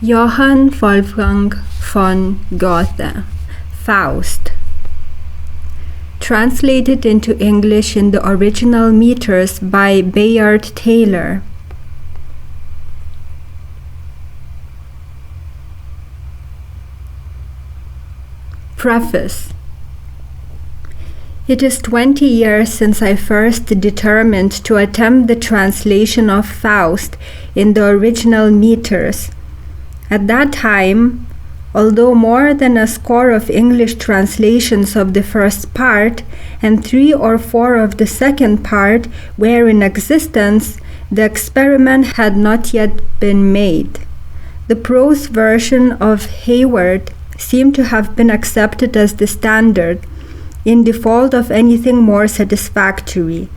Johann Wolfgang von Goethe, Faust. Translated into English in the original meters by Bayard Taylor. Preface. It is 20 years since I first determined to attempt the translation of Faust in the original meters. At that time, although more than a score of English translations of the first part and 3 or 4 of the second part were in existence, the experiment had not yet been made. The prose version of Hayward seemed to have been accepted as the standard, in default of anything more satisfactory.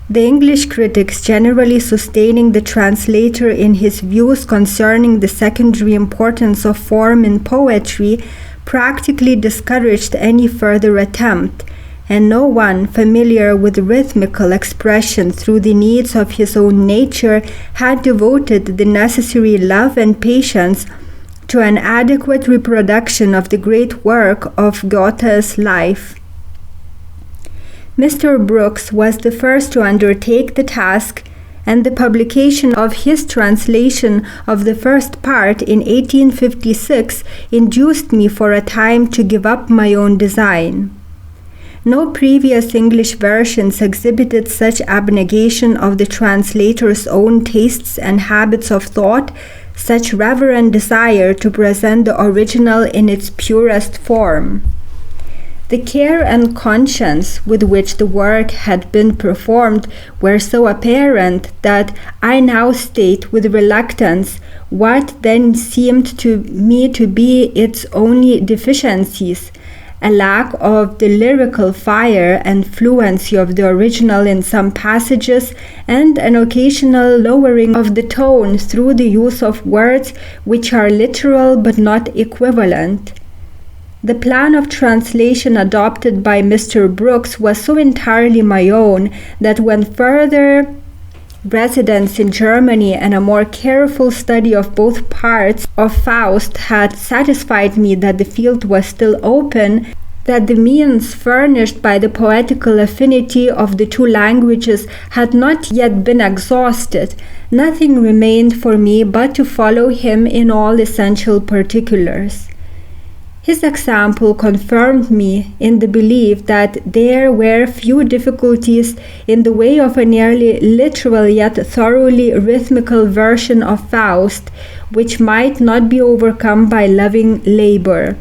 The English critics, generally sustaining the translator in his views concerning the secondary importance of form in poetry, practically discouraged any further attempt, and no one familiar with rhythmical expression through the needs of his own nature had devoted the necessary love and patience to an adequate reproduction of the great work of Goethe's life. Mr. Brooks was the first to undertake the task, and the publication of his translation of the first part in 1856 induced me for a time to give up my own design. No previous English versions exhibited such abnegation of the translator's own tastes and habits of thought, such reverent desire to present the original in its purest form. The care and conscience with which the work had been performed were so apparent that I now state with reluctance what then seemed to me to be its only deficiencies: a lack of the lyrical fire and fluency of the original in some passages, and an occasional lowering of the tone through the use of words which are literal but not equivalent. The plan of translation adopted by Mr. Brooks was so entirely my own that when further residence in Germany and a more careful study of both parts of Faust had satisfied me that the field was still open, that the means furnished by the poetical affinity of the two languages had not yet been exhausted, nothing remained for me but to follow him in all essential particulars. His example confirmed me in the belief that there were few difficulties in the way of a nearly literal yet thoroughly rhythmical version of Faust, which might not be overcome by loving labor.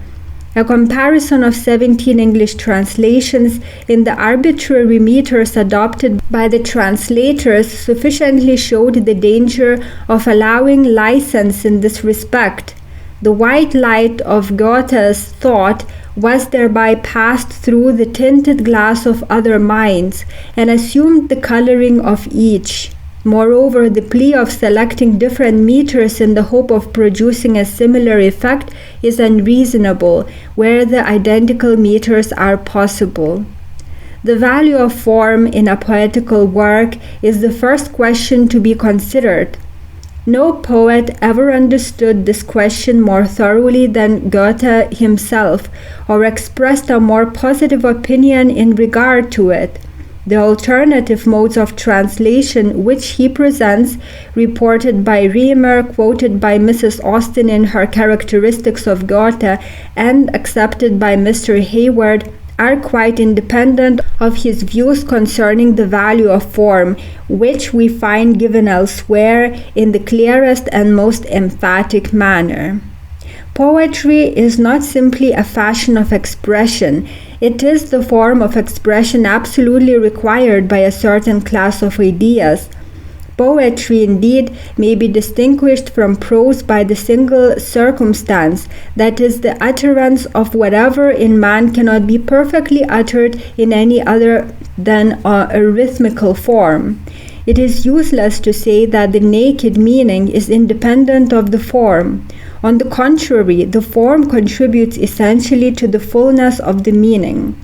A comparison of 17 English translations in the arbitrary meters adopted by the translators sufficiently showed the danger of allowing license in this respect. The white light of Goethe's thought was thereby passed through the tinted glass of other minds, and assumed the coloring of each. Moreover, the plea of selecting different meters in the hope of producing a similar effect is unreasonable, where the identical meters are possible. The value of form in a poetical work is the first question to be considered. No poet ever understood this question more thoroughly than Goethe himself, or expressed a more positive opinion in regard to it. The alternative modes of translation which he presents, reported by Riemer, quoted by Mrs. Austen in her Characteristics of Goethe, and accepted by Mr. Hayward, are quite independent of his views concerning the value of form, which we find given elsewhere in the clearest and most emphatic manner. Poetry is not simply a fashion of expression, it is the form of expression absolutely required by a certain class of ideas. Poetry, indeed, may be distinguished from prose by the single circumstance, that is, the utterance of whatever in man cannot be perfectly uttered in any other than a rhythmical form. It is useless to say that the naked meaning is independent of the form. On the contrary, the form contributes essentially to the fullness of the meaning.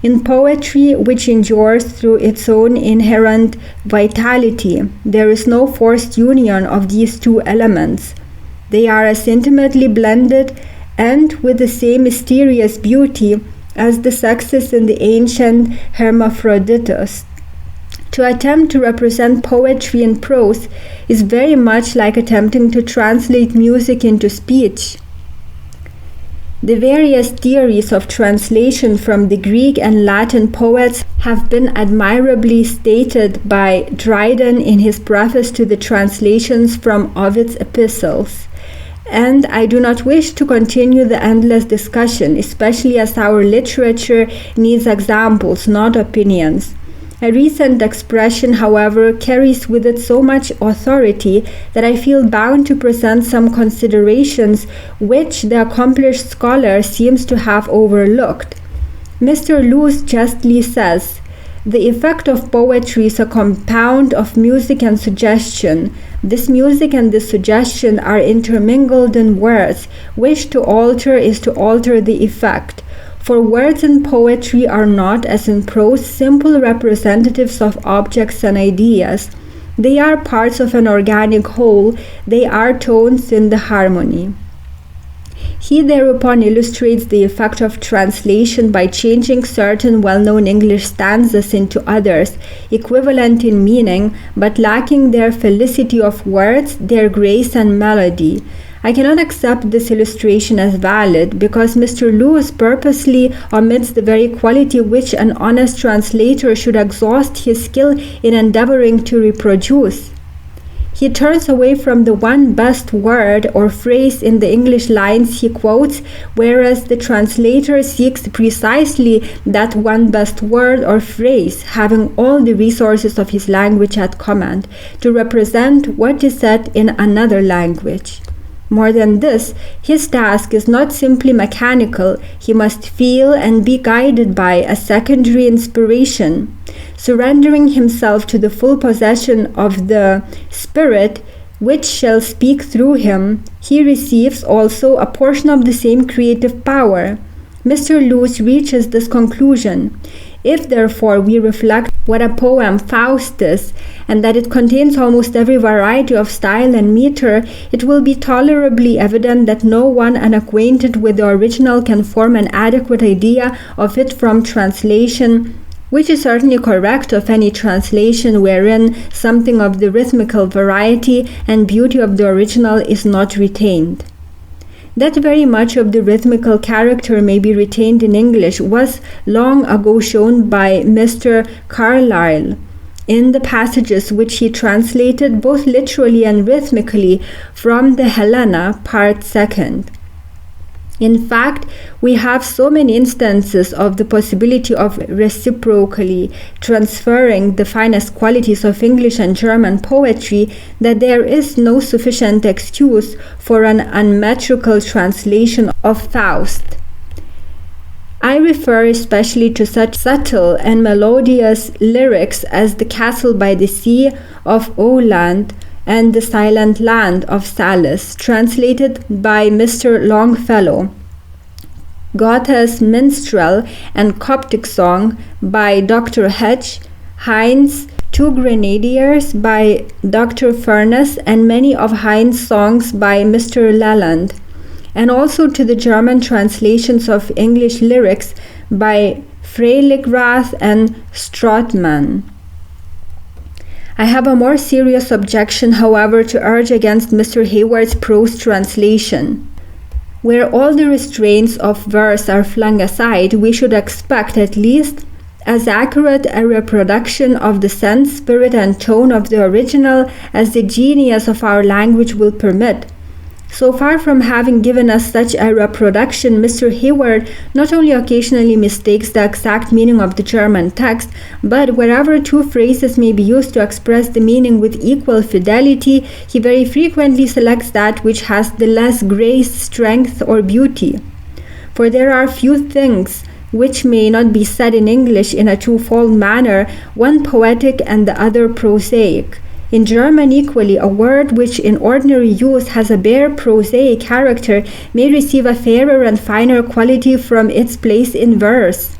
In poetry, which endures through its own inherent vitality, there is no forced union of these two elements. They are as intimately blended and with the same mysterious beauty as the sexes in the ancient Hermaphroditus. To attempt to represent poetry in prose is very much like attempting to translate music into speech. The various theories of translation from the Greek and Latin poets have been admirably stated by Dryden in his preface to the translations from Ovid's epistles. And I do not wish to continue the endless discussion, especially as our literature needs examples, not opinions. A recent expression, however, carries with it so much authority that I feel bound to present some considerations which the accomplished scholar seems to have overlooked. Mr. Lewis justly says, "The effect of poetry is a compound of music and suggestion. This music and this suggestion are intermingled in words, which to alter is to alter the effect. For words in poetry are not, as in prose, simple representatives of objects and ideas. They are parts of an organic whole. They are tones in the harmony." He thereupon illustrates the effect of translation by changing certain well-known English stanzas into others, equivalent in meaning, but lacking their felicity of words, their grace and melody. I cannot accept this illustration as valid because Mr. Lewis purposely omits the very quality which an honest translator should exhaust his skill in endeavoring to reproduce. He turns away from the one best word or phrase in the English lines he quotes, whereas the translator seeks precisely that one best word or phrase, having all the resources of his language at command, to represent what is said in another language. More than this, his task is not simply mechanical. He must feel and be guided by a secondary inspiration. Surrendering himself to the full possession of the Spirit, which shall speak through him, he receives also a portion of the same creative power. Mr. Lewis reaches this conclusion. If therefore we reflect what a poem Faust is, and that it contains almost every variety of style and meter, it will be tolerably evident that no one unacquainted with the original can form an adequate idea of it from translation, which is certainly correct of any translation wherein something of the rhythmical variety and beauty of the original is not retained. That very much of the rhythmical character may be retained in English was long ago shown by Mr. Carlyle in the passages which he translated both literally and rhythmically from the Helena, Part 2. In fact, we have so many instances of the possibility of reciprocally transferring the finest qualities of English and German poetry that there is no sufficient excuse for an unmetrical translation of Faust. I refer especially to such subtle and melodious lyrics as The Castle by the Sea of Oland and The Silent Land of Salis, translated by Mr. Longfellow, Goethe's Minstrel and Coptic Song by Dr. Hedge, Heine's Two Grenadiers by Dr. Furness, and many of Heine's songs by Mr. Leland, and also to the German translations of English lyrics by Freiligrath and Strothmann. I have a more serious objection, however, to urge against Mr. Hayward's prose translation. Where all the restraints of verse are flung aside, we should expect at least as accurate a reproduction of the sense, spirit, and tone of the original as the genius of our language will permit. So far from having given us such a reproduction, Mr. Hayward not only occasionally mistakes the exact meaning of the German text, but wherever two phrases may be used to express the meaning with equal fidelity, he very frequently selects that which has the less grace, strength, or beauty. For there are few things which may not be said in English in a twofold manner, one poetic and the other prosaic. In German equally, a word which in ordinary use has a bare prosaic character may receive a fairer and finer quality from its place in verse.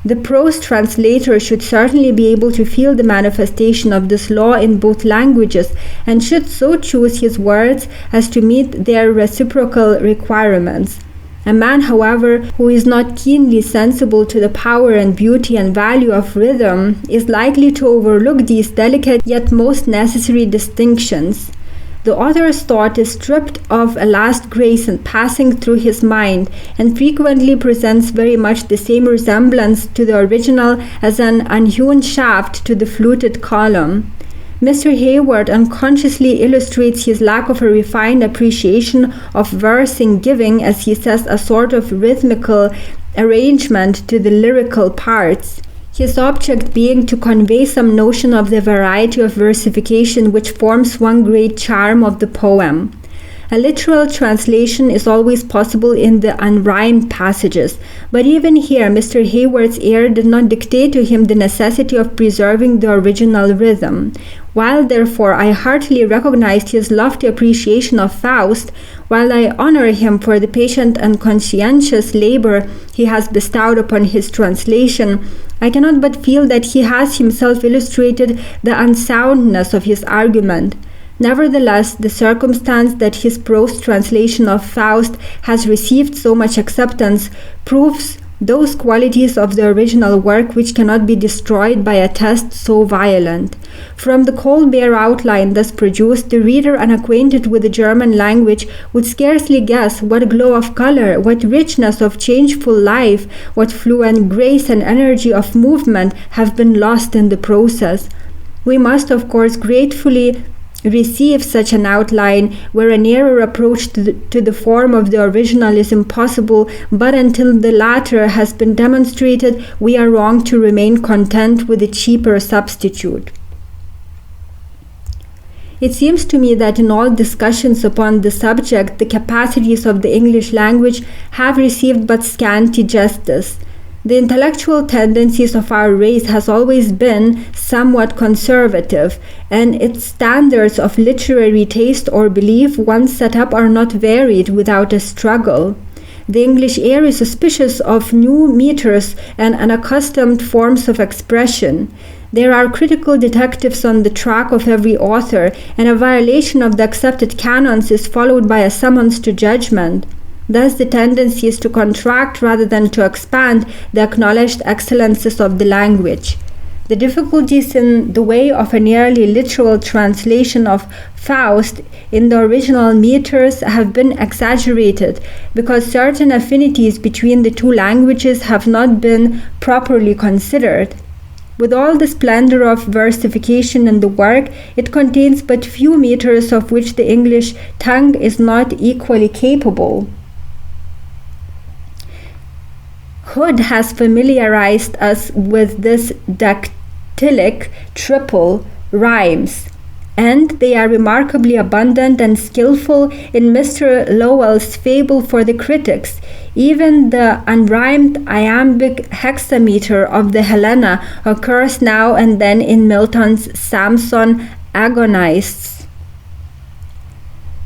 The prose translator should certainly be able to feel the manifestation of this law in both languages and should so choose his words as to meet their reciprocal requirements. A man, however, who is not keenly sensible to the power and beauty and value of rhythm is likely to overlook these delicate yet most necessary distinctions. The author's thought is stripped of a last grace and passing through his mind, and frequently presents very much the same resemblance to the original as an unhewn shaft to the fluted column. Mr. Hayward unconsciously illustrates his lack of a refined appreciation of verse in giving, as he says, a sort of rhythmical arrangement to the lyrical parts, his object being to convey some notion of the variety of versification which forms one great charm of the poem. A literal translation is always possible in the unrhymed passages, but even here Mr. Hayward's air did not dictate to him the necessity of preserving the original rhythm. While therefore I heartily recognized his lofty appreciation of Faust, while I honor him for the patient and conscientious labor he has bestowed upon his translation, I cannot but feel that he has himself illustrated the unsoundness of his argument. Nevertheless, the circumstance that his prose translation of Faust has received so much acceptance proves those qualities of the original work which cannot be destroyed by a test so violent. From the cold bare outline thus produced, the reader unacquainted with the German language would scarcely guess what glow of color, what richness of changeful life, what fluent grace and energy of movement have been lost in the process. We must, of course, gratefully receive such an outline where a nearer approach to the form of the original is impossible, but until the latter has been demonstrated, we are wrong to remain content with a cheaper substitute. It seems to me that in all discussions upon the subject, the capacities of the English language have received but scanty justice. The intellectual tendencies of our race has always been somewhat conservative, and its standards of literary taste or belief once set up are not varied without a struggle. The English air is suspicious of new meters and unaccustomed forms of expression. There are critical detectives on the track of every author, and a violation of the accepted canons is followed by a summons to judgment. Thus the tendency is to contract rather than to expand the acknowledged excellences of the language. The difficulties in the way of a nearly literal translation of Faust in the original meters have been exaggerated because certain affinities between the two languages have not been properly considered. With all the splendor of versification in the work, it contains but few meters of which the English tongue is not equally capable. Hood has familiarized us with this dactylic triple rhymes, and they are remarkably abundant and skillful in Mr. Lowell's Fable for the Critics. Even the unrhymed iambic hexameter of the Helena occurs now and then in Milton's Samson Agonists.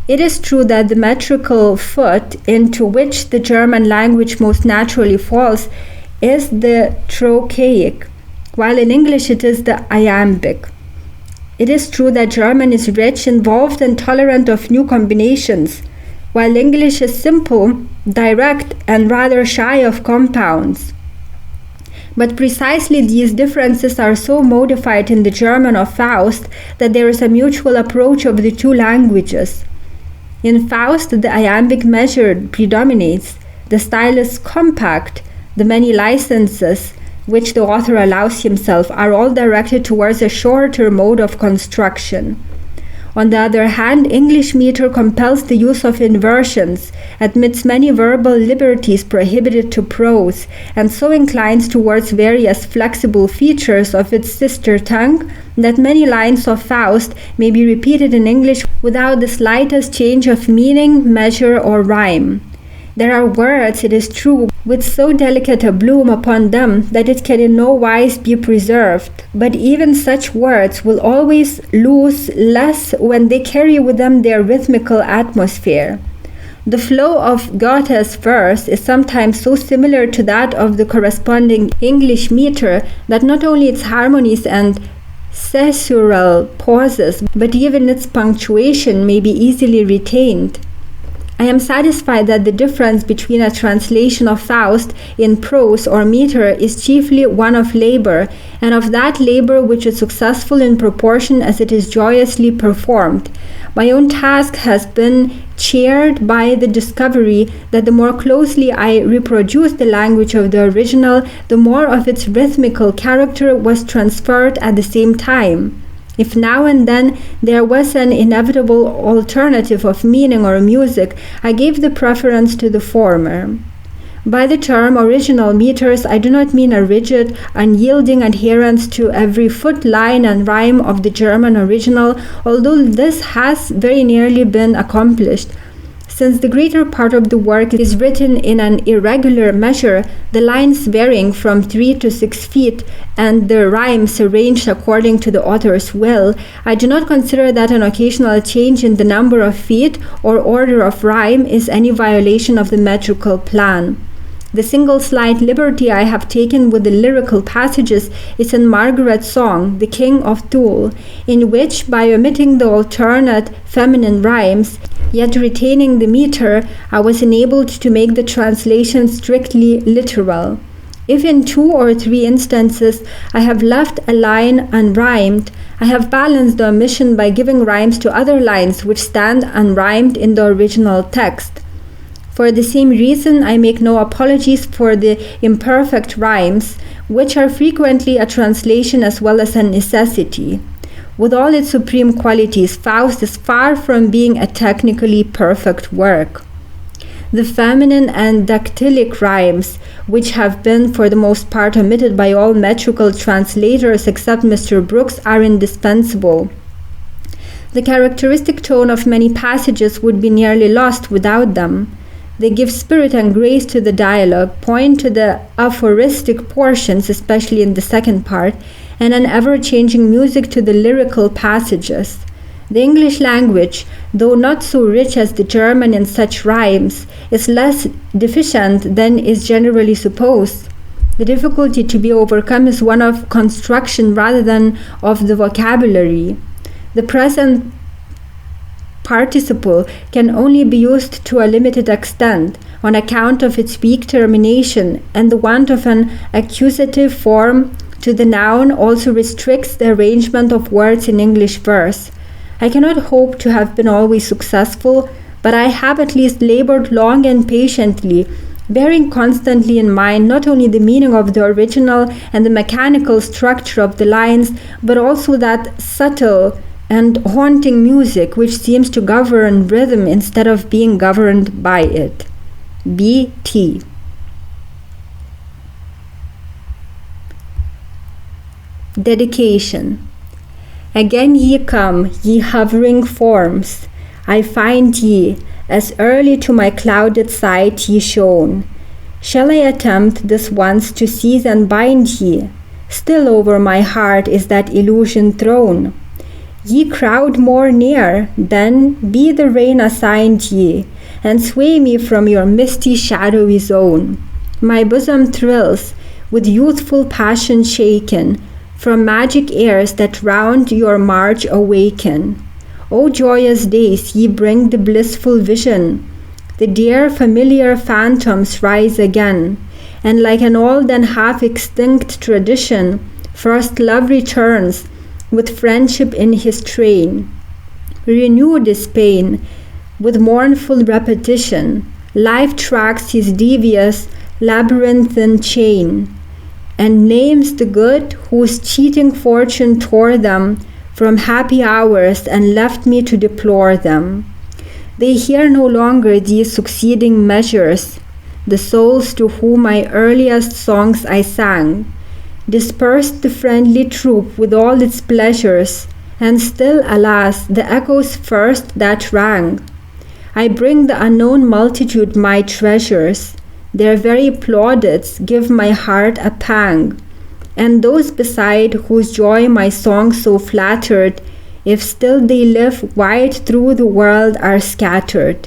It is true that the metrical foot into which the German language most naturally falls is the trochaic, while in English it is the iambic. It is true that German is rich, involved, and tolerant of new combinations, while English is simple, direct, and rather shy of compounds. But precisely these differences are so modified in the German of Faust that there is a mutual approach of the two languages. In Faust, the iambic measure predominates, the style is compact, the many licenses which the author allows himself are all directed towards a shorter mode of construction. On the other hand, English meter compels the use of inversions, admits many verbal liberties prohibited to prose, and so inclines towards various flexible features of its sister tongue that many lines of Faust may be repeated in English without the slightest change of meaning, measure, or rhyme. There are words, it is true, with so delicate a bloom upon them that it can in no wise be preserved, but even such words will always lose less when they carry with them their rhythmical atmosphere. The flow of Goethe's verse is sometimes so similar to that of the corresponding English meter that not only its harmonies and caesural pauses, but even its punctuation may be easily retained. I am satisfied that the difference between a translation of Faust in prose or meter is chiefly one of labor, and of that labor which is successful in proportion as it is joyously performed. My own task has been chaired by the discovery that the more closely I reproduced the language of the original, the more of its rhythmical character was transferred at the same time. If now and then there was an inevitable alternative of meaning or music, I gave the preference to the former. By the term original meters, I do not mean a rigid, unyielding adherence to every foot, line, and rhyme of the German original, although this has very nearly been accomplished. Since the greater part of the work is written in an irregular measure, the lines varying from 3 to 6 feet, and the rhymes arranged according to the author's will, I do not consider that an occasional change in the number of feet or order of rhyme is any violation of the metrical plan. The single slight liberty I have taken with the lyrical passages is in Margaret's song, The King of Thule, in which, by omitting the alternate feminine rhymes, yet retaining the meter, I was enabled to make the translation strictly literal. If in 2 or 3 instances I have left a line unrhymed, I have balanced the omission by giving rhymes to other lines which stand unrhymed in the original text. For the same reason, I make no apologies for the imperfect rhymes, which are frequently a translation as well as a necessity. With all its supreme qualities, Faust is far from being a technically perfect work. The feminine and dactylic rhymes, which have been for the most part omitted by all metrical translators except Mr. Brooks, are indispensable. The characteristic tone of many passages would be nearly lost without them. They give spirit and grace to the dialogue, point to the aphoristic portions, especially in the second part, and an ever-changing music to the lyrical passages. The English language, though not so rich as the German in such rhymes, is less deficient than is generally supposed. The difficulty to be overcome is one of construction rather than of the vocabulary. The present participle can only be used to a limited extent on account of its weak termination, and the want of an accusative form to the noun also restricts the arrangement of words in English verse. I cannot hope to have been always successful, but I have at least labored long and patiently, bearing constantly in mind not only the meaning of the original and the mechanical structure of the lines, but also that subtle and haunting music which seems to govern rhythm instead of being governed by it. B.T. Dedication. Again ye come, ye hovering forms, I find ye, as early to my clouded sight ye shone. Shall I attempt this once to seize and bind ye? Still over my heart is that illusion thrown. Ye crowd more near, then be the rein assigned ye, and sway me from your misty shadowy zone. My bosom thrills, with youthful passion shaken, from magic airs that round your march awaken. O joyous days, ye bring the blissful vision, the dear familiar phantoms rise again, and like an old and half-extinct tradition, first love returns, with friendship in his train. Renewed is pain, with mournful repetition, life tracks his devious labyrinthine chain, and names the good whose cheating fortune tore them from happy hours and left me to deplore them. They hear no longer these succeeding measures, the souls to whom my earliest songs I sang, dispersed the friendly troop with all its pleasures, and still, alas, the echoes first that rang. I bring the unknown multitude my treasures, their very plaudits give my heart a pang, and those beside whose joy my song so flattered, if still they live wide through the world are scattered.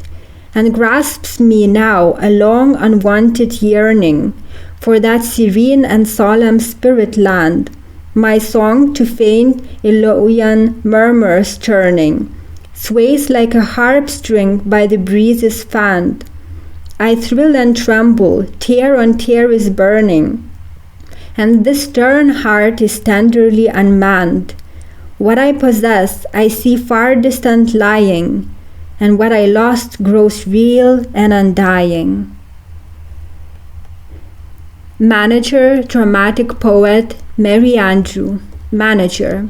and grasps me now a long unwanted yearning for that serene and solemn spirit land, my song to faint Eloian murmurs turning, sways like a harp string by the breezes fanned. I thrill and tremble, tear on tear is burning, and this stern heart is tenderly unmanned. What I possess I see far distant lying, and what I lost grows real and undying. Manager, dramatic poet, Mary Andrew. Manager.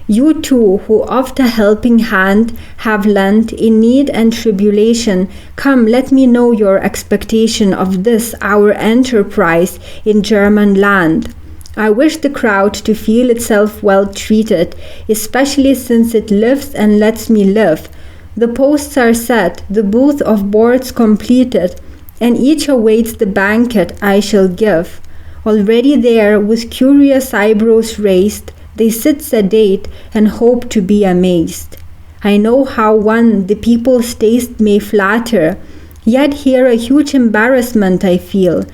You too, who oft a helping hand have lent in need and tribulation, come, let me know your expectation of this our enterprise in German land. I wish the crowd to feel itself well treated, especially since it lives and lets me live. The posts are set, the booth of boards completed, and each awaits the banquet I shall give. Already there, with curious eyebrows raised, they sit sedate and hope to be amazed. I know how one the people's taste may flatter, yet here a huge embarrassment I feel.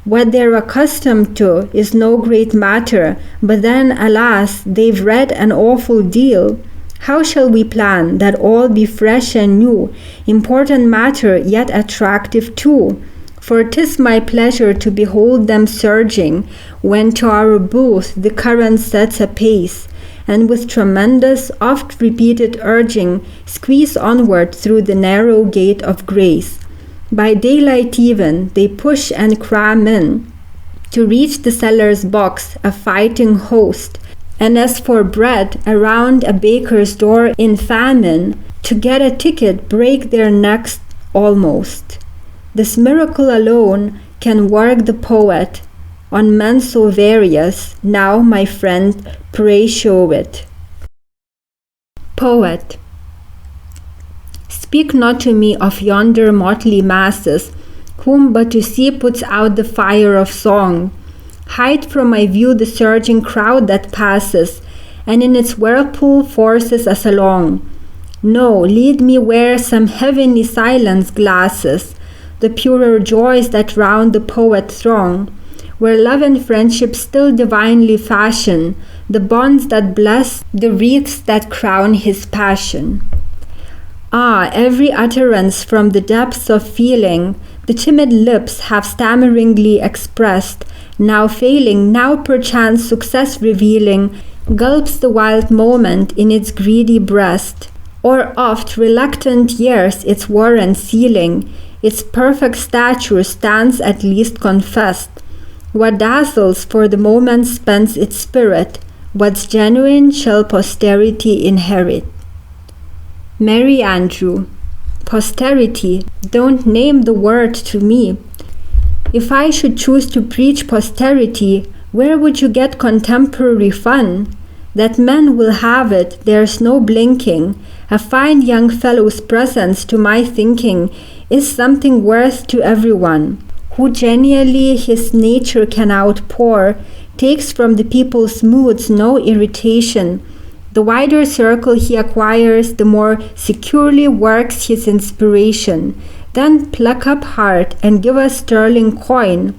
What they're accustomed to is no great matter, but then, alas, they've read an awful deal. How shall we plan that all be fresh and new, important matter yet attractive too? For 'tis my pleasure to behold them surging, when to our booth the current sets apace, and with tremendous, oft-repeated urging, squeeze onward through the narrow gate of grace. By daylight even, they push and cram in, to reach the cellar's box, a fighting host, and as for bread, around a baker's door in famine, to get a ticket break their necks almost. This miracle alone can work the poet on men so various. Now, my friend, pray show it. Poet. Speak not to me of yonder motley masses, whom but to see puts out the fire of song. Hide from my view the surging crowd that passes, and in its whirlpool forces us along. No, lead me where some heavenly silence glasses the purer joys that round the poet throng, where love and friendship still divinely fashion the bonds that bless, the wreaths that crown his passion. Ah, every utterance from the depths of feeling the timid lips have stammeringly expressed, now failing, now perchance success revealing, gulps the wild moment in its greedy breast, or oft reluctant years its warrant sealing. Its perfect stature stands at least confessed. What dazzles for the moment spends its spirit, what's genuine shall posterity inherit. Mary Andrew. Posterity, don't name the word to me. If I should choose to preach posterity, where would you get contemporary fun? That men will have it, there's no blinking. A fine young fellow's presence, to my thinking, is something worth to everyone, who genially his nature can outpour, takes from the people's moods no irritation. The wider circle he acquires, the more securely works his inspiration. Then pluck up heart and give us sterling coin.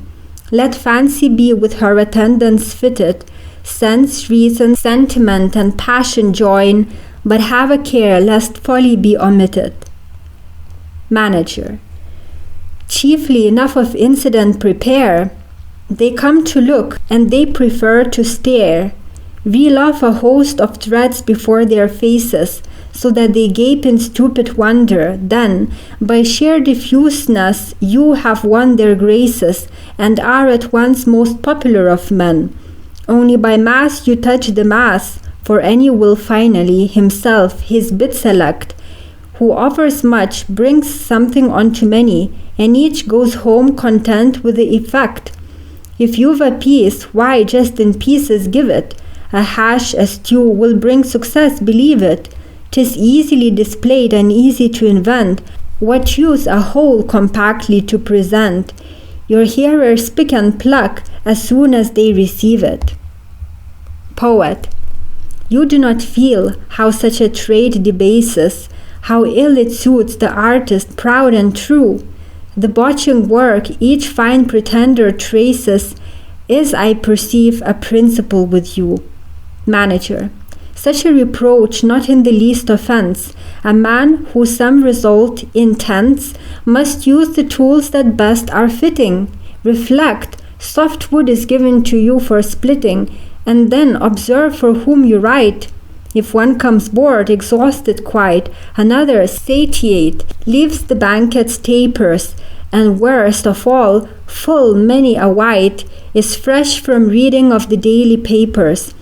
Let fancy be with her attendants fitted, sense, reason, sentiment, and passion join, but have a care lest folly be omitted. Manager. Chiefly enough of incident prepare. They come to look, and they prefer to stare. Reel off a host of threads before their faces, so that they gape in stupid wonder. Then, by sheer diffuseness, you have won their graces, and are at once most popular of men. Only by mass you touch the mass, for any will finally himself his bit select. Who offers much brings something unto many, and each goes home content with the effect. If you've a piece, why just in pieces give it. A hash, a stew will bring success, believe it. 'Tis easily displayed and easy to invent. What use a whole compactly to present? Your hearers pick and pluck as soon as they receive it. Poet. You do not feel how such a trade debases how ill it suits the artist proud and true. The botching work each fine pretender traces is, I perceive, a principle with you. Manager. Such a reproach not in the least offence. A man who some result intends must use the tools that best are fitting. Reflect, soft wood is given to you for splitting, and then observe for whom you write. If one comes bored, exhausted quite, another, satiate, leaves the banquet's tapers, and worst of all, full many a wight is fresh from reading of the daily papers.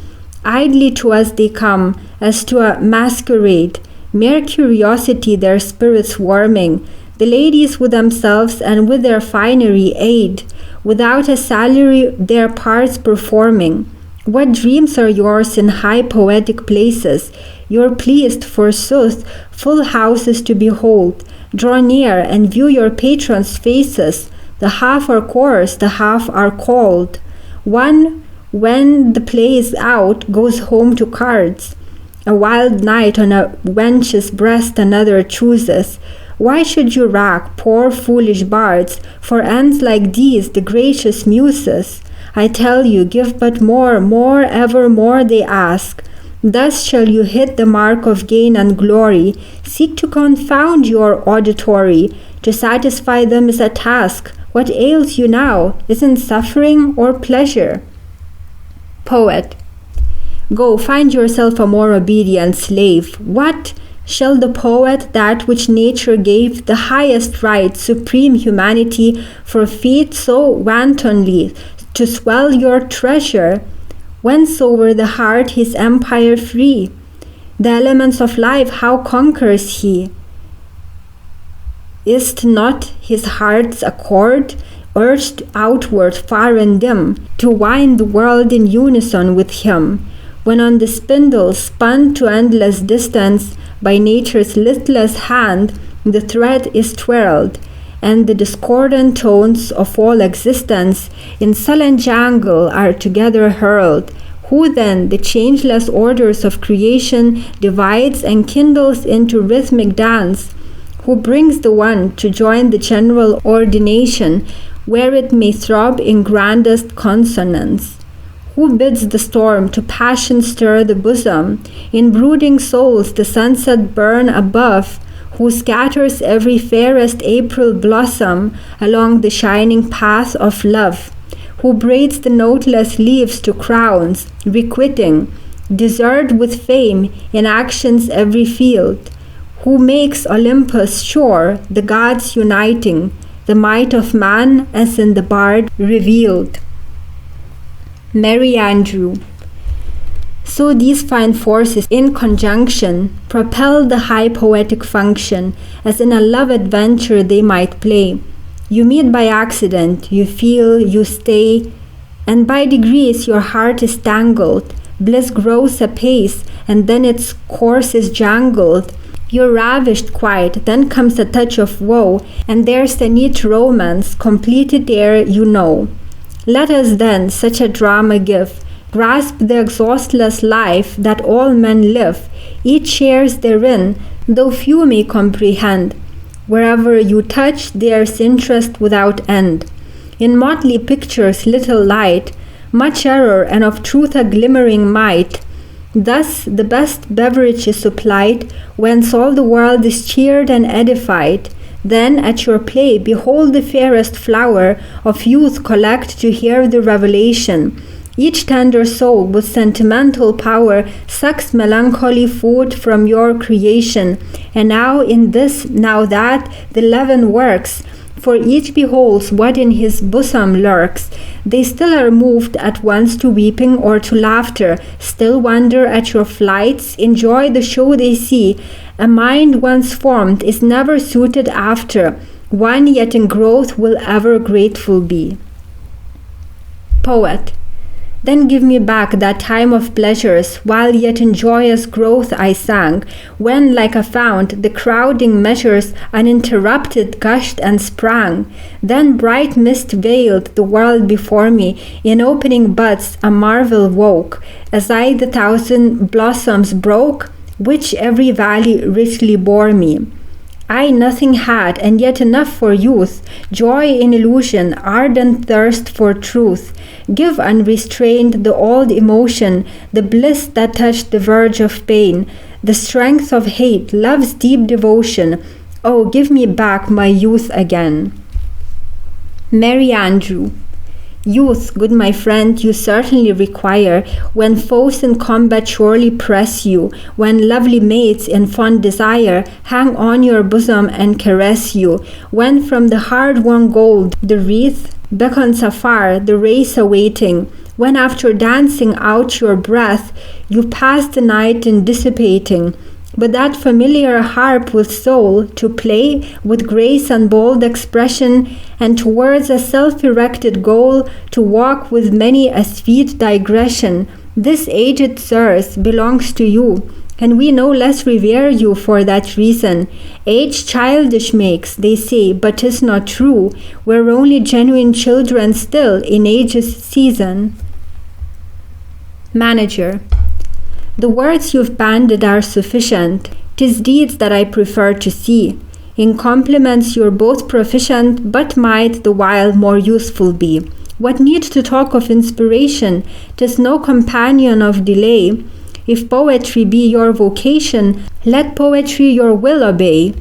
Idly to us they come, as to a masquerade, mere curiosity their spirits warming, the ladies with themselves and with their finery aid, without a salary their parts performing. What dreams are yours in high poetic places? You're pleased, forsooth, full houses to behold. Draw near and view your patrons' faces. The half are coarse, the half are cold. One, when the play is out, goes home to cards. A wild knight on a wench's breast another chooses. Why should you rack, poor foolish bards, for ends like these the gracious muses? I tell you, give but more, more, ever more they ask. Thus shall you hit the mark of gain and glory. Seek to confound your auditory. To satisfy them is a task. What ails you now? Isn't suffering or pleasure? Poet. Go, find yourself a more obedient slave. What? Shall the poet that which nature gave the highest right, supreme humanity, forfeit so wantonly to swell your treasure? Whence over the heart his empire free? The elements of life how conquers he? Is't not his heart's accord urged outward far and dim, to wind the world in unison with him? When on the spindle spun to endless distance by nature's listless hand, the thread is twirled, and the discordant tones of all existence in sullen jangle are together hurled. Who then the changeless orders of creation divides and kindles into rhythmic dance? Who brings the one to join the general ordination, where it may throb in grandest consonance? Who bids the storm to passion stir the bosom, in brooding souls the sunset burn above? Who scatters every fairest April blossom along the shining path of love? Who braids the noteless leaves to crowns, requiting, deserted with fame in action's every field? Who makes Olympus sure, the gods uniting, the might of man as in the bard revealed? Mary Andrew. So these fine forces in conjunction propel the high poetic function, as in a love adventure they might play. You meet by accident, you feel, you stay, and by degrees your heart is tangled. Bliss grows apace, and then its course is jangled. You're ravished quite, then comes a touch of woe, and there's the neat romance, completed ere you know. Let us then such a drama give, grasp the exhaustless life that all men live, each shares therein, though few may comprehend. Wherever you touch, there's interest without end. In motley pictures little light, much error, and of truth a glimmering might. Thus the best beverage is supplied, whence all the world is cheered and edified. Then at your play behold the fairest flower of youth collect to hear the revelation. Each tender soul with sentimental power sucks melancholy food from your creation. And now in this, now that, the leaven works, for each beholds what in his bosom lurks. They still are moved at once to weeping or to laughter, still wonder at your flights, enjoy the show they see. A mind once formed is never suited after, one yet in growth will ever grateful be. Poet. Then give me back that time of pleasures, while yet in joyous growth I sang, when like a fount the crowding measures uninterrupted gushed and sprang. Then bright mist veiled the world before me, in opening buds a marvel woke. As I the thousand blossoms broke, which every valley richly bore me. I nothing had, and yet enough for youth, joy in illusion, ardent thirst for truth. Give unrestrained the old emotion, the bliss that touched the verge of pain, the strength of hate, love's deep devotion. Oh, give me back my youth again. Mary Andrew. Youth, good my friend, you certainly require, when foes in combat surely press you, when lovely mates in fond desire hang on your bosom and caress you, when from the hard-won gold the wreath beckons afar, the race awaiting, when after dancing out your breath you pass the night in dissipating, but that familiar harp with soul to play with grace and bold expression, and towards a self-erected goal to walk with many a sweet digression. This aged sirs belongs to you, and we no less revere you for that reason. Age childish makes, they say, but 'tis not true. We're only genuine children still in age's season. Manager. The words you've banded are sufficient. 'Tis deeds that I prefer to see. In compliments you're both proficient, but might the while more useful be. What need to talk of inspiration? 'Tis no companion of delay. If poetry be your vocation, let poetry your will obey.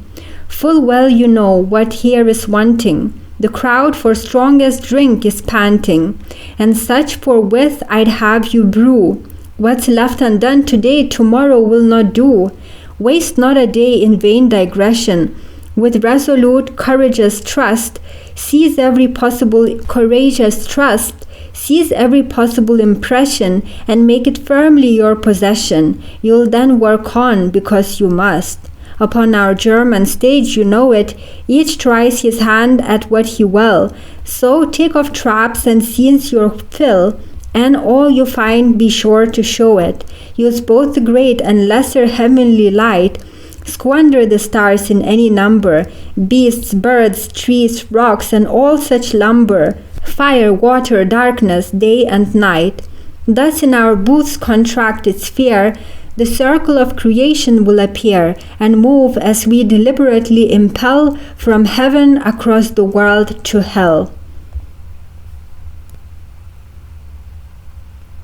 Full well you know what here is wanting. The crowd for strongest drink is panting, and such forthwith I'd have you brew. What's left undone today, tomorrow will not do. Waste not a day in vain digression. With resolute, courageous trust, seize every possible courageous trust, seize every possible impression, and make it firmly your possession. You'll then work on, because you must. Upon our German stage, you know it, each tries his hand at what he will. So take off traps and scenes your fill, and all you find be sure to show it. Use both the great and lesser heavenly light. Squander the stars in any number, beasts, birds, trees, rocks, and all such lumber, fire, water, darkness, day and night. Thus in our booth's contracted sphere, the circle of creation will appear and move as we deliberately impel from heaven across the world to hell.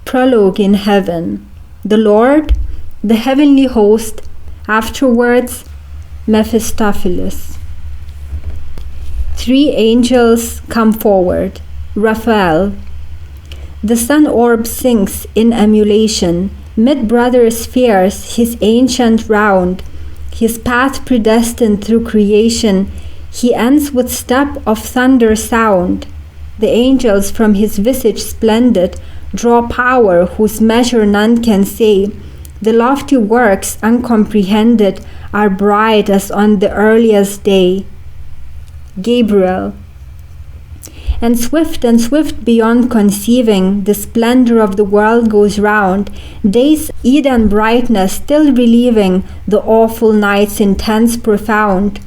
Prologue in heaven. The Lord, the heavenly host, afterwards Mephistopheles. 3 angels come forward. Raphael. The sun orb sinks in emulation, mid brother spheres his ancient round, his path predestined through creation, he ends with step of thunder sound. The angels from his visage splendid draw power whose measure none can say. The lofty works uncomprehended are bright as on the earliest day. Gabriel. And swift beyond conceiving, the splendor of the world goes round, day's Eden brightness still relieving the awful night's intense profound.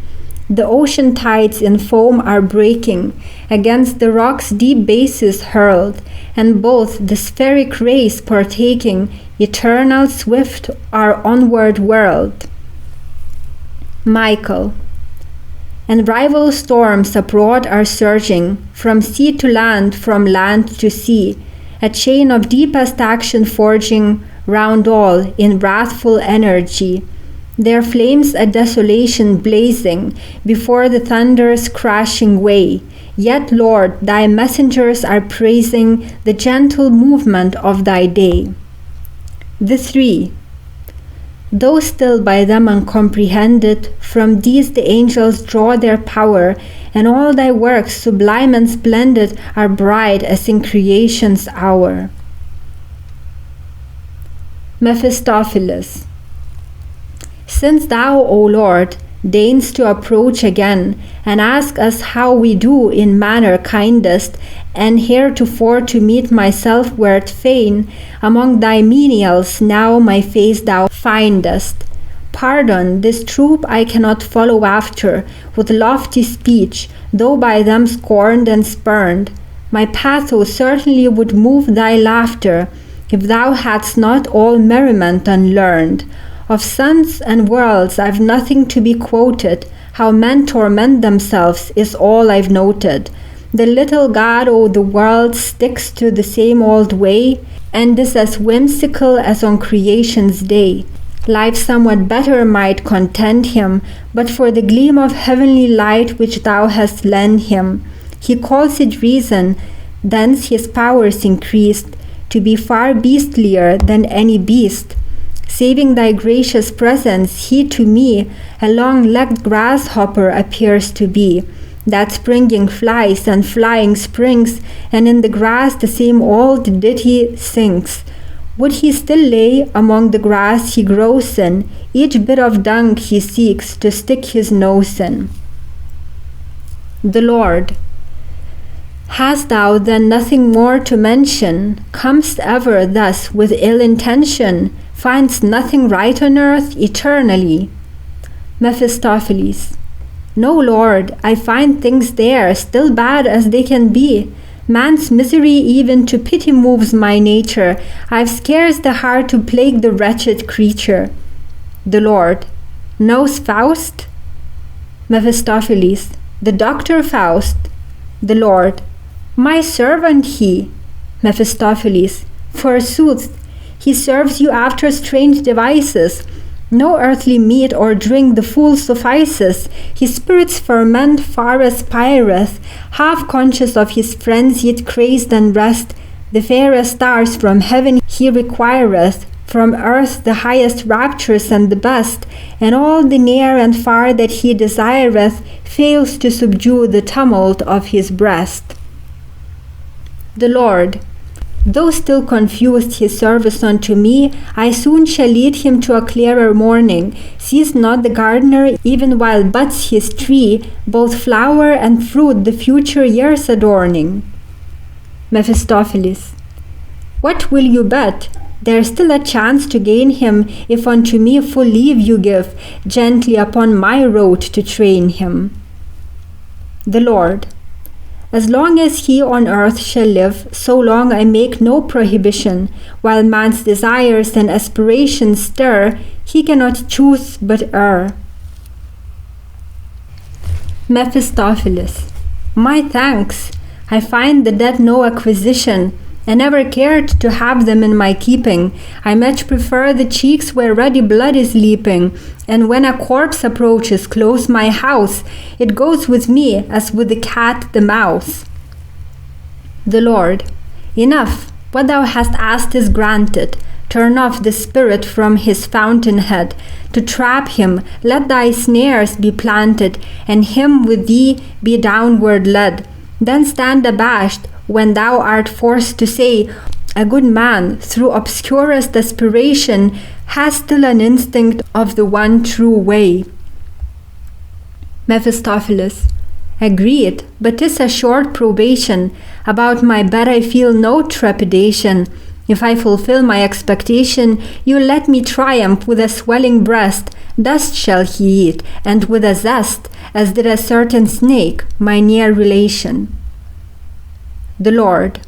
The ocean tides in foam are breaking, against the rock's deep bases hurled, and both the spheric race partaking, eternal swift our onward whirled. Michael. And rival storms abroad are surging, from sea to land, from land to sea, a chain of deepest action forging round all in wrathful energy. Their flames a desolation blazing before the thunder's crashing way. Yet, Lord, thy messengers are praising the gentle movement of thy day. The 3. Though still by them uncomprehended, from these the angels draw their power, and all thy works sublime and splendid are bright as in creation's hour. Mephistopheles. Since thou, O Lord, deignst to approach again, and ask us how we do in manner kindest, and heretofore to meet myself wert fain, among thy menials now my face thou findest. Pardon, this troop I cannot follow after, with lofty speech, though by them scorned and spurned. My pathos certainly would move thy laughter, if thou hadst not all merriment unlearned. Of suns and worlds I've nothing to be quoted. How men torment themselves is all I've noted. The little god o' the world sticks to the same old way, and is as whimsical as on creation's day. Life somewhat better might content him, but for the gleam of heavenly light which thou hast lent him. He calls it reason, thence his powers increased, to be far beastlier than any beast. Saving thy gracious presence, he to me a long-legged grasshopper appears to be, that springing flies and flying springs, and in the grass the same old ditty sings. Would he still lay among the grass he grows in, each bit of dung he seeks to stick his nose in. The Lord. Hast thou then nothing more to mention? Comest ever thus with ill intention? Find'st nothing right on earth eternally? Mephistopheles. No, Lord, I find things there still bad as they can be. Man's misery even to pity moves my nature. I've scarce the heart to plague the wretched creature. The Lord. Knows Faust? Mephistopheles. The doctor Faust. The Lord. My servant he. Mephistopheles. Forsooth, he serves you after strange devices. No earthly meat or drink the fool suffices. His spirits ferment far aspireth, half conscious of his frenzied crazed unrest. The fairest stars from heaven he requireth, from earth the highest raptures and the best, and all the near and far that he desireth fails to subdue the tumult of his breast. The Lord. Though still confused his service unto me, I soon shall lead him to a clearer morning. Sees not the gardener, even while buds his tree, both flower and fruit the future years adorning? Mephistopheles. What will you bet? There's still a chance to gain him, if unto me full leave you give, gently upon my road to train him. The Lord. As long as he on earth shall live, so long I make no prohibition. While man's desires and aspirations stir, he cannot choose but err. Mephistopheles. My thanks. I find the dead no acquisition. I never cared to have them in my keeping. I much prefer the cheeks where ruddy blood is leaping. And when a corpse approaches close my house, it goes with me as with the cat the mouse. The Lord. Enough. What thou hast asked is granted. Turn off the spirit from his fountainhead. To trap him, let thy snares be planted, and him with thee be downward led. Then stand abashed when thou art forced to say, a good man, through obscurest aspiration, has still an instinct of the one true way. Mephistopheles. Agreed, but 'tis a short probation. About my bed I feel no trepidation. If I fulfill my expectation, you'll let me triumph with a swelling breast. Dust shall he eat, and with a zest, as did a certain snake, my near relation. The Lord.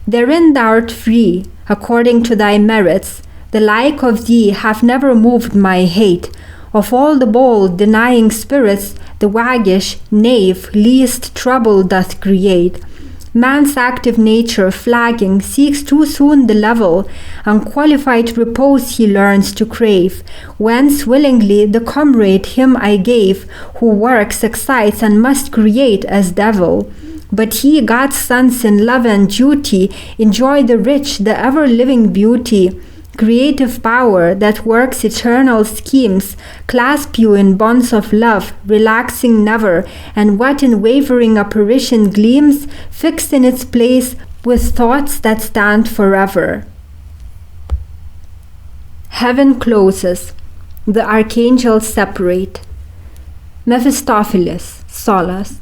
Therein thou'rt free, according to thy merits. The like of thee have never moved my hate. Of all the bold, denying spirits, the waggish knave least trouble doth create. Man's active nature, flagging, seeks too soon the level. Unqualified repose he learns to crave, whence willingly the comrade him I gave, who works, excites, and must create as devil. But he, God's sons in love and duty, enjoy the rich, the ever-living beauty. Creative power that works eternal schemes, clasp you in bonds of love, relaxing never, and what in wavering apparition gleams, fixed in its place with thoughts that stand forever. Heaven closes. The archangels separate. Mephistopheles, Solace.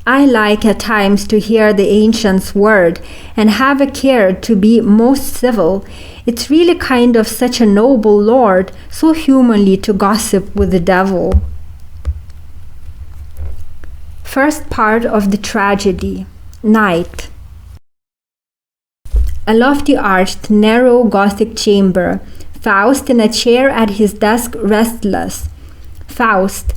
I like at times to hear the ancients' word, and have a care to be most civil. It's really kind of such a noble lord, so humanly to gossip with the devil. First part of the tragedy. Night. A lofty arched, narrow Gothic chamber, Faust in a chair at his desk, restless. Faust.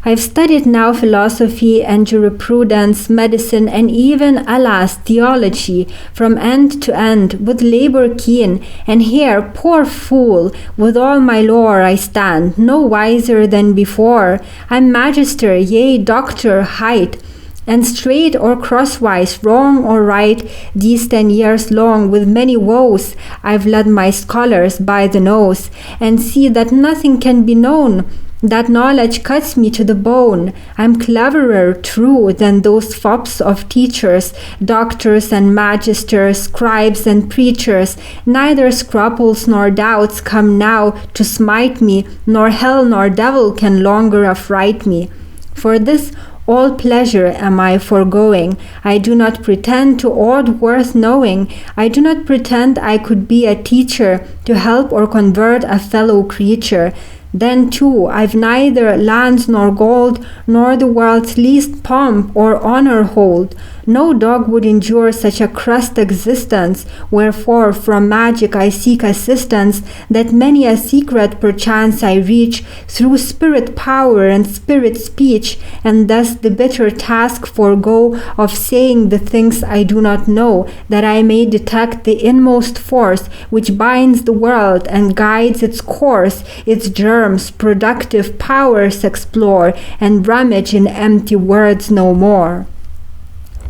I've studied now philosophy and jurisprudence, medicine, and even, alas, theology, from end to end, with labor keen, and here, poor fool, with all my lore I stand, no wiser than before. I'm magister, yea, doctor, hight, and straight or crosswise, wrong or right, these 10 years long, with many woes, I've led my scholars by the nose, and see that nothing can be known. That knowledge cuts me to the bone. I'm cleverer, true, than those fops of teachers, doctors and magisters, scribes and preachers. Neither scruples nor doubts come now to smite me, nor hell nor devil can longer affright me. For this all pleasure am I foregoing. I do not pretend to aught worth knowing. I do not pretend I could be a teacher to help or convert a fellow creature. Then too I've neither lands nor gold, nor the world's least pomp or honor hold. No dog would endure such a crust existence, wherefore from magic I seek assistance, that many a secret perchance I reach, through spirit power and spirit speech, and thus the bitter task forego of saying the things I do not know, that I may detect the inmost force which binds the world and guides its course, its germs, productive powers explore, and rummage in empty words no more.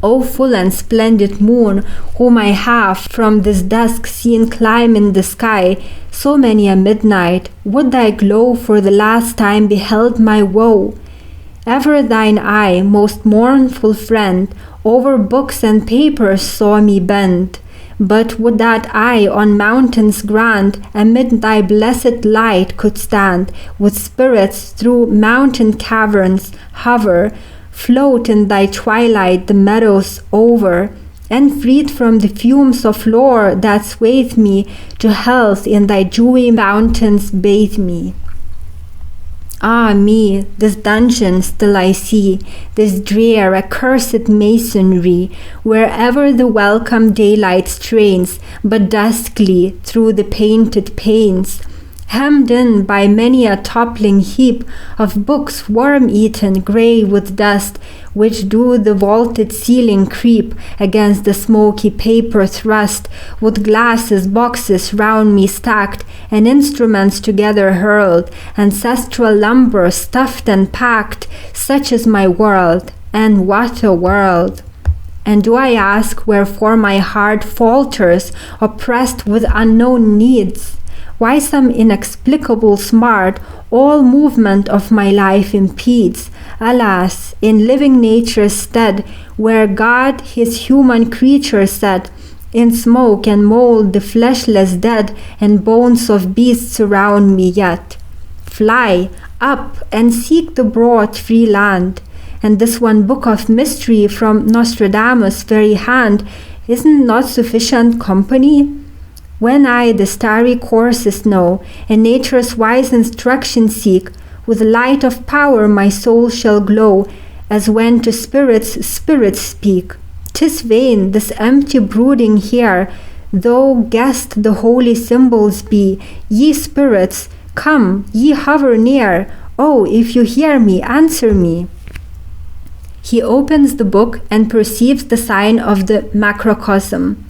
O full and splendid moon, whom I have from this dusk seen climb in the sky, so many a midnight, would thy glow for the last time beheld my woe. Ever thine eye, most mournful friend, over books and papers saw me bend. But would that I on mountains grand, amid thy blessed light could stand, with spirits through mountain caverns hover, float in thy twilight the meadows over, and freed from the fumes of lore that swathe me, to health in thy dewy mountains bathe me. Ah me, this dungeon still I see, this drear accursed masonry, wherever the welcome daylight strains, but duskly through the painted panes, hemmed in by many a toppling heap of books worm-eaten, grey with dust, which do the vaulted ceiling creep against the smoky paper thrust, with glasses boxes round me stacked, and instruments together hurled, ancestral lumber stuffed and packed. Such is my world, and what a world! And do I ask wherefore my heart falters, oppressed with unknown needs? Why some inexplicable smart all movement of my life impedes? Alas, in living nature's stead, where God his human creature set, in smoke and mold the fleshless dead, and bones of beasts surround me yet. Fly up and seek the broad free land, and this one book of mystery from Nostradamus' very hand, isn't not sufficient company? When I the starry courses know, and nature's wise instruction seek, with light of power my soul shall glow, as when to spirits speak. 'Tis vain, this empty brooding here, though guessed the holy symbols be. Ye spirits, come, ye hover near. Oh, if you hear me, answer me. He opens the book and perceives the sign of the macrocosm.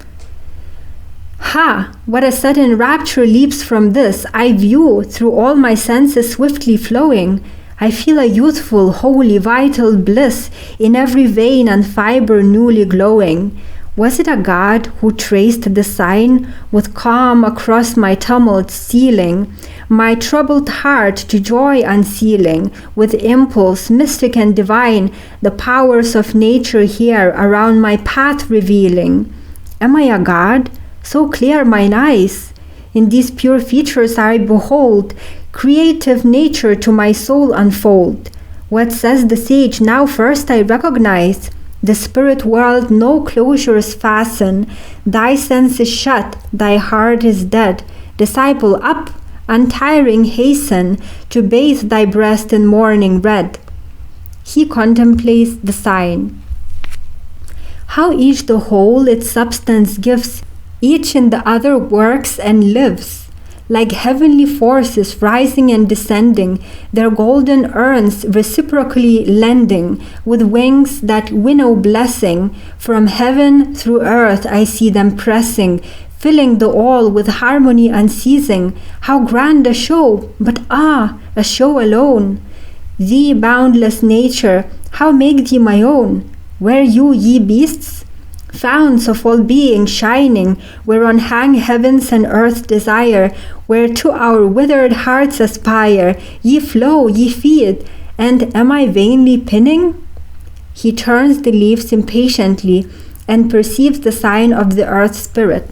Ha! What a sudden rapture leaps from this! I view, through all my senses swiftly flowing. I feel a youthful, holy, vital bliss, in every vein and fibre newly glowing. Was it a God who traced the sign, with calm across my tumult stealing, my troubled heart to joy unsealing, with impulse mystic and divine, the powers of nature here around my path revealing? Am I a God? So clear mine eyes, in these pure features I behold, creative nature to my soul unfold. What says the sage now first I recognize? The spirit world no closures fasten, thy sense is shut, thy heart is dead. Disciple, up, untiring hasten, to bathe thy breast in morning red. He contemplates the sign. How each the whole its substance gives, each in the other works and lives. like heavenly forces rising and descending, their golden urns reciprocally lending, with wings that winnow blessing. From heaven through earth I see them pressing, filling the all with harmony unceasing. How grand a show, but a show alone! Thee, boundless nature, how make thee my own? Were you, ye beasts? Founts of all being shining, whereon hang heavens and earth's desire, whereto our withered hearts aspire, ye flow, ye feed, and am I vainly pinning? He turns the leaves impatiently, and perceives the sign of the earth spirit.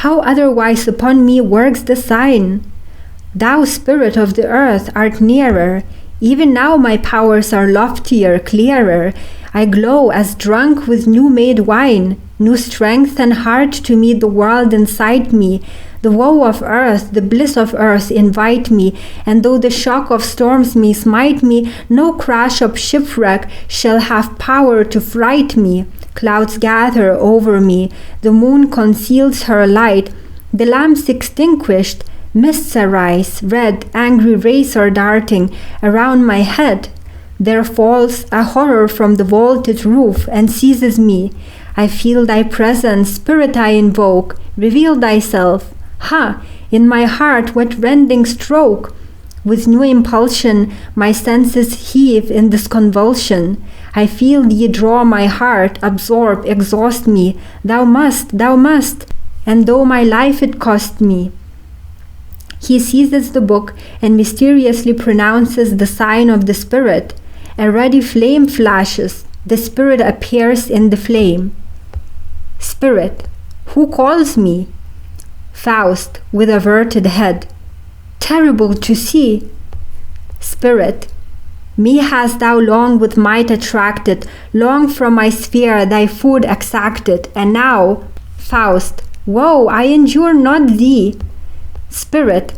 How otherwise upon me works the sign? Thou, spirit of the earth, art nearer. Even now my powers are loftier, clearer. I glow as drunk with new-made wine. New strength and heart to meet the world incite me. The woe of earth, the bliss of earth invite me. And though the shock of storms may smite me, no crash of shipwreck shall have power to fright me. Clouds gather over me. The moon conceals her light. The lamps extinguished, mists arise, red, angry rays are darting around my head. There falls a horror from the vaulted roof and seizes me. I feel thy presence, spirit I invoke, reveal thyself. Ha! In my heart what rending stroke! With new impulsion my senses heave in this convulsion. I feel thee draw my heart, absorb, exhaust me. Thou must, and though my life it cost me. He seizes the book and mysteriously pronounces the sign of the spirit. A ruddy flame flashes. The spirit appears in the flame. Spirit, who calls me? Faust, with averted head. Terrible to see. Spirit, me hast thou long with might attracted, long from my sphere thy food exacted, and now, Faust, woe, I endure not thee. Spirit,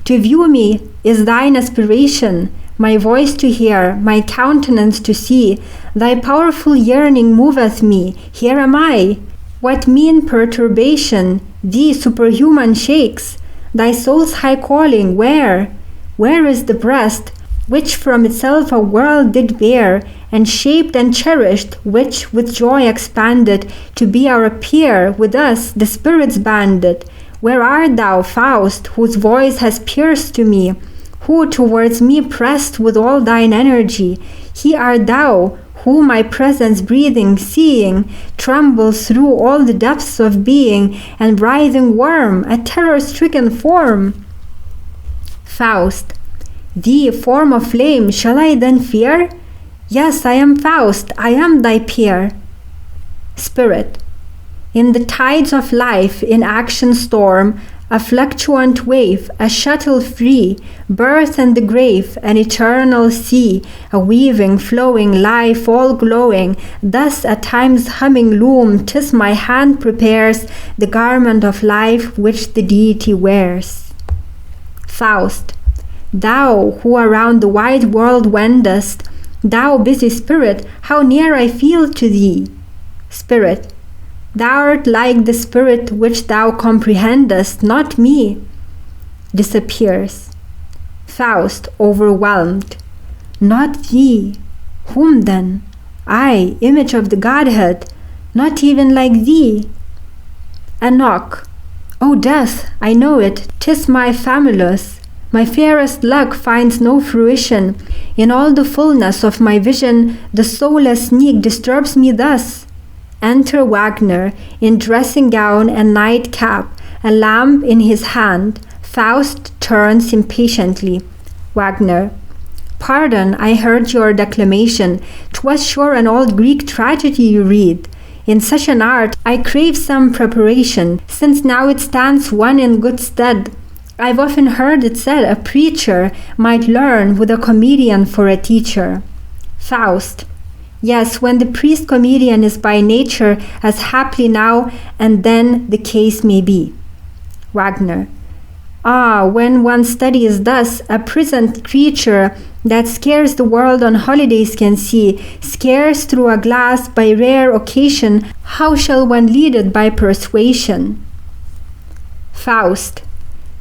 to view me is thine aspiration, my voice to hear, my countenance to see. Thy powerful yearning moveth me. Here am I. What mean perturbation thee superhuman shakes? Thy soul's high calling, where? Where is the breast, which from itself a world did bear, and shaped and cherished, which with joy expanded, to be our peer, with us the spirits banded? Where art thou, Faust, whose voice has pierced to me, who towards me pressed with all thine energy? He art thou, who my presence breathing, seeing, trembles through all the depths of being, and writhing worm, a terror-stricken form. Faust, thee, form of flame, shall I then fear? Yes, I am Faust, I am thy peer. Spirit, in the tides of life, in action storm, a fluctuant wave, a shuttle free, birth and the grave, an eternal sea, a weaving, flowing life, all glowing, thus at times humming loom, 'tis my hand prepares the garment of life which the deity wears. Faust, thou who around the wide world wendest, thou busy spirit, how near I feel to thee. Spirit, thou'rt like the spirit which thou comprehendest, not me. Disappears. Faust, overwhelmed. Not thee. Whom then? I, image of the Godhead, not even like thee. A knock. O death, I know it, 'tis my famulus. My fairest luck finds no fruition. In all the fullness of my vision, the soulless sneak disturbs me thus. Enter Wagner, in dressing gown and nightcap, a lamp in his hand. Faust turns impatiently. Wagner, pardon, I heard your declamation. 'Twas sure an old Greek tragedy you read. In such an art I crave some preparation, since now it stands one in good stead. I've often heard it said a preacher might learn with a comedian for a teacher. Faust, yes, when the priest comedian is by nature, as haply now and then the case may be. Wagner, when one studies thus, a prisoned creature that scarce the world on holidays can see, scarce through a glass by rare occasion, how shall one lead it by persuasion? Faust,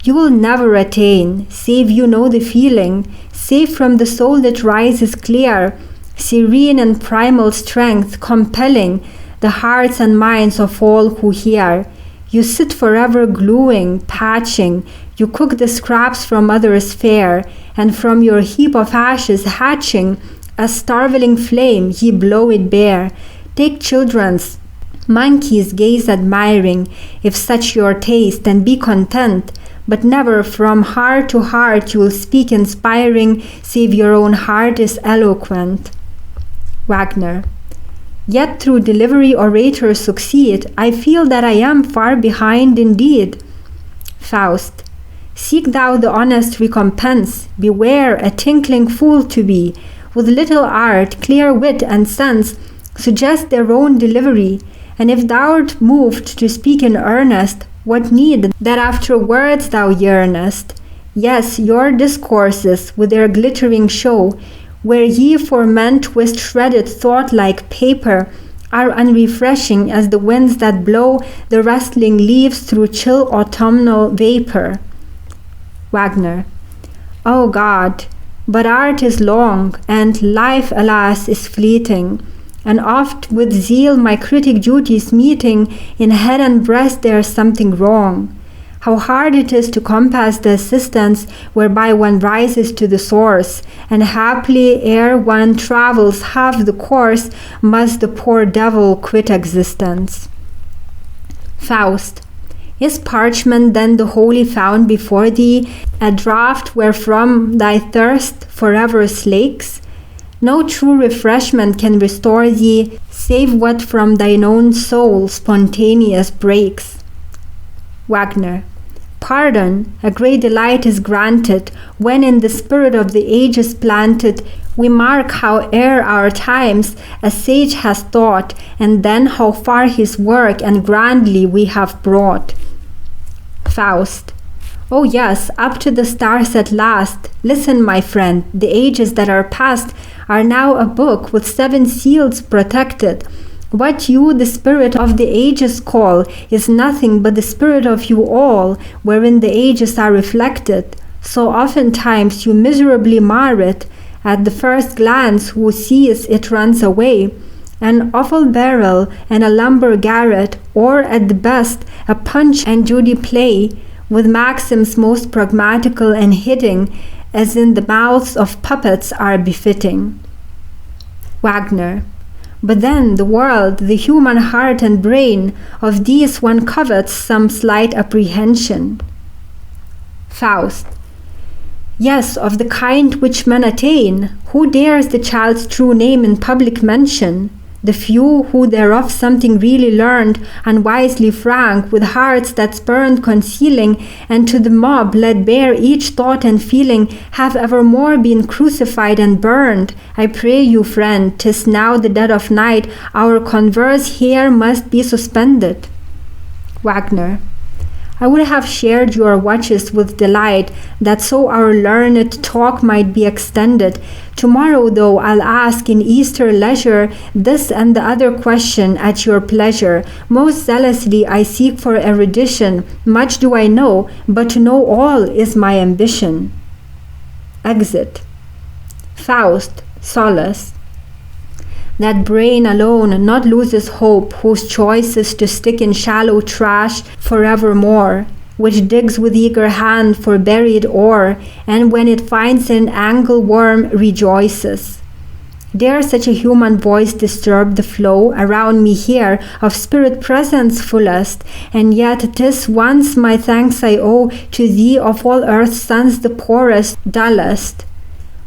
You will never attain, save you know the feeling, save from the soul that rises clear, serene and primal strength, compelling the hearts and minds of all who hear. You sit forever gluing, patching, you cook the scraps from others' fare, and from your heap of ashes hatching a starveling flame, ye blow it bare. Take children's, monkeys gaze admiring, if such your taste, and be content, but never from heart to heart you'll speak inspiring, save your own heart is eloquent. Wagner. Yet through delivery orators succeed, I feel that I am far behind indeed. Faust. Seek thou the honest recompense, beware a tinkling fool to be, with little art, clear wit and sense, suggest their own delivery, and if thou'rt moved to speak in earnest, what need that after words thou yearnest? Yes, your discourses, with their glittering show, where ye for men twist shredded thought like paper, are unrefreshing as the winds that blow the rustling leaves through chill autumnal vapor. Wagner. O God, but art is long, and life, alas, is fleeting, and oft with zeal my critic duties meeting, in head and breast there's something wrong. How hard it is to compass the assistance whereby one rises to the source, and haply ere one travels half the course must the poor devil quit existence. Faust. Is parchment then the holy found before thee, a draught wherefrom thy thirst forever slakes? No true refreshment can restore thee, save what from thine own soul spontaneous breaks. Wagner. Pardon, a great delight is granted, when in the spirit of the ages planted, we mark how ere our times a sage has thought, and then how far his work and grandly we have brought. Faust. Oh yes, up to the stars at last. Listen, my friend, the ages that are past are now a book with 7 seals protected. What you, the spirit of the ages, call is nothing but the spirit of you all, wherein the ages are reflected. So oftentimes you miserably mar it. At the first glance who sees it runs away. An offal barrel and a lumber garret, or at the best a Punch and Judy play, with maxims most pragmatical and hitting, as in the mouths of puppets are befitting. Wagner. But then the world, the human heart and brain, of these one covets some slight apprehension. Faust. Yes, of the kind which men attain. Who dares the child's true name in public mention? The few who thereof something really learned, unwisely frank, with hearts that spurned concealing, and to the mob let bare each thought and feeling, have evermore been crucified and burned. I pray you, friend, 'tis now the dead of night, our converse here must be suspended. Wagner. I would have shared your watches with delight, that so our learned talk might be extended. Tomorrow, though, I'll ask in Easter leisure this and the other question at your pleasure. Most zealously I seek for erudition. Much do I know, but to know all is my ambition. Exit. Faust, solace. That brain alone not loses hope, whose choice is to stick in shallow trash forevermore, which digs with eager hand for buried ore, and when it finds an angle-worm rejoices. Dare such a human voice disturb the flow around me here of spirit presence fullest, and yet 'tis once my thanks I owe to thee of all earth's sons the poorest, dullest.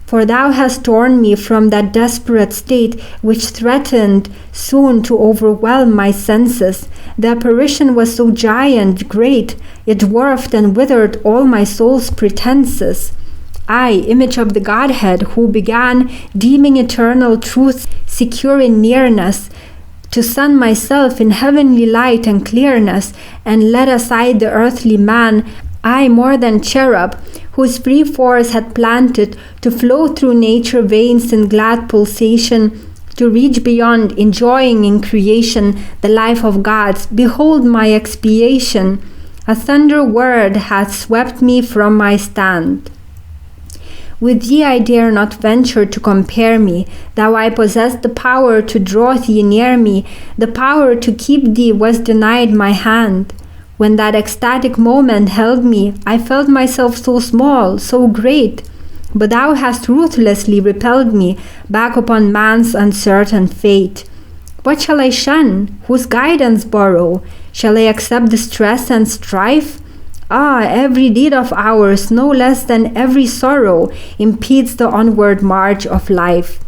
For thou hast torn me from that desperate state which threatened soon to overwhelm my senses. The apparition was so giant, great, it dwarfed and withered all my soul's pretenses. I, image of the Godhead, who began, deeming eternal truth secure in nearness, to sun myself in heavenly light and clearness, and let aside the earthly man, I, more than cherub, whose free force had planted to flow through nature veins in glad pulsation, to reach beyond, enjoying in creation the life of gods. Behold my expiation. A thunder word hath swept me from my stand. With thee I dare not venture to compare me, though I possessed the power to draw thee near me, the power to keep thee was denied my hand. When that ecstatic moment held me, I felt myself so small, so great, but thou hast ruthlessly repelled me back upon man's uncertain fate. What shall I shun? Whose guidance borrow? Shall I accept distress and strife? Ah, every deed of ours, no less than every sorrow, impedes the onward march of life.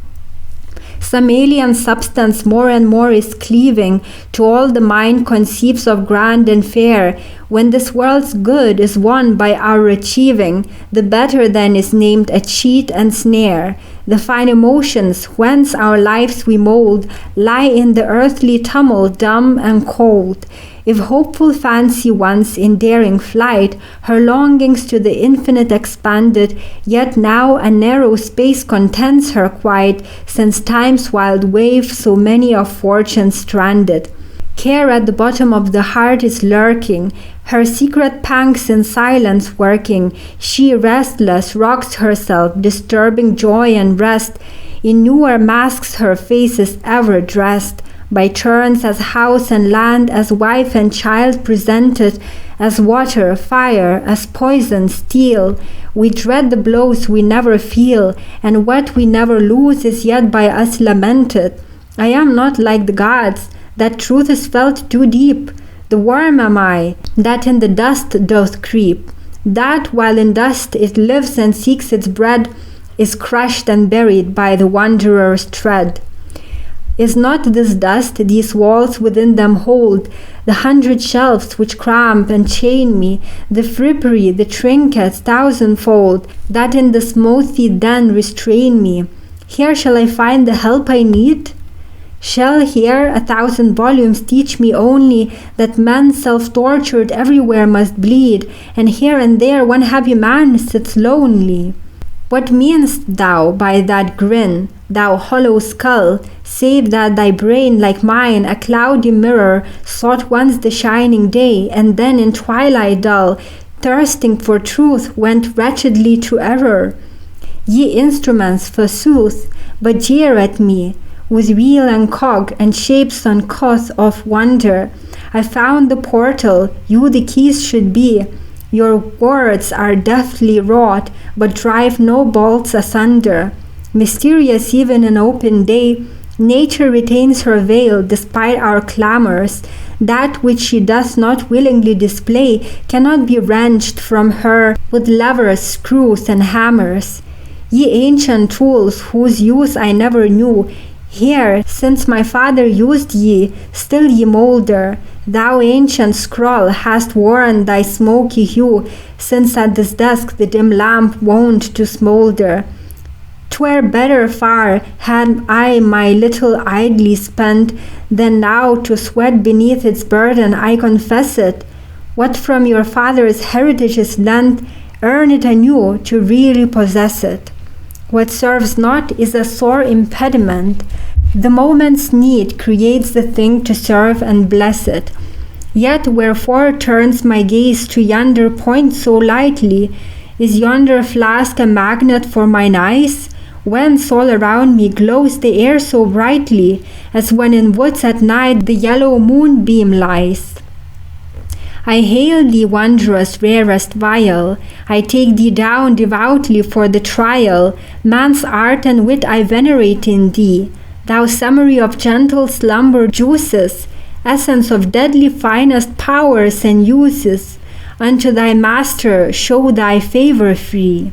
Some alien substance more and more is cleaving to all the mind conceives of grand and fair. When this world's good is won by our achieving, the better then is named a cheat and snare. The fine emotions whence our lives we mold lie in the earthly tumult dumb and cold. If hopeful fancy once in daring flight her longings to the infinite expanded, yet now a narrow space contents her quite, since time's wild wave so many of fortune stranded. Care at the bottom of the heart is lurking, her secret pangs in silence working. She restless rocks herself, disturbing joy and rest. In newer masks her face is ever dressed, by turns as house and land, as wife and child presented, as water, fire, as poison, steel. We dread the blows we never feel, and what we never lose is yet by us lamented. I am not like the gods, that truth is felt too deep. The worm am I, that in the dust doth creep, that while in dust it lives and seeks its bread, is crushed and buried by the wanderer's tread. Is not this dust, these walls within them hold, the 100 shelves which cramp and chain me, the frippery, the trinkets thousandfold, that in this mothy den restrain me? Here shall I find the help I need? Shall here 1,000 volumes teach me only that man self-tortured everywhere must bleed, and here and there one happy man sits lonely? What meanest thou by that grin, thou hollow skull, save that thy brain, like mine, a cloudy mirror, sought once the shining day, and then in twilight dull, thirsting for truth, went wretchedly to error? Ye instruments, forsooth, but jeer at me, with wheel and cog, and shapes uncouth of wonder. I found the portal, you the keys should be. Your words are deftly wrought, but drive no bolts asunder. Mysterious even in open day, nature retains her veil despite our clamors. That which she does not willingly display cannot be wrenched from her with levers, screws, and hammers. Ye ancient tools whose use I never knew, here, since my father used ye, still ye moulder. Thou ancient scroll hast worn thy smoky hue, since at this desk the dim lamp wont to smoulder. 'Twere better far had I my little idly spent, than now to sweat beneath its burden, I confess it. What from your father's heritage is lent, earn it anew to really possess it. What serves not is a sore impediment. The moment's need creates the thing to serve and bless it. Yet wherefore turns my gaze to yonder point so lightly? Is yonder flask a magnet for mine eyes? Whence all around me glows the air so brightly, as when in woods at night the yellow moonbeam lies? I hail thee, wondrous, rarest vial. I take thee down devoutly for the trial. Man's art and wit I venerate in thee. Thou summary of gentle slumber juices, essence of deadly finest powers and uses, unto thy master show thy favor free.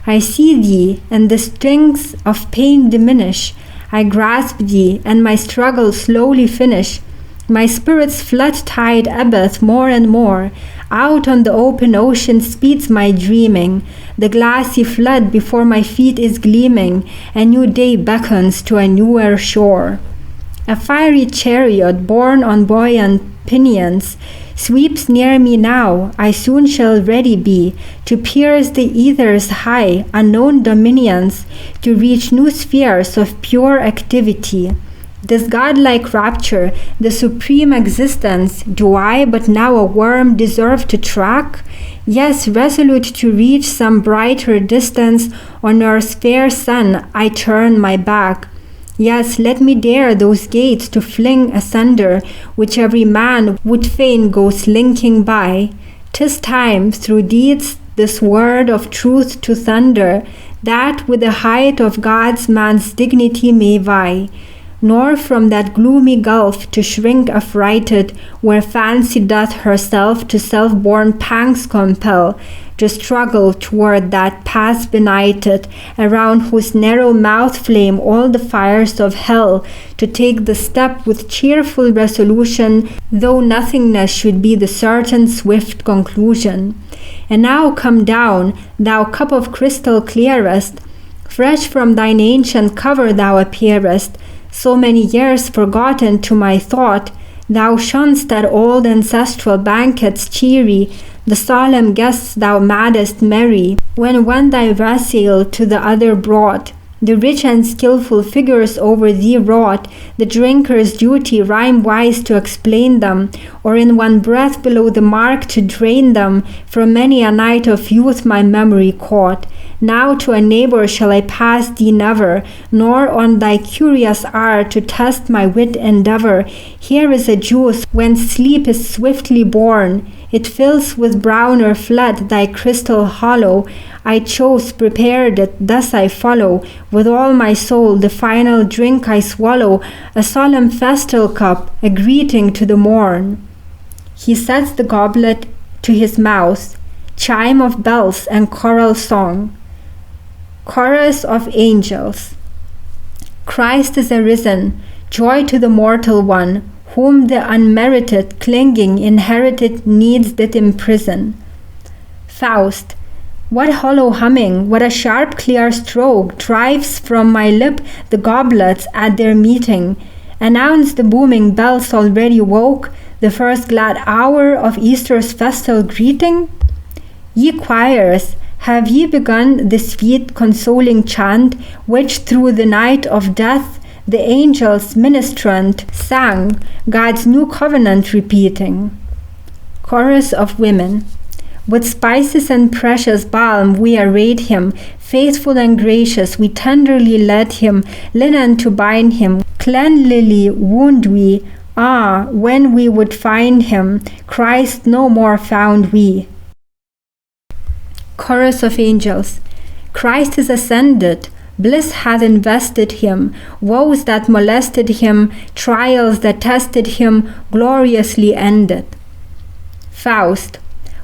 I see thee, and the strings of pain diminish. I grasp thee, and my struggle slowly finish. My spirit's flood tide ebbeth more and more. Out on the open ocean speeds my dreaming. The glassy flood before my feet is gleaming. A new day beckons to a newer shore. A fiery chariot borne on buoyant pinions sweeps near me now. I soon shall ready be to pierce the ether's high, unknown dominions, to reach new spheres of pure activity. This godlike rapture, the supreme existence, do I, but now a worm, deserve to track? Yes, resolute to reach some brighter distance, on earth's fair sun I turn my back. Yes, let me dare those gates to fling asunder, which every man would fain go slinking by. 'Tis time, through deeds, this word of truth to thunder, that with the height of God's man's dignity may vie. Nor from that gloomy gulf to shrink affrighted, where fancy doth herself to self-born pangs compel, to struggle toward that path benighted, around whose narrow mouth flame all the fires of hell, to take the step with cheerful resolution, though nothingness should be the certain swift conclusion. And now come down, thou cup of crystal clearest, fresh from thine ancient cover thou appearest, so many years forgotten to my thought, thou shunst at old ancestral banquets cheery, the solemn guests thou madest merry, when one thy wassail to the other brought. The rich and skilful figures over thee wrought, the drinker's duty rhyme-wise to explain them, or in one breath below the mark to drain them, from many a night of youth my memory caught. Now to a neighbor shall I pass thee never, nor on thy curious art to test my wit endeavor. Here is a juice whence sleep is swiftly born, it fills with browner flood thy crystal hollow. I chose, prepared it, thus I follow, with all my soul the final drink I swallow, a solemn festal cup, a greeting to the morn. He sets the goblet to his mouth, chime of bells and choral song. Chorus of angels. Christ is arisen, joy to the mortal one, whom the unmerited, clinging, inherited needs did imprison. Faust. What hollow humming, what a sharp clear stroke drives from my lip the goblets at their meeting. Announce the booming bells already woke, the first glad hour of Easter's festal greeting? Ye choirs, have ye begun the sweet consoling chant, which through the night of death the angels ministrant sang, God's new covenant repeating? Chorus of women. With spices and precious balm we arrayed him, faithful and gracious we tenderly led him, linen to bind him, cleanlily wound we, ah, when we would find him, Christ no more found we. Chorus of angels. Christ is ascended, bliss hath invested him, woes that molested him, trials that tested him, gloriously ended. Faust.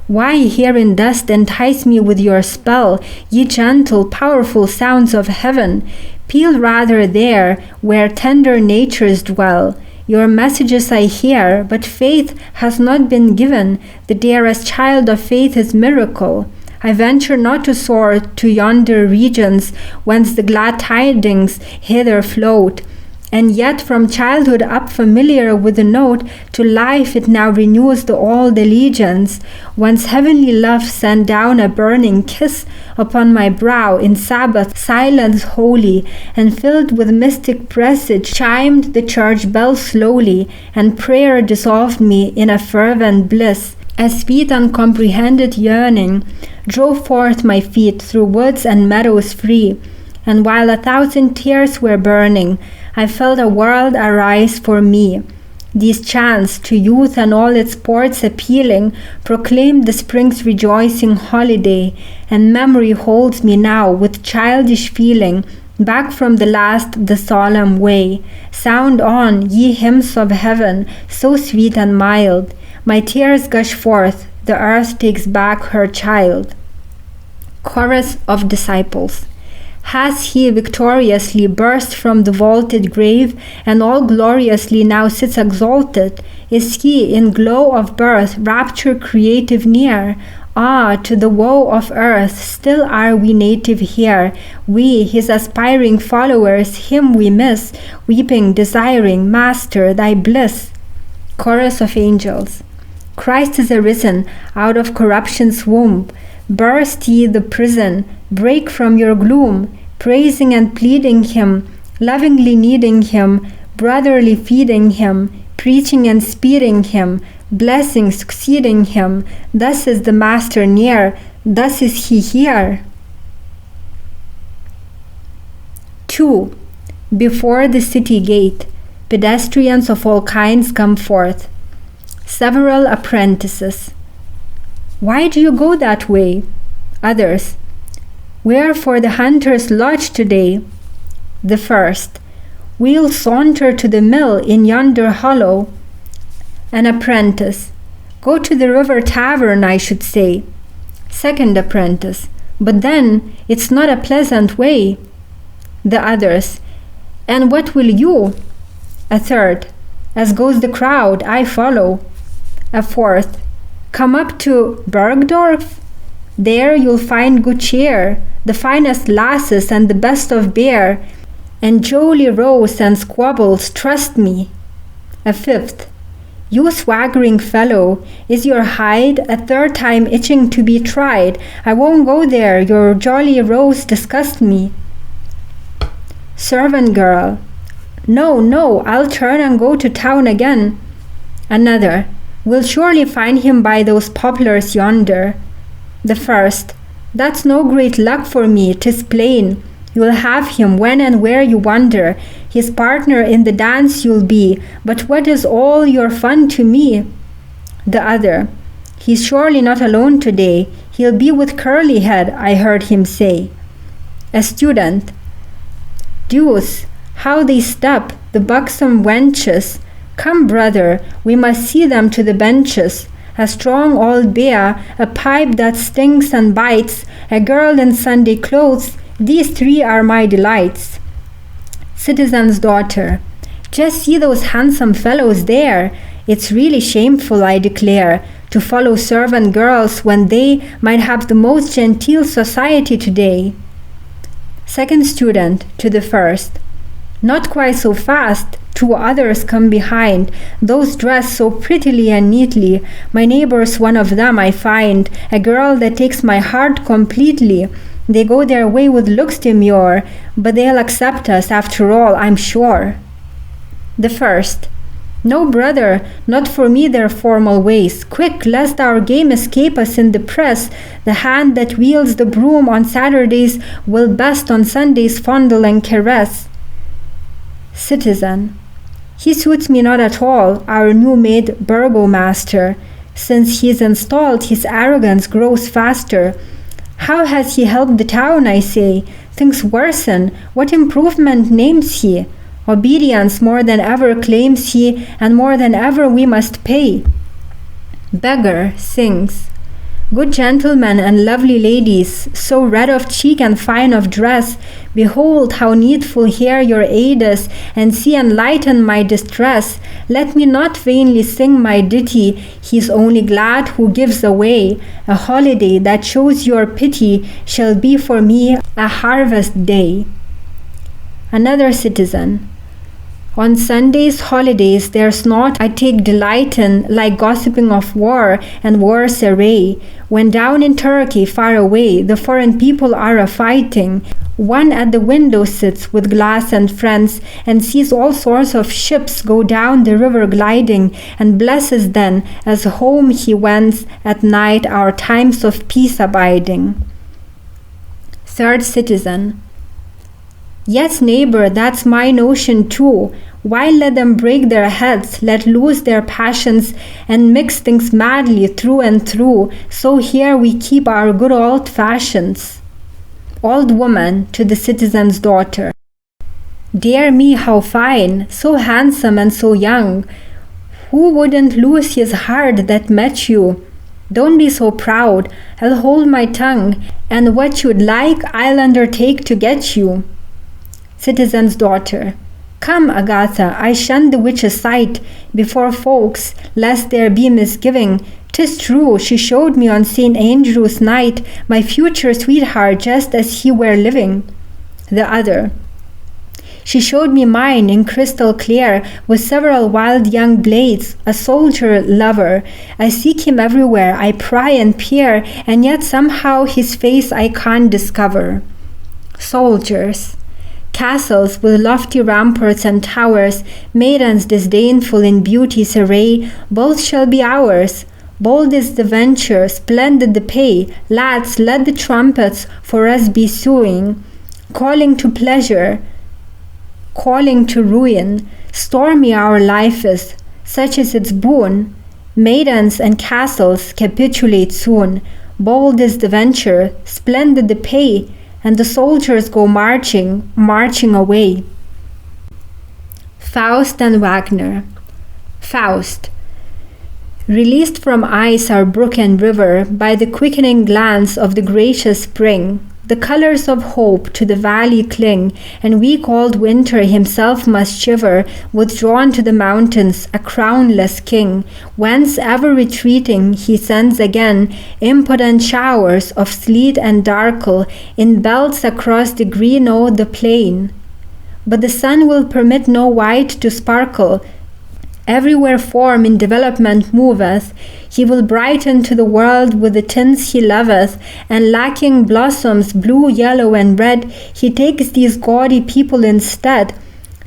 Why here in dust entice me with your spell, ye gentle, powerful sounds of heaven? Peal rather there, where tender natures dwell. Your messages I hear, but faith has not been given. The dearest child of faith is miracle. I venture not to soar to yonder regions, whence the glad tidings hither float. And yet from childhood up familiar with the note, to life it now renews the old allegiance, whence heavenly love sent down a burning kiss upon my brow in Sabbath silence holy, and filled with mystic presage chimed the church bell slowly, and prayer dissolved me in a fervent bliss. A sweet uncomprehended yearning drove forth my feet through woods and meadows free, and while 1,000 tears were burning, I felt a world arise for me. These chants, to youth and all its sports appealing, proclaimed the spring's rejoicing holiday, and memory holds me now with childish feeling back from the last the solemn way. Sound on, ye hymns of heaven, so sweet and mild. My tears gush forth, the earth takes back her child. Chorus of disciples. Has he victoriously burst from the vaulted grave, and all gloriously now sits exalted? Is he in glow of birth, rapture creative near? Ah, to the woe of earth, still are we native here. We, his aspiring followers, him we miss, weeping, desiring, Master, thy bliss. Chorus of angels. Christ is arisen out of corruption's womb. Burst ye the prison, break from your gloom, praising and pleading him, lovingly needing him, brotherly feeding him, preaching and speeding him, blessing succeeding him. Thus is the Master near, thus is he here. 2. Before the city gate, pedestrians of all kinds come forth. Several apprentices. Why do you go that way? Others. Wherefore the hunters lodge today? The first. We'll saunter to the mill in yonder hollow. An apprentice. Go to the river tavern, I should say. Second apprentice. But then it's not a pleasant way. The others. And what will you? A third. As goes the crowd, I follow. A fourth. Come up to Bergdorf. There you'll find good cheer, the finest lasses and the best of beer, and jolly rows and squabbles, trust me. A fifth. You swaggering fellow, is your hide a third time itching to be tried? I won't go there, your jolly rows disgust me. Servant girl. No, I'll turn and go to town again. Another. We'll surely find him by those poplars yonder. The first. That's no great luck for me, 'tis plain. You'll have him when and where you wonder. His partner in the dance you'll be, but what is all your fun to me? The other. He's surely not alone today. He'll be with Curlyhead, I heard him say. A student. Deuce, how they step, the buxom wenches. Come, brother, we must see them to the benches. A strong old bear, a pipe that stings and bites, a girl in Sunday clothes, these three are my delights. Citizen's daughter. Just see those handsome fellows there. It's really shameful, I declare, to follow servant girls when they might have the most genteel society today. Second student to the first. Not quite so fast. Two others come behind, those dressed so prettily and neatly. My neighbor's one of them, I find, a girl that takes my heart completely. They go their way with looks demure, but they'll accept us after all, I'm sure. The first. No, brother, not for me their formal ways. Quick, lest our game escape us in the press. The hand that wields the broom on Saturdays will best on Sundays fondle and caress. Citizen. He suits me not at all, our new-made burgomaster. Since he's installed, his arrogance grows faster. How has he helped the town, I say? Things worsen. What improvement names he? Obedience more than ever claims he, and more than ever we must pay. Beggar sings. Good gentlemen and lovely ladies, so red of cheek and fine of dress, behold how needful here your aid is, and see and lighten my distress. Let me not vainly sing my ditty, he's only glad who gives away. A holiday that shows your pity shall be for me a harvest day. Another citizen. On Sundays, holidays, there's naught I take delight in, like gossiping of war and war's array. When down in Turkey, far away, the foreign people are a-fighting, one at the window sits with glass and friends, and sees all sorts of ships go down the river gliding, and blesses then, as home he wends at night, our times of peace abiding. Third citizen. Yes, neighbor, that's my notion too. Why let them break their heads, let loose their passions, and mix things madly through and through, so here we keep our good old fashions. Old woman to the citizen's daughter. Dear me, how fine, so handsome and so young. Who wouldn't lose his heart that met you? Don't be so proud, I'll hold my tongue, and what you'd like I'll undertake to get you. Citizen's daughter. Come, Agatha, I shun the witch's sight before folks, lest there be misgiving. 'Tis true, she showed me on St. Andrew's night my future sweetheart just as he were living. The other. She showed me mine in crystal clear, with several wild young blades, a soldier lover. I seek him everywhere, I pry and peer, and yet somehow his face I can't discover. Soldiers. Castles with lofty ramparts and towers, maidens disdainful in beauty's array, both shall be ours. Bold is the venture, splendid the pay. Lads, let the trumpets for us be suing, calling to pleasure, calling to ruin. Stormy our life is, such is its boon. Maidens and castles capitulate soon. Bold is the venture, splendid the pay, and the soldiers go marching, marching away. Faust and Wagner. Faust. Released from ice our brook and river by the quickening glance of the gracious spring, the colors of hope to the valley cling, and weak old winter himself must shiver, withdrawn to the mountains, a crownless king, whence ever retreating he sends again impotent showers of sleet and darkle in belts across the green o' the plain. But the sun will permit no white to sparkle. Everywhere form in development moveth, he will brighten to the world with the tints he loveth, and lacking blossoms blue, yellow, and red, he takes these gaudy people instead.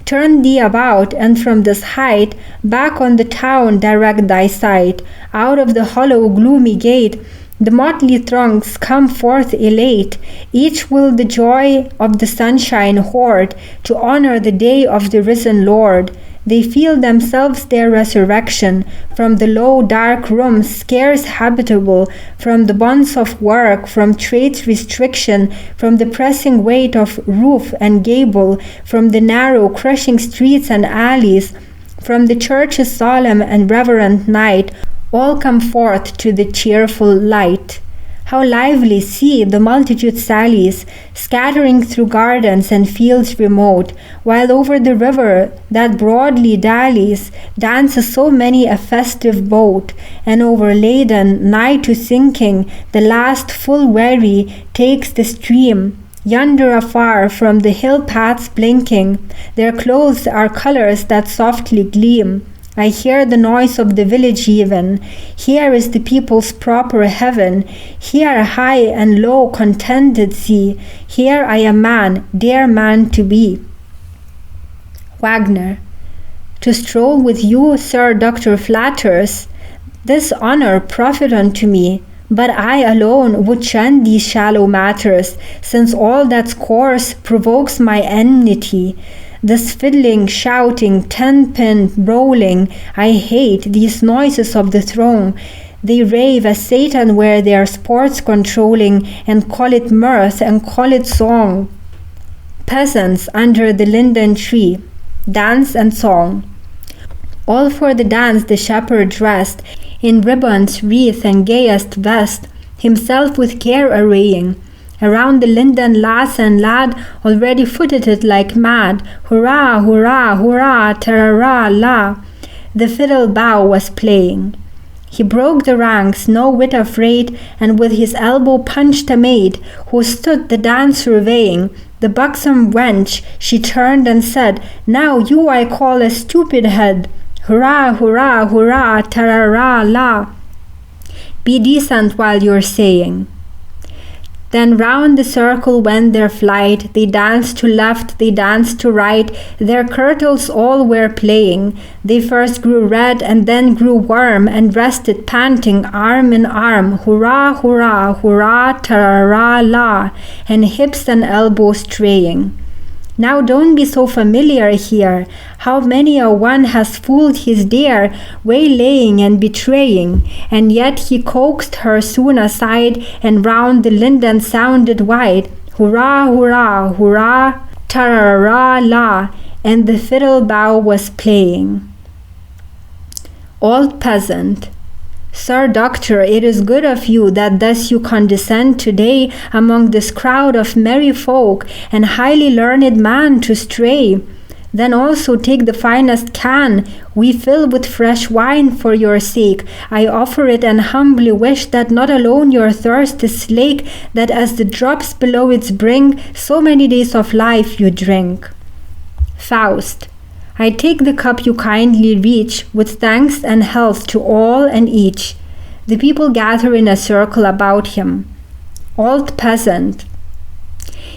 Turn thee about, and from this height, back on the town direct thy sight. Out of the hollow gloomy gate, the motley throngs come forth elate, each will the joy of the sunshine hoard, to honor the day of the risen Lord. They feel themselves their resurrection, from the low dark rooms scarce habitable, from the bonds of work, from trade's restriction, from the pressing weight of roof and gable, from the narrow crushing streets and alleys, from the church's solemn and reverent night, all come forth to the cheerful light. How lively, see, the multitude sallies, scattering through gardens and fields remote, while over the river that broadly dallies dances so many a festive boat, and overladen, nigh to sinking, the last full wherry takes the stream. Yonder afar from the hill paths blinking, their clothes are colors that softly gleam. I hear the noise of the village even. Here is the people's proper heaven. Here high and low contented see. Here I am man, dear man to be. Wagner. To stroll with you, Sir Doctor, flatters. This honor profit unto me. But I alone would shun these shallow matters, since all that's coarse provokes my enmity. This fiddling, shouting, ten-pin rolling, I hate these noises of the throng. They rave as Satan were their sports controlling, and call it mirth and call it song. Peasants under the linden tree, dance and song. All for the dance the shepherd dressed, in ribbons, wreath, and gayest vest, himself with care arraying. Around the linden lass and lad already footed it like mad. Hurrah, hurrah, hurrah, tarara, la. The fiddle bow was playing. He broke the ranks, no whit afraid, and with his elbow punched a maid, who stood the dance surveying. The buxom wench, she turned and said, Now you I call a stupid head. Hurrah, hurrah, hurrah, tarara, la. Be decent while you're saying. Then round the circle went their flight, they danced to left, they danced to right, their kirtles all were playing. They first grew red and then grew warm, and rested panting arm in arm, hurrah, hurrah, hurrah, tarara, la, and hips and elbows straying. Now don't be so familiar here. How many a one has fooled his dear, waylaying and betraying, and yet he coaxed her soon aside, and round the linden sounded wide, hurrah, hurrah, hurrah, tarara, la, and the fiddle bow was playing. Old Peasant. Sir Doctor, it is good of you that thus you condescend today among this crowd of merry folk and highly learned man to stray. Then also take the finest can we fill with fresh wine for your sake. I offer it and humbly wish that not alone your thirst is slake, that as the drops below its brink, so many days of life you drink. Faust. I take the cup you kindly reach, with thanks and health to all and each. The people gather in a circle about him. Old Peasant.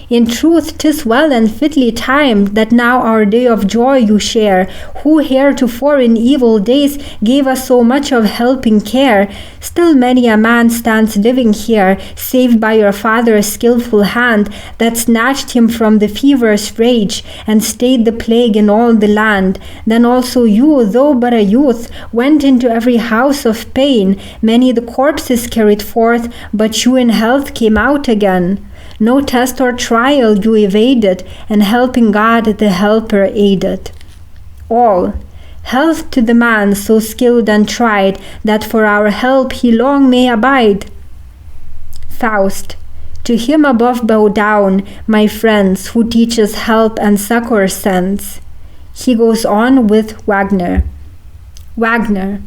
In truth, 'tis well and fitly timed that now our day of joy you share, who heretofore in evil days gave us so much of helping care. Still many a man stands living here, saved by your father's skilful hand, that snatched him from the fever's rage, and stayed the plague in all the land. Then also you, though but a youth, went into every house of pain. Many the corpses carried forth, but you in health came out again. No test or trial you evaded, and helping God the helper aided. All. Health to the man so skilled and tried, that for our help he long may abide. Faust. To him above bow down, my friends, who teaches help and succor sends. He goes on with Wagner. Wagner.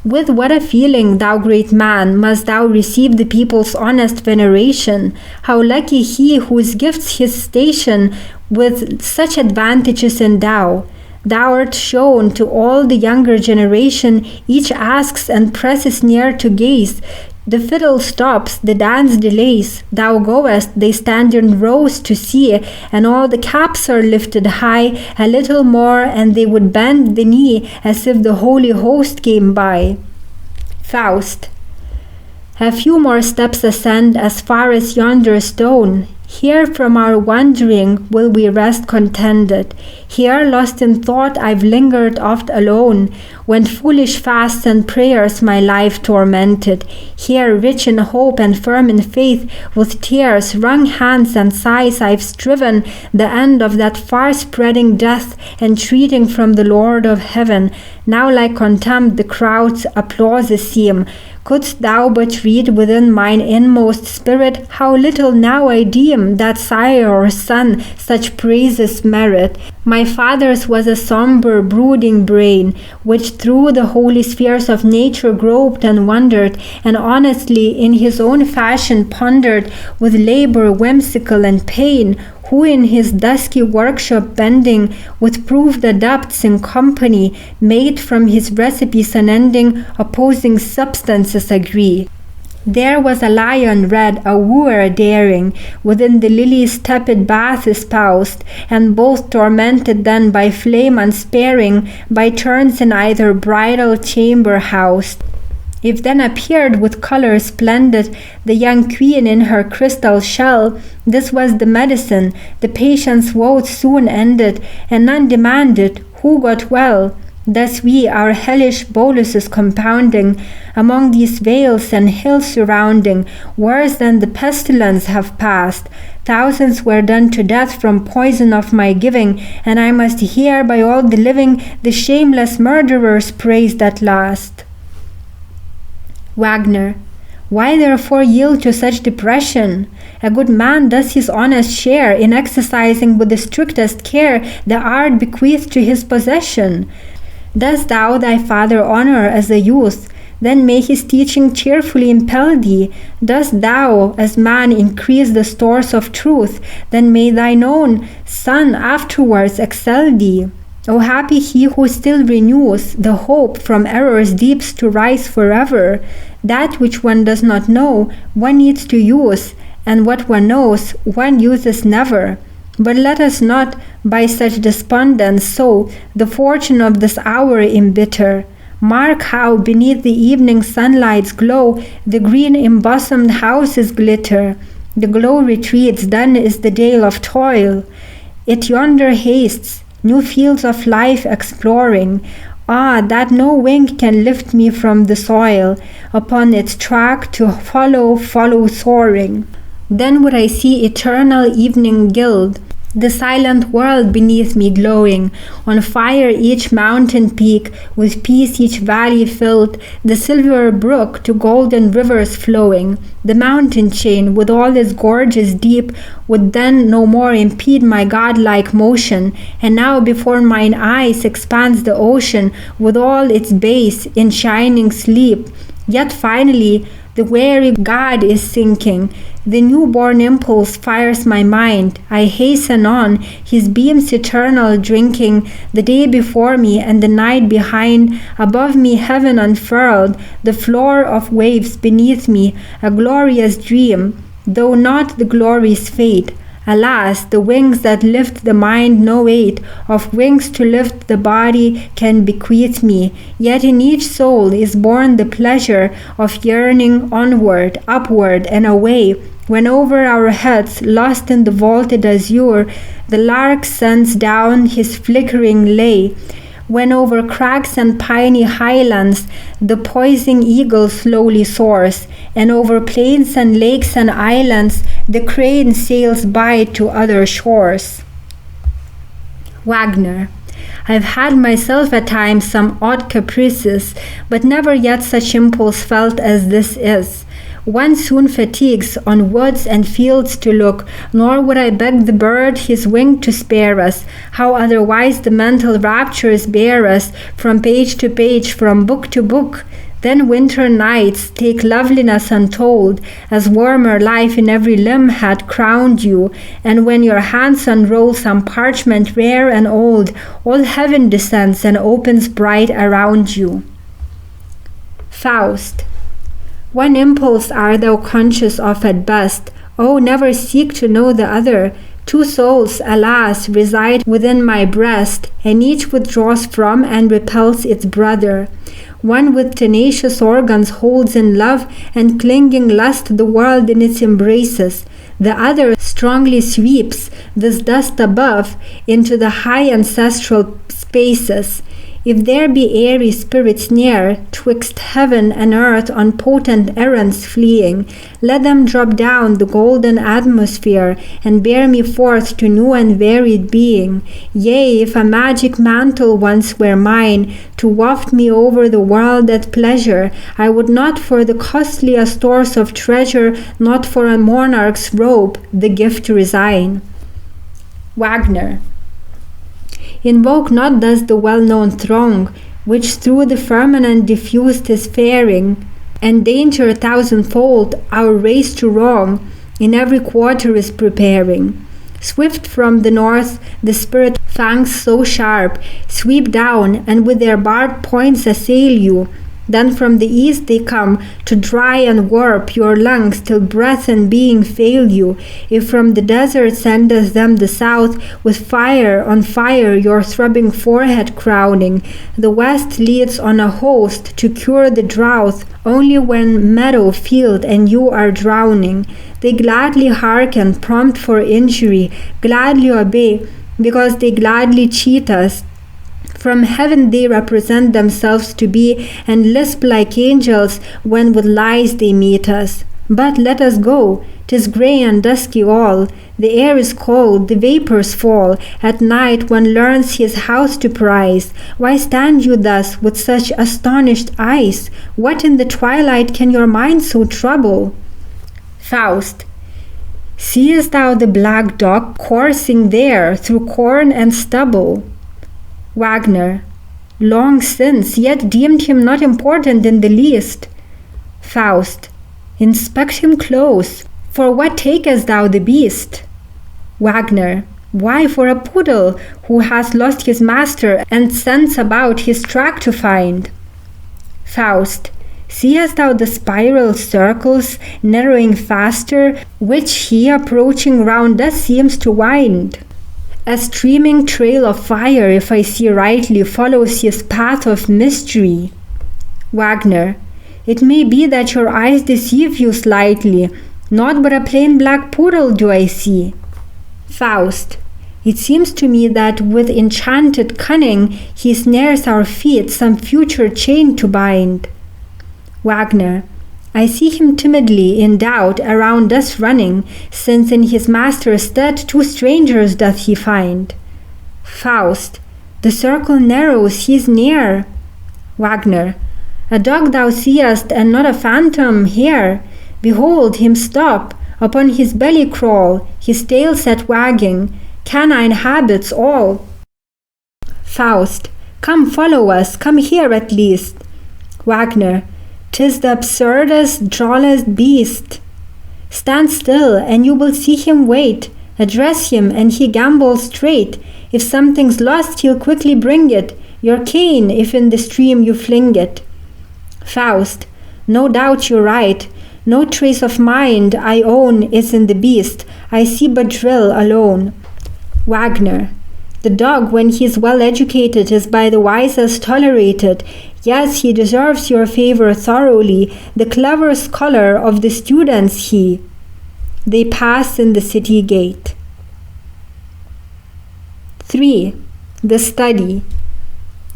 With what a feeling, thou great man, must thou receive the people's honest veneration. How lucky he whose gifts his station with such advantages endow. Thou art shown to all the younger generation, each asks and presses near to gaze. The fiddle stops, the dance delays. Thou goest, they stand in rows to see, and all the caps are lifted high, a little more, and they would bend the knee, as if the holy host came by. Faust. A few more steps ascend as far as yonder stone. Here from our wandering will we rest contented. Here lost in thought I've lingered oft alone, when foolish fasts and prayers my life tormented. Here rich in hope and firm in faith, with tears, wrung hands and sighs I've striven the end of that far-spreading death, entreating from the Lord of heaven. Now like contempt the crowd's applauses seem. Couldst thou but read within mine inmost spirit, how little now I deem that sire or son such praises merit. My father's was a sombre, brooding brain, which through the holy spheres of nature groped and wondered, and honestly in his own fashion pondered, with labor whimsical and pain, who in his dusky workshop bending, with proved adepts in company, made from his recipes unending, opposing substances agree. There was a lion red, a wooer daring, within the lily's tepid bath espoused, and both tormented then by flame unsparing, by turns in either bridal chamber housed. If then appeared with colour splendid the young queen in her crystal shell, this was the medicine, the patient's woes soon ended, and none demanded who got well. Thus we, our hellish boluses compounding, among these vales and hills surrounding, worse than the pestilence have passed. Thousands were done to death from poison of my giving, and I must hear by all the living the shameless murderers praised at last. Wagner. Why therefore yield to such depression? A good man does his honest share in exercising with the strictest care the art bequeathed to his possession. Dost thou thy father honor as a youth, then may his teaching cheerfully impel thee. Dost thou as man increase the stores of truth, then may thine own son afterwards excel thee. O happy he who still renews the hope from error's deeps to rise forever. That which one does not know, one needs to use, and what one knows, one uses never. But let us not by such despondence sow the fortune of this hour embitter. Mark how beneath the evening sunlight's glow the green embosomed houses glitter. The glow retreats, done is the day of toil. It yonder hastes, new fields of life exploring. Ah, that no wing can lift me from the soil, upon its track to follow soaring. Then would I see eternal evening gild the silent world beneath me glowing, on fire each mountain peak, with peace each valley filled, the silver brook to golden rivers flowing. The mountain chain, with all its gorges deep, would then no more impede my godlike motion, and now before mine eyes expands the ocean, with all its base in shining sleep. Yet finally the weary god is sinking. The newborn impulse fires my mind. I hasten on, his beams eternal drinking, the day before me and the night behind, above me heaven unfurled, the floor of waves beneath me, a glorious dream. though not the glory's fate. Alas, the wings that lift the mind no weight of wings to lift the body can bequeath me. Yet in each soul is born the pleasure of yearning onward, upward, and away, when over our heads, lost in the vaulted azure, the lark sends down his flickering lay. When over crags and piney highlands the poising eagle slowly soars, and over plains and lakes and islands the crane sails by to other shores. Wagner. I've had myself at times some odd caprices, but never yet such impulse felt as this is. One soon fatigues on woods and fields to look, nor would I beg the bird his wing to spare us, how otherwise the mental raptures bear us from page to page, from book to book. Then winter nights take loveliness untold, as warmer life in every limb had crowned you, and when your hands unroll some parchment rare and old, all heaven descends and opens bright around you. Faust. One impulse art thou conscious of at best, oh, never seek to know the other. Two souls, alas, reside within my breast, and each withdraws from and repels its brother. One with tenacious organs holds in love and clinging lust the world in its embraces. The other strongly sweeps this dust above into the high ancestral spaces. If there be airy spirits near, 'twixt heaven and earth on potent errands fleeing, let them drop down the golden atmosphere and bear me forth to new and varied being. Yea, if a magic mantle once were mine, to waft me over the world at pleasure, I would not for the costliest stores of treasure, not for a monarch's robe, the gift resign. Wagner. Invoke not thus the well-known throng, which through the firmament diffused is faring, and danger thousandfold our race to wrong in every quarter is preparing. Swift from the north the spirit fangs so sharp sweep down, and with their barbed points assail you. Then from the east they come to dry and warp your lungs till breath and being fail you. If from the desert sendeth them the south, with fire on fire your throbbing forehead crowning, the west leads on a host to cure the drought, only when meadow, field, and you are drowning. They gladly hearken, prompt for injury, gladly obey, because they gladly cheat us. From heaven they represent themselves to be, and lisp like angels when with lies they meet us. But let us go, 'tis grey and dusky all, the air is cold, the vapours fall, at night one learns his house to prize. Why stand you thus with such astonished eyes? What in the twilight can your mind so trouble? Faust. Seest thou the black dog coursing there through corn and stubble? Wagner. Long since, yet deemed him not important in the least. Faust. Inspect him close. For what takest thou the beast? Wagner. Why, for a poodle who has lost his master and scents about his track to find. Faust. Seest thou the spiral circles narrowing faster, which he approaching round us seems to wind? A streaming trail of fire, if I see rightly, follows his path of mystery. Wagner. It may be that your eyes deceive you slightly. Not but a plain black poodle do I see. Faust. It seems to me that with enchanted cunning he snares our feet some future chain to bind. Wagner. I see him timidly in doubt around us running, since in his master's stead two strangers doth he find. Faust. The circle narrows, he is near. Wagner. A dog thou seest, and not a phantom here. Behold him stop, upon his belly crawl, his tail set wagging, canine habits all. Faust. Come, follow us, come here at least. Wagner. 'Tis the absurdest, drollest beast. Stand still, and you will see him wait. Address him, and he gambols straight. If something's lost, he'll quickly bring it. Your cane, if in the stream you fling it. Faust. No doubt you're right. No trace of mind, I own, is in the beast. I see but drill alone. Wagner. The dog, when he is well educated, is by the wisest tolerated. Yes, he deserves your favor thoroughly. The clever scholar of the students he. They pass in the city gate. 3. The study.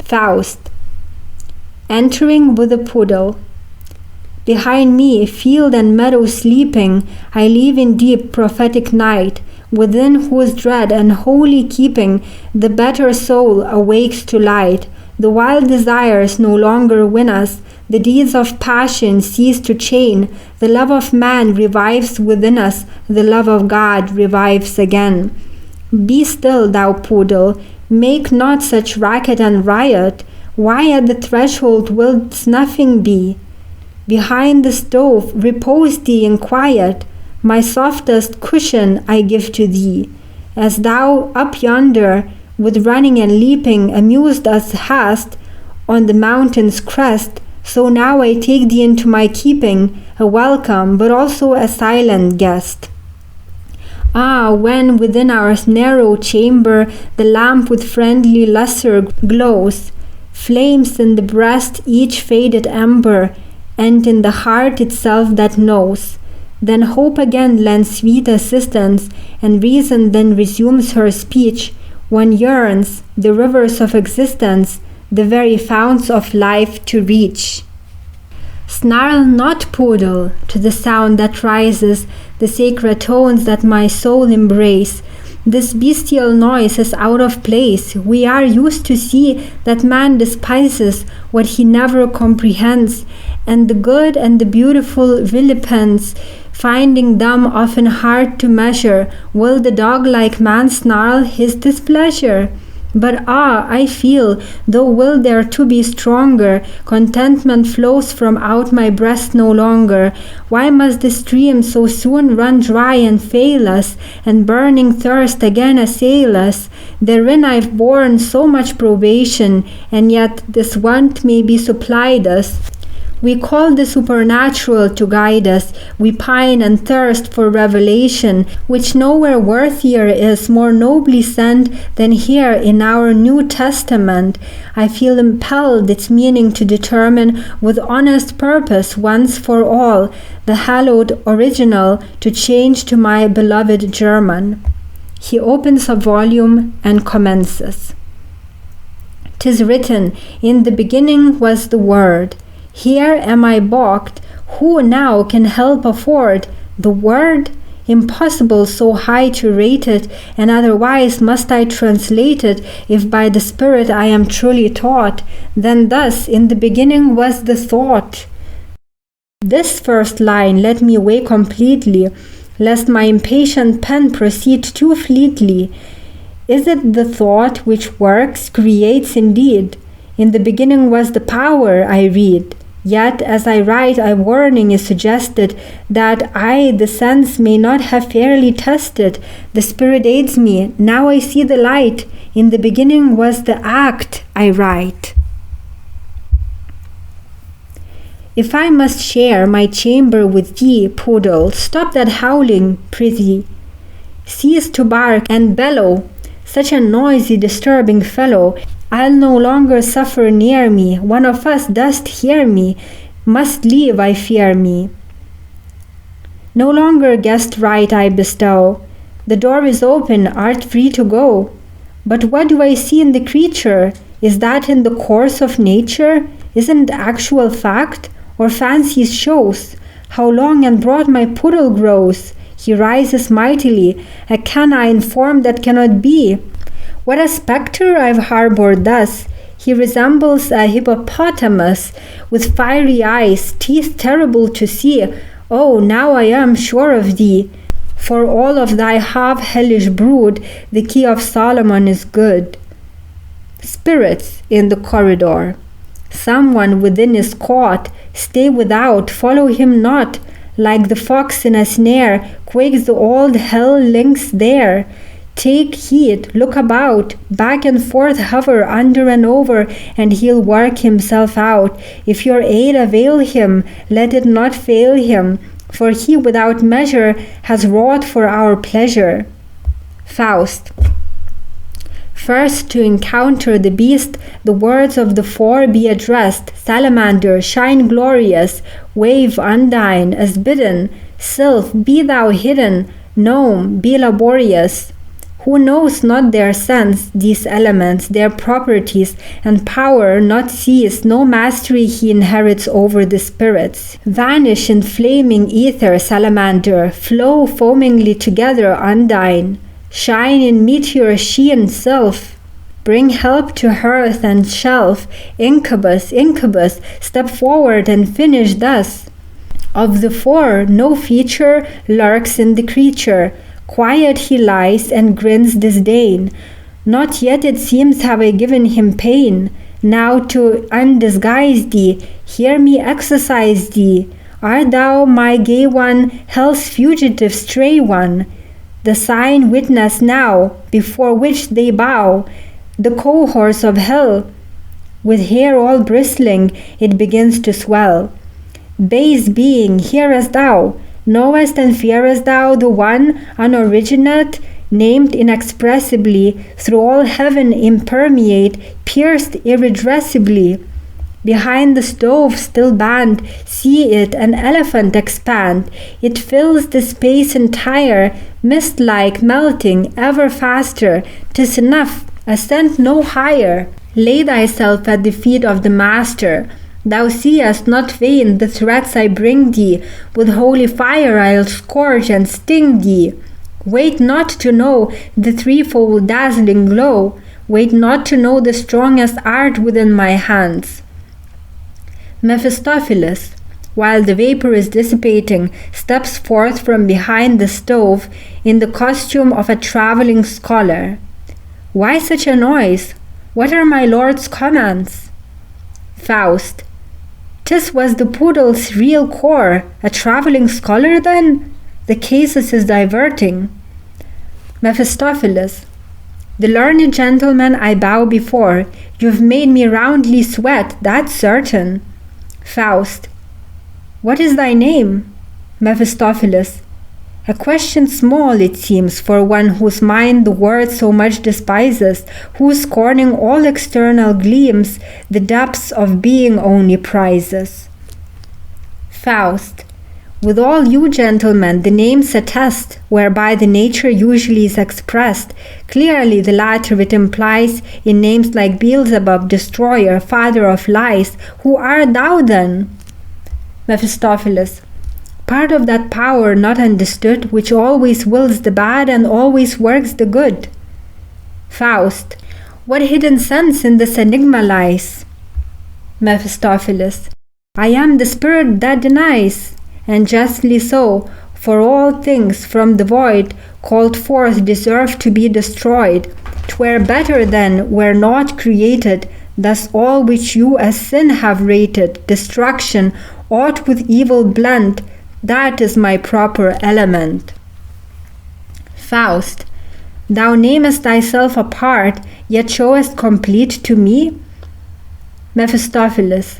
Faust. Entering with a poodle. Behind me, field and meadow sleeping, I live in deep prophetic night, within whose dread and holy keeping the better soul awakes to light. The wild desires no longer win us, the deeds of passion cease to chain, the love of man revives within us, the love of God revives again. Be still, thou poodle, make not such racket and riot. Why at the threshold wilt snuffing be? Behind the stove repose thee in quiet. My softest cushion I give to thee. As thou up yonder with running and leaping amused us hast on the mountain's crest, so now I take thee into my keeping, a welcome but also a silent guest. Ah, when within our narrow chamber the lamp with friendly lustre glows, flames in the breast each faded ember, and in the heart itself that knows, then hope again lends sweet assistance, and reason then resumes her speech. One yearns the rivers of existence, the very founts of life to reach. Snarl not, poodle, to the sound that rises, the sacred tones that my soul embrace. This bestial noise is out of place. We are used to see that man despises what he never comprehends, and the good and the beautiful vilipends, finding them often hard to measure. Will the dog-like man snarl his displeasure? But I feel, though will there to be stronger, contentment flows from out my breast no longer. Why must the stream so soon run dry and fail us, and burning thirst again assail us? Therein I've borne so much probation, and yet this want may be supplied us. We call the supernatural to guide us. We pine and thirst for revelation, which nowhere worthier is, more nobly sent than here in our New Testament. I feel impelled its meaning to determine with honest purpose once for all, the hallowed original to change to my beloved German. He opens a volume and commences. 'Tis written, in the beginning was the Word. Here am I balked, who now can help afford the word? Impossible so high to rate it, and otherwise must I translate it, if by the Spirit I am truly taught. Then thus in the beginning was the thought. This first line let me weigh completely, lest my impatient pen proceed too fleetly. Is it the thought which works, creates indeed? In the beginning was the power, I read. Yet as I write, a warning is suggested that I the sense may not have fairly tested. The Spirit aids me, now I see the light. In the beginning was the act, I write. If I must share my chamber with thee, poodle, stop that howling, prithee. Cease to bark and bellow, such a noisy, disturbing fellow. I'll no longer suffer near me. One of us dost hear me, must leave, I fear me. No longer guest right I bestow. The door is open, art free to go. But what do I see in the creature? Is that in the course of nature? Isn't actual fact, or fancy's shows? How long and broad my poodle grows! He rises mightily, a canine form that cannot be. What a spectre I've harbored thus! He resembles a hippopotamus, with fiery eyes, teeth terrible to see. Oh, now I am sure of thee. For all of thy half-hellish brood, the key of Solomon is good. Spirits in the corridor. Someone within is caught. Stay without, follow him not. Like the fox in a snare, quakes the old hell lynx there. Take heed, look about, back and forth hover under and over, and he'll work himself out. If your aid avail him, let it not fail him. for he without measure has wrought for our pleasure. Faust. First to encounter the beast, the words of the four be addressed. Salamander, shine glorious, wave undine, as bidden. Sylph, be thou hidden, gnome, be laborious. Who knows not their sense, these elements, their properties, and power not sees, no mastery he inherits over the spirits. Vanish in flaming ether, salamander, flow foamingly together, undine. Shine in meteor sheen, sylph. Bring help to hearth and shelf. Incubus, incubus, step forward and finish thus. Of the four, no feature lurks in the creature. Quiet he lies and grins disdain. Not yet it seems have I given him pain. Now to undisguise thee, hear me exercise thee. Art thou my gay one, hell's fugitive stray one? The sign witness now, before which they bow, the cohorts of hell. With hair all bristling, it begins to swell. Base being, hearest thou? Knowest and fearest thou the one unoriginate, named inexpressibly, through all heaven impermeate, pierced irredressibly? Behind the stove still band, see it, an elephant expand. It fills the space entire, mist-like, melting, ever faster. 'Tis enough, ascend no higher. Lay thyself at the feet of the Master. Thou seest not vain the threats I bring thee. With holy fire I'll scorch and sting thee. Wait not to know the threefold dazzling glow. Wait not to know the strongest art within my hands. Mephistopheles, while the vapor is dissipating, steps forth from behind the stove in the costume of a traveling scholar. Why such a noise? What are my lord's commands? Faust. 'Tis was the poodle's real core, a traveling scholar then? The casus is diverting. Mephistopheles. The learned gentleman I bow before, you've made me roundly sweat, that's certain. Faust. What is thy name? Mephistopheles. A question small, it seems, for one whose mind the word so much despises, who, scorning all external gleams, the depths of being only prizes. Faust. With all you gentlemen, the names attest, whereby the nature usually is expressed. Clearly the latter it implies in names like Beelzebub, destroyer, father of lies. Who art thou then? Mephistopheles. Part of that power not understood, which always wills the bad and always works the good. Faust. What hidden sense in this enigma lies? Mephistopheles. I am the spirit that denies, and justly so, for all things from the void called forth deserve to be destroyed. 'Twere better then were not created, thus all which you as sin have rated, destruction, aught with evil blent, that is my proper element. Faust. Thou namest thyself apart, yet showest complete to me? Mephistopheles.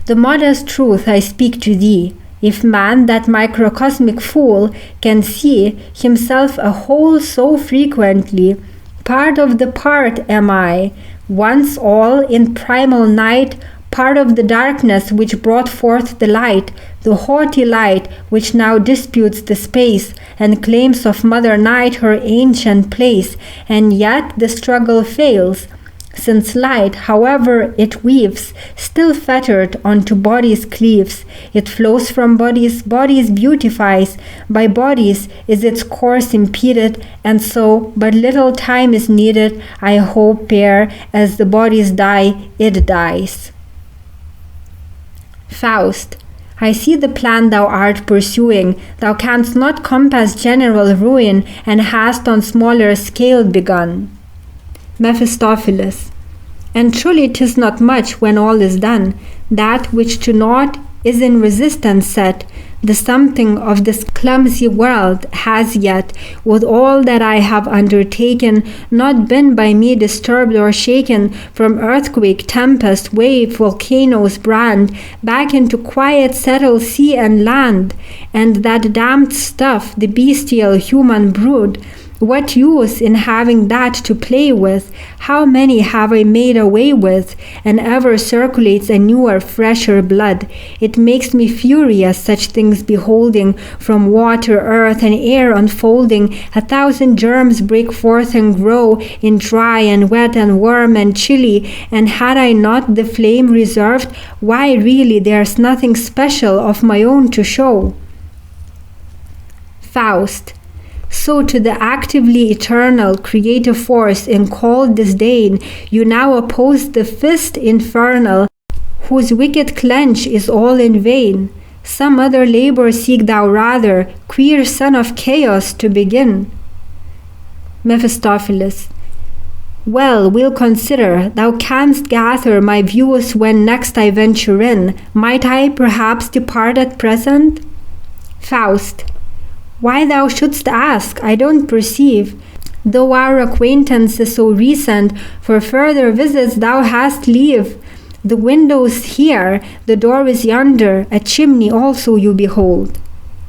The modest truth I speak to thee. If man, that microcosmic fool, can see himself a whole so frequently, part of the part am I, once all in primal night, part of the darkness which brought forth the light, the haughty light which now disputes the space and claims of Mother Night her ancient place, and yet the struggle fails, since light, however it weaves, still fettered onto bodies cleaves. It flows from bodies, bodies beautifies, by bodies is its course impeded, and so but little time is needed, I hope, ere as the bodies die, it dies. Faust. I see the plan thou art pursuing. Thou canst not compass general ruin, and hast on smaller scale begun. Mephistopheles. And truly 'tis not much when all is done. That which to naught is in resistance set, The something of this clumsy world has yet, with all that I have undertaken, not been by me disturbed or shaken from earthquake, tempest, wave, volcanoes, brand, back into quiet, settled sea and land. And that damned stuff, the bestial human brood, what use in having that to play with? How many have I made away with? And ever circulates a newer, fresher blood. It makes me furious, such things beholding, from water, earth, and air unfolding. 1,000 germs break forth and grow, in dry and wet and warm and chilly. And had I not the flame reserved, why really there's nothing special of my own to show. Faust. So to the actively eternal creative force in cold disdain you now oppose the fist infernal, whose wicked clench is all in vain. Some other labor seek thou rather, queer son of chaos, to begin. Mephistopheles. Well, we'll consider. Thou canst gather my views when next I venture in. Might I perhaps depart at present? Faust. Why thou shouldst ask, I don't perceive. Though our acquaintance is so recent, for further visits thou hast leave. The window's here, the door is yonder, a chimney also you behold.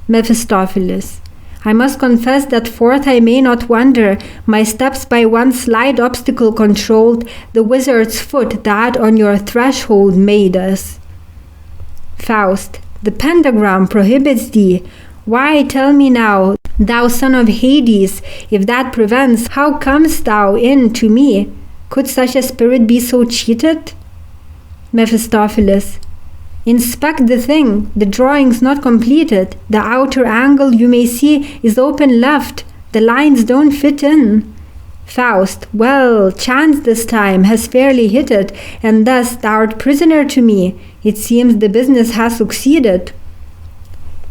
Mephistopheles. I must confess that forth I may not wander, my steps by one slight obstacle controlled, the wizard's foot that on your threshold made us. Faust. The pentagram prohibits thee. Why, tell me now, thou son of Hades, if that prevents, how comest thou in to me? Could such a spirit be so cheated? Mephistopheles. Inspect the thing, the drawing's not completed. The outer angle you may see is open left, the lines don't fit in. Faust. Well, chance this time has fairly hit it, and thus thou'rt prisoner to me. It seems the business has succeeded.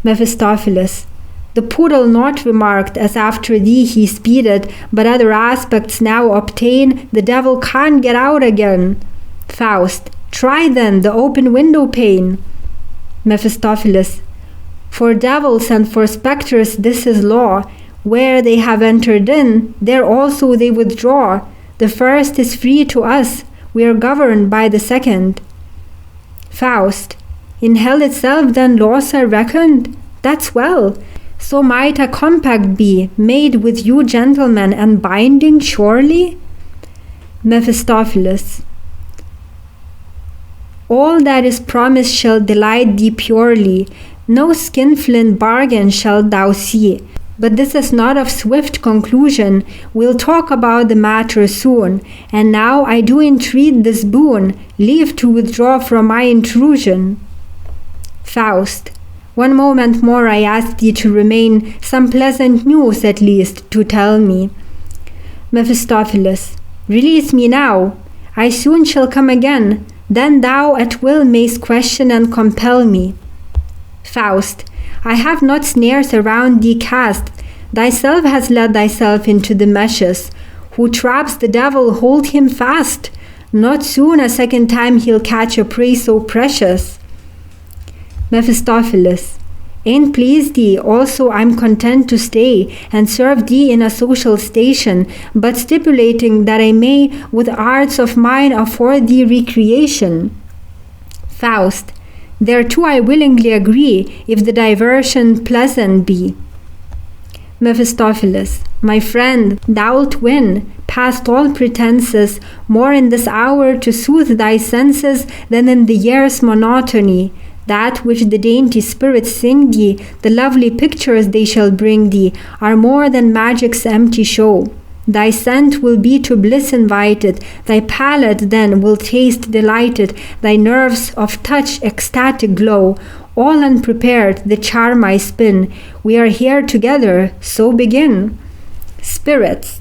Mephistopheles. The poodle not remarked, as after thee he speeded, but other aspects now obtain, the devil can't get out again. Faust. Try then the open window pane. Mephistopheles. For devils and for spectres this is law. Where they have entered in, there also they withdraw. The first is free to us, we are governed by the second. Faust. In hell itself then laws are reckoned? That's well. So might a compact be, made with you gentlemen, and binding surely? Mephistopheles. All that is promised shall delight thee purely. No skinflint bargain shalt thou see. But this is not of swift conclusion. We'll talk about the matter soon. And now I do entreat this boon, leave to withdraw from my intrusion. Faust. One moment more I ask thee to remain, some pleasant news at least to tell me. Mephistopheles. Release me now. I soon shall come again. Then thou at will mayst question and compel me. Faust. I have not snares around thee cast. Thyself has led thyself into the meshes. Who traps the devil, hold him fast. Not soon a second time he'll catch a prey so precious. Mephistopheles. An't pleased thee, also I'm content to stay, and serve thee in a social station, but stipulating that I may with arts of mine afford thee recreation. Faust. Thereto I willingly agree, if the diversion pleasant be. Mephistopheles. My friend, thou'lt win, past all pretenses, more in this hour to soothe thy senses than in the year's monotony. That which the dainty spirits sing thee, the lovely pictures they shall bring thee, are more than magic's empty show. Thy scent will be to bliss invited, thy palate then will taste delighted, thy nerves of touch ecstatic glow. All unprepared, the charm I spin. We are here together, so begin. Spirits.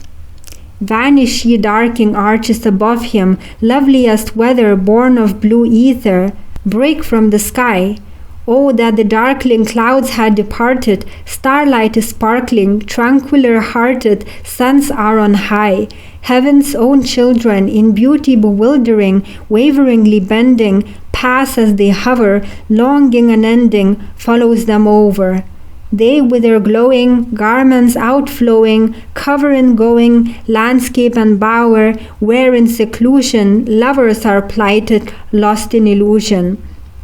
Vanish ye darking arches above him, loveliest weather born of blue ether. Break from the sky. Oh, that the darkling clouds had departed, starlight is sparkling, tranquiller hearted, suns are on high. Heaven's own children, in beauty bewildering, waveringly bending, pass as they hover, longing unending follows them over. They with their glowing garments outflowing, cover and going landscape and bower, where in seclusion lovers are plighted, lost in illusion.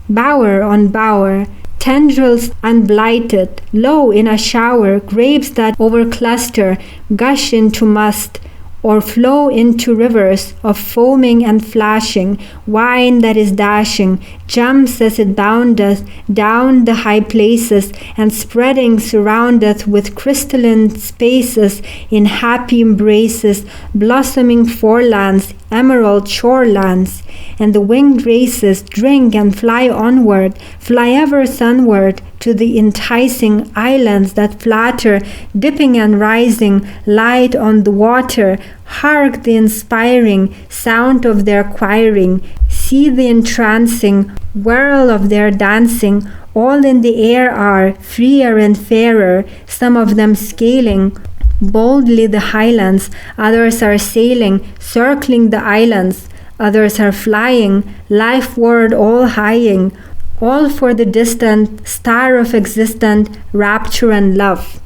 Bower on bower, tendrils unblighted, lo, in a shower, grapes that overcluster, gush into must, or flow into rivers of foaming and flashing, wine that is dashing, jumps as it boundeth down the high places, and spreading surroundeth with crystalline spaces in happy embraces, blossoming forelands, emerald shorelands, and the winged races drink and fly onward, fly ever sunward, to the enticing islands that flatter, dipping and rising, light on the water. Hark the inspiring sound of their choiring, see the entrancing whirl of their dancing. All in the air are, freer and fairer, some of them scaling boldly the highlands, others are sailing, circling the islands, others are flying, lifeward all highing, all for the distant star of existent rapture and love.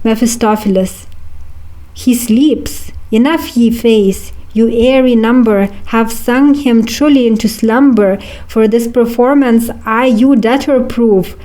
Mephistopheles. He sleeps. Enough, ye fays, you airy number, have sung him truly into slumber. For this performance I you debtor prove.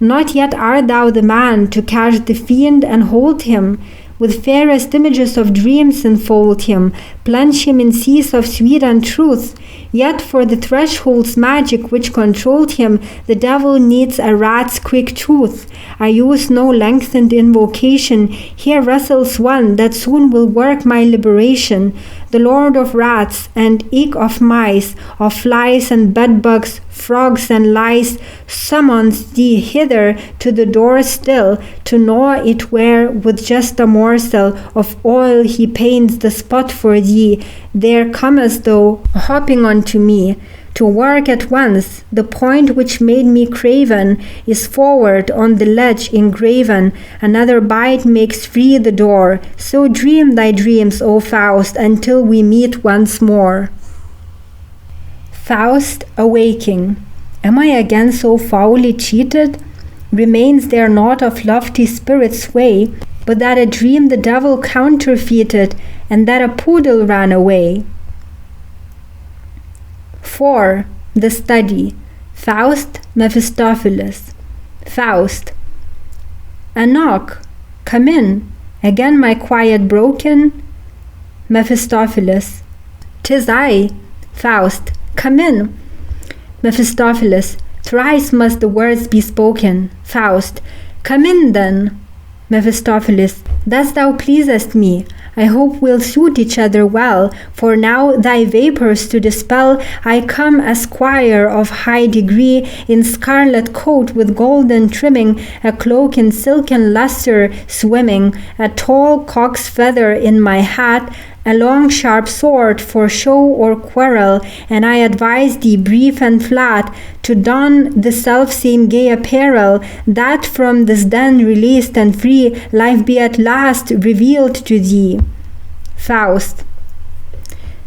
Not yet art thou the man to catch the fiend and hold him, with fairest images of dreams enfold him, plunge him in seas of sweet untruth. Yet for the threshold's magic which controlled him, the devil needs a rat's quick tooth. I use no lengthened invocation, here wrestles one that soon will work my liberation. The lord of rats and eke of mice, of flies and bedbugs, frogs and lice, summons thee hither to the door still, to gnaw it where with just a morsel of oil he paints the spot for thee. There comest thou, hopping unto me, to work at once. The point which made me craven is forward on the ledge engraven. Another bite makes free the door. So dream thy dreams, O Faust, until we meet once more. Faust awaking. Am I again so foully cheated? Remains there naught of lofty spirit sway, but that a dream the devil counterfeited, and that a poodle ran away? 4. The Study. Faust, Mephistopheles. Faust. A knock. Come in. Again my quiet broken? Mephistopheles. 'Tis I. Faust. Come in. Mephistopheles. Thrice must the words be spoken. Faust. Come in then. Mephistopheles. Thus thou pleasest me. I hope we'll suit each other well, for now thy vapours to dispel, I come a squire of high degree, in scarlet coat with golden trimming, a cloak in silken lustre swimming, a tall cock's feather in my hat, a long sharp sword for show or quarrel, and I advise thee brief and flat to don the selfsame gay apparel, that from this den released and free, life be at last revealed to thee. Faust.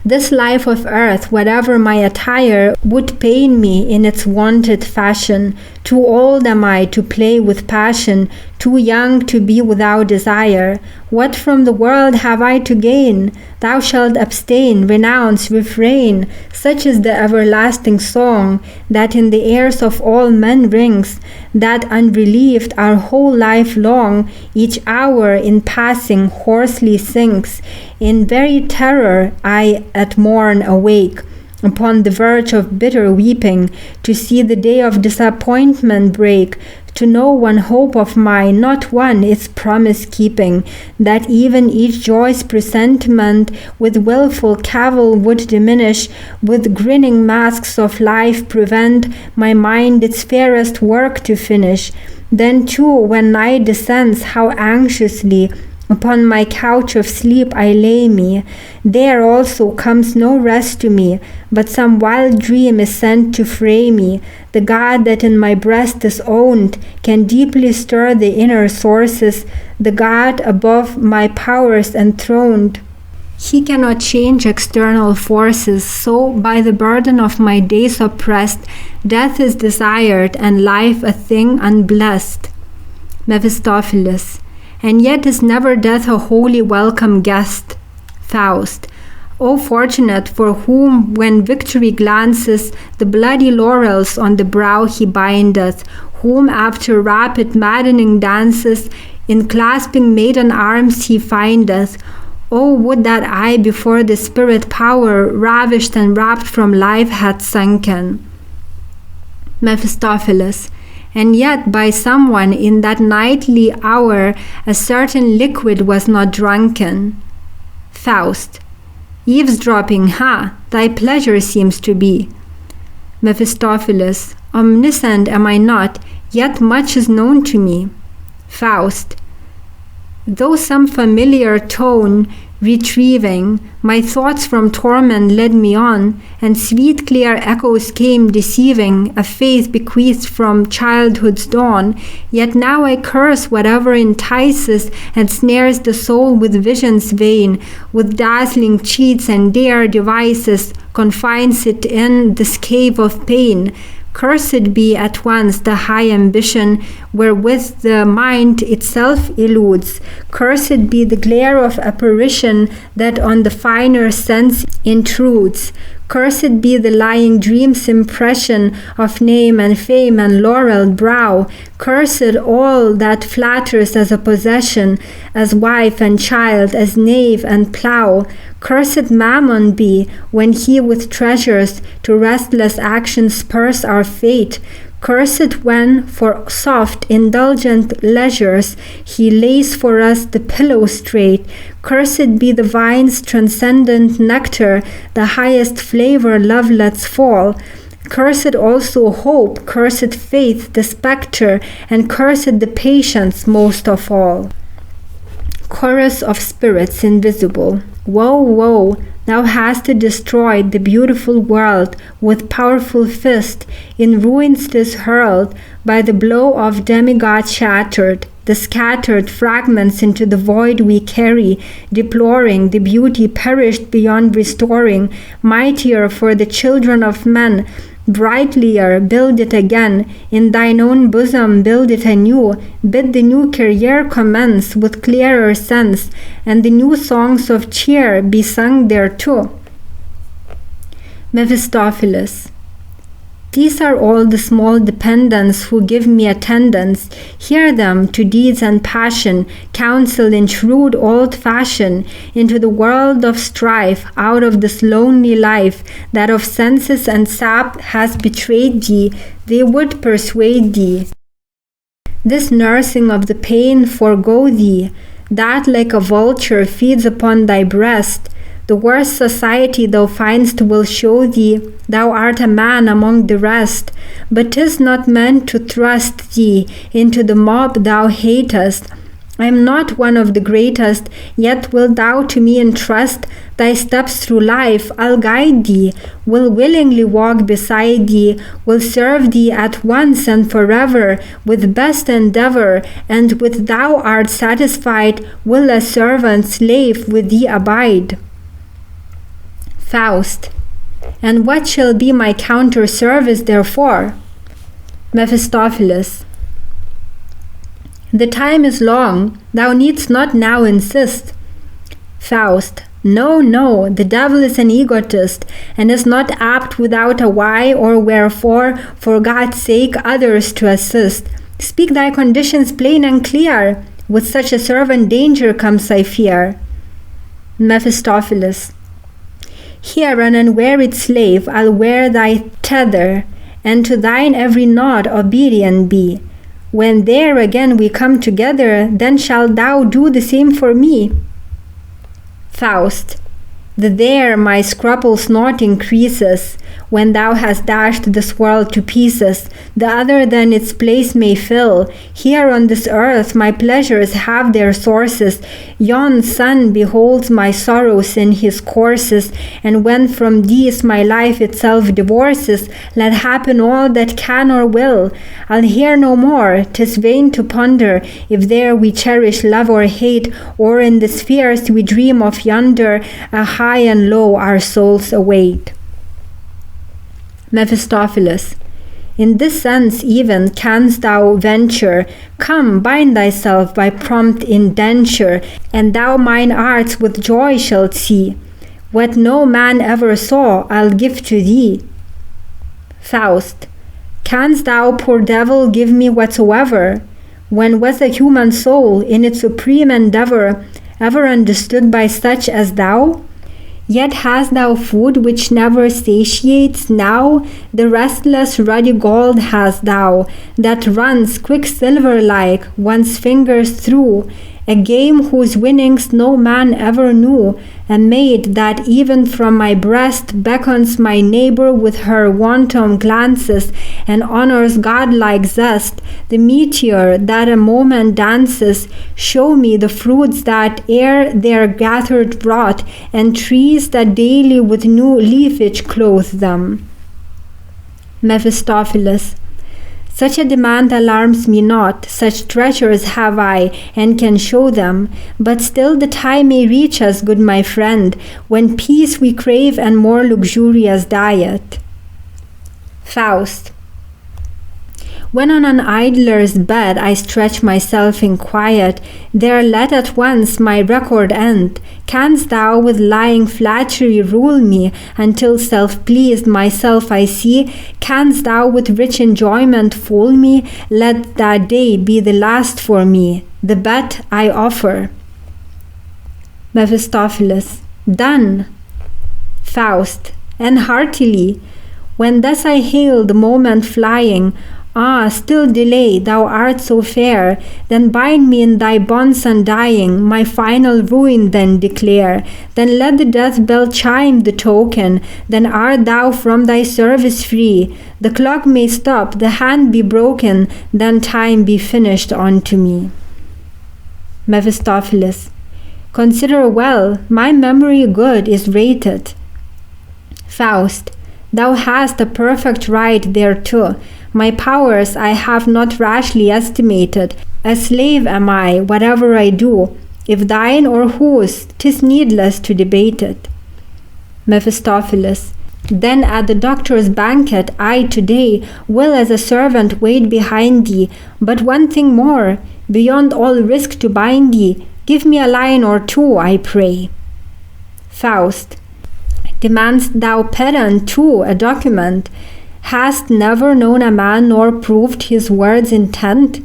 This life of earth, whatever my attire, would pain me in its wonted fashion. Too old am I to play with passion, too young to be without desire. What from the world have I to gain? Thou shalt abstain, renounce, refrain. Such is the everlasting song that in the ears of all men rings, that unrelieved our whole life long, each hour in passing hoarsely sinks. In very terror I at morn awake, upon the verge of bitter weeping, to see the day of disappointment break, to know one hope of mine, not one, its promise keeping, that even each joy's presentiment with wilful cavil would diminish, with grinning masks of life prevent my mind its fairest work to finish. Then too, when night descends, how anxiously upon my couch of sleep I lay me. There also comes no rest to me, but some wild dream is sent to fray me. The God that in my breast is owned can deeply stir the inner sources, the God above my powers enthroned. He cannot change external forces, so by the burden of my days oppressed, death is desired and life a thing unblessed. Mephistopheles. And yet is never death a wholly welcome guest? Faust. O fortunate for whom, when victory glances, the bloody laurels on the brow he bindeth, whom after rapid maddening dances, in clasping maiden arms he findeth. Oh, would that I before the spirit power, ravished and rapt from life, had sunken. Mephistopheles. And yet by someone in that nightly hour a certain liquid was not drunken. Faust. Eavesdropping, ha! Thy pleasure seems to be. Mephistopheles. Omniscient am I not, yet much is known to me. Faust. Though some familiar tone, retrieving, my thoughts from torment led me on, and sweet clear echoes came deceiving a faith bequeathed from childhood's dawn, yet now I curse whatever entices and snares the soul with visions vain, with dazzling cheats and dare devices, confines it in this cave of pain. Cursed be at once the high ambition wherewith the mind itself eludes. Cursed be the glare of apparition that on the finer sense intrudes. Cursed be the lying dream's impression of name and fame and laureled brow. Cursed all that flatters as a possession, as wife and child, as knave and plough. Cursed Mammon be, when he with treasures to restless action spurs our fate. Cursed when, for soft, indulgent leisures, he lays for us the pillow straight. Cursed be the vine's transcendent nectar, the highest flavor love lets fall. Cursed also hope, cursed faith, the spectre, and cursed the patience most of all. Chorus of spirits invisible. Woe, woe! Thou hast destroyed the beautiful world with powerful fist, in ruins 'tis hurled, by the blow of demigod shattered. The scattered fragments into the void we carry, deploring the beauty perished beyond restoring. Mightier for the children of men, brightlier build it again, in thine own bosom build it anew, bid the new career commence with clearer sense, and the new songs of cheer be sung thereto. Mephistopheles. These are all the small dependents who give me attendance. Hear them to deeds and passion, counsel in shrewd old fashion, into the world of strife, out of this lonely life, that of senses and sap has betrayed thee, they would persuade thee. This nursing of the pain forego thee, that like a vulture feeds upon thy breast. The worst society thou find'st will show thee, thou art a man among the rest, but 'tis not meant to thrust thee into the mob thou hatest. I am not one of the greatest, yet wilt thou to me entrust thy steps through life. I'll guide thee, will willingly walk beside thee, will serve thee at once and forever with best endeavor, and with thou art satisfied, will a servant slave with thee abide. Faust. And what shall be my counter service therefore? Mephistopheles. The time is long, thou needst not now insist. Faust. No, no, the devil is an egotist, and is not apt without a why or wherefore, for God's sake, others to assist. Speak thy conditions plain and clear, with such a servant danger comes I fear. Mephistopheles. Here an unwearied slave I'll wear thy tether, and to thine every nod obedient be. When there again we come together, then shalt thou do the same for me. Faust. There my scruples not increases, when thou hast dashed this world to pieces, the other than its place may fill. Here on this earth my pleasures have their sources, yon sun beholds my sorrows in his courses, and when from these my life itself divorces, let happen all that can or will. I'll hear no more, 'tis vain to ponder, if there we cherish love or hate, or in the spheres we dream of yonder, a high and low our souls await. Mephistopheles. In this sense even canst thou venture, come, bind thyself by prompt indenture, and thou mine arts with joy shalt see. What no man ever saw, I'll give to thee. Faust. Canst thou, poor devil, give me whatsoever? When was a human soul, in its supreme endeavor, ever understood by such as thou? Yet hast thou food which never satiates now, the restless ruddy gold hast thou, that runs quicksilver-like one's fingers through, a game whose winnings no man ever knew, a maid that even from my breast beckons my neighbor with her wanton glances, and honor's godlike zest, the meteor that a moment dances, show me the fruits that ere they're gathered brought, and trees that daily with new leafage clothe them. Mephistopheles. Such a demand alarms me not, such treasures have I, and can show them. But still the time may reach us, good my friend, when peace we crave and more luxurious diet. Faust. When on an idler's bed I stretch myself in quiet, there let at once my record end. Canst thou with lying flattery rule me, until self-pleased myself I see? Canst thou with rich enjoyment fool me? Let that day be the last for me, the bet I offer. Mephistopheles. Done. Faust. And heartily. When thus I hail the moment flying, ah, still delay, thou art so fair, then bind me in thy bonds undying, my final ruin then declare. Then let the death bell chime the token, then art thou from thy service free. The clock may stop, the hand be broken, then time be finished unto me. Mephistopheles. Consider well, my memory good is rated. Faust. Thou hast a perfect right thereto. My powers I have not rashly estimated. A slave am I, whatever I do. If thine or whose, 'tis needless to debate it. Mephistopheles. Then at the doctor's banquet I today will as a servant wait behind thee. But one thing more, beyond all risk to bind thee, give me a line or two, I pray. Faust. Demand'st thou pedant too a document? Hast never known a man nor proved his word's intent?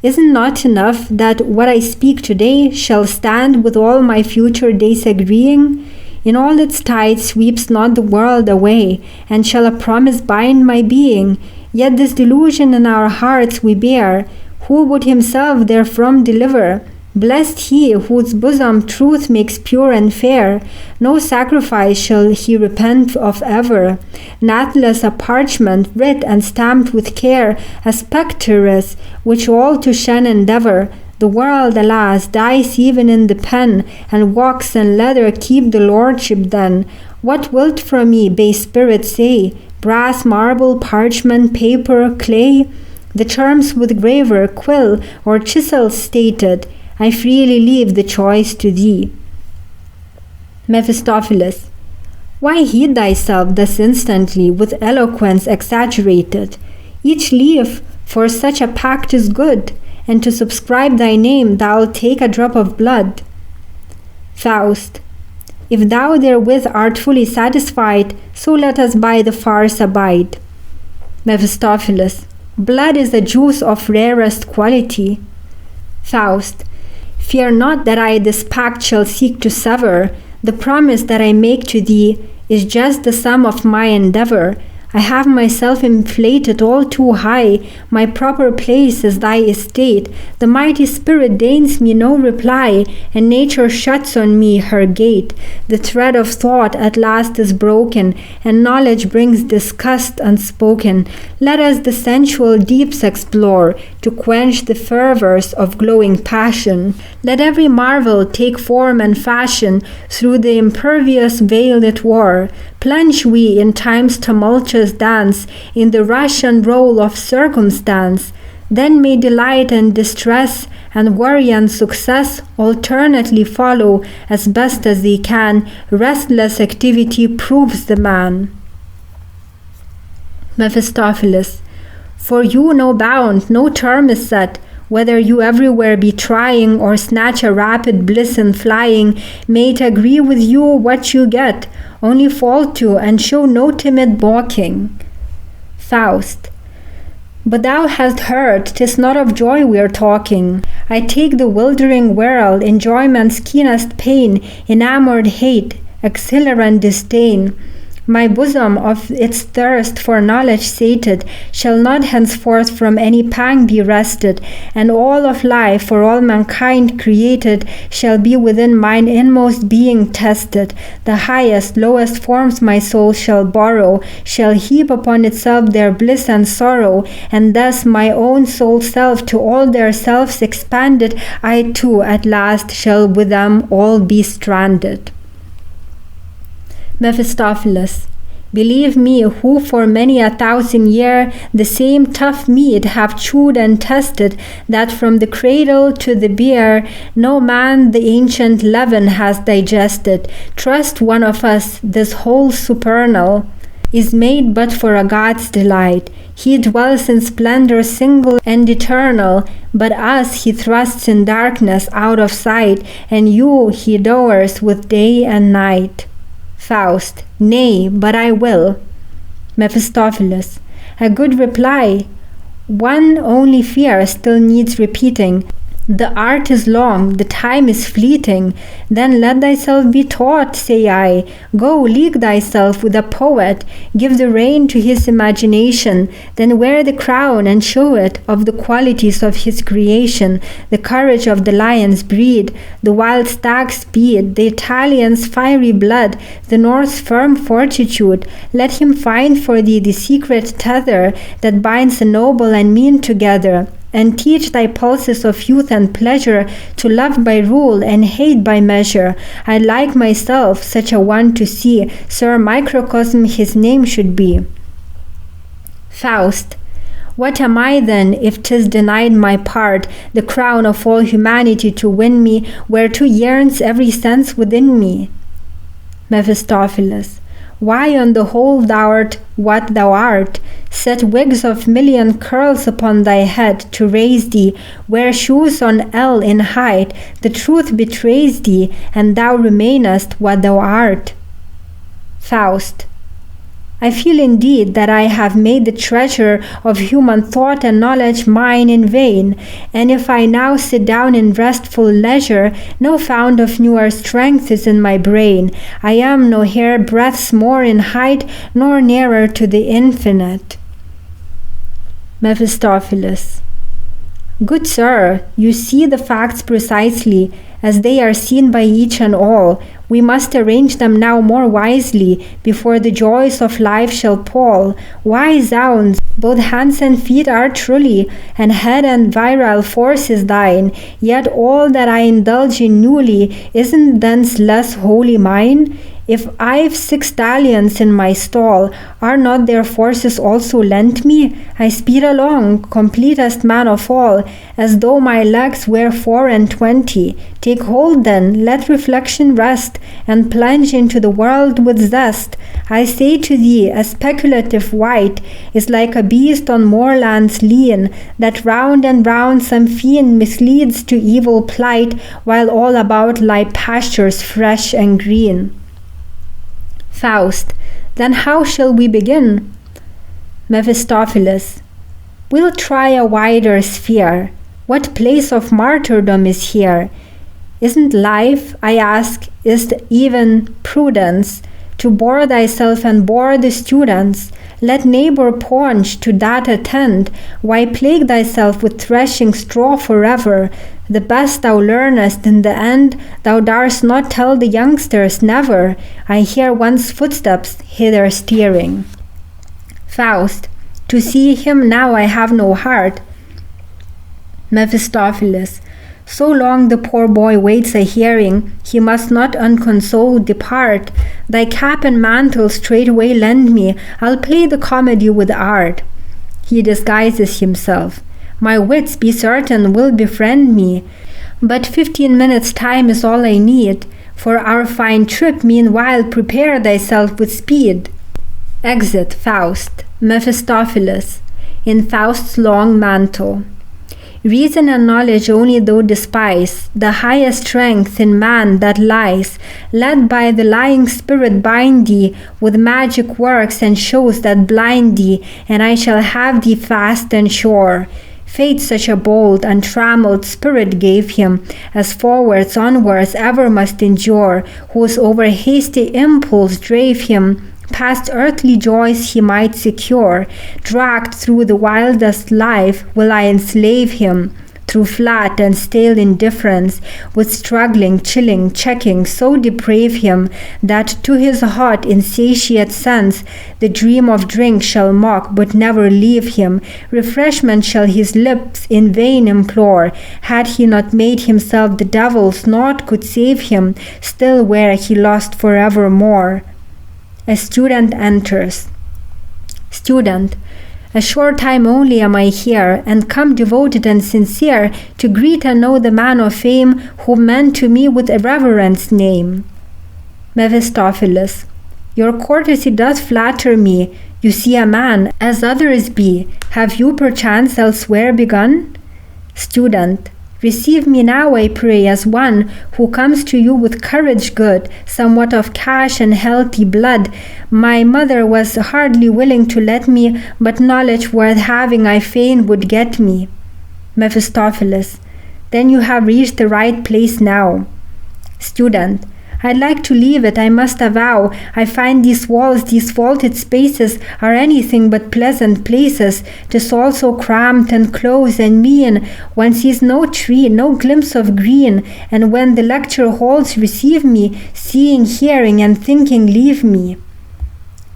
Is it not enough that what I speak today shall stand with all my future days agreeing? In all its tide sweeps not the world away, and shall a promise bind my being? Yet this delusion in our hearts we bear, who would himself therefrom deliver? Blessed he whose bosom truth makes pure and fair, no sacrifice shall he repent of ever. Nathless a parchment, writ and stamped with care, a specteress, which all to shun endeavor. The world, alas, dies even in the pen, and wax and leather keep the lordship then. What wilt from me, base spirit, say? Brass, marble, parchment, paper, clay? The terms with graver, quill, or chisel stated, I freely leave the choice to thee. Mephistopheles. Why heat thyself thus instantly with eloquence exaggerated? Each leaf for such a pact is good, and to subscribe thy name thou'lt take a drop of blood. Faust. If thou therewith art fully satisfied, so let us by the farce abide. Mephistopheles. Blood is a juice of rarest quality. Faust. Fear not that I this pact shall seek to sever. The promise that I make to thee is just the sum of my endeavor. I have myself inflated all too high. My proper place is thy estate. The mighty spirit deigns me no reply, and nature shuts on me her gate. The thread of thought at last is broken, and knowledge brings disgust unspoken. Let us the sensual deeps explore, to quench the fervors of glowing passion. Let every marvel take form and fashion through the impervious veil it wore. Plunge we in time's tumultuous dance, in the rush and roll of circumstance. Then may delight and distress, and worry and success alternately follow as best as they can. Restless activity proves the man. Mephistopheles. For you no bound, no term is set, whether you everywhere be trying, or snatch a rapid bliss in flying, may it agree with you what you get, only fall to and show no timid balking. Faust. But thou hast heard, 'tis not of joy we're talking. I take the wildering whirl, enjoyment's keenest pain, enamored hate, exhilarant disdain. My bosom, of its thirst for knowledge sated, shall not henceforth from any pang be rested, and all of life for all mankind created shall be within mine inmost being tested. The highest, lowest forms my soul shall borrow, shall heap upon itself their bliss and sorrow, and thus my own sole self to all their selves expanded, I too at last shall with them all be stranded. Mephistopheles. Believe me, who for many a thousand year the same tough meat have chewed and tested, that from the cradle to the bier no man the ancient leaven has digested. Trust one of us, this whole supernal is made but for a God's delight. He dwells in splendor single and eternal, but us he thrusts in darkness out of sight, and you he dowers with day and night. Faust. Nay, but I will. Mephistopheles. A good reply. One only fear still needs repeating. The art is long, the time is fleeting. Then let thyself be taught, say I. Go, league thyself with a poet. Give the rein to his imagination. Then wear the crown and show it of the qualities of his creation. The courage of the lion's breed, the wild stag's speed, the Italian's fiery blood, the North's firm fortitude. Let him find for thee the secret tether that binds the noble and mean together, and teach thy pulses of youth and pleasure to love by rule and hate by measure. I like myself such a one to see, Sir Microcosm his name should be. Faust. What am I then, if 'tis denied my part, the crown of all humanity to win me, whereto yearns every sense within me? Mephistopheles. Why on the whole thou'rt what thou art? Set wigs of million curls upon thy head to raise thee, wear shoes on ell in height, the truth betrays thee, and thou remainest what thou art. Faust. I feel indeed that I have made the treasure of human thought and knowledge mine in vain, and if I now sit down in restful leisure, no fount of newer strength is in my brain. I am no hair breadths more in height, nor nearer to the infinite. Mephistopheles. Good sir, you see the facts precisely, as they are seen by each and all. We must arrange them now more wisely, before the joys of life shall pall. Why zounds, both hands and feet are truly, and head and virile force is thine, yet all that I indulge in newly isn't thence less wholly mine? If I've 6 stallions in my stall, are not their forces also lent me? I speed along, completest man of all, as though my legs were 24. Take hold then, let reflection rest, and plunge into the world with zest. I say to thee, a speculative wight is like a beast on moorlands lean, that round and round some fiend misleads to evil plight, while all about lie pastures fresh and green. Faust. Then how shall we begin? Mephistopheles. We'll try a wider sphere. What place of martyrdom is here? Isn't life, I ask, is't even prudence, to bore thyself and bore the students? Let neighbor paunch to that attend. Why plague thyself with threshing straw forever? The best thou learnest in the end, thou darst not tell the youngsters, never. I hear one's footsteps hither steering. Faust. To see him now I have no heart. Mephistopheles. So long the poor boy waits a hearing, he must not unconsoled depart. Thy cap and mantle straightway lend me, I'll play the comedy with art. He disguises himself. My wits, be certain, will befriend me. But 15 minutes' time is all I need. For our fine trip, meanwhile, prepare thyself with speed. Exit Faust. Mephistopheles. In Faust's long mantle. Reason and knowledge only thou despise, the highest strength in man that lies, led by the lying spirit bind thee with magic works and shows that blind thee, and I shall have thee fast and sure. Fate such a bold, untrammeled spirit gave him, as forwards, onwards ever must endure, whose over hasty impulse drave him, past earthly joys he might secure. Dragged through the wildest life will I enslave him, through flat and stale indifference, with struggling, chilling, checking, so deprave him, that to his hot, insatiate sense the dream of drink shall mock, but never leave him. Refreshment shall his lips in vain implore. Had he not made himself the devil's, naught could save him, still were he lost forevermore. A student enters. Student. A short time only am I here, and come devoted and sincere to greet and know the man of fame, who meant to me with a reverence name. Mephistopheles. Your courtesy doth flatter me. You see a man, as others be. Have you perchance elsewhere begun? Student. Receive me now, I pray, as one who comes to you with courage good, somewhat of cash and healthy blood. My mother was hardly willing to let me, but knowledge worth having I fain would get me. Mephistopheles. Then you have reached the right place now. Student. I'd like to leave it, I must avow. I find these walls, these vaulted spaces, are anything but pleasant places. 'Tis all so cramped and close and mean. One sees no tree, no glimpse of green. And when the lecture halls receive me, seeing, hearing, and thinking leave me.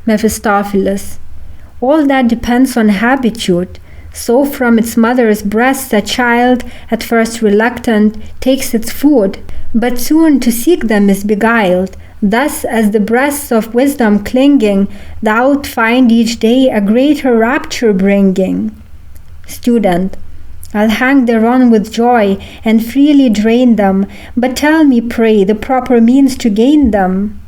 Mephistopheles. All that depends on habitude. So from its mother's breast a child, at first reluctant, takes its food, but soon to seek them is beguiled. Thus, as the breasts of wisdom clinging, thou'lt find each day a greater rapture bringing. Student. I'll hang thereon with joy, and freely drain them, but tell me, pray, the proper means to gain them.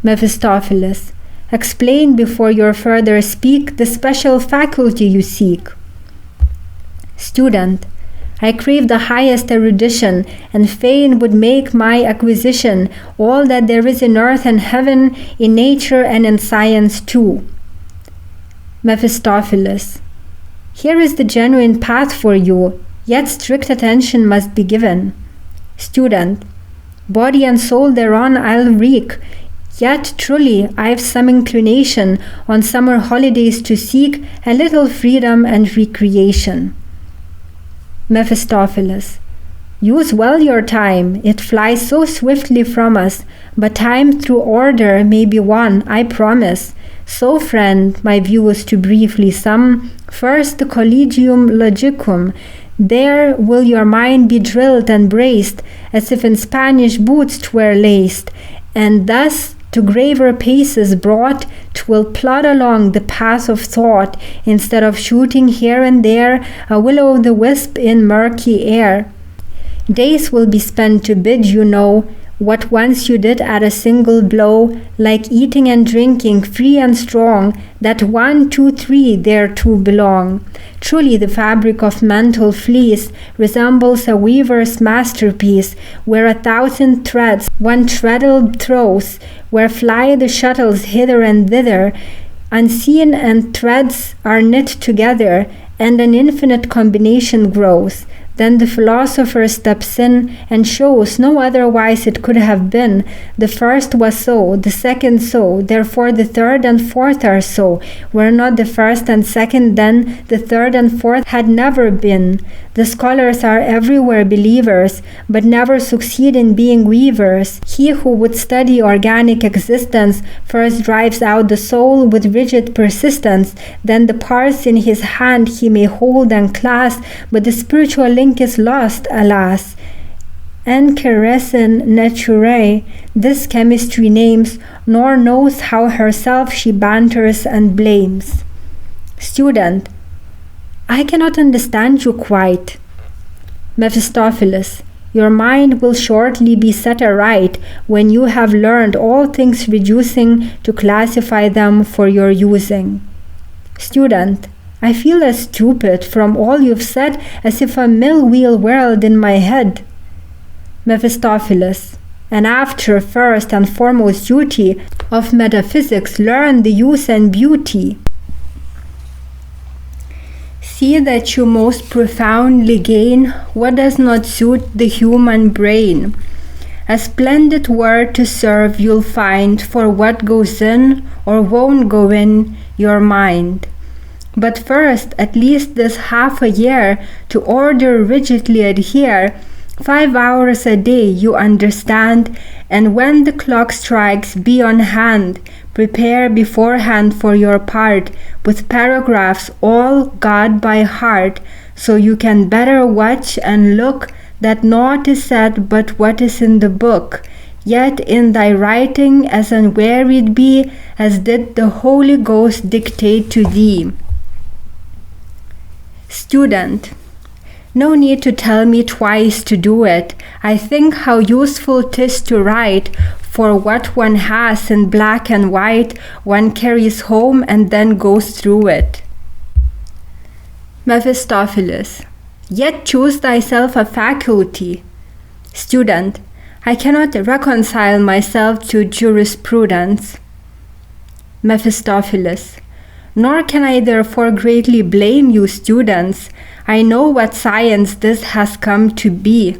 Mephistopheles. Explain before you further speak the special faculty you seek. Student. I crave the highest erudition, and fain would make my acquisition all that there is in earth and heaven, in nature and in science too. Mephistopheles. Here is the genuine path for you, yet strict attention must be given. Student. Body and soul thereon I'll wreak, yet truly I've some inclination on summer holidays to seek a little freedom and recreation. Mephistopheles. Use well your time, it flies so swiftly from us, but time through order may be won, I promise. So, friend, my views to briefly sum, first the Collegium Logicum. There will your mind be drilled and braced, as if in Spanish boots 'twere laced, and thus to graver paces brought, 'twill plod along the path of thought, instead of shooting here and there a will-o'-the-wisp in murky air. Days will be spent to bid you know what once you did at a single blow, like eating and drinking, free and strong, that 1, 2, 3 thereto belong. Truly the fabric of mental fleece resembles a weaver's masterpiece, where 1,000 threads one treadle throws, where fly the shuttles hither and thither, unseen, and threads are knit together, and an infinite combination grows. Then the philosopher steps in and shows no otherwise it could have been. The first was so, the second so, therefore the third and fourth are so. Were not the first and second, then the third and fourth had never been. The scholars are everywhere believers, but never succeed in being weavers. He who would study organic existence first drives out the soul with rigid persistence, then the parts in his hand he may hold and clasp, but the spiritual link is lost, alas. Encheiresin naturae, this chemistry names, nor knows how herself she banters and blames. Student: I cannot understand you quite. Mephistopheles: Your mind will shortly be set aright when you have learned all things, reducing to classify them for your using. Student: I feel as stupid from all you've said as if a mill-wheel whirled in my head. Mephistopheles: And after first and foremost duty of metaphysics, learn the use and beauty. See that you most profoundly gain what does not suit the human brain. A splendid word to serve you'll find for what goes in or won't go in your mind. But first, at least this half a year, to order rigidly adhere, 5 hours a day, you understand, and when the clock strikes, be on hand. Prepare beforehand for your part, with paragraphs all got by heart, so you can better watch and look that naught is said but what is in the book. Yet in thy writing as unwearied be, as did the Holy Ghost dictate to thee. Student: No need to tell me twice to do it. I think how useful 'tis to write, for what one has in black and white, one carries home and then goes through it. Mephistopheles: Yet choose thyself a faculty. Student: I cannot reconcile myself to jurisprudence. Mephistopheles: Nor can I therefore greatly blame you, students. I know what science this has come to be.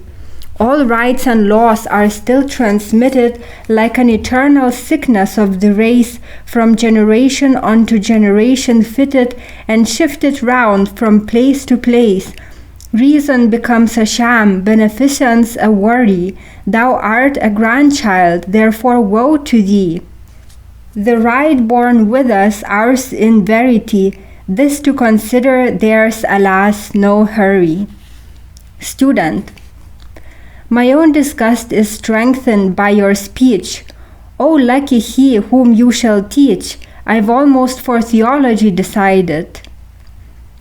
All rights and laws are still transmitted like an eternal sickness of the race, from generation unto generation fitted and shifted round from place to place. Reason becomes a sham, beneficence a worry. Thou art a grandchild, therefore woe to thee. The right born with us, ours in verity, this to consider, there's alas no hurry. Student: My own disgust is strengthened by your speech. O lucky he whom you shall teach, I've almost for theology decided.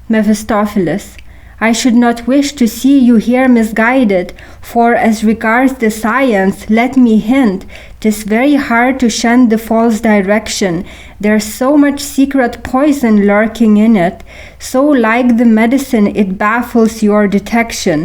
Mephistopheles: I should not wish to see you here misguided, for as regards the science, let me hint, 'tis very hard to shun the false direction. There's so much secret poison lurking in it, so like the medicine it baffles your detection.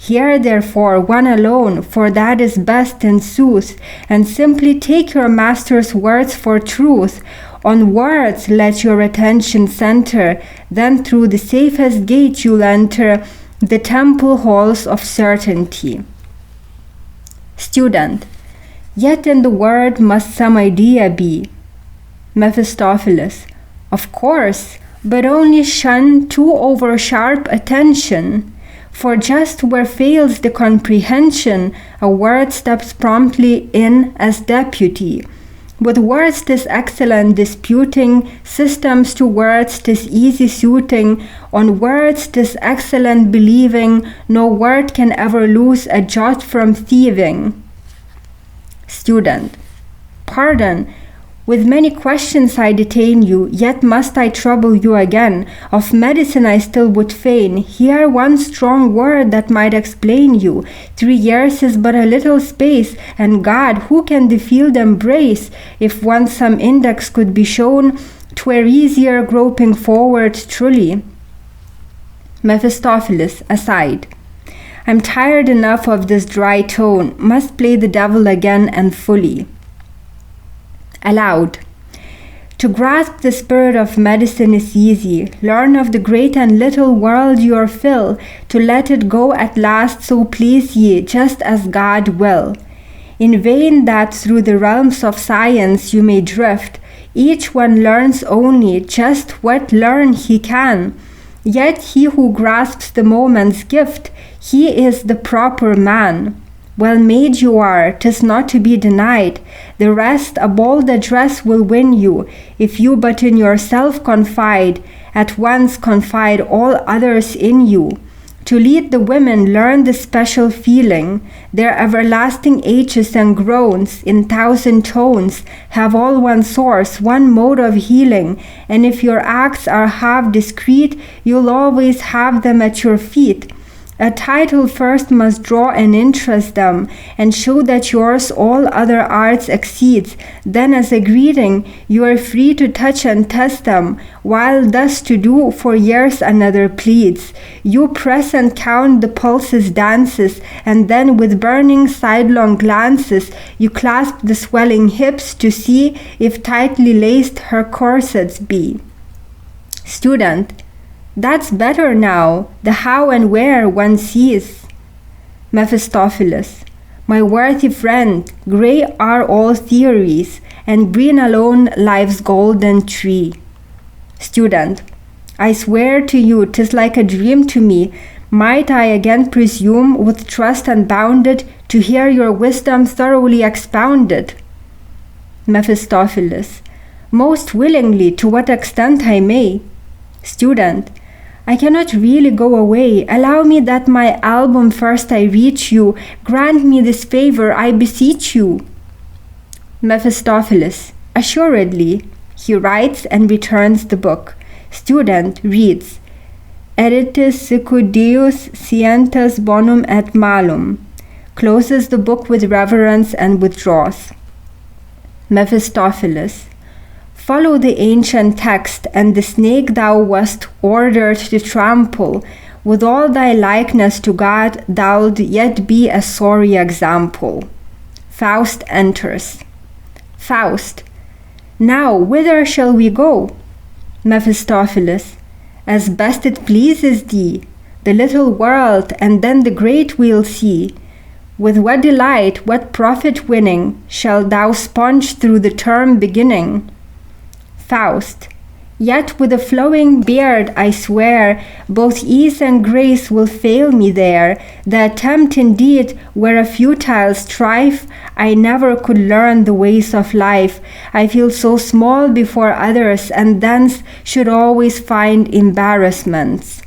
Here therefore one alone, for that is best in sooth, and simply take your master's words for truth. On words let your attention center, then through the safest gate you'll enter the temple halls of certainty. Student: Yet in the word must some idea be. Mephistopheles: Of course, but only shun too over-sharp attention. For just where fails the comprehension, a word steps promptly in as deputy. With words 'tis excellent disputing, systems to words 'tis easy suiting, on words 'tis excellent believing, no word can ever lose a jot from thieving. Student: Pardon, with many questions I detain you, yet must I trouble you again. Of medicine I still would fain hear one strong word that might explain you. 3 years is but a little space, and God, who can the field embrace? If once some index could be shown, 'twere easier groping forward truly. Mephistopheles (aside): I'm tired enough of this dry tone, must play the devil again and fully. Aloud: To grasp the spirit of medicine is easy. Learn of the great and little world your fill, to let it go at last, so please ye, just as God will. In vain that through the realms of science you may drift, each one learns only just what learn he can. Yet he who grasps the moment's gift, he is the proper man. Well made you are, 'tis not to be denied. The rest a bold address will win you, if you but in yourself confide, at once confide all others in you. To lead the women learn the special feeling, their everlasting aches and groans, in thousand tones, have all one source, one mode of healing, and if your acts are half discreet, you'll always have them at your feet. A title first must draw and interest them, and show that yours all other arts exceeds. Then as a greeting, you are free to touch and test them, while thus to do for years another pleads. You press and count the pulse's dances, and then with burning sidelong glances, you clasp the swelling hips to see if tightly laced her corsets be. Student: that's better now, the how and where one sees. Mephistopheles: my worthy friend, grey are all theories, and green alone life's golden tree. Student: I swear to you 'tis like a dream to me. Might I again presume, with trust unbounded, to hear your wisdom thoroughly expounded? Mephistopheles: most willingly, to what extent I may. Student: I cannot really go away. Allow me that my album first I reach you. Grant me this favor, I beseech you. Mephistopheles: assuredly. He writes and returns the book. Student reads: Editis sicut Deus scientas bonum et malum. Closes the book with reverence and withdraws. Mephistopheles: follow the ancient text, and the snake thou wast ordered to trample. With all thy likeness to God, thou'lt yet be a sorry example. Faust enters. Faust: now whither shall we go? Mephistopheles: as best it pleases thee. The little world, and then the great we'll see. With what delight, what profit winning, shalt thou sponge through the term beginning? Faust: yet with a flowing beard I swear, both ease and grace will fail me there. The attempt indeed were a futile strife. I never could learn the ways of life. I feel so small before others, and thence should always find embarrassments.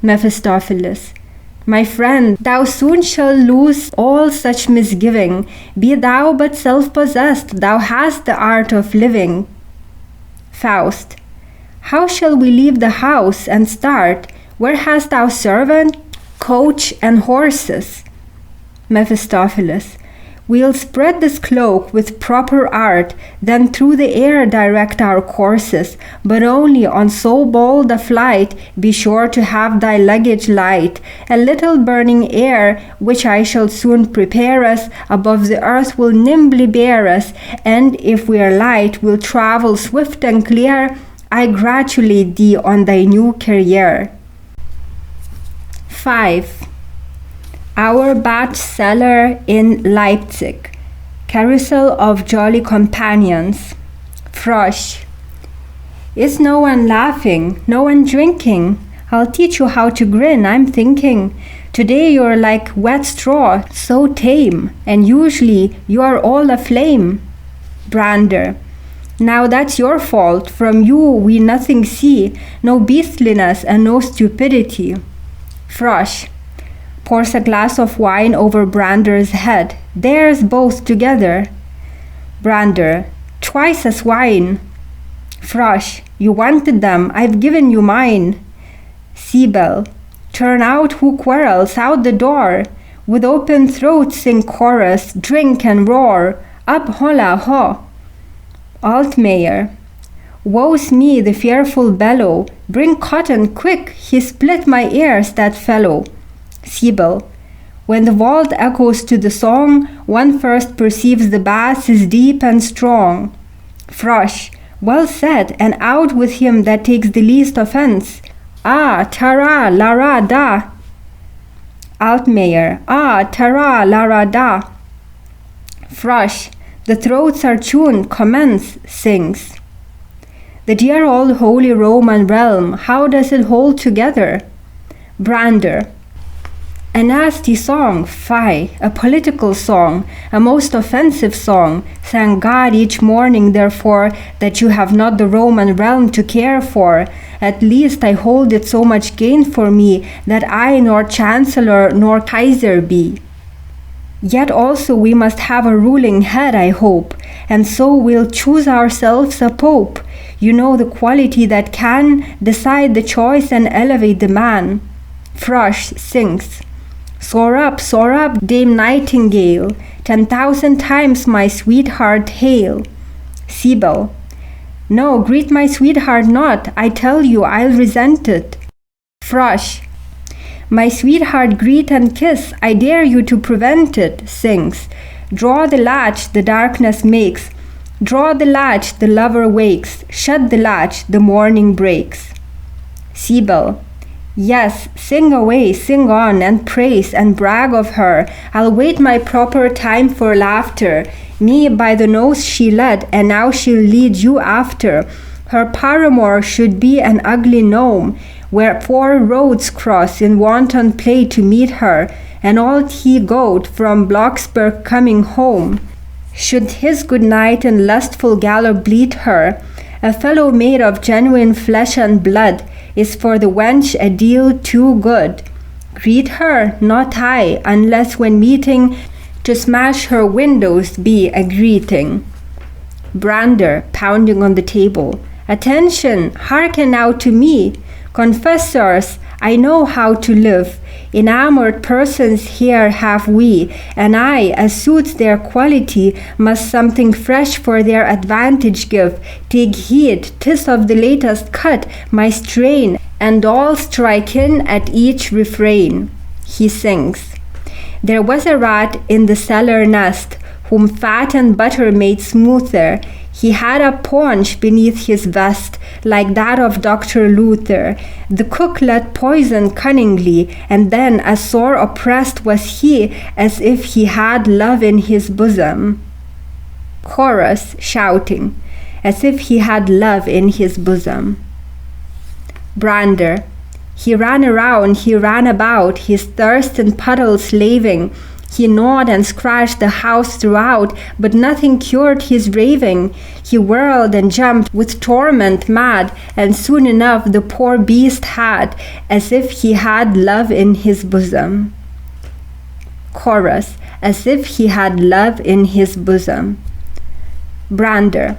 Mephistopheles: my friend, thou soon shalt lose all such misgiving. Be thou but self-possessed, thou hast the art of living. Faust: how shall we leave the house and start? Where hast thou servant, coach, and horses? Mephistopheles: we'll spread this cloak with proper art, then through the air direct our courses, but only on so bold a flight be sure to have thy luggage light. A little burning air, which I shall soon prepare us, above the earth will nimbly bear us, and if we are light, will travel swift and clear. I gratulate thee on thy new career. 5. Auerbach Cellar in Leipzig. Carousel of jolly companions. Frosch: is no one laughing, no one drinking? I'll teach you how to grin, I'm thinking. Today you're like wet straw, so tame, and usually you are all aflame. Brander: now that's your fault, from you we nothing see, no beastliness and no stupidity. Frosch pours a glass of wine over Brander's head. There's both together. Brander: twice as wine. Frosch: you wanted them, I've given you mine. Siebel: turn out who quarrels, out the door. With open throats sing chorus, drink and roar. Up holla ho. Altmayer: woe's me, the fearful bellow. Bring cotton, quick, he split my ears, that fellow. Siebel: when the vault echoes to the song, one first perceives the bass is deep and strong. Frosch: Well said, and out with him that takes the least offence. Ah, tara, lara, da. Altmayer. Ah, tara, lara, da. Frush. The throats are tuned, commence, sings. The dear old holy Roman realm, how does it hold together? Brander. A nasty song, fie, a political song, a most offensive song. Thank God each morning, therefore, that you have not the Roman realm to care for. At least I hold it so much gain for me, that I nor chancellor nor Kaiser be. Yet also we must have a ruling head, I hope, and so we'll choose ourselves a pope. You know the quality that can decide the choice and elevate the man. Frush sings. Soar up, Dame Nightingale, 10,000 times my sweetheart hail. Sibyl. No, greet my sweetheart not, I tell you I'll resent it. Frush. My sweetheart greet and kiss, I dare you to prevent it, sings. Draw the latch, the darkness makes. Draw the latch, the lover wakes. Shut the latch, the morning breaks. Sibyl. Yes, sing away, sing on, and praise and brag of her. I'll wait my proper time for laughter. Me by the nose she led, and now she'll lead you after. Her paramour should be an ugly gnome, where 4 roads cross in wanton play to meet her, and old he-goat from Blocksberg coming home. Should his good night and lustful gallop bleed her, a fellow made of genuine flesh and blood is for the wench a deal too good. Greet her, not I, unless when meeting to smash her windows be a greeting. Brander, pounding on the table. Attention, hearken now to me. Confessors, I know how to live. Enamored persons here have we, and I, as suits their quality, must something fresh for their advantage give. Take heed, 'tis of the latest cut, my strain, and all strike in at each refrain. He sings. There was a rat in the cellar nest, whom fat and butter made smoother. He had a paunch beneath his vest, like that of Dr. Luther. The cook let poison cunningly, and then as sore oppressed was he, as if he had love in his bosom. Chorus, shouting, as if he had love in his bosom. Brander. He ran around, he ran about, his thirst in puddles laving. He gnawed and scratched the house throughout, but nothing cured his raving. He whirled and jumped with torment mad, and soon enough the poor beast had, as if he had love in his bosom. Chorus, as if he had love in his bosom. Brander.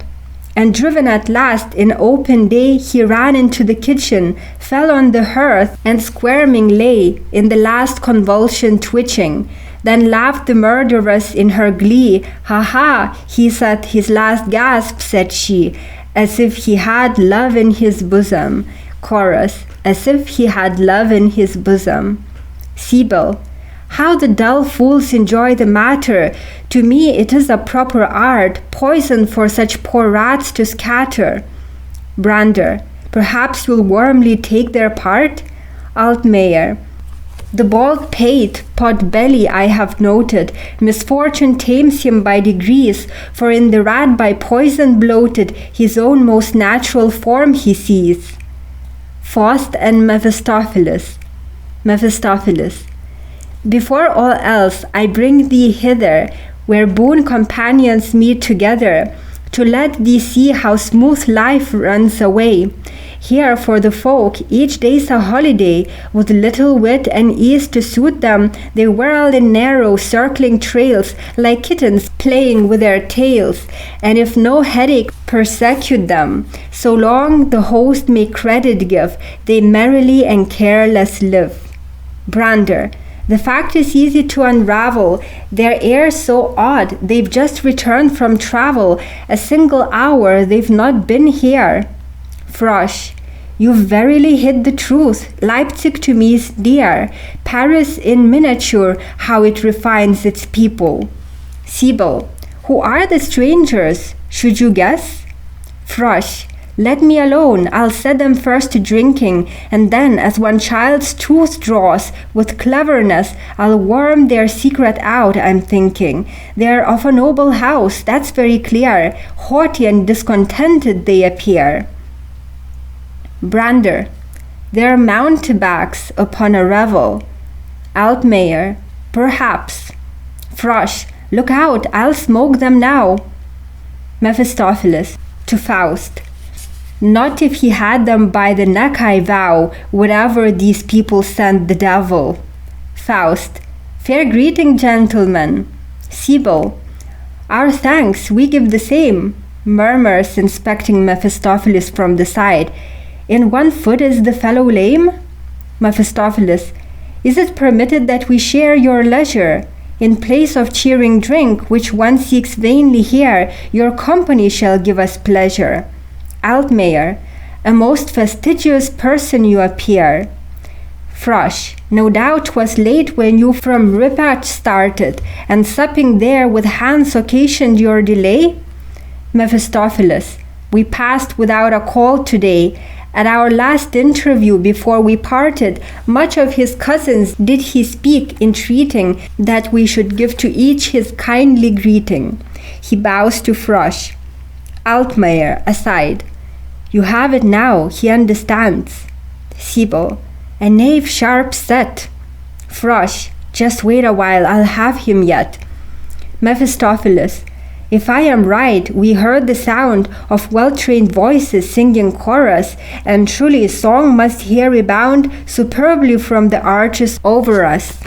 And driven at last in open day, he ran into the kitchen, fell on the hearth, and squirming lay, in the last convulsion twitching. Then laughed the murderess in her glee. Ha ha, he's at his last gasp, said she, as if he had love in his bosom. Chorus, as if he had love in his bosom. Sibyl. How the dull fools enjoy the matter! To me it is a proper art, poison for such poor rats to scatter. Brander. Perhaps you'll warmly take their part? Altmayer. The bald pate, pot-belly I have noted, misfortune tames him by degrees, for in the rat by poison bloated, his own most natural form he sees. Faust and Mephistopheles. Mephistopheles. Before all else, I bring thee hither, where boon companions meet together, to let thee see how smooth life runs away. Here for the folk each day's a holiday, with little wit and ease to suit them, they whirl in narrow circling trails, like kittens playing with their tails, and if no headache persecute them, so long the host may credit give, they merrily and careless live. Brander. The fact is easy to unravel, their air's so odd, they've just returned from travel, a single hour they've not been here. Frush. You've verily hit the truth, Leipzig to me's dear, Paris in miniature, how it refines its people. Sibyl. Who are the strangers? Should you guess? Frosh. Let me alone, I'll set them first to drinking, and then, as one child's tooth draws, with cleverness, I'll worm their secret out, I'm thinking. They're of a noble house, that's very clear. Haughty and discontented they appear. Brander. They're mountebanks upon a revel. Altmayer. Perhaps. Frosh. Look out, I'll smoke them now. Mephistopheles. To Faust. Not if he had them by the neck, I vow, would ever these people send the devil. Faust. Fair greeting, gentlemen. Sibyl. Our thanks, we give the same. Murmurs, inspecting Mephistopheles from the side. In one foot is the fellow lame? Mephistopheles. Is it permitted that we share your leisure? In place of cheering drink, which one seeks vainly here, your company shall give us pleasure. Altmayer. A most fastidious person you appear. Frosh. No doubt 'twas late when you from Rippach started, and supping there with Hans occasioned your delay? Mephistopheles. We passed without a call today. At our last interview before we parted, much of his cousins did he speak, entreating that we should give to each his kindly greeting. He bows to Frosh. Altmayer, aside. You have it now, he understands. Sibyl. A knave sharp set. Frosh. Just wait a while, I'll have him yet. Mephistopheles. If I am right, we heard the sound of well-trained voices singing chorus, and truly song must here rebound superbly from the arches over us.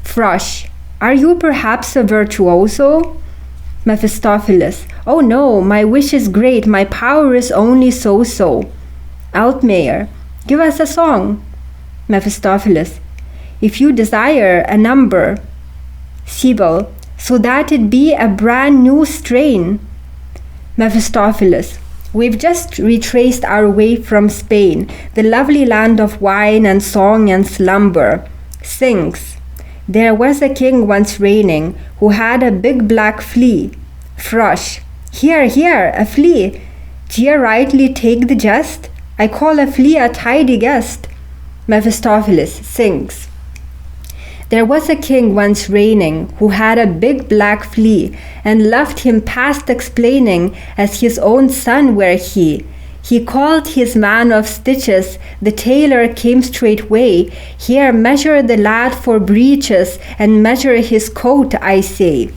Frosh. Are you perhaps a virtuoso? Mephistopheles. Oh no, my wish is great, my power is only so-so. Altmayer. Give us a song. Mephistopheles. If you desire a number. Sibyl. So that it be a brand new strain. Mephistopheles. We've just retraced our way from Spain, the lovely land of wine and song and slumber. Sings. There was a king once reigning, who had a big black flea. Frosh. Here, here, a flea. D'ye rightly take the jest? I call a flea a tidy guest. Mephistopheles sings. There was a king once reigning, who had a big black flea, and loved him past explaining, as his own son were he. He called his man of stitches, the tailor came straightway. Here measure the lad for breeches, and measure his coat, I say.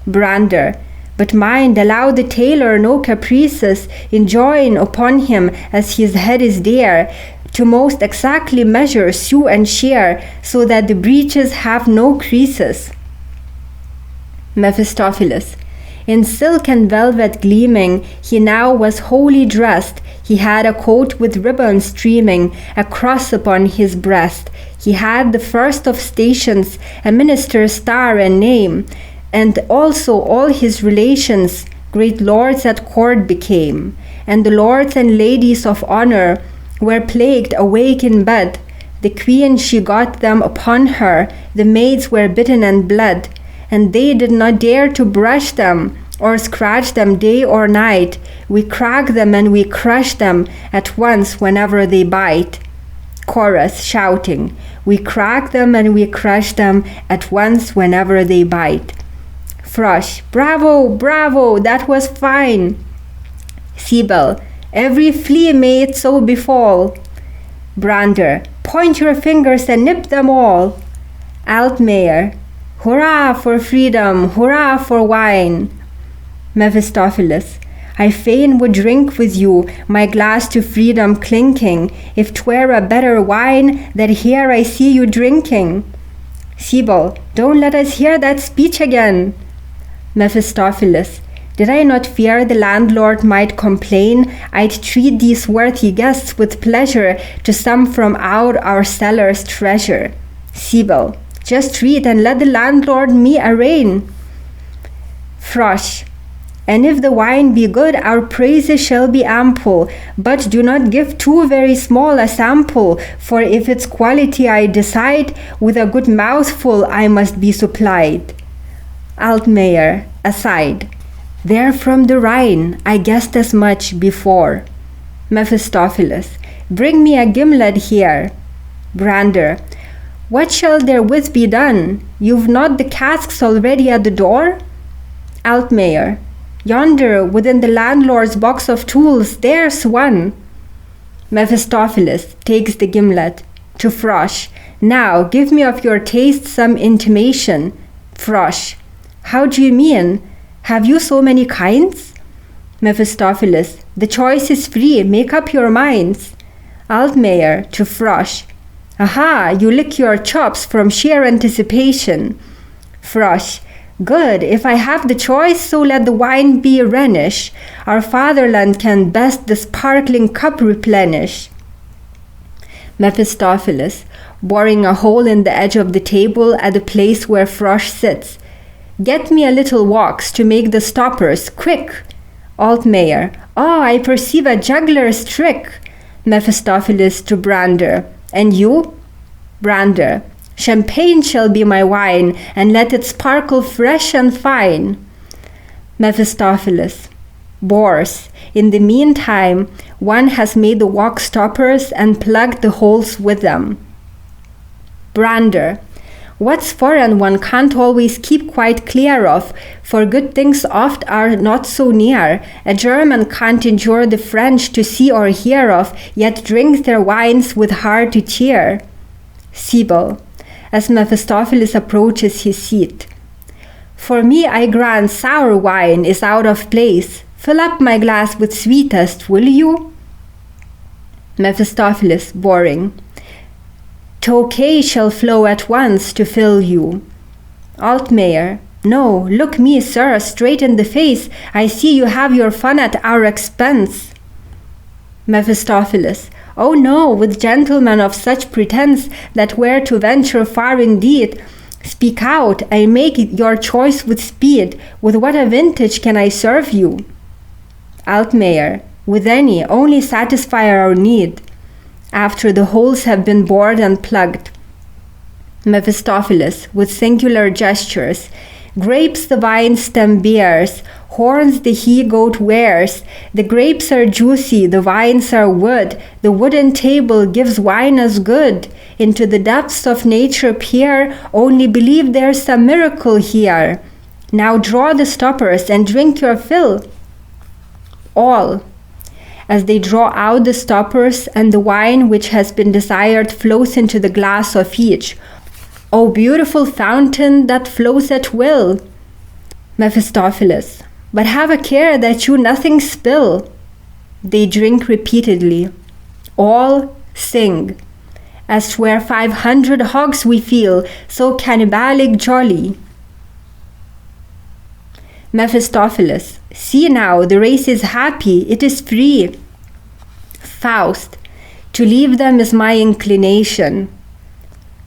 Brander. But mind, allow the tailor no caprices, enjoin upon him as his head is dear, to most exactly measure, sew and shear, so that the breeches have no creases. Mephistopheles. In silk and velvet gleaming, he now was wholly dressed. He had a coat with ribbons streaming, a cross upon his breast. He had the first of stations, a minister's star and name, and also all his relations great lords at court became. And the lords and ladies of honor were plagued awake in bed. The queen she got them upon her, the maids were bitten and bled, and they did not dare to brush them, or scratch them day or night. We crack them and we crush them at once whenever they bite. Chorus shouting. We crack them and we crush them at once whenever they bite. Frosh. Bravo, bravo, that was fine. Sibyl. Every flea may it so befall. Brander. Point your fingers and nip them all. Altmayer. Hurrah for freedom, hurrah for wine. Mephistopheles. I fain would drink with you, my glass to freedom clinking, if 'twere a better wine that here I see you drinking. Sibyl. Don't let us hear that speech again. Mephistopheles. Did I not fear the landlord might complain, I'd treat these worthy guests with pleasure to some from out our cellar's treasure. Sibyl. Just treat and let the landlord me arraign. Frosh. And if the wine be good, our praises shall be ample, but do not give too very small a sample, for if its quality I decide, with a good mouthful I must be supplied. Altmayer, aside. They're from the Rhine, I guessed as much before. Mephistopheles. Bring me a gimlet here. Brander. What shall therewith be done? You've not the casks already at the door? Altmayer. Yonder, within the landlord's box of tools, there's one. Mephistopheles takes the gimlet. To Frosh. Now, give me of your taste some intimation. Frosh. How do you mean? Have you so many kinds? Mephistopheles. The choice is free. Make up your minds. Altmayer to Frosh. Aha, you lick your chops from sheer anticipation. Frosh. Good, if I have the choice, so let the wine be Rhenish. Our fatherland can best the sparkling cup replenish. Mephistopheles, boring a hole in the edge of the table at the place where Frosh sits. Get me a little wax to make the stoppers, quick. Altmayer. Oh, I perceive a juggler's trick. Mephistopheles to Brander. And you? Brander. Champagne shall be my wine, and let it sparkle fresh and fine. Mephistopheles. Bors. In the meantime, one has made the wax stoppers and plugged the holes with them. Brander. What's foreign one can't always keep quite clear of, for good things oft are not so near. A German can't endure the French to see or hear of, yet drinks their wines with heart to cheer. Sibyl, as Mephistopheles approaches his seat. For me, I grant sour wine is out of place. Fill up my glass with sweetest, will you? Mephistopheles, boring. Tokay shall flow at once to fill you. Altmayer. No, look me, sir, straight in the face. I see you have your fun at our expense. Mephistopheles. Oh no, with gentlemen of such pretense that were to venture far indeed. Speak out, I make your choice with speed. With what a vintage can I serve you? Altmayer. With any, only satisfy our need. After the holes have been bored and plugged. Mephistopheles, with singular gestures. Grapes the vine stem bears, horns the he-goat wears. The grapes are juicy, the vines are wood. The wooden table gives wine as good. Into the depths of nature peer, only believe there's a miracle here. Now draw the stoppers and drink your fill. All. As they draw out the stoppers, and the wine which has been desired flows into the glass of each. O beautiful fountain that flows at will! Mephistopheles. But have a care that you nothing spill. They drink repeatedly. All sing. As 'twere 500 hogs we feel, so cannibalic jolly. Mephistopheles. See now, the race is happy, it is free. Faust. To leave them is my inclination.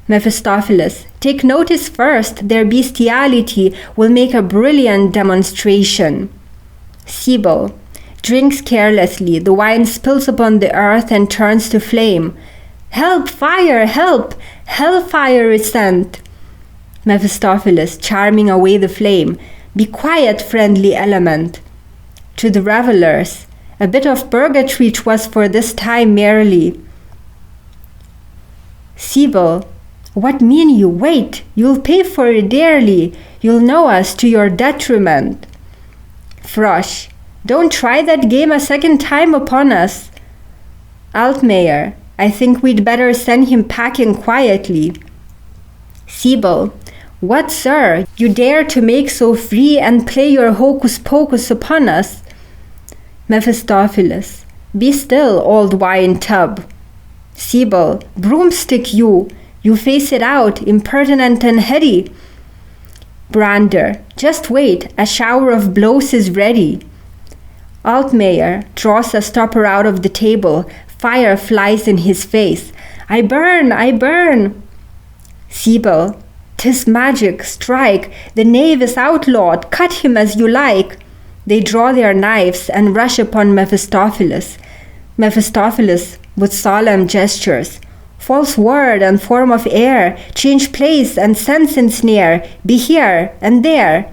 Mephistopheles. Take notice first, their bestiality will make a brilliant demonstration. Sibyl. Drinks carelessly, the wine spills upon the earth and turns to flame. Help, fire, help! Hellfire is sent. Mephistopheles, charming away the flame. Be quiet, friendly element. To the revellers. A bit of purgatory 'twas for this time merely. Sibyl. What mean you? Wait, you'll pay for it dearly. You'll know us to your detriment. Frosh. Don't try that game a second time upon us. Altmayer. I think we'd better send him packing quietly. Sibyl. What, sir? You dare to make so free and play your hocus-pocus upon us? Mephistopheles. Be still, old wine tub. Sibyl. Broomstick you! You face it out, impertinent and heady. Brander. Just wait, a shower of blows is ready. Altmayer draws a stopper out of the table. Fire flies in his face. I burn, I burn. Sibyl. 'Tis magic, strike. The knave is outlawed. Cut him as you like. They draw their knives and rush upon Mephistopheles. Mephistopheles, with solemn gestures. False word and form of air, change place and sense ensnare, be here and there.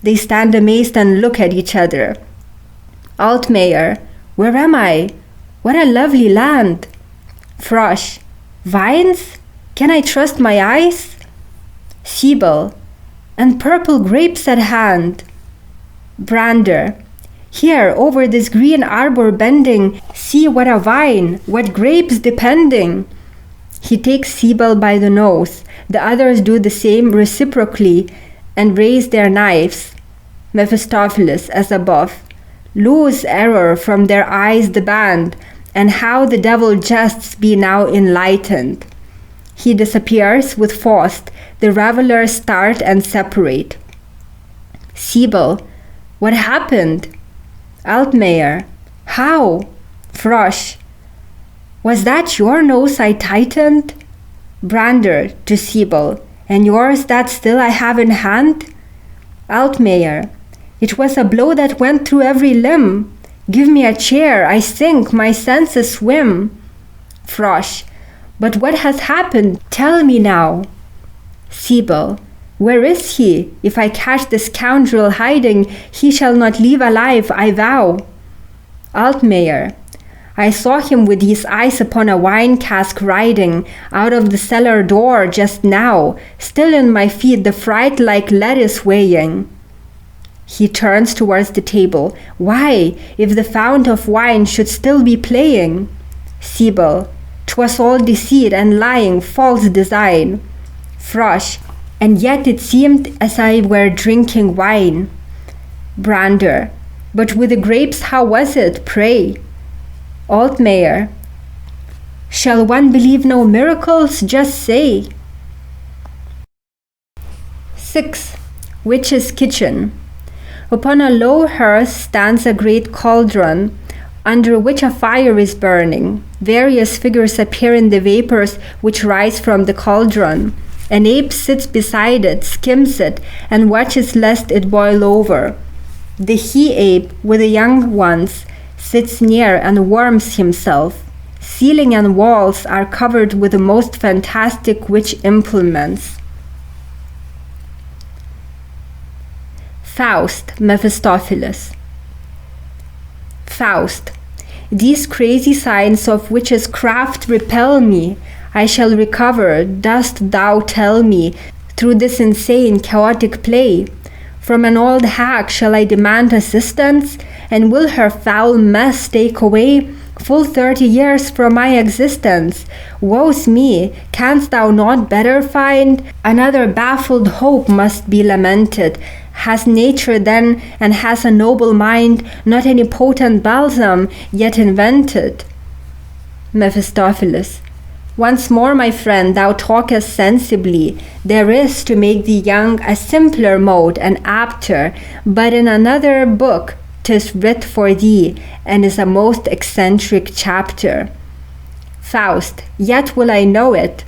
They stand amazed and look at each other. Altmayer, where am I? What a lovely land. Frosch, vines? Can I trust my eyes? Sibyl, and purple grapes at hand. Brander, here over this green arbor bending, see what a vine, what grapes depending. He takes Sibyl by the nose. The others do the same reciprocally and raise their knives. Mephistopheles, as above. Lose error from their eyes the band, and how the devil jests be now enlightened. He disappears with Faust. The revelers start and separate. Sibyl, what happened? Altmayer, how? Frosch, was that your nose I tightened? Brander, to Sibyl, and yours that still I have in hand? Altmayer, it was a blow that went through every limb. Give me a chair, I sink, my senses swim. Frosch, but what has happened? Tell me now. Sibyl, where is he? If I catch the scoundrel hiding, he shall not leave alive, I vow. Altmayer, I saw him with his eyes upon a wine cask riding out of the cellar door just now, still in my feet the fright like lettuce weighing. He turns towards the table. Why, if the fount of wine should still be playing? Sibyl, 'twas all deceit and lying, false design. Frosch, and yet it seemed as I were drinking wine. Brander, but with the grapes how was it, pray? Altmayer, shall one believe no miracles? Just say. 6. Witch's Kitchen. Upon a low hearth stands a great cauldron, under which a fire is burning. Various figures appear in the vapors which rise from the cauldron. An ape sits beside it, skims it, and watches lest it boil over. The he-ape, with the young ones, sits near and warms himself. Ceiling and walls are covered with the most fantastic witch implements. Faust, Mephistopheles. Faust, these crazy signs of witches' craft repel me. I shall recover, dost thou tell me, through this insane, chaotic play? From an old hag shall I demand assistance, and will her foul mess take away full 30 years from my existence? Woe's me, canst thou not better find? Another baffled hope must be lamented. Has nature then, and has a noble mind, not any potent balsam yet invented? Mephistopheles, once more, my friend, thou talkest sensibly. There is to make thee young a simpler mode and apter, but in another book 'tis writ for thee, and is a most eccentric chapter. Faust, yet will I know it.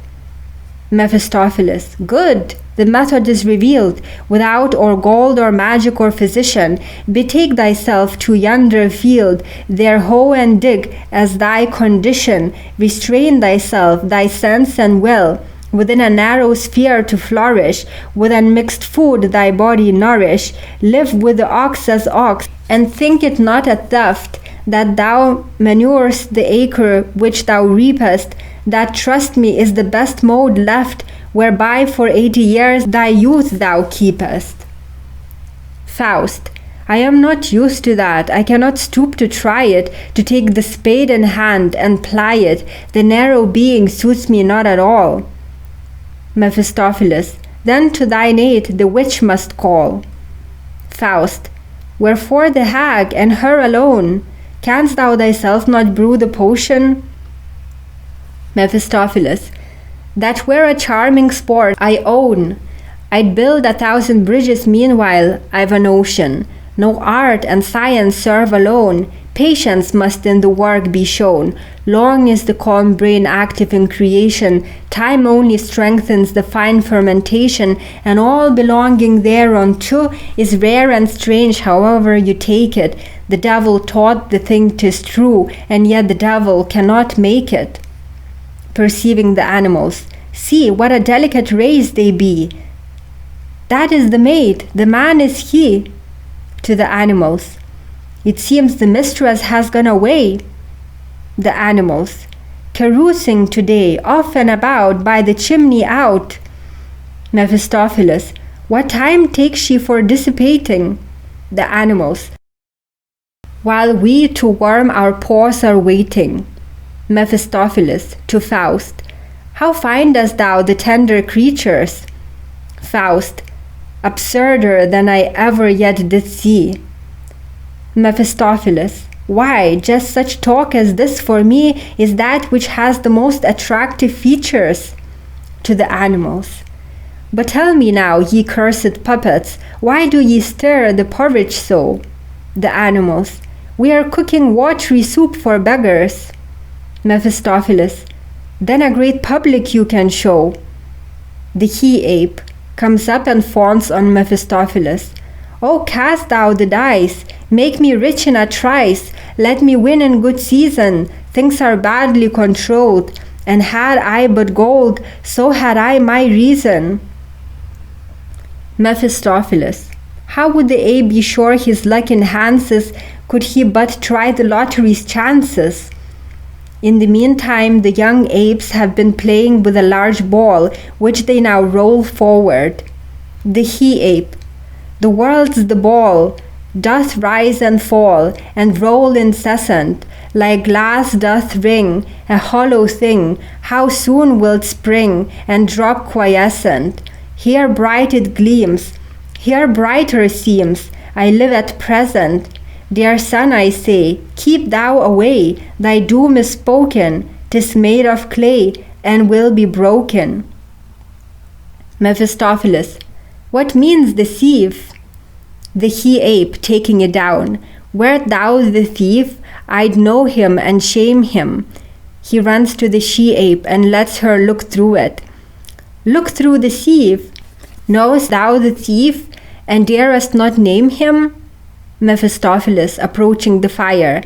Mephistopheles, good, the method is revealed, without or gold or magic or physician. Betake thyself to yonder field, there hoe and dig, as thy condition. Restrain thyself, thy sense and will, within a narrow sphere to flourish. With unmixed food thy body nourish. Live with the ox as ox, and think it not a theft that thou manurest the acre which thou reapest. That, trust me, is the best mode left, whereby for 80 years thy youth thou keepest. Faust, I am not used to that. I cannot stoop to try it, to take the spade in hand and ply it. The narrow being suits me not at all. Mephistopheles, then to thine aid the witch must call. Faust, wherefore the hag, and her alone? Canst thou thyself not brew the potion? Mephistopheles, that were a charming sport, I own. I'd build 1,000 bridges meanwhile, I've a notion. No art and science serve alone. Patience must in the work be shown. Long is the calm brain active in creation. Time only strengthens the fine fermentation, and all belonging thereunto is rare and strange however you take it. The devil taught the thing 'tis true, and yet the devil cannot make it. Perceiving the animals, see what a delicate race they be. That is the maid, the man is he. To the animals. It seems the mistress has gone away. The animals. Carousing today, off and about, by the chimney out. Mephistopheles. What time takes she for dissipating? The animals. While we to warm our paws are waiting. Mephistopheles to Faust. How findest thou the tender creatures? Faust. Absurder than I ever yet did see. Mephistopheles. Why, just such talk as this for me is that which has the most attractive features. To the animals. But tell me now, ye cursed puppets, why do ye stir the porridge so? The animals. We are cooking watery soup for beggars. Mephistopheles. Then a great public you can show. The he-ape comes up and fawns on Mephistopheles. Oh, cast thou the dice, make me rich in a trice, let me win in good season, things are badly controlled, and had I but gold, so had I my reason. Mephistopheles. How would the ape be sure his luck enhances, could he but try the lottery's chances? In the meantime, the young apes have been playing with a large ball, which they now roll forward. The he-ape. The world's the ball, doth rise and fall, and roll incessant, like glass doth ring, a hollow thing, how soon wilt spring, and drop quiescent. Here bright it gleams, here brighter seems, I live at present. Dear son, I say, keep thou away, thy doom is spoken, 'tis made of clay, and will be broken. Mephistopheles. What means the thief? The he-ape taking it down. Wert thou the thief, I'd know him and shame him. He runs to the she-ape and lets her look through it. Look through the thief. Knowest thou the thief, and darest not name him? Mephistopheles approaching the fire.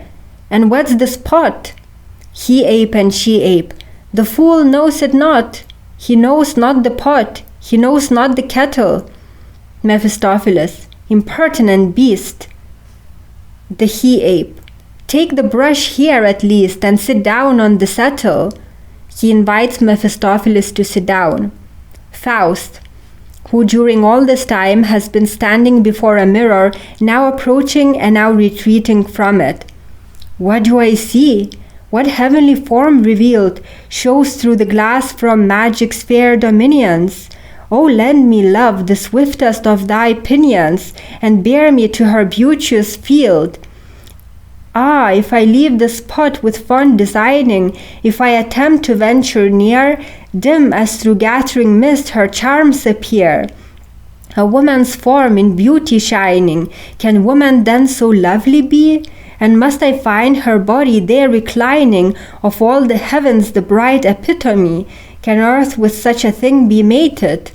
And what's the spot? He-ape and she-ape. The fool knows it not. He knows not the pot. He knows not the kettle. Mephistopheles. Impertinent beast. The he-ape. Take the brush here at least, and sit down on the settle. He invites Mephistopheles to sit down. Faust, who during all this time has been standing before a mirror, now approaching and now retreating from it. What do I see? What heavenly form revealed shows through the glass from magic's fair dominions? O lend me, love, the swiftest of thy pinions, and bear me to her beauteous field. Ah, if I leave the spot with fond designing, if I attempt to venture near, dim as through gathering mist her charms appear. A woman's form in beauty shining, can woman then so lovely be? And must I find her body there reclining, of all the heavens the bright epitome? Can earth with such a thing be mated?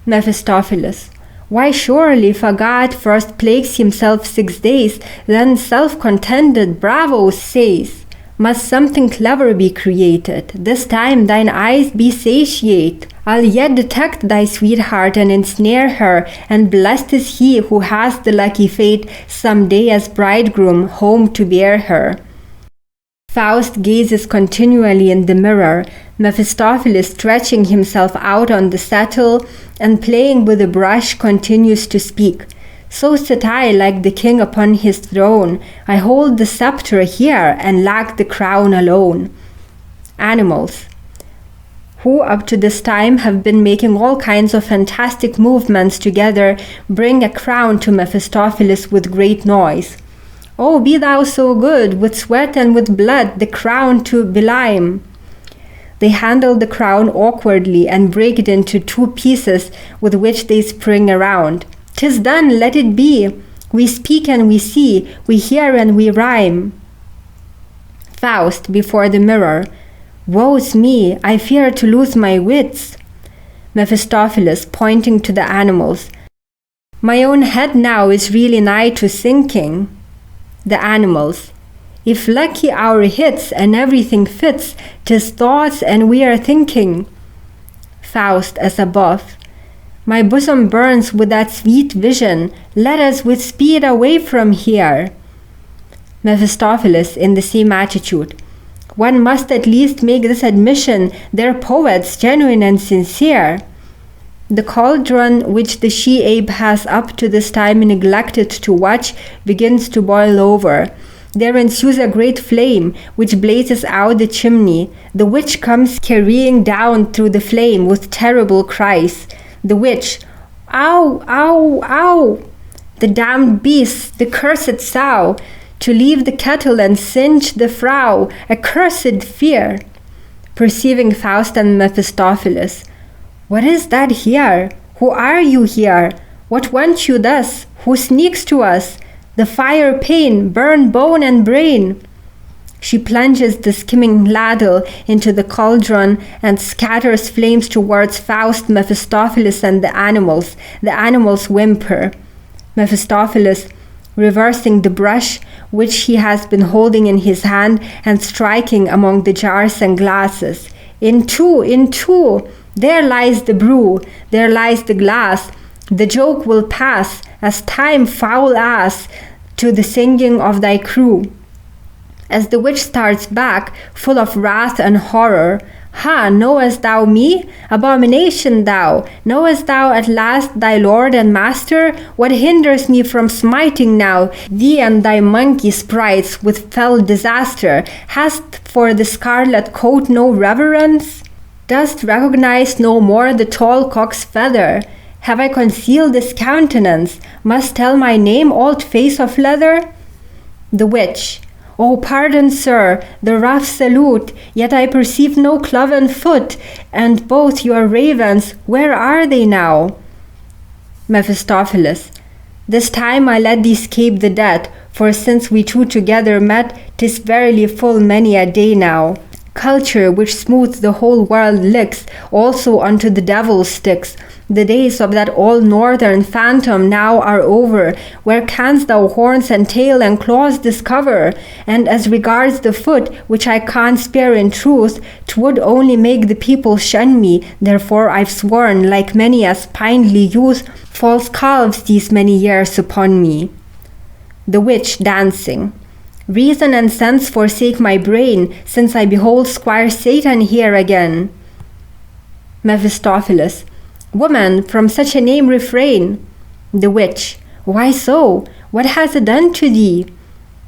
Mephistopheles. Why surely, if a god first plagues himself 6 days, then self-contented bravo says, must something clever be created, this time thine eyes be satiate. I'll yet detect thy sweetheart and ensnare her, and blessed is he who has the lucky fate some day as bridegroom home to bear her. Faust gazes continually in the mirror, Mephistopheles stretching himself out on the settle and playing with the brush continues to speak. So sit I like the king upon his throne. I hold the scepter here and lack the crown alone. Animals, who up to this time have been making all kinds of fantastic movements together, bring a crown to Mephistopheles with great noise. Oh, be thou so good, with sweat and with blood, the crown to belime. They handle the crown awkwardly and break it into 2 pieces with which they spring around. 'Tis done, let it be. We speak and we see, we hear and we rhyme. Faust before the mirror. Woe's me, I fear to lose my wits. Mephistopheles pointing to the animals. My own head now is really nigh to sinking. The animals. If lucky hour hits and everything fits, 'tis thoughts and we are thinking. Faust as above. My bosom burns with that sweet vision. Let us with speed away from here. Mephistopheles, in the same attitude. One must at least make this admission, they're poets, genuine and sincere. The cauldron which the she-ape has up to this time neglected to watch begins to boil over. There ensues a great flame, which blazes out the chimney. The witch comes carrying down through the flame with terrible cries. The witch, "Ow, ow, ow!" The damned beast, the cursed sow, to leave the kettle and singe the Frau, accursed fear. Perceiving Faust and Mephistopheles, "What is that here? Who are you here? What want you thus? Who sneaks to us? The fire pain, burn bone and brain." She plunges the skimming ladle into the cauldron and scatters flames towards Faust, Mephistopheles, and the animals. The animals whimper. Mephistopheles, reversing the brush which he has been holding in his hand and striking among the jars and glasses. In two, there lies the brew, there lies the glass. The joke will pass, as time, foul ass, to the singing of thy crew. As the witch starts back, full of wrath and horror, "Ha, knowest thou me? Abomination thou! Knowest thou at last thy lord and master? What hinders me from smiting now thee and thy monkey sprites with fell disaster? Hast for the scarlet coat no reverence? Dost recognize no more the tall cock's feather? Have I concealed this countenance? Must tell my name, old face of leather?" The witch, "Oh, pardon, sir, the rough salute, yet I perceive no cloven foot, and both your ravens, where are they now?" Mephistopheles, "This time I let thee escape the death, for since we two together met, 'tis verily full many a day now. Culture which smooths the whole world licks, also unto the devil sticks. The days of that old northern phantom now are over. Where canst thou horns and tail and claws discover? And as regards the foot, which I can't spare in truth, 'twould only make the people shun me. Therefore I've sworn, like many a spindly youth, false calves these many years upon me." The witch, dancing, "Reason and sense forsake my brain, since I behold Squire Satan here again." Mephistopheles, "Woman, from such a name refrain." The witch, "Why so? What has it done to thee?"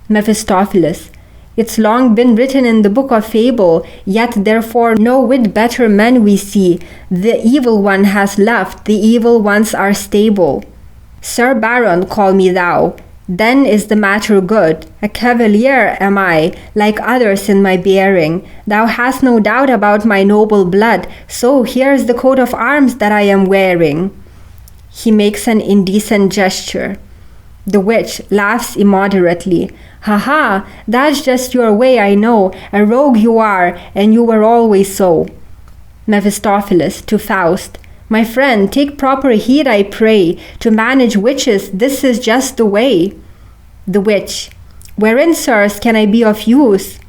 Mephistopheles, "It's long been written in the book of fable, yet therefore no whit better men we see. The evil one has left, the evil ones are stable. Sir Baron, call me thou. Then is the matter good. A cavalier am I, like others in my bearing. Thou hast no doubt about my noble blood, so here's the coat of arms that I am wearing." He makes an indecent gesture. The witch laughs immoderately. "Ha ha, that's just your way, I know. A rogue you are, and you were always so." Mephistopheles, to Faust, "My friend, take proper heed, I pray. To manage witches, this is just the way." The witch, "Wherein, sirs, can I be of use?"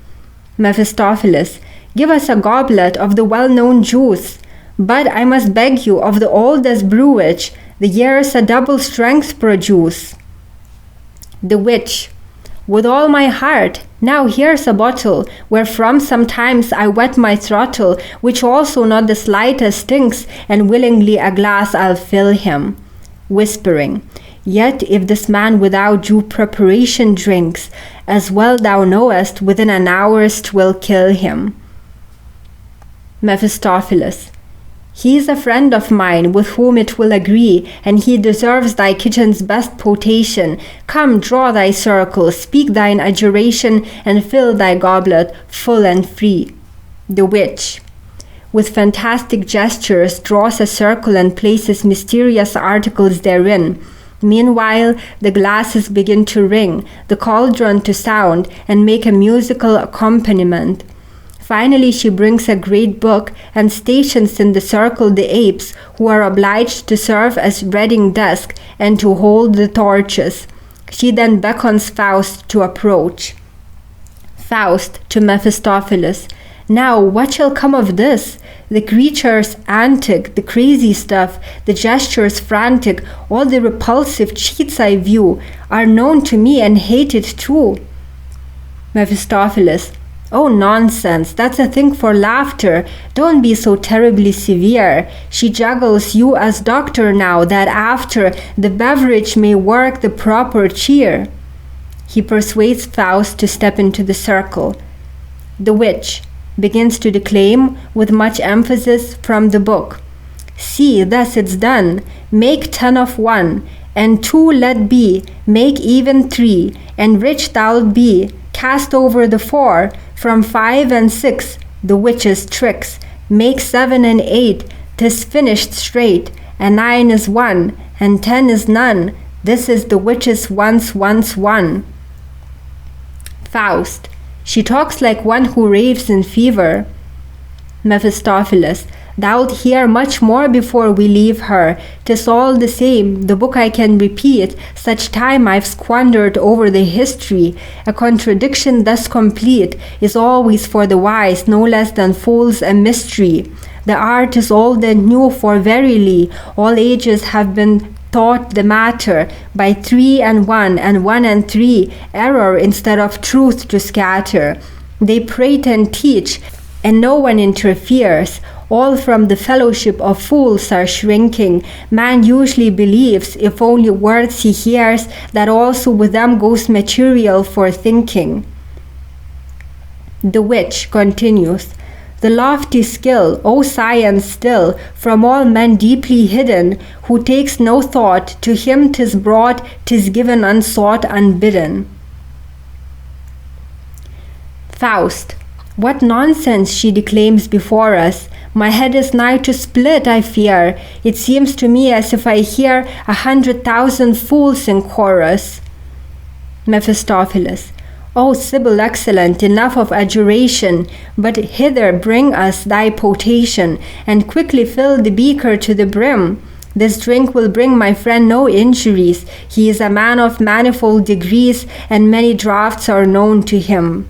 Mephistopheles, "Give us a goblet of the well-known juice. But I must beg you of the oldest brewage, the years a double strength produce." The witch, "With all my heart. Now here's a bottle, wherefrom sometimes I wet my throttle, which also not the slightest stinks, and willingly a glass I'll fill him." Whispering, "Yet if this man without due preparation drinks, as well thou knowest, within an hour 'twill kill him." Mephistopheles, "He is a friend of mine, with whom it will agree, and he deserves thy kitchen's best potation. Come, draw thy circle, speak thine adjuration, and fill thy goblet full and free." The witch, with fantastic gestures, draws a circle and places mysterious articles therein. Meanwhile, the glasses begin to ring, the cauldron to sound, and make a musical accompaniment. Finally, she brings a great book and stations in the circle the apes, who are obliged to serve as reading desk and to hold the torches. She then beckons Faust to approach. Faust, to Mephistopheles, Now, what shall come of this? The creatures antic, the crazy stuff, the gestures frantic, all the repulsive cheats I view, are known to me and hated too. Mephistopheles. Oh, nonsense, that's a thing for laughter. Don't be so terribly severe. She juggles you as doctor now, that after the beverage may work the proper cheer. He persuades Faust to step into the circle. The witch begins to declaim with much emphasis from the book. See, thus it's done. Make 10 of 1, and 2 let be. Make even 3, and rich thou'lt be. Cast over the 4, from 5 and 6, the witch's tricks. Make 7 and 8, 'tis finished straight. And 9 is 1, and 10 is none. This is the witch's once won. Faust. She talks like one who raves in fever. Mephistopheles. Thou'lt hear much more before we leave her. 'Tis all the same, the book I can repeat, such time I've squandered over the history. A contradiction thus complete is always for the wise no less than fools a mystery. The art is old and new, for verily all ages have been taught the matter, by 3 and 1, and 1 and 3, error instead of truth to scatter. They prate and teach, and no one interferes. All from the fellowship of fools are shrinking. Man usually believes, if only words he hears, that also with them goes material for thinking. The witch continues. The lofty skill, O science still, from all men deeply hidden, who takes no thought, to him 'tis brought, 'tis given unsought, unbidden. Faust. What nonsense she declaims before us. My head is nigh to split, I fear. It seems to me as if I hear 100,000 fools in chorus. Mephistopheles. O Sibyl excellent, enough of adjuration, but hither bring us thy potation, and quickly fill the beaker to the brim. This drink will bring my friend no injuries. He is a man of manifold degrees, and many draughts are known to him.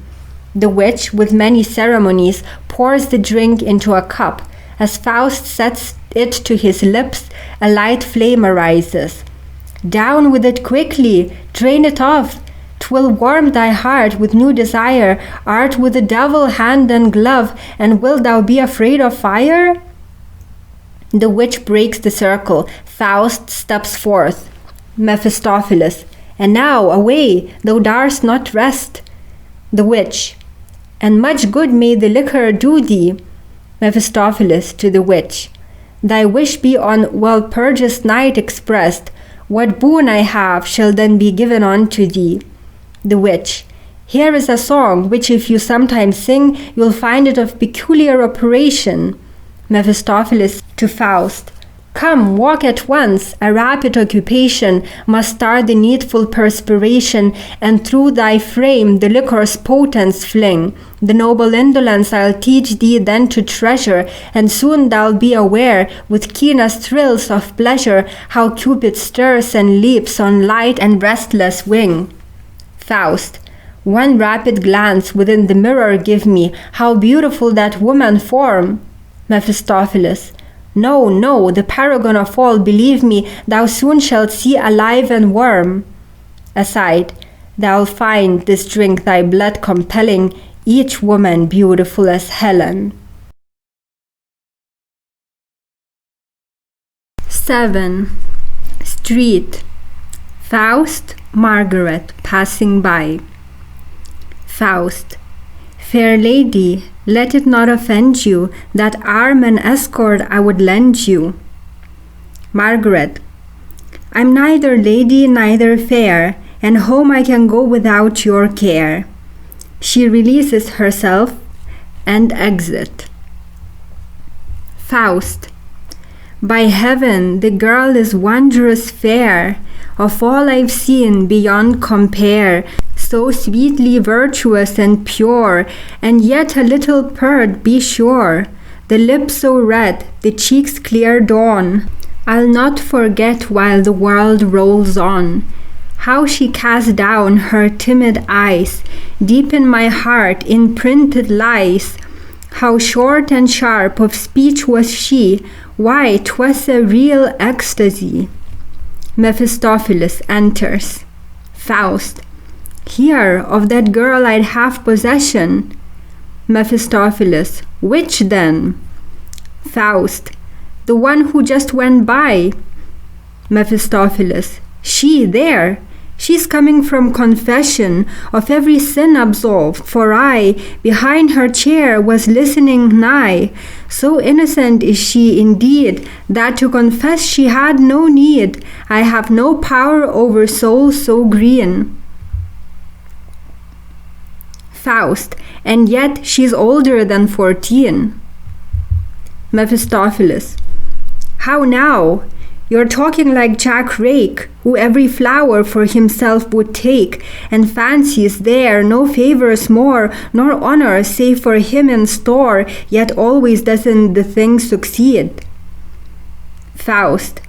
The witch, with many ceremonies, pours the drink into a cup. As Faust sets it to his lips, a light flame arises. Down with it quickly, drain it off. 'Twill warm thy heart with new desire. Art with the devil hand and glove, and wilt thou be afraid of fire? The witch breaks the circle. Faust steps forth. Mephistopheles. And now, away, thou darst not rest. The witch. And much good may the liquor do thee. Mephistopheles to the witch. Thy wish be on Walpurgis-Night expressed. What boon I have shall then be given unto thee. The witch. Here is a song, which if you sometimes sing, you'll find it of peculiar operation. Mephistopheles to Faust. Come, walk at once, a rapid occupation must start the needful perspiration, and through thy frame the liquor's potence fling. The noble indolence I'll teach thee then to treasure, and soon thou'lt be aware, with keenest thrills of pleasure, how Cupid stirs and leaps on light and restless wing. Faust. One rapid glance within the mirror give me, how beautiful that woman form. Mephistopheles. No, no, the paragon of all, believe me, thou soon shalt see alive and warm. Aside. Thou'lt find this drink thy blood compelling, each woman beautiful as Helen. 7. Street. Faust, Margaret, passing by. Faust. Fair lady, let it not offend you, that arm and escort I would lend you. Margaret. I'm neither lady, neither fair, and home I can go without your care. She releases herself and exit. Faust. By heaven, the girl is wondrous fair, of all I've seen beyond compare, so sweetly virtuous and pure, and yet a little pert, be sure. The lips so red, the cheeks clear dawn, I'll not forget while the world rolls on. How she cast down her timid eyes, deep in my heart imprinted lies. How short and sharp of speech was she! Why, 'twas a real ecstasy. Mephistopheles enters. Faust. Here, of that girl I'd have possession. Mephistopheles. Which then? Faust. The one who just went by. Mephistopheles. She there. She's coming from confession, of every sin absolved, for I, behind her chair, was listening nigh. So innocent is she indeed, that to confess she had no need. I have no power over soul so green. Faust. And yet she's older than 14. Mephistopheles. How now? You're talking like Jack Rake, who every flower for himself would take, and fancies there no favours more, nor honour save for him in store, yet always doesn't the thing succeed. Faust.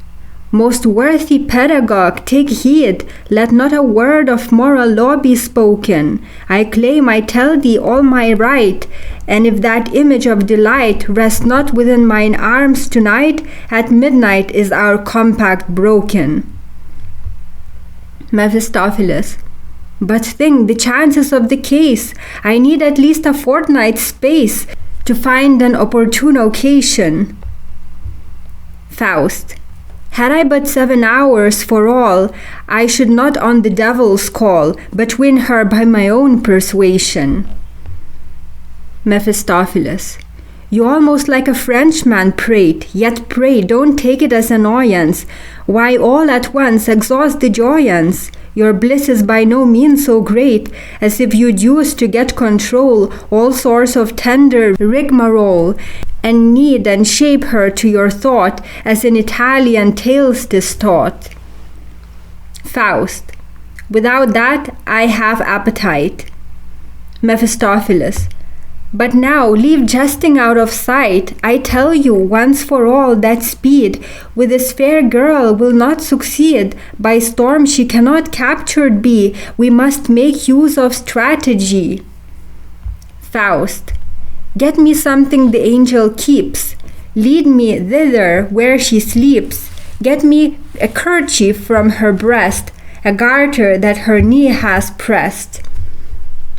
Most worthy pedagogue, take heed, let not a word of moral law be spoken. I claim, I tell thee, all my right, and if that image of delight rest not within mine arms tonight, at midnight is our compact broken. Mephistopheles. But think the chances of the case. I need at least a fortnight's space to find an opportune occasion. Faust. Had I but 7 hours for all, I should not on the devil's call, but win her by my own persuasion. Mephistopheles. You almost like a Frenchman prate, yet pray don't take it as annoyance. Why all at once exhaust the joyance? Your bliss is by no means so great, as if you'd use to get control all sorts of tender rigmarole, and knead and shape her to your thought, as in Italian tales 'tis taught. Faust. Without that I have appetite. Mephistopheles. But now leave jesting out of sight. I tell you once for all that speed with this fair girl will not succeed. By storm she cannot captured be. We must make use of strategy. Faust. Get me something the angel keeps. Lead me thither where she sleeps. Get me a kerchief from her breast, a garter that her knee has pressed.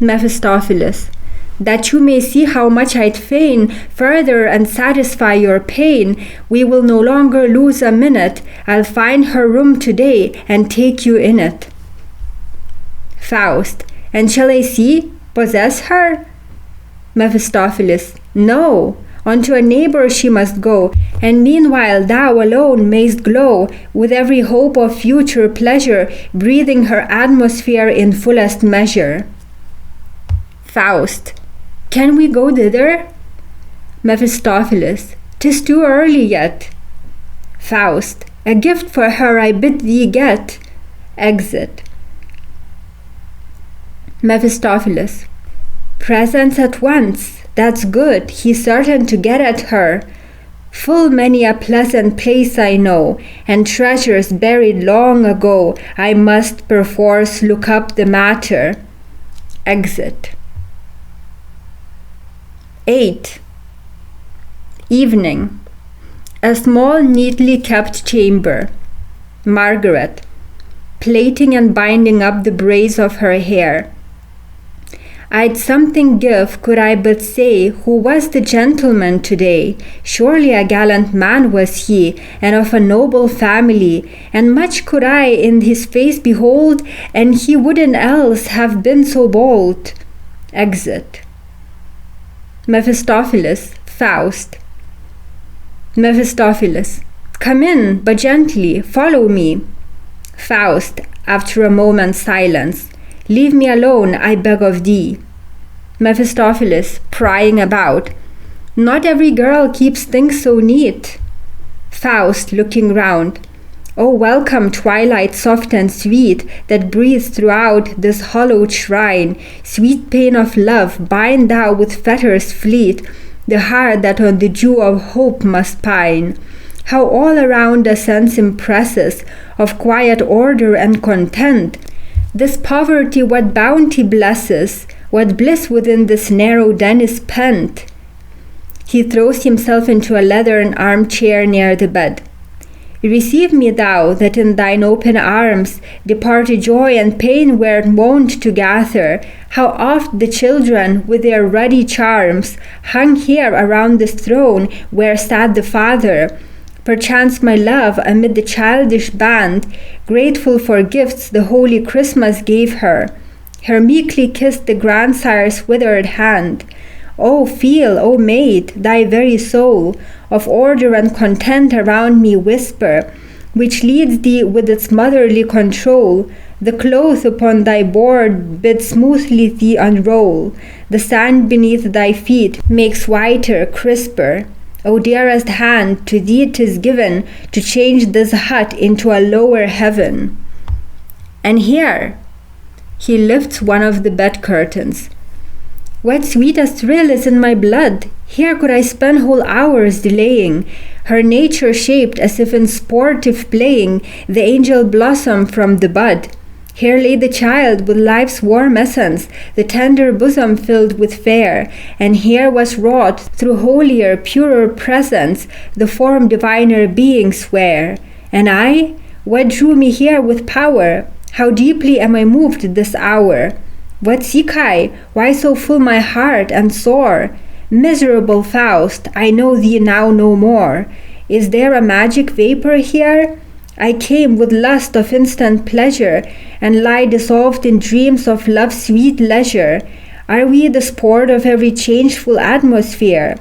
Mephistopheles. That you may see how much I'd fain further and satisfy your pain, we will no longer lose a minute. I'll find her room today and take you in it. Faust. And shall I see, possess her? Mephistopheles. No, unto a neighbour she must go, and meanwhile thou alone mayst glow with every hope of future pleasure, breathing her atmosphere in fullest measure. Faust. Can we go thither? Mephistopheles. 'Tis too early yet. Faust. A gift for her I bid thee get. Exit. Mephistopheles. Presents at once. That's good. He's certain to get at her. Full many a pleasant place I know, and treasures buried long ago. I must perforce look up the matter. Exit. 8. Evening. A small, neatly kept chamber. Margaret. Plaiting and binding up the braids of her hair. I'd something give, could I but say, who was the gentleman today. Surely a gallant man was he, and of a noble family, and much could I in his face behold, and he wouldn't else have been so bold. Exit. Mephistopheles. Faust. Mephistopheles. Come in, but gently, follow me. Faust, after a moment's silence. Leave me alone, I beg of thee. Mephistopheles, prying about. Not every girl keeps things so neat. Faust, looking round. O welcome twilight soft and sweet, that breathes throughout this hallowed shrine. Sweet pain of love, bind thou with fetters fleet the heart that on the dew of hope must pine. How all around a sense impresses of quiet order and content. This poverty what bounty blesses, what bliss within this narrow den is pent. He throws himself into a leathern armchair near the bed. Receive me, thou, that in thine open arms departed joy and pain were wont to gather. How oft the children, with their ruddy charms, hung here around this throne where sat the Father. Perchance my love, amid the childish band, grateful for gifts the holy Christmas gave her, meekly kissed the grandsire's withered hand. Oh, feel, O maid, thy very soul of order and content around me whisper, which leads thee with its motherly control. The cloth upon thy board bids smoothly thee unroll. The sand beneath thy feet makes whiter, crisper. O dearest hand, to thee 'tis given to change this hut into a lower heaven. And here, he lifts one of the bed curtains. What sweetest thrill is in my blood? Here could I spend whole hours delaying, her nature shaped as if in sportive playing, the angel blossom from the bud. Here lay the child with life's warm essence, the tender bosom filled with fair, and here was wrought through holier, purer presence, the form diviner being swear. And I? What drew me here with power? How deeply am I moved this hour? What seek I? Why so full my heart and sore? Miserable Faust, I know thee now no more. Is there a magic vapor here? I came with lust of instant pleasure, and lie dissolved in dreams of love's sweet leisure. Are we the sport of every changeful atmosphere?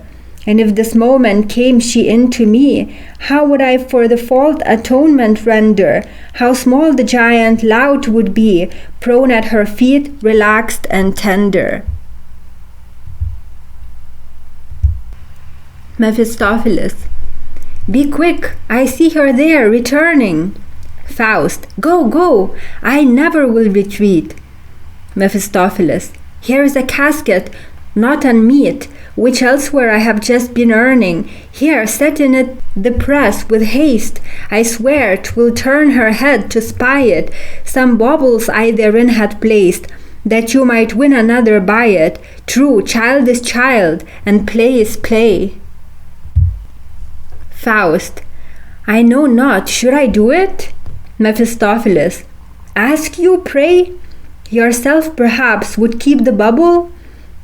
And if this moment came she into me, how would I for the fault atonement render? How small the giant lout would be, prone at her feet, relaxed and tender. Mephistopheles. Be quick, I see her there, returning. Faust. Go, go, I never will retreat. Mephistopheles. Here is a casket, not unmeet, which elsewhere I have just been earning. Here, set in it the press with haste. I swear 'twill turn her head to spy it. Some baubles I therein had placed, that you might win another by it. True, child is child, and play is play. Faust. I know not, should I do it? Mephistopheles. Ask you, pray? Yourself perhaps would keep the bubble?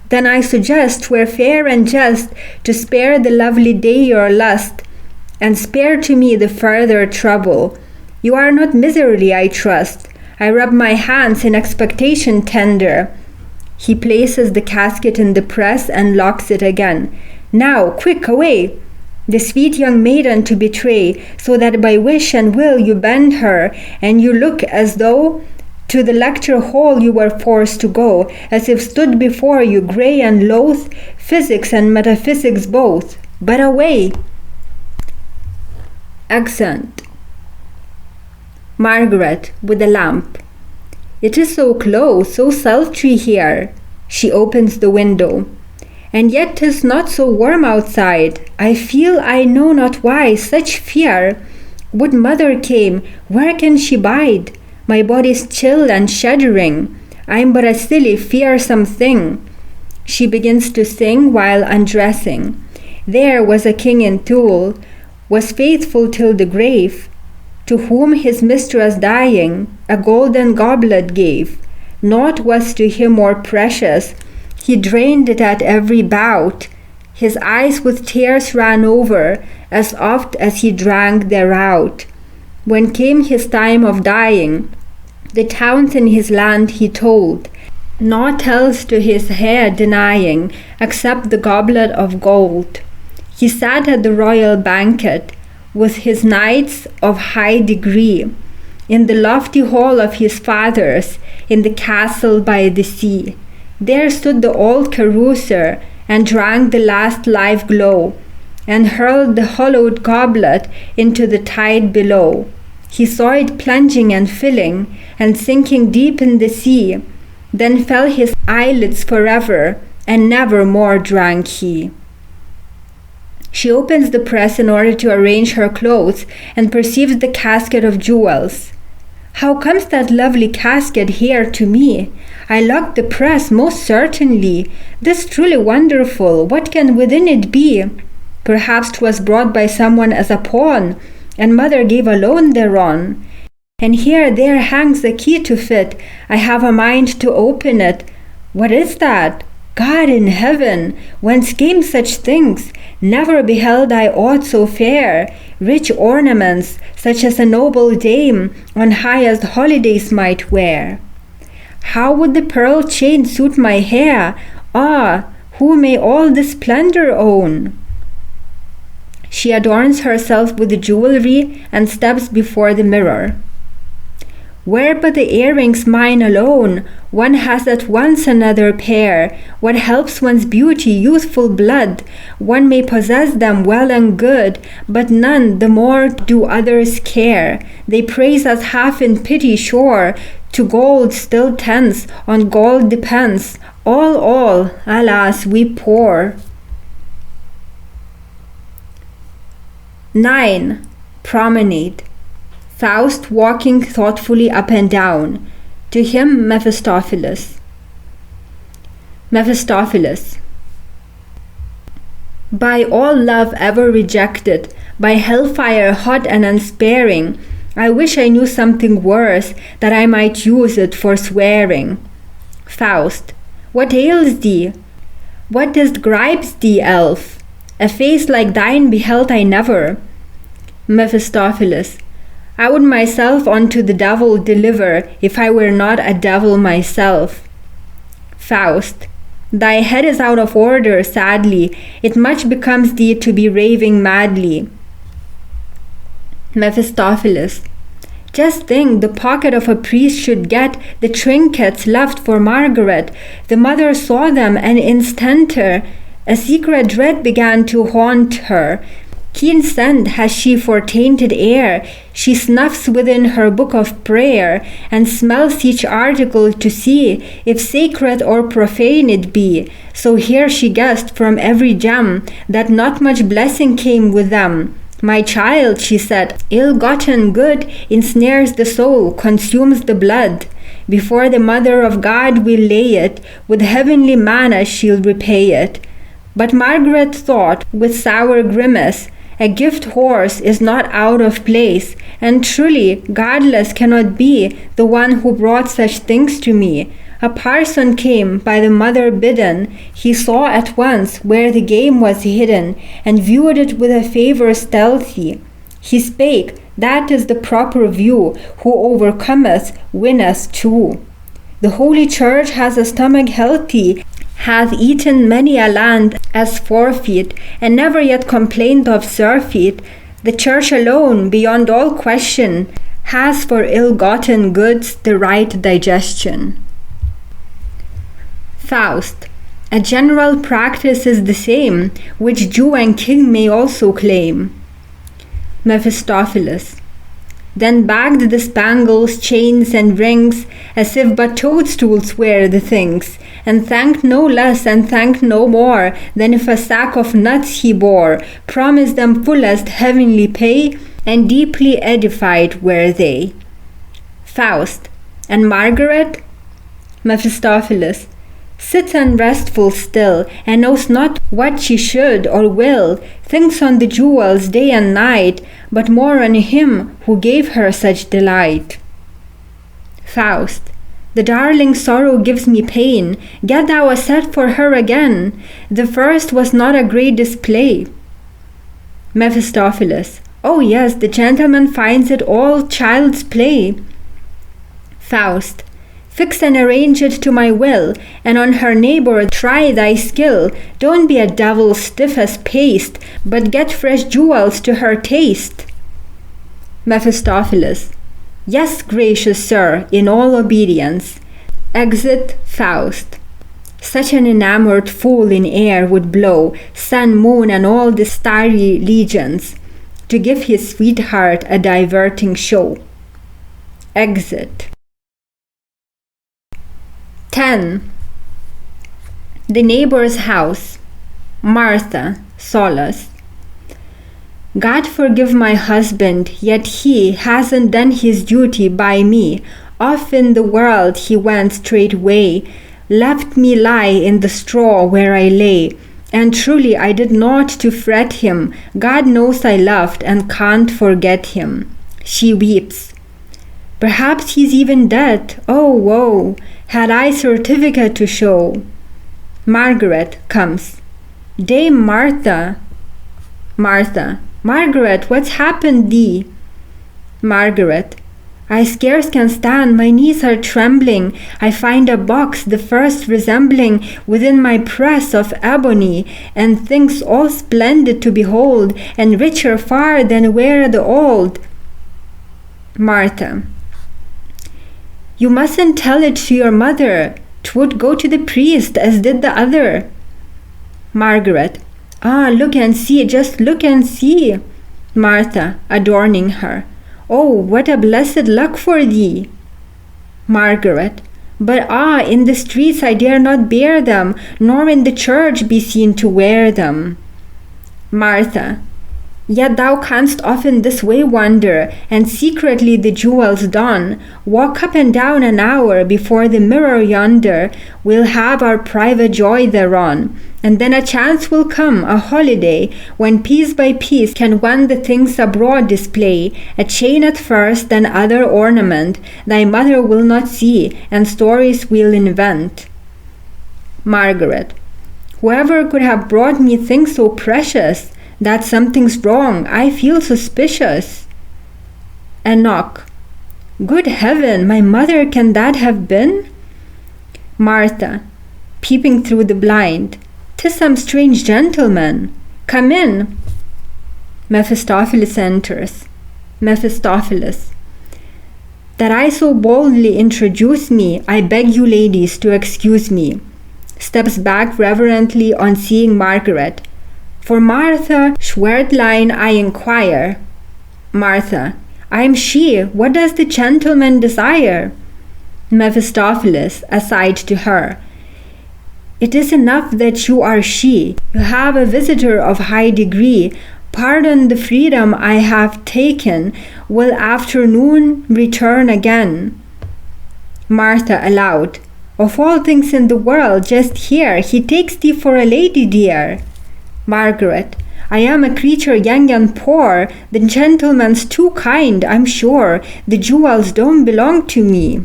Then I suggest 'twere fair and just to spare the lovely day your lust, and spare to me the further trouble. You are not miserly, I trust. I rub my hands in expectation tender. He places the casket in the press and locks it again. Now, quick, away! The sweet young maiden to betray, so that by wish and will you bend her, and you look as though to the lecture hall you were forced to go, as if stood before you grey and loath, physics and metaphysics both. But away! Accent. Margaret, with a lamp. It is so close, so sultry here. She opens the window. And yet 'tis not so warm outside. I feel, I know not why, such fear. Would mother came, where can she bide? My body's chill and shuddering. I'm but a silly, fearsome thing. She begins to sing while undressing. There was a king in Thule, was faithful till the grave, to whom his mistress dying a golden goblet gave. Naught was to him more precious. He drained it at every bout. His eyes with tears ran over, as oft as he drank thereout. When came his time of dying, the towns in his land he told, naught else to his hair denying, except the goblet of gold. He sat at the royal banquet, with his knights of high degree, in the lofty hall of his fathers, in the castle by the sea. There stood the old carouser, and drank the last live glow, and hurled the hollowed goblet into the tide below. He saw it plunging and filling, and sinking deep in the sea. Then fell his eyelids forever, and never more drank he. She opens the press in order to arrange her clothes, and perceives the casket of jewels. How comes that lovely casket here to me? I locked the press, most certainly. This truly wonderful, what can within it be? Perhaps 'twas brought by someone as a pawn, and mother gave a loan thereon. And here there hangs a key to fit. I have a mind to open it. What is that? God in heaven, whence came such things? Never beheld I aught so fair. Rich ornaments, such as a noble dame on highest holidays might wear. How would the pearl chain suit my hair? Ah, who may all this splendor own? She adorns herself with jewelry and steps before the mirror. Were but the earrings mine alone, one has at once another pair. What helps one's beauty, youthful blood? One may possess them well and good, but none the more do others care. They praise us half in pity sure, to gold still tends, on gold depends. All, alas, we poor. 9. Promenade. Faust walking thoughtfully up and down. To him Mephistopheles. Mephistopheles. By all love ever rejected, by hellfire hot and unsparing, I wish I knew something worse, that I might use it for swearing. Faust. What ails thee? What gripes thee, elf? A face like thine beheld I never. Mephistopheles. I would myself unto the devil deliver, if I were not a devil myself. Faust. Thy head is out of order, sadly. It much becomes thee to be raving madly. Mephistopheles. Just think, the pocket of a priest should get the trinkets left for Margaret. The mother saw them, and instanter a secret dread began to haunt her. Keen scent has she for tainted air. She snuffs within her book of prayer, and smells each article to see if sacred or profane it be. So here she guessed from every gem that not much blessing came with them. My child, she said, ill-gotten good ensnares the soul, consumes the blood. Before the Mother of God will lay it, with heavenly manna she'll repay it. But Margaret thought, with sour grimace, a gift horse is not out of place, and truly godless cannot be the one who brought such things to me. A parson came, by the mother bidden. He saw at once where the game was hidden, and viewed it with a favor stealthy. He spake, that is the proper view, who overcometh winneth too. The Holy Church has a stomach healthy, hath eaten many a land as forfeit, and never yet complained of surfeit. The Church alone, beyond all question, has for ill-gotten goods the right digestion. Faust. A general practice is the same, which Jew and king may also claim. Mephistopheles. Then bagged the spangles, chains, and rings, as if but toadstools were the things, and thanked no less and thanked no more than if a sack of nuts he bore, promised them fullest heavenly pay, and deeply edified were they. Faust. And Margaret? Mephistopheles. Sits unrestful still, and knows not what she should or will, thinks on the jewels day and night, but more on him who gave her such delight. Faust. The darling sorrow gives me pain. Get thou a set for her again. The first was not a great display. Mephistopheles. Oh yes, the gentleman finds it all child's play. Faust. Fix and arrange it to my will, and on her neighbor try thy skill. Don't be a devil stiff as paste, but get fresh jewels to her taste. Mephistopheles. Yes, gracious sir, in all obedience. Exit Faust. Such an enamored fool in air would blow, sun, moon, and all the starry legions, to give his sweetheart a diverting show. Exit. 10. The neighbor's house. Martha, Solace. God forgive my husband, yet he hasn't done his duty by me. Off in the world he went straightway, left me lie in the straw where I lay. And truly I did not to fret him. God knows I loved and can't forget him. She weeps. Perhaps he's even dead. Oh, woe! Had I certificate to show. Margaret comes. Dame Martha. Martha. Margaret, what's happened thee? Margaret. I scarce can stand, my knees are trembling. I find a box, the first resembling, within my press of ebony, and things all splendid to behold, and richer far than were the old. Martha. You mustn't tell it to your mother. 'Twould go to the priest, as did the other. Margaret. Ah, look and see, just look and see. Martha, adorning her. Oh, what a blessed luck for thee. Margaret. But in the streets I dare not bear them, nor in the church be seen to wear them. Martha. Yet thou canst often this way wander, and secretly the jewels don. Walk up and down an hour before the mirror yonder. We'll have our private joy thereon. And then a chance will come, a holiday, when piece by piece can one the things abroad display. A chain at first, then other ornament, thy mother will not see, and stories we'll invent. Margaret. Whoever could have brought me things so precious? That something's wrong, I feel suspicious. A knock. Good heaven, my mother, can that have been? Martha, peeping through the blind. 'Tis some strange gentleman. Come in. Mephistopheles enters. Mephistopheles. That I so boldly introduce me, I beg you ladies to excuse me. Steps back reverently on seeing Margaret. For Martha Schwertlein I inquire. Martha. I am she. What does the gentleman desire? Mephistopheles, aside to her. It is enough that you are she. You have a visitor of high degree. Pardon the freedom I have taken. Will afternoon return again? Martha aloud. Of all things in the world, just here, he takes thee for a lady dear. Margaret. I am a creature young and poor. The gentleman's too kind, I'm sure. The jewels don't belong to me.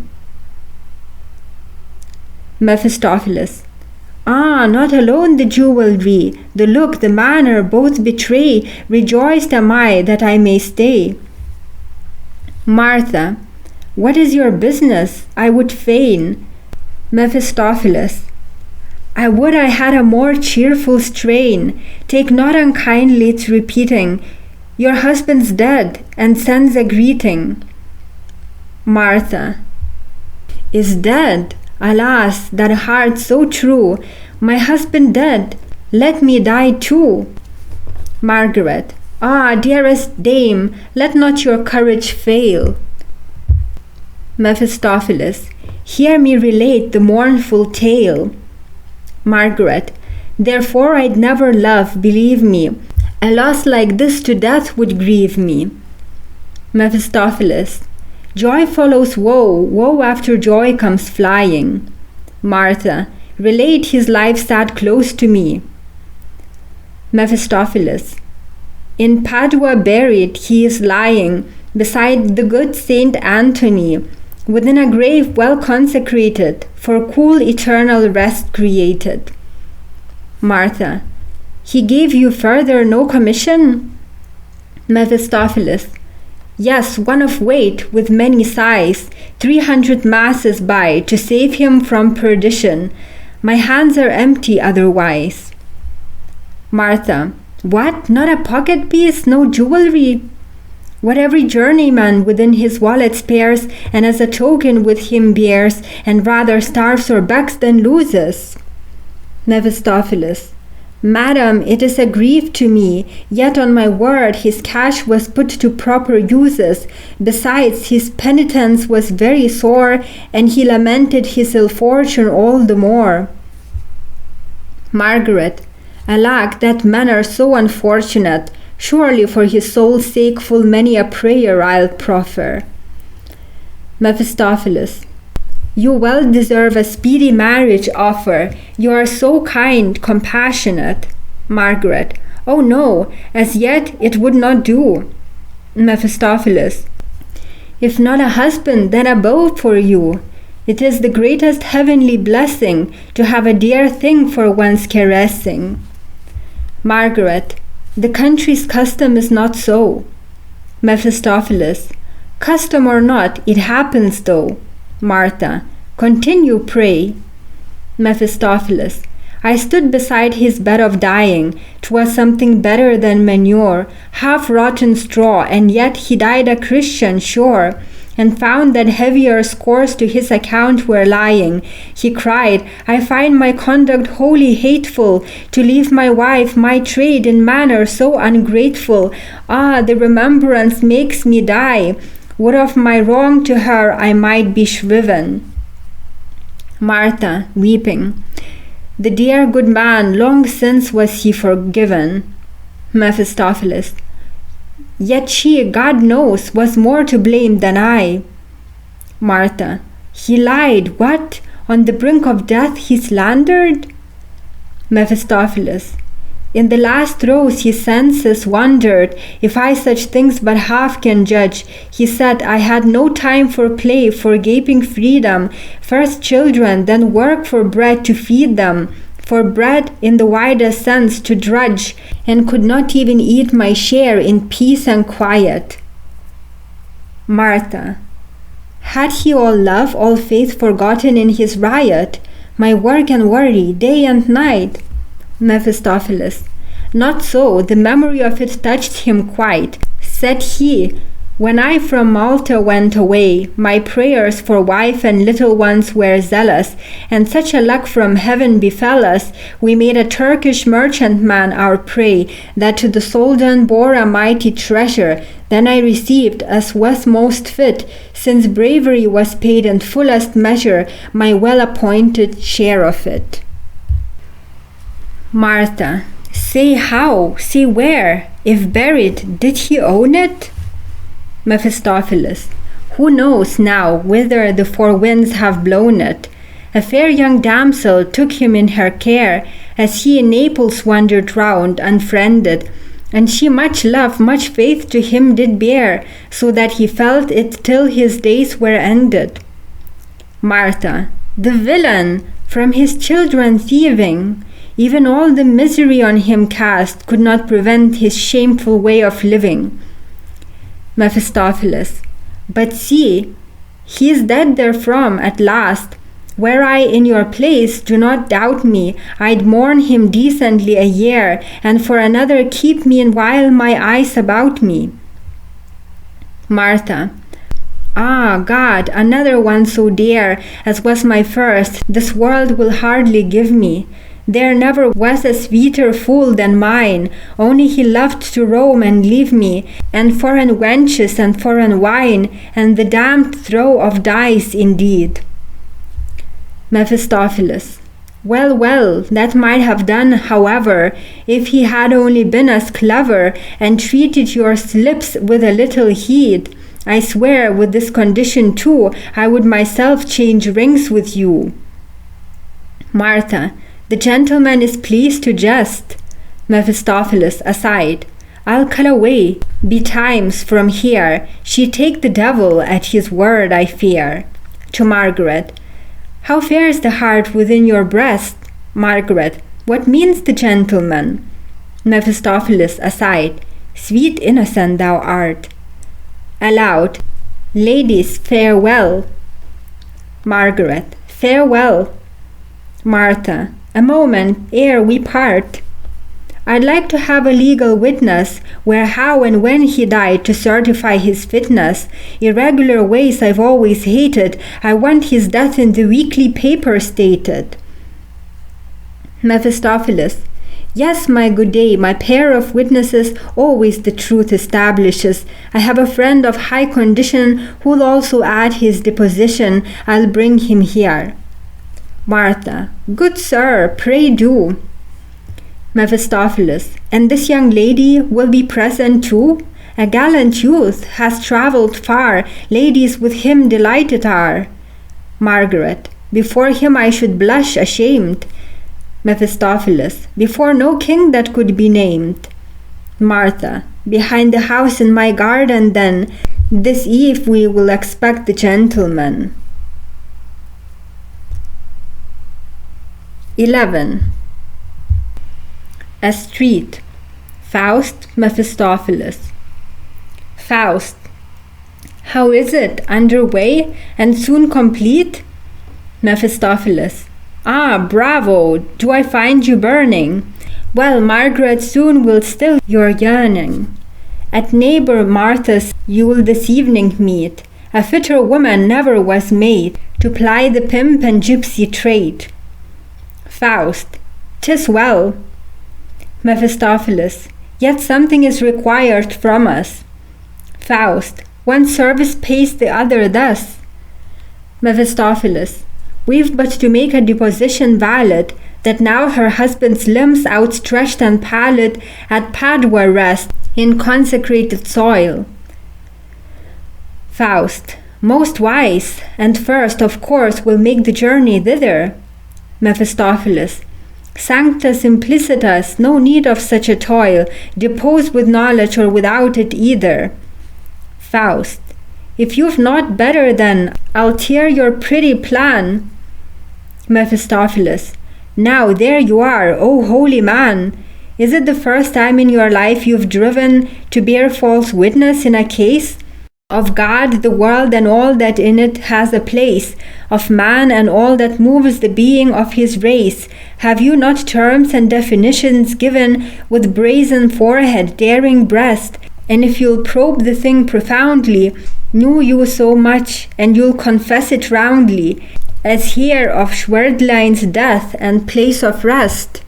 Mephistopheles. Not alone the jewelry, the look, the manner, both betray. Rejoiced am I that I may stay. Martha. What is your business? I would fain. Mephistopheles. I would I had a more cheerful strain. Take not unkindly its repeating. Your husband's dead, and sends a greeting. Martha. Is dead? Alas, that heart so true. My husband dead, let me die too. Margaret. Dearest dame, let not your courage fail. Mephistopheles. Hear me relate the mournful tale. Margaret. Therefore I'd never love, believe me. A loss like this to death would grieve me. Mephistopheles. Joy follows woe, woe after joy comes flying. Martha. Relate his life sat close to me. Mephistopheles. In Padua buried he is lying, beside the good Saint Anthony, within a grave well consecrated, for cool eternal rest created. Martha. He gave you further no commission? Mephistopheles. Yes, one of weight, with many sighs, 300 masses by, to save him from perdition. My hands are empty otherwise. Martha. What? Not a pocket piece? No jewelry? What every journeyman within his wallet spares, and as a token with him bears, and rather starves or begs than loses. Mephistopheles. Madam, it is a grief to me, yet on my word his cash was put to proper uses. Besides, his penitence was very sore, and he lamented his ill fortune all the more. Margaret. Alack, that manner so unfortunate. Surely for his soul's sake full many a prayer I'll proffer. Mephistopheles. You well deserve a speedy marriage offer. You are so kind, compassionate. Margaret. Oh no, as yet it would not do. Mephistopheles. If not a husband, then a beau for you. It is the greatest heavenly blessing to have a dear thing for one's caressing. Margaret. The country's custom is not so. Mephistopheles. Custom or not, it happens though. Martha. Continue, pray. Mephistopheles. I stood beside his bed of dying. 'Twas something better than manure, half-rotten straw, and yet he died a Christian, sure, and found that heavier scores to his account were lying. He cried, I find my conduct wholly hateful, to leave my wife, my trade, in manner so ungrateful. Ah, the remembrance makes me die. Would of my wrong to her I might be shriven. Martha, weeping. The dear good man, long since was he forgiven. Mephistopheles. Yet she, God knows, was more to blame than I. Martha. He lied, what? On the brink of death he slandered? Mephistopheles. In the last throes his senses wandered. If I such things but half can judge, he said I had no time for play, for gaping freedom. First children, then work for bread to feed them. For bread in the widest sense to drudge, and could not even eat my share in peace and quiet. Martha. Had he all love, all faith forgotten in his riot? My work and worry, day and night? Mephistopheles. Not so, the memory of it touched him quite. Said he, when I from Malta went away, my prayers for wife and little ones were zealous, and such a luck from heaven befell us, we made a Turkish merchantman our prey, that to the Soldan bore a mighty treasure. Then I received, as was most fit, since bravery was paid in fullest measure, my well-appointed share of it. Martha. Say how, say where, if buried, did he own it? Mephistopheles. Who knows now whither the four winds have blown it? A fair young damsel took him in her care, as he in Naples wandered round, unfriended, and she much love, much faith to him did bear, so that he felt it till his days were ended. Martha. The villain, from his children thieving, even all the misery on him cast could not prevent his shameful way of living. Mephistopheles. But see, he is dead therefrom at last. Were I in your place, do not doubt me, I'd mourn him decently a year, and for another keep meanwhile my eyes about me. Martha. Ah, God, another one so dear as was my first, this world will hardly give me. There never was a sweeter fool than mine, only he loved to roam and leave me, and foreign wenches and foreign wine, and the damned throw of dice indeed. Mephistopheles. Well, well, that might have done, however, if he had only been as clever, and treated your slips with a little heed. I swear, with this condition too, I would myself change rings with you. Martha. The gentleman is pleased to jest. Mephistopheles aside. I'll cut away, betimes, from here. She take the devil at his word, I fear. To Margaret. How fares the heart within your breast? Margaret. What means the gentleman? Mephistopheles aside. Sweet innocent thou art. Aloud. Ladies, farewell. Margaret. Farewell. Martha. A moment ere we part. I'd like to have a legal witness, where, how, and when he died, to certify his fitness. Irregular ways I've always hated. I want his death in the weekly paper stated. Mephistopheles. Yes, my good day, my pair of witnesses always the truth establishes. I have a friend of high condition, who'll also add his deposition. I'll bring him here. Martha. Good sir, pray do. Mephistopheles. And this young lady will be present too? A gallant youth has travelled far, ladies with him delighted are. Margaret. Before him I should blush ashamed. Mephistopheles. Before no king that could be named. Martha. Behind the house in my garden then, this eve we will expect the gentleman. 11. A street. Faust, Mephistopheles. Faust. How is it? Under way and soon complete? Mephistopheles. Ah, bravo! Do I find you burning? Well, Margaret soon will still your yearning. At neighbour Martha's you will this evening meet. A fitter woman never was made to ply the pimp and gypsy trade. Faust. 'Tis well. Mephistopheles. Yet something is required from us. Faust. One service pays the other thus. Mephistopheles. We've but to make a deposition valid, that now her husband's limbs outstretched and pallid at Padua rest in consecrated soil. Faust. Most wise, and first, of course, will make the journey thither. Mephistopheles. Sancta simplicitas, no need of such a toil, depose with knowledge or without it either. Faust. If you've naught better then, I'll tear your pretty plan. Mephistopheles. Now there you are, O holy man! Is it the first time in your life you've driven to bear false witness in a case? Of God, the world, and all that in it has a place, of man and all that moves the being of his race, have you not terms and definitions given with brazen forehead, daring breast? And if you'll probe the thing profoundly, knew you so much, and you'll confess it roundly, as here of Schwerdlein's death and place of rest.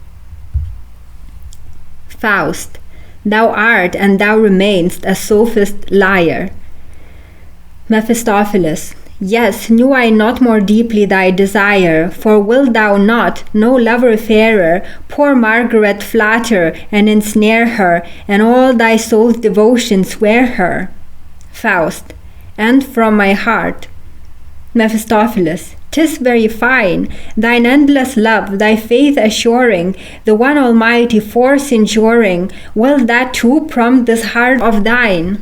Faust. Thou art, and thou remainst, a sophist liar. Mephistopheles. Yes, knew I not more deeply thy desire, for wilt thou not, no lover fairer, poor Margaret flatter and ensnare her, and all thy soul's devotion swear her? Faust. And from my heart. Mephistopheles. 'Tis very fine, thine endless love, thy faith assuring, the one almighty force enduring, will that too prompt this heart of thine?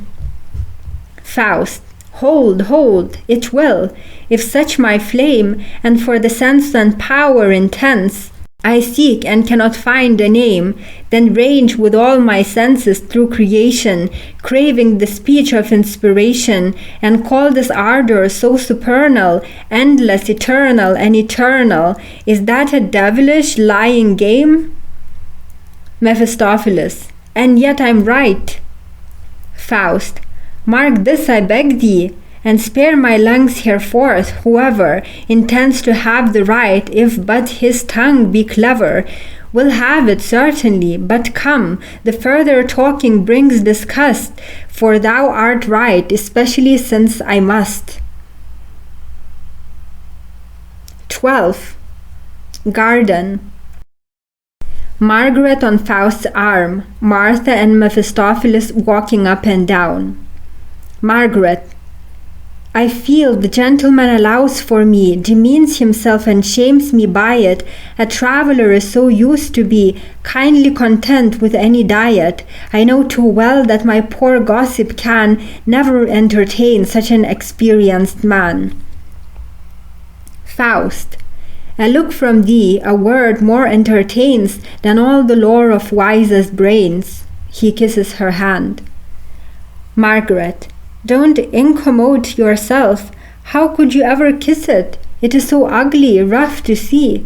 Faust. Hold, hold, it will, if such my flame, and for the sense and power intense, I seek and cannot find a name, then range with all my senses through creation, craving the speech of inspiration, and call this ardor so supernal, endless, eternal, and eternal. Is that a devilish lying game? Mephistopheles. And yet I'm right. Faust. Mark this, I beg thee, and spare my lungs hereforth whoever intends to have the right, if but his tongue be clever, will have it certainly. But come, the further talking brings disgust, for thou art right, especially since I must. 12. Garden. Margaret on Faust's arm, Martha and Mephistopheles walking up and down. Margaret. I feel the gentleman allows for me, demeans himself and shames me by it. A traveller is so used to be kindly content with any diet. I know too well that my poor gossip can never entertain such an experienced man. Faust. A look from thee, a word more entertains than all the lore of wisest brains. He kisses her hand. Margaret. Don't incommode yourself. How could you ever kiss it? It is so ugly, rough to see.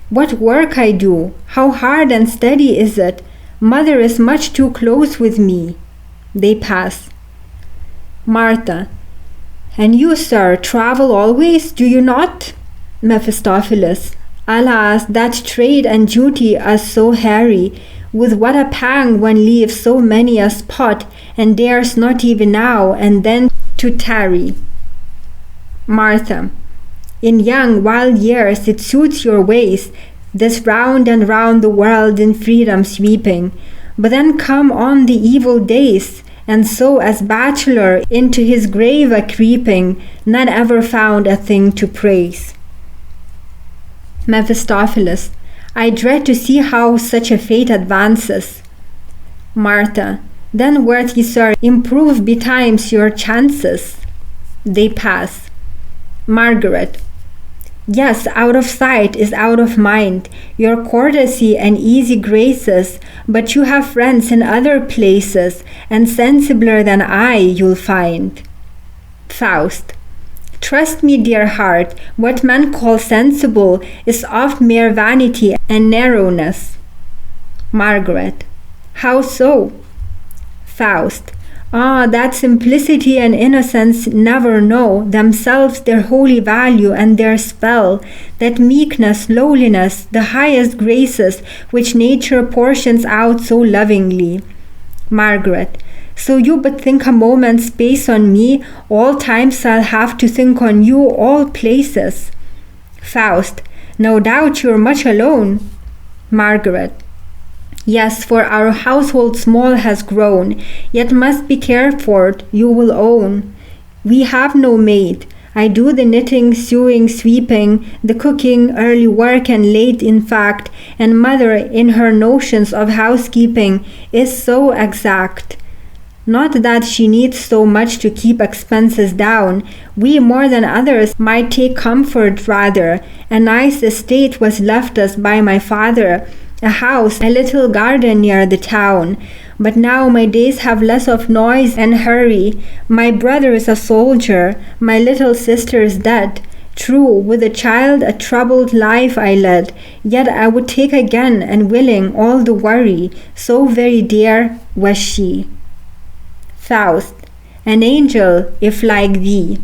What work I do, how hard and steady is it? Mother is much too close with me. They pass. Martha. And you, sir, travel always, do you not? Mephistopheles. Alas, that trade and duty are so hairy. With what a pang one leaves so many a spot, and dares not even now and then to tarry. Martha. In young wild years it suits your ways, this round and round the world in freedom sweeping. But then come on the evil days, and so as bachelor into his grave a creeping, none ever found a thing to praise. Mephistopheles. I dread to see how such a fate advances. Martha. Then, worthy sir, improve betimes your chances. They pass. Margaret. Yes, out of sight is out of mind, your courtesy and easy graces, but you have friends in other places, and sensibler than I you'll find. Faust. Trust me, dear heart, what men call sensible is oft mere vanity and narrowness. Margaret. How so? Faust. Ah, that simplicity and innocence never know themselves their holy value and their spell, that meekness, lowliness, the highest graces which nature portions out so lovingly. Margaret. So you but think a moment's space on me, all times I'll have to think on you, all places. Faust. No doubt you're much alone. Margaret. Yes, for our household small has grown, yet must be cared for, you will own. We have no maid. I do the knitting, sewing, sweeping, the cooking, early work and late in fact, and mother in her notions of housekeeping is so exact. Not that she needs so much to keep expenses down. We more than others might take comfort rather. A nice estate was left us by my father, a house, a little garden near the town. But now my days have less of noise and hurry. My brother is a soldier, my little sister is dead. True, with a child a troubled life I led, yet I would take again and willing all the worry, so very dear was she. Faust. An angel, if like thee.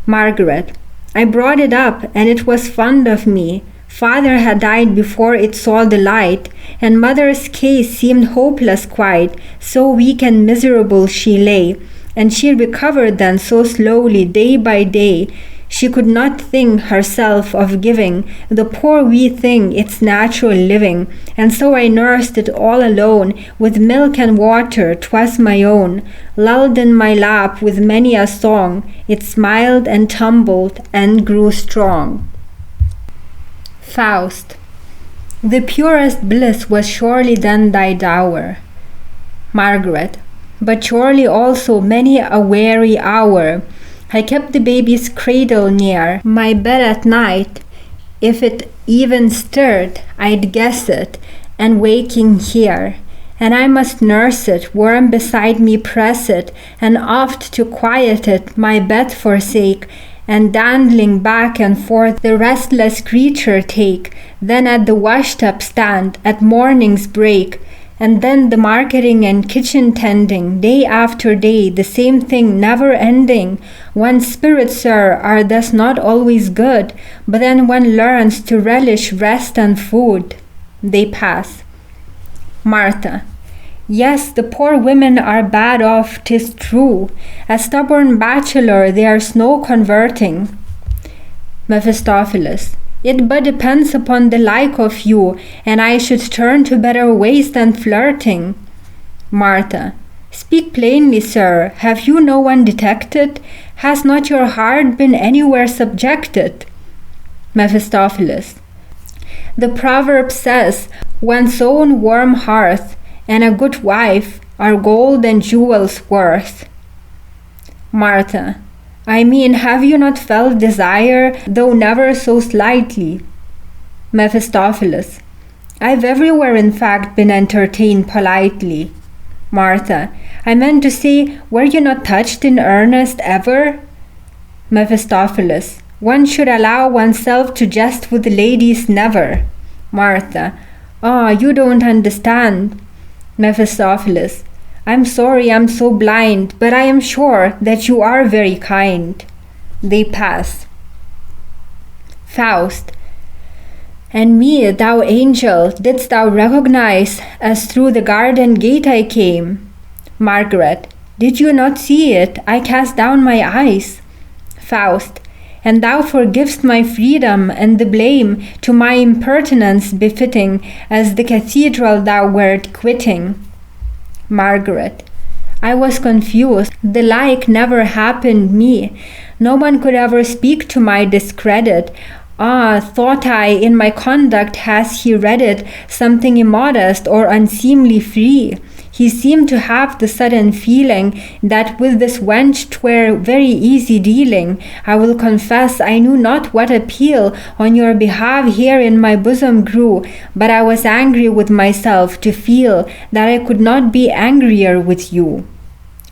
Margaret. I brought it up, and it was fond of me. Father had died before it saw the light, and mother's case seemed hopeless quite, so weak and miserable she lay, and she recovered then so slowly day by day. She could not think herself of giving the poor wee thing its natural living, and so I nursed it all alone, with milk and water 'twas my own. Lulled in my lap with many a song, it smiled and tumbled and grew strong. Faust. The purest bliss was surely then thy dower. Margaret. But surely also many a weary hour I kept the baby's cradle near my bed at night. If it even stirred, I'd guess it, and waking hear. And I must nurse it, warm beside me press it, and oft to quiet it my bed forsake, and dandling back and forth the restless creature take, then at the washtub stand at morning's break, and then the marketing and kitchen tending, day after day, the same thing never ending. One's spirits, sir, are thus not always good, but then one learns to relish rest and food. They pass. Martha. Yes, the poor women are bad off, 'tis true. A stubborn bachelor there's no converting. Mephistopheles. It but depends upon the like of you, and I should turn to better ways than flirting. Martha. Speak plainly, sir. Have you no one detected? Has not your heart been anywhere subjected? Mephistopheles. The proverb says, one's own warm hearth and a good wife are gold and jewels worth. Martha. I mean, have you not felt desire, though never so slightly? Mephistopheles. I've everywhere in fact been entertained politely. Martha. I meant to say, were you not touched in earnest ever? Mephistopheles. One should allow oneself to jest with ladies never. Martha. Ah, you don't understand. Mephistopheles. I'm sorry I'm so blind, but I am sure that you are very kind. They pass. Faust. And me, thou angel, didst thou recognize, as through the garden gate I came? Margaret. Did you not see it? I cast down my eyes. Faust. and thou forgivest my freedom, and the blame to my impertinence befitting, as the cathedral thou wert quitting. Margaret. I was confused. The like never happened me. No one could ever speak to my discredit. Ah, thought I, in my conduct has he read it, something immodest or unseemly free. He seemed to have the sudden feeling that with this wench 'twere very easy dealing. I will confess I knew not what appeal on your behalf here in my bosom grew, but I was angry with myself to feel that I could not be angrier with you.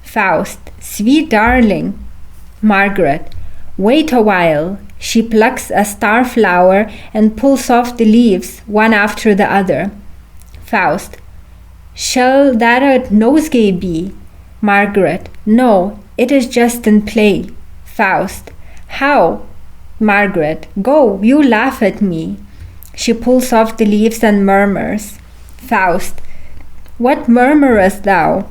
Faust. Sweet darling. Margaret. Wait a while. She plucks a star flower and pulls off the leaves, one after the other. Faust. Shall that a nosegay be? Margaret. No, it is just in play. Faust. How? Margaret. Go, you laugh at me. She pulls off the leaves and murmurs. Faust. What murmurest thou?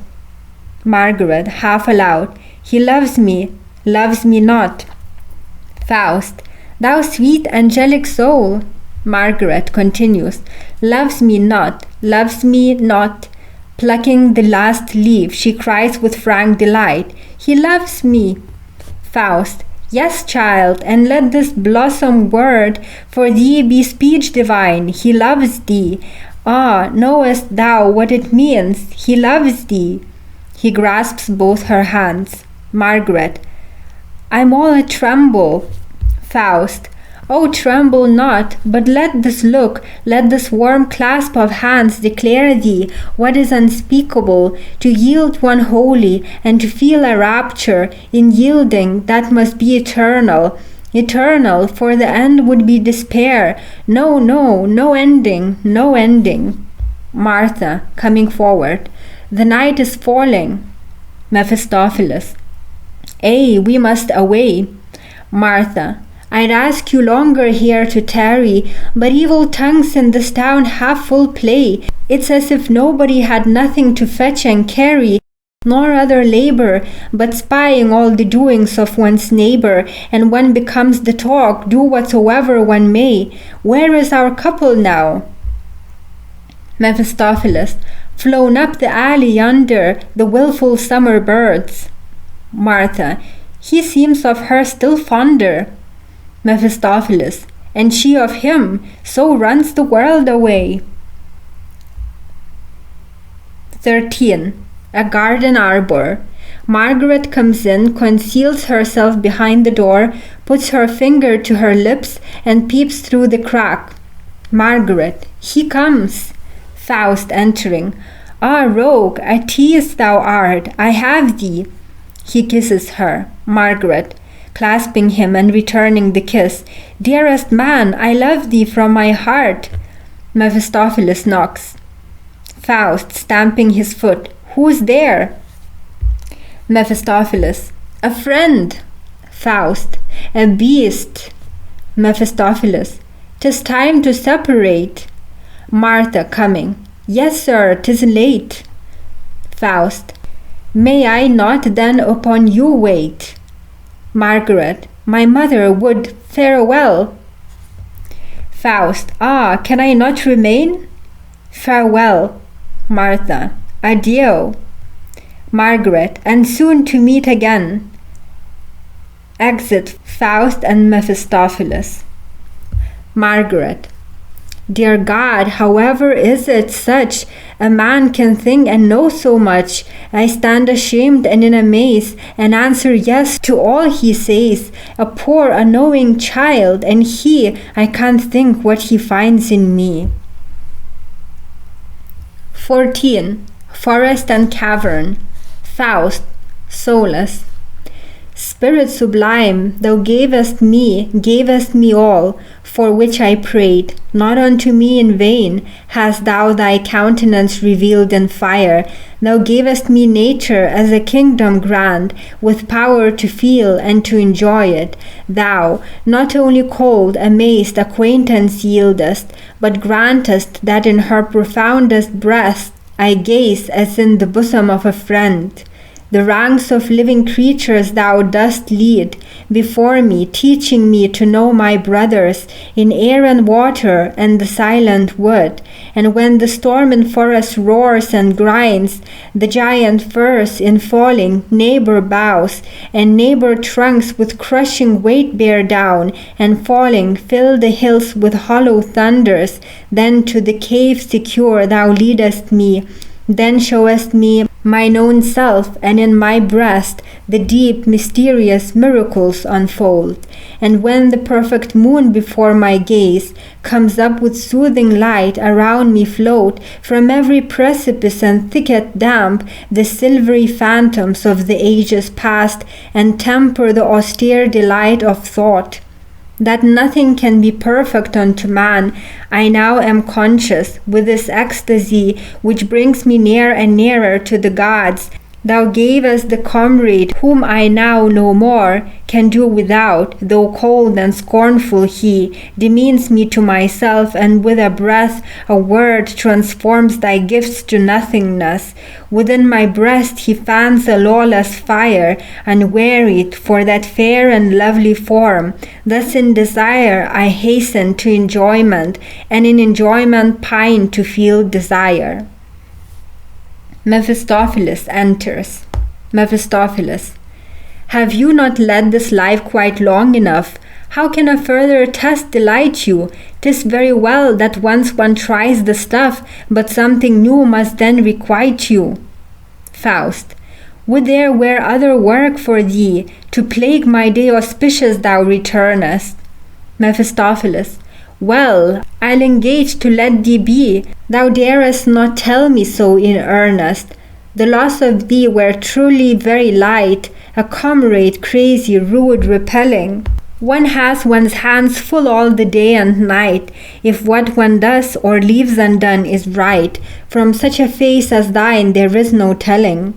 Margaret, half aloud. He loves me not. Faust. Thou sweet angelic soul. Margaret continues. Loves me not. Plucking the last leaf, she cries with frank delight. He loves me. Faust. Yes, child, and let this blossom word for thee be speech divine. He loves thee. Ah, knowest thou what it means? He loves thee. He grasps both her hands. Margaret. I'm all a tremble. Faust. Oh, tremble not, but let this look, let this warm clasp of hands declare thee what is unspeakable, to yield one wholly, and to feel a rapture in yielding that must be eternal. Eternal, for the end would be despair. No, no ending. Martha, coming forward. The night is falling. Mephistopheles. Ay, we must away. Martha. I'd ask you longer here to tarry, but evil tongues in this town have full play. It's as if nobody had nothing to fetch and carry, nor other labor, but spying all the doings of one's neighbor, and one becomes the talk, do whatsoever one may. Where is our couple now? Mephistopheles. Flown up the alley yonder, the wilful summer birds. Martha. He seems of her still fonder. Mephistopheles. And she of him, so runs the world away. 13. A Garden-Arbor. Margaret comes in, conceals herself behind the door, puts her finger to her lips, and peeps through the crack. Margaret. He comes. Faust entering. Ah, rogue, a tease thou art, I have thee. He kisses her. Margaret. Clasping him and returning the kiss. Dearest man, I love thee from my heart. Mephistopheles knocks. Faust, stamping his foot. Who's there? Mephistopheles. A friend. Faust. A beast. Mephistopheles. 'Tis time to separate. Martha coming. Yes, sir, 'tis late. Faust. May I not then upon you wait? Margaret. My mother would farewell. Faust. Ah, can I not remain? Farewell. Martha. Adieu. Margaret. And soon to meet again. Exit Faust and Mephistopheles. Margaret. Dear God, however is it such a man can think and know so much? I stand ashamed and in amaze, and answer yes to all he says. A poor unknowing child, and I can't think what he finds in me. 14. Forest and Cavern. Faust. Solus. Spirit sublime, thou gavest me all, for which I prayed. Not unto me in vain hast thou thy countenance revealed in fire. Thou gavest me nature as a kingdom grand, with power to feel and to enjoy it. Thou, not only cold, amazed acquaintance yieldest, but grantest that in her profoundest breast I gaze as in the bosom of a friend. The ranks of living creatures thou dost lead before me, teaching me to know my brothers in air and water and the silent wood. And when the storm in forest roars and grinds, the giant firs in falling neighbor boughs, and neighbor trunks with crushing weight bear down, and falling fill the hills with hollow thunders, then to the cave secure thou leadest me. Then showest me my known self, and in my breast the deep, mysterious miracles unfold. And when the perfect moon before my gaze comes up with soothing light, around me float from every precipice and thicket damp the silvery phantoms of the ages past, and temper the austere delight of thought. That nothing can be perfect unto man, I now am conscious, with this ecstasy which brings me near and nearer to the gods. Thou gavest the comrade whom I now no more can do without, though cold and scornful he demeans me to myself, and with a breath, a word transforms thy gifts to nothingness. Within my breast he fans a lawless fire, unwearied for that fair and lovely form. Thus in desire I hasten to enjoyment, and in enjoyment pine to feel desire. Mephistopheles enters. Mephistopheles. Have you not led this life quite long enough? How can a further test delight you? 'Tis very well that once one tries the stuff, but something new must then requite you. Faust. Would there were other work for thee, to plague my day auspicious thou returnest. Mephistopheles. Well, I'll engage to let thee be. Thou darest not tell me so in earnest. The loss of thee were truly very light, a comrade crazy, rude, repelling. One has one's hands full all the day and night, if what one does or leaves undone is right. From such a face as thine there is no telling.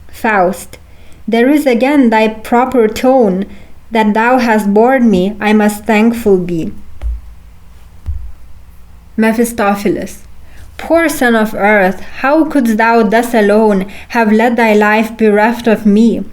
Faust. There is again thy proper tone. That thou hast borne me, I must thankful be. Mephistopheles. Poor son of earth, how couldst thou thus alone have led thy life bereft of me?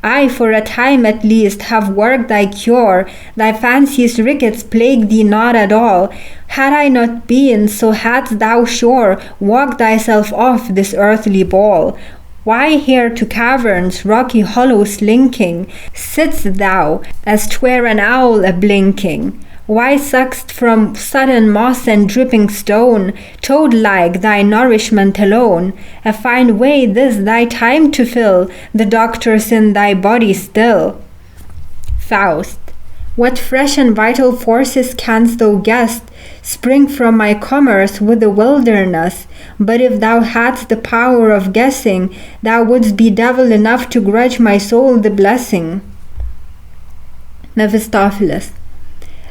I, for a time at least, have worked thy cure. Thy fancy's rickets plague thee not at all. Had I not been, so hadst thou sure walked thyself off this earthly ball. Why here to caverns, rocky hollows linking, sit'st thou, as 'twere an owl a-blinking? Why suck'st from sudden moss and dripping stone, toad-like thy nourishment alone? A fine way this thy time to fill, the doctors in thy body still. Faust. What fresh and vital forces canst thou guess spring from my commerce with the wilderness? But if thou hadst the power of guessing, thou wouldst be devil enough to grudge my soul the blessing. Mephistopheles.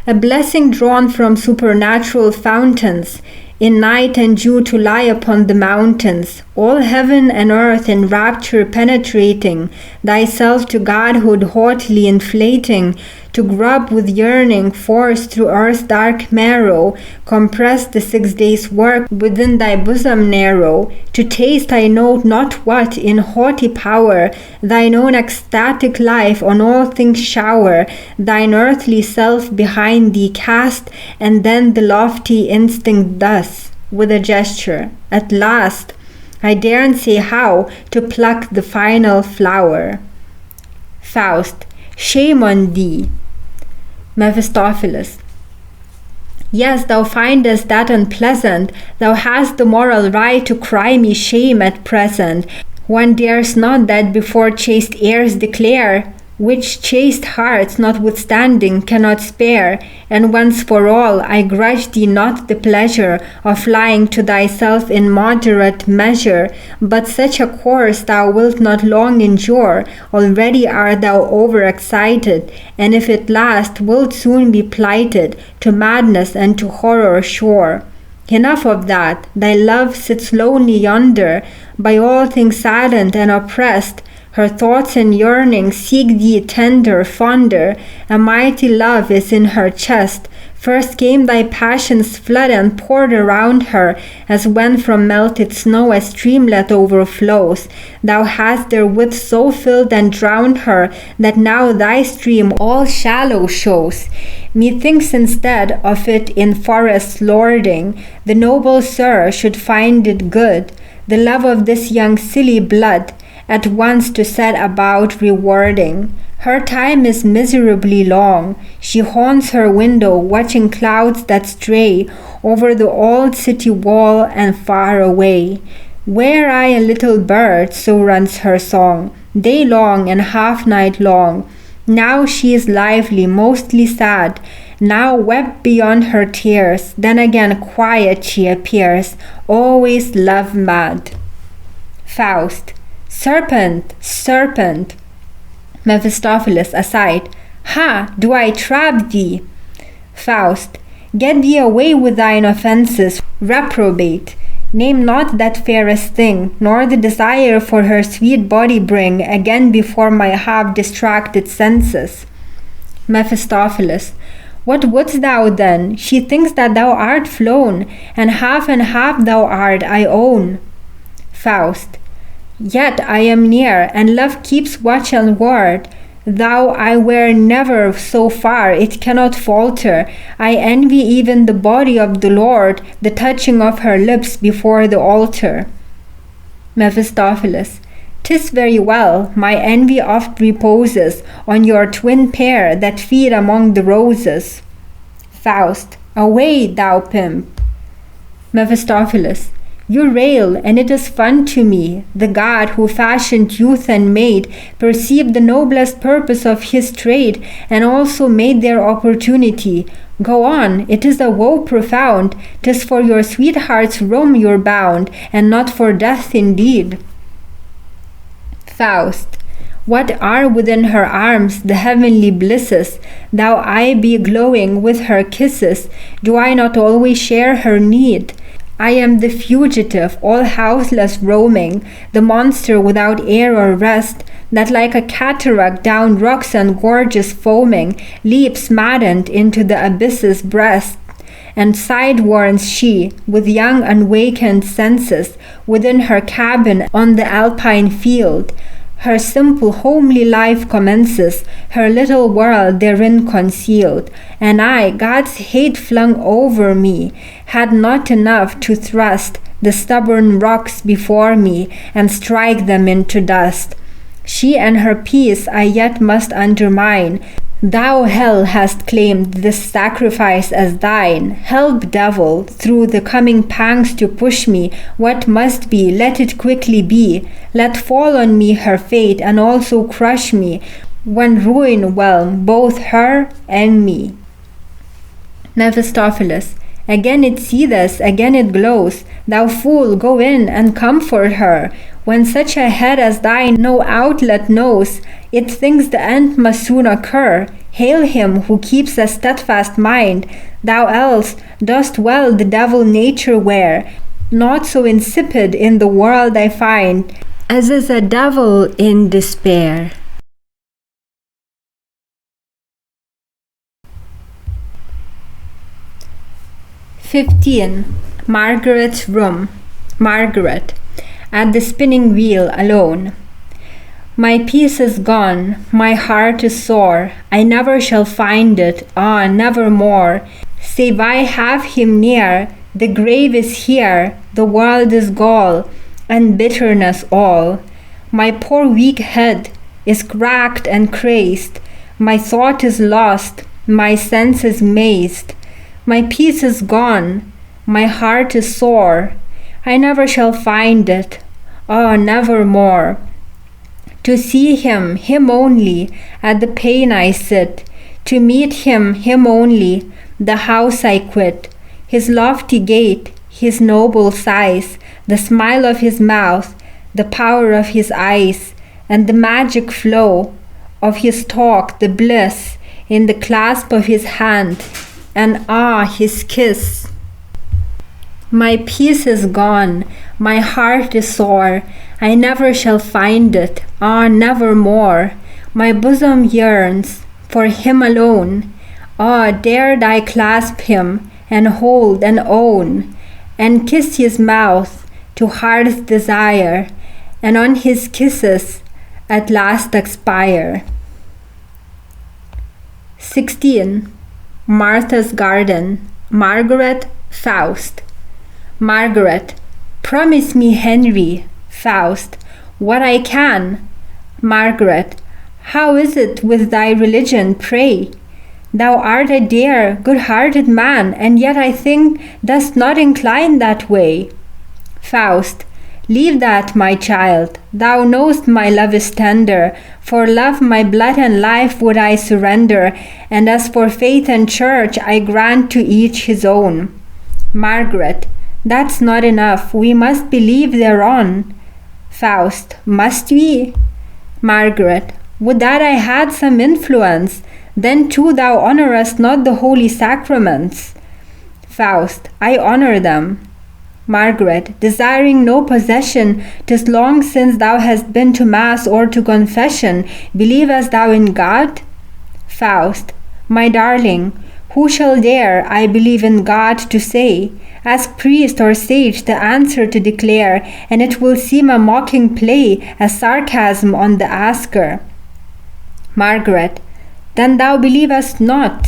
A blessing drawn from supernatural fountains, in night and dew to lie upon the mountains, all heaven and earth in rapture penetrating, thyself to godhood haughtily inflating, to grub with yearning force through earth's dark marrow, compress the 6 days' work within thy bosom narrow, to taste I know not what in haughty power, thine own ecstatic life on all things shower, thine earthly self behind thee cast, and then the lofty instinct thus, with a gesture, at last, I daren't say how, to pluck the final flower. Faust. Shame on thee. Mephistopheles. Yes, thou findest that unpleasant. Thou hast the moral right to cry me shame at present. One dares not that before chaste ears declare, which chaste hearts notwithstanding cannot spare, and once for all I grudge thee not the pleasure of lying to thyself in moderate measure, but such a course thou wilt not long endure, already art thou over-excited, and if it last, wilt soon be plighted to madness and to horror sure. Enough of that, thy love sits lonely yonder, by all things saddened and oppressed, her thoughts and yearnings seek thee tender, fonder, a mighty love is in her chest, First came thy passion's flood and poured around her, as when from melted snow a streamlet overflows. Thou hast therewith so filled and drowned her, that now thy stream all shallow shows. Methinks instead of it in forests lording, the noble sir should find it good, the love of this young silly blood, at once to set about rewarding. Her time is miserably long. She haunts her window, watching clouds that stray over the old city wall and far away. Were I a little bird, so runs her song, day long and half night long. Now she is lively, mostly sad, now wept beyond her tears, then again quiet she appears, always love mad. Faust. Serpent, serpent. Mephistopheles aside. Ha! Do I trap thee? Faust. Get thee away with thine offences, reprobate. Name not that fairest thing, nor the desire for her sweet body bring again before my half-distracted senses. Mephistopheles. What wouldst thou then? She thinks that thou art flown, and half thou art, I own. Faust. Yet I am near, and love keeps watch and ward. Though I were never so far, it cannot falter. I envy even the body of the Lord, the touching of her lips before the altar. Mephistopheles. 'Tis very well, my envy oft reposes on your twin pair that feed among the roses. Faust. Away, thou pimp. Mephistopheles. You rail, and it is fun to me. The God who fashioned youth and maid perceived the noblest purpose of his trade, and also made their opportunity. Go on, it is a woe profound. 'Tis for your sweetheart's room you're bound, and not for death indeed. Faust. What are within her arms the heavenly blisses? Though I be glowing with her kisses, do I not always share her need? I am the fugitive, all houseless roaming, the monster without air or rest, that like a cataract down rocks and gorges foaming, leaps maddened into the abyss's breast. And side warns she, with young unawakened senses, within her cabin on the alpine field. Her simple homely life commences, her little world therein concealed, and I, God's hate flung over me, had not enough to thrust the stubborn rocks before me and strike them into dust. She and her peace I yet must undermine. Thou, hell, hast claimed this sacrifice as thine. Help, devil, through the coming pangs to push me. What must be, let it quickly be. Let fall on me her fate, and also crush me, when ruin whelm both her and me. Mephistopheles. Again it seethes, again it glows. Thou fool, go in and comfort her. When such a head as thine no outlet knows, it thinks the end must soon occur. Hail him who keeps a steadfast mind. Thou else dost well the devil nature wear. Not so insipid in the world I find, as is a devil in despair. XV. Margaret's room. Margaret. At the spinning wheel alone. My peace is gone, my heart is sore, I never shall find it, ah, never more. Save I have him near, the grave is here, the world is gall, and bitterness all. My poor weak head is cracked and crazed, my thought is lost, my sense is mazed. My peace is gone, my heart is sore, I never shall find it, ah, never more. To see him, him only, at the pane I sit, to meet him, him only, the house I quit. His lofty gait, his noble size, the smile of his mouth, the power of his eyes, and the magic flow of his talk, the bliss in the clasp of his hand, and ah, his kiss. My peace is gone, my heart is sore, I never shall find it, ah, never more. My bosom yearns for him alone, Ah, dared I clasp him, and hold and own, and kiss his mouth to heart's desire, and on his kisses at last expire. 16. Martha's Garden. Margaret, Faust. Margaret, promise me, Henry. Faust, what I can. Margaret, how is it with thy religion, pray? Thou art a dear, good-hearted man, and yet I think dost not incline that way. Faust, leave that, my child. Thou know'st my love is tender. For love my blood and life would I surrender, and as for faith and church I grant to each his own. Margaret, that's not enough. We must believe thereon. Faust, must we? Margaret, would that I had some influence. Then too thou honourest not the holy sacraments. Faust, I honour them. Margaret, desiring no possession, 'tis long since thou hast been to mass or to confession. Believest thou in God? Faust, my darling, who shall dare, I believe in God, to say? Ask priest or sage the answer to declare, and it will seem a mocking play, a sarcasm on the asker. Margaret, then thou believest not.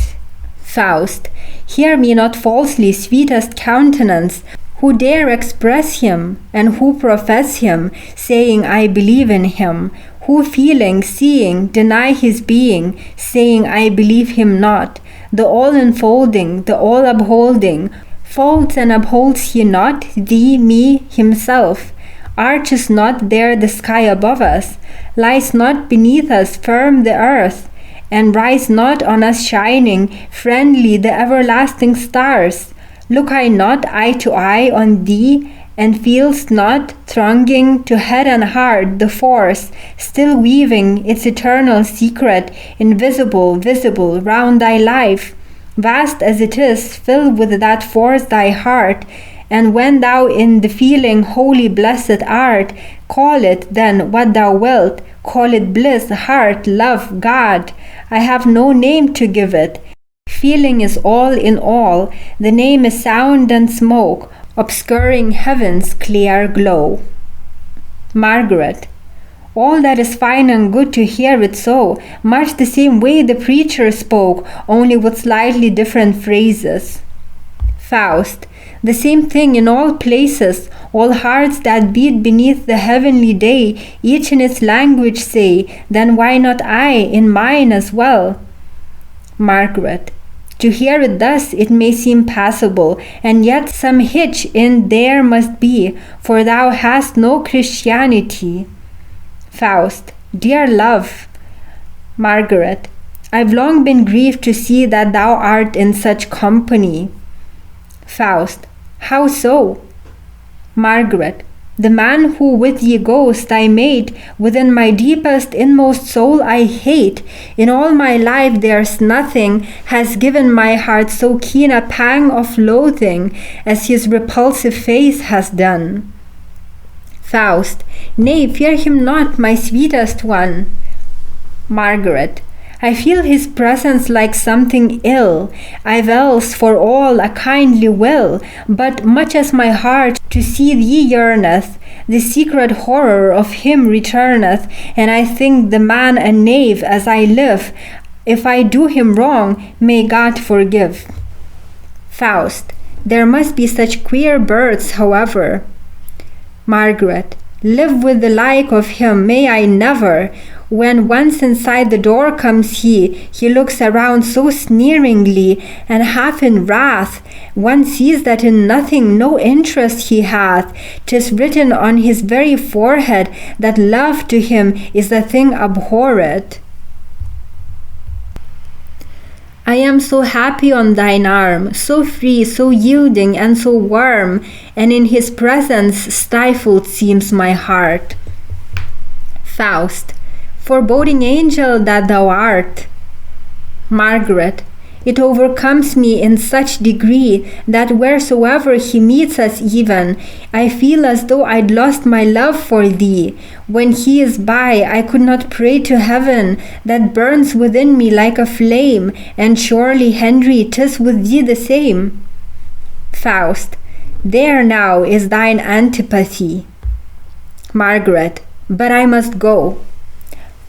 Faust, hear me not falsely, sweetest countenance. Who dare express him, and who profess him, saying I believe in him? Who feeling, seeing, deny his being, saying I believe him not? The all-enfolding, the all-upholding, folds and upholds he not thee, me, himself? Arches not there the sky above us? Lies not beneath us firm the earth? And rise not on us shining, friendly the everlasting stars? Look I not eye to eye on thee, and feel'st not, thronging to head and heart, the force, still weaving its eternal secret, invisible, visible, round thy life? Vast as it is, fill with that force thy heart, and when thou in the feeling wholly blessed art, call it then what thou wilt, call it bliss, heart, love, God. I have no name to give it. Feeling is all in all, the name is sound and smoke, obscuring heaven's clear glow. Margaret, all that is fine and good to hear it so, much the same way the preacher spoke, only with slightly different phrases. Faust, the same thing in all places, all hearts that beat beneath the heavenly day, each in its language say, then why not I in mine as well? Margaret, to hear it thus it may seem passable, and yet some hitch in there must be, for thou hast no Christianity. Faust, dear love. Margaret, I've long been grieved to see that thou art in such company. Faust, how so? Margaret, the man who with ye goes, thy mate, within my deepest inmost soul I hate. In all my life there's nothing has given my heart so keen a pang of loathing as his repulsive face has done. Faust, nay, fear him not, my sweetest one. Margaret, I feel his presence like something ill. I've else for all a kindly will, but much as my heart to see thee yearneth, the secret horror of him returneth, and I think the man a knave as I live. If I do him wrong, may God forgive. Faust, there must be such queer birds, however. Margaret, live with the like of him may I never. When once inside the door comes he looks around so sneeringly, and half in wrath. One sees that in nothing no interest he hath. 'Tis written on his very forehead that love to him is a thing abhorred. I am so happy on thine arm, so free, so yielding, and so warm, and in his presence stifled seems my heart. Faust, foreboding angel that thou art. Margaret, It overcomes me in such degree that wheresoever he meets us even, I feel as though I'd lost my love for thee. When he is by, I could not pray to heaven, that burns within me like a flame, and surely, Henry, 'tis with thee the same. Faust. There now is thine antipathy. Margaret. But I must go.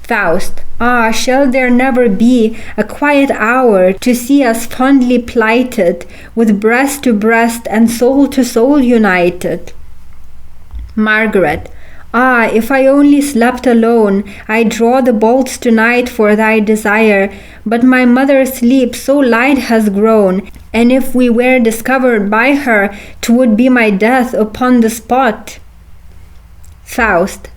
Faust. Ah, shall there never be a quiet hour to see us fondly plighted, with breast to breast and soul to soul united? Margaret. Ah, if I only slept alone, I'd draw the bolts tonight for thy desire, but my mother's sleep so light has grown, and if we were discovered by her, 'twould be my death upon the spot. Faust.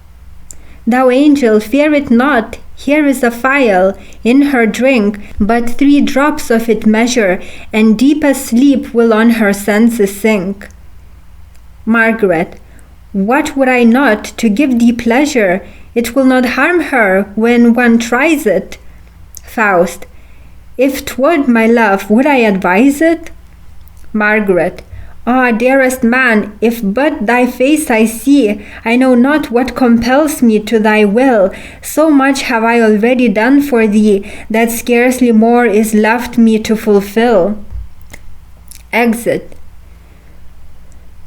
Thou angel, fear it not, here is a phial, in her drink, but 3 drops of it measure, and deepest sleep will on her senses sink. Margaret. What would I not to give thee pleasure? It will not harm her when one tries it. Faust. If 'twould, my love, would I advise it? Margaret. Ah, dearest man, if but thy face I see, I know not what compels me to thy will. So much have I already done for thee, that scarcely more is left me to fulfill. Exit.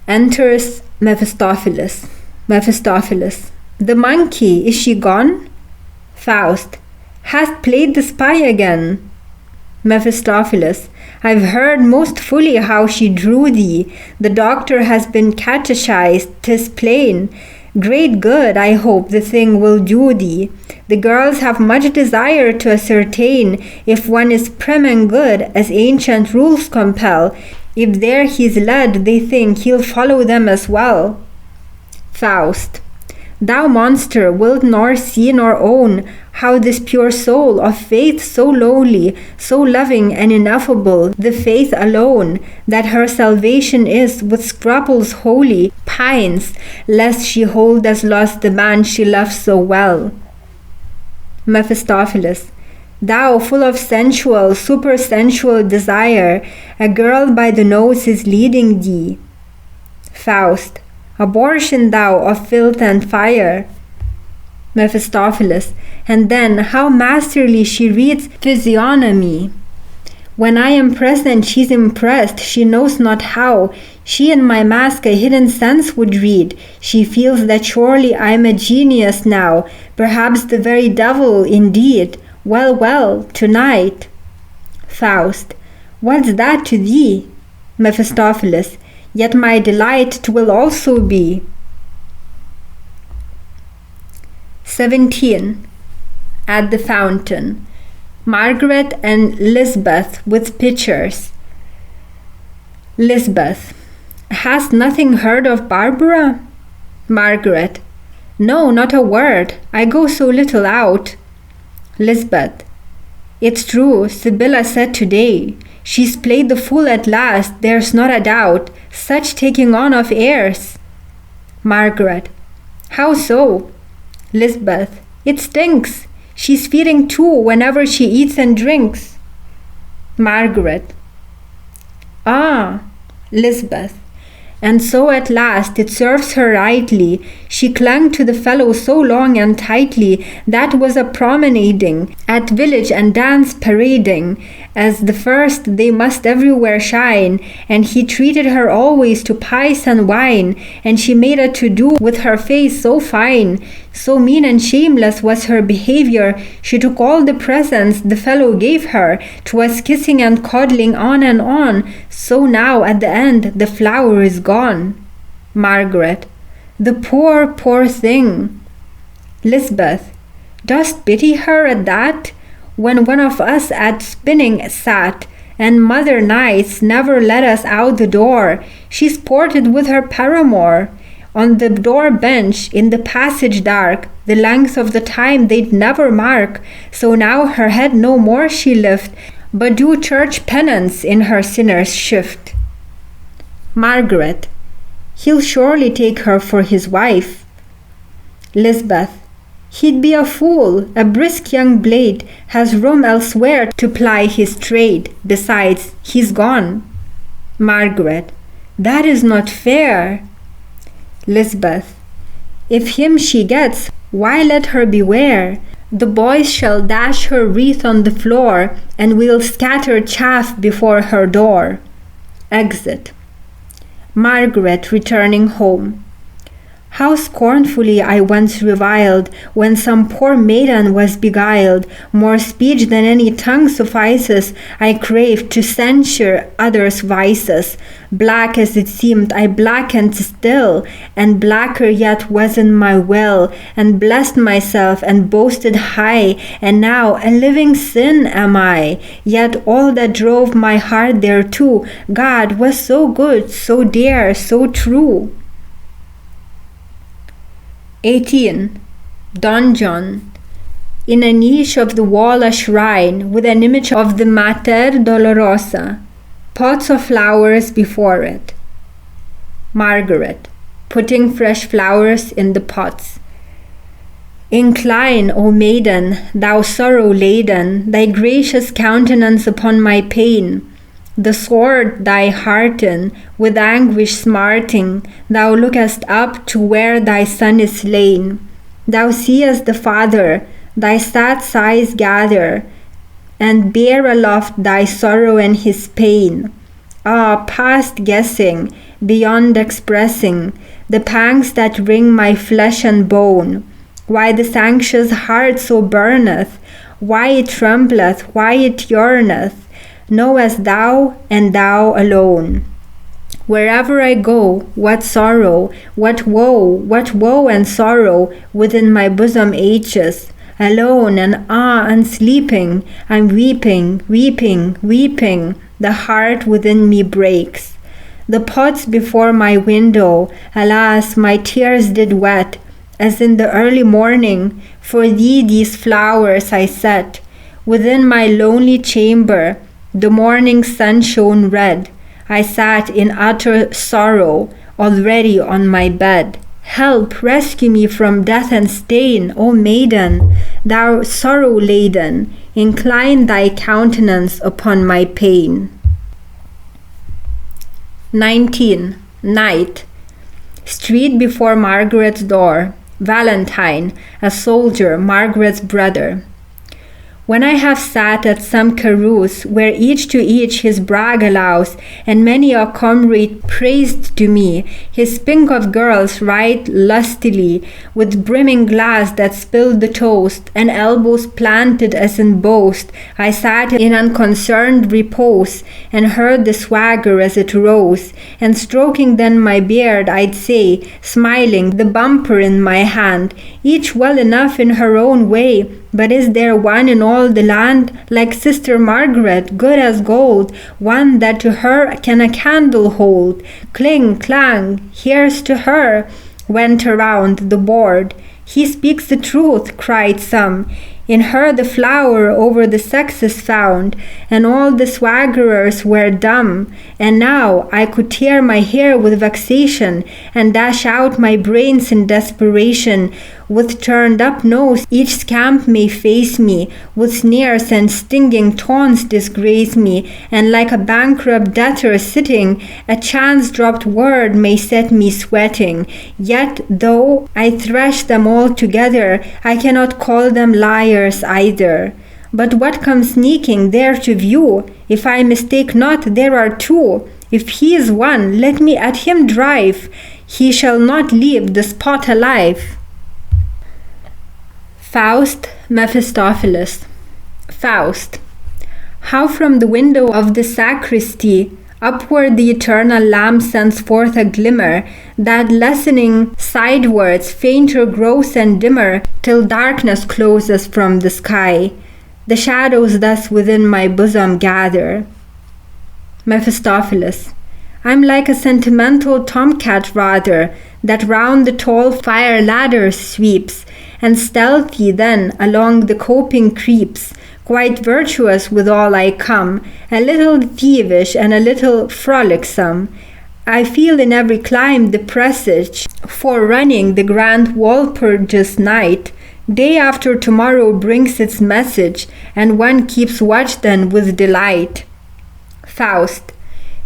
Enters Mephistopheles. Mephistopheles. The monkey, is she gone? Faust. Hast played the spy again? Mephistopheles. I've heard most fully how she drew thee. The doctor has been catechized, 'tis plain. Great good, I hope, the thing will do thee. The girls have much desire to ascertain if one is prim and good, as ancient rules compel. If there he's led, they think he'll follow them as well. Faust. Thou monster wilt nor see nor own how this pure soul of faith so lowly, so loving and ineffable, the faith alone, that her salvation is with scruples holy, pines, lest she hold as lost the man she loves so well. Mephistopheles. Thou, full of sensual, supersensual desire, a girl by the nose is leading thee. Faust. Abortion thou of filth and fire. Mephistopheles. And then how masterly she reads physiognomy. When I am present, she's impressed, she knows not how. She in my mask a hidden sense would read. She feels that surely I'm a genius now, perhaps the very devil indeed. Well, well, tonight. Faust. What's that to thee? Mephistopheles. Yet my delight 'twill also be. 17. At the fountain. Margaret and Lisbeth with pitchers. Lisbeth. Hast nothing heard of Barbara? Margaret. No, not a word. I go so little out. Lisbeth. It's true, Sibylla said today. She's played the fool at last, there's not a doubt. Such taking on of airs. Margaret. How so? Lisbeth. It stinks. She's feeding too whenever she eats and drinks. Margaret. Ah. Lisbeth. And so at last it serves her rightly. She clung to the fellow so long and tightly, that was a promenading, at village and dance parading. As the first they must everywhere shine, and he treated her always to pies and wine, and she made a to-do with her face so fine. So mean and shameless was her behavior, she took all the presents the fellow gave her, 'twas kissing and coddling on and on. So now at the end the flower is gone. Margaret. The poor, poor thing. Lisbeth. Dost pity her at that? When one of us at spinning sat, and mother nights never let us out the door, she sported with her paramour. On the door bench, in the passage dark, the length of the time they'd never mark. So now her head no more she lift, but do church penance in her sinner's shift. Margaret. He'll surely take her for his wife. Lisbeth. He'd be a fool. A brisk young blade has room elsewhere to ply his trade. Besides, he's gone. Margaret. That is not fair. Lisbeth. If him she gets, why let her beware? The boys shall dash her wreath on the floor, and we'll scatter chaff before her door. Exit. Margaret returning home. How scornfully I once reviled, when some poor maiden was beguiled. More speech than any tongue suffices I craved to censure others' vices. Black as it seemed, I blackened still, and blacker yet was in my will, and blessed myself and boasted high, and now a living sin am I. Yet all that drove my heart thereto, God was so good, so dear, so true. 18. Donjon. In a niche of the wall a shrine, with an image of the Mater Dolorosa. Pots of flowers before it. Margaret, putting fresh flowers in the pots. Incline, O maiden, thou sorrow laden, thy gracious countenance upon my pain. The sword thy hearten, with anguish smarting, thou lookest up to where thy son is slain. Thou seest the Father, thy sad sighs gather, and bear aloft thy sorrow and his pain. Ah, past guessing, beyond expressing, the pangs that wring my flesh and bone. Why this anxious heart so burneth? Why it trembleth? Why it yearneth? Knowest thou, and thou alone. Wherever I go, what sorrow, what woe and sorrow within my bosom aches. Alone and unsleeping, I'm weeping, weeping, weeping, the heart within me breaks. The pots before my window, alas, my tears did wet, as in the early morning, for thee these flowers I set. Within my lonely chamber, the morning sun shone red. I sat in utter sorrow, already on my bed. Help, rescue me from death and stain, O maiden, thou sorrow laden, incline thy countenance upon my pain. 19. Night. Street before Margaret's door. Valentine, a soldier, Margaret's brother. When I have sat at some carouse, where each to each his brag allows, and many a comrade praised to me his pink of girls right lustily, with brimming glass that spilled the toast, and elbows planted as in boast, I sat in unconcerned repose, and heard the swagger as it rose, and stroking then my beard, I'd say, smiling, the bumper in my hand, each well enough in her own way, but is there one in all the land like Sister Margaret, good as gold, one that to her can a candle hold? Cling, clang, here's to her, went around the board. He speaks the truth, cried some. In her the flower over the sexes found, and all the swaggerers were dumb. And now I could tear my hair with vexation, and dash out my brains in desperation. With turned up nose each scamp may face me, with sneers and stinging taunts disgrace me, and like a bankrupt debtor sitting, a chance-dropped word may set me sweating. Yet though I thresh them all together, I cannot call them liars either. But what comes sneaking there to view? If I mistake not, there are two. If he is one, let me at him drive. He shall not leave the spot alive. Faust, Mephistopheles. Faust. How from the window of the sacristy upward the eternal lamp sends forth a glimmer, that lessening sidewards fainter grows and dimmer, till darkness closes from the sky. The shadows thus within my bosom gather. Mephistopheles. I'm like a sentimental tomcat rather, that round the tall fire ladder sweeps, and stealthy then along the coping creeps, quite virtuous withal I come, a little thievish and a little frolicsome. I feel in every clime the presage, forerunning the grand Walpurgis-Night, Day after tomorrow brings its message, and one keeps watch then with delight. Faust.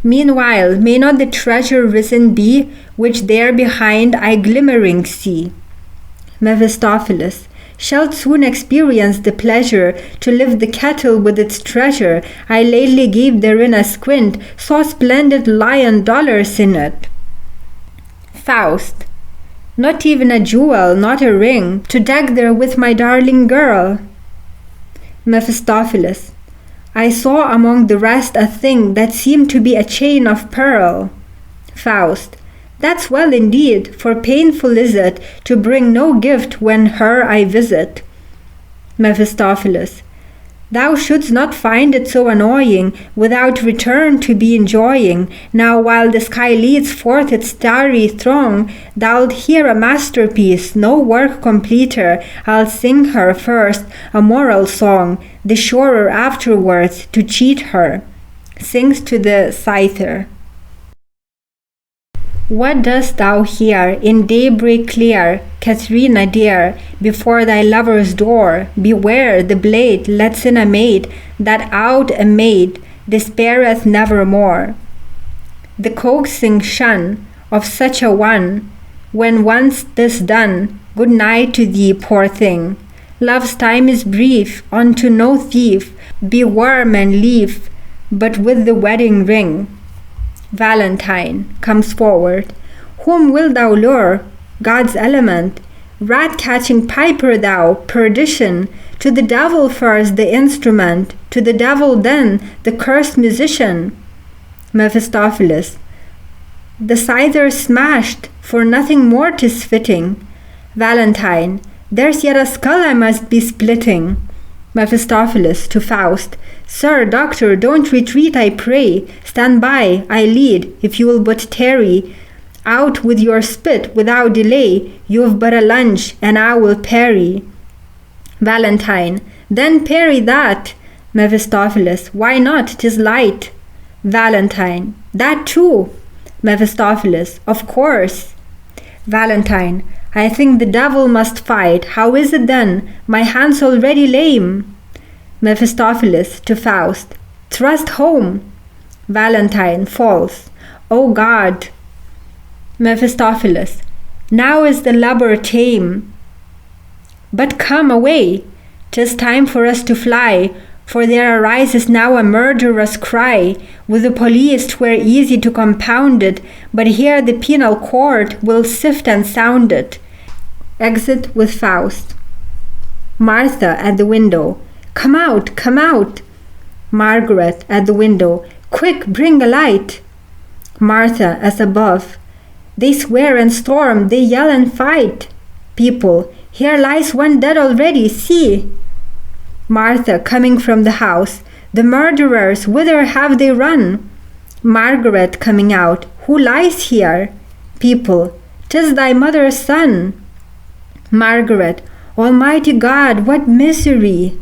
Meanwhile, may not the treasure risen be, which there behind I glimmering see? Mephistopheles. Shalt soon experience the pleasure to lift the kettle with its treasure. I lately gave therein a squint, saw splendid lion dollars in it. Faust. Not even a jewel, not a ring, to deck there with my darling girl. Mephistopheles. I saw among the rest a thing that seemed to be a chain of pearl. Faust. That's well indeed, for painful is it to bring no gift when her I visit. Mephistopheles. Thou shouldst not find it so annoying, without return to be enjoying. Now while the sky leads forth its starry throng, thou'lt hear a masterpiece, no work completer. I'll sing her first a moral song, the surer afterwards to cheat her. Sings to the zither. What dost thou here, in daybreak clear, Katharina dear, before thy lover's door? Beware, the blade lets in a maid, that out a maid despaireth nevermore. The coaxing shun of such a one, when once this done, good night to thee, poor thing. Love's time is brief, unto no thief, be worm and leaf, but with the wedding ring. Valentine comes forward. Whom wilt thou lure? God's element. Rat-catching piper thou, perdition. To the devil first the instrument, to the devil then the cursed musician. Mephistopheles. The zither smashed, for nothing more 'tis fitting. Valentine. There's yet a skull I must be splitting. Mephistopheles to Faust. Sir, doctor, don't retreat, I pray. Stand by, I lead, if you will but tarry. Out with your spit without delay. You've but a lunge, and I will parry. Valentine. Then parry that. Mephistopheles. Why not? 'Tis light. Valentine. That too. Mephistopheles. Of course. Valentine. I think the devil must fight. How is it then? My hand's already lame. Mephistopheles to Faust. Thrust home. Valentine. False. O God. Mephistopheles. Now is the lubber tame. But come away. 'Tis time for us to fly, for there arises now a murderous cry. With the police 'twere easy to compound it, but here the penal court will sift and sound it. Exit with Faust. Martha at the window. Come out, come out. Margaret at the window. Quick, bring a light. Martha as above. They swear and storm, they yell and fight. People. Here lies one dead already, see. Martha coming from the house. The murderers, whither have they run? Margaret coming out. Who lies here? People. 'Tis thy mother's son. Margaret. Almighty God, what misery!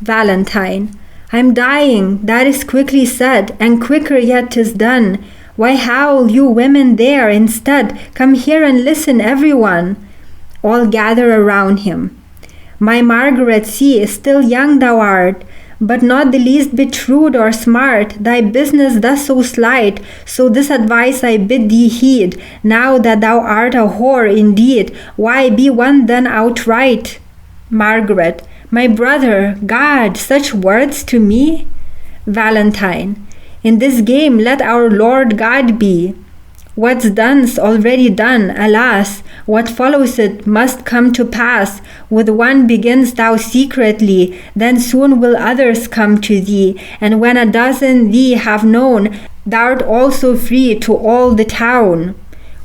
Valentine. I'm dying, that is quickly said, and quicker yet 'tis done. Why howl you women there instead? Come here and listen, everyone. All gather around him. My Margaret, see, still young thou art, but not the least bit shrewd or smart. Thy business thus so slight, so this advice I bid thee heed. Now that thou art a whore indeed, why be one then outright? Margaret. My brother, God, such words to me? Valentine. In this game let our Lord God be. What's done's already done, alas, what follows it must come to pass. With one beginst thou secretly, then soon will others come to thee, and when a dozen thee have known, thou'rt also free to all the town.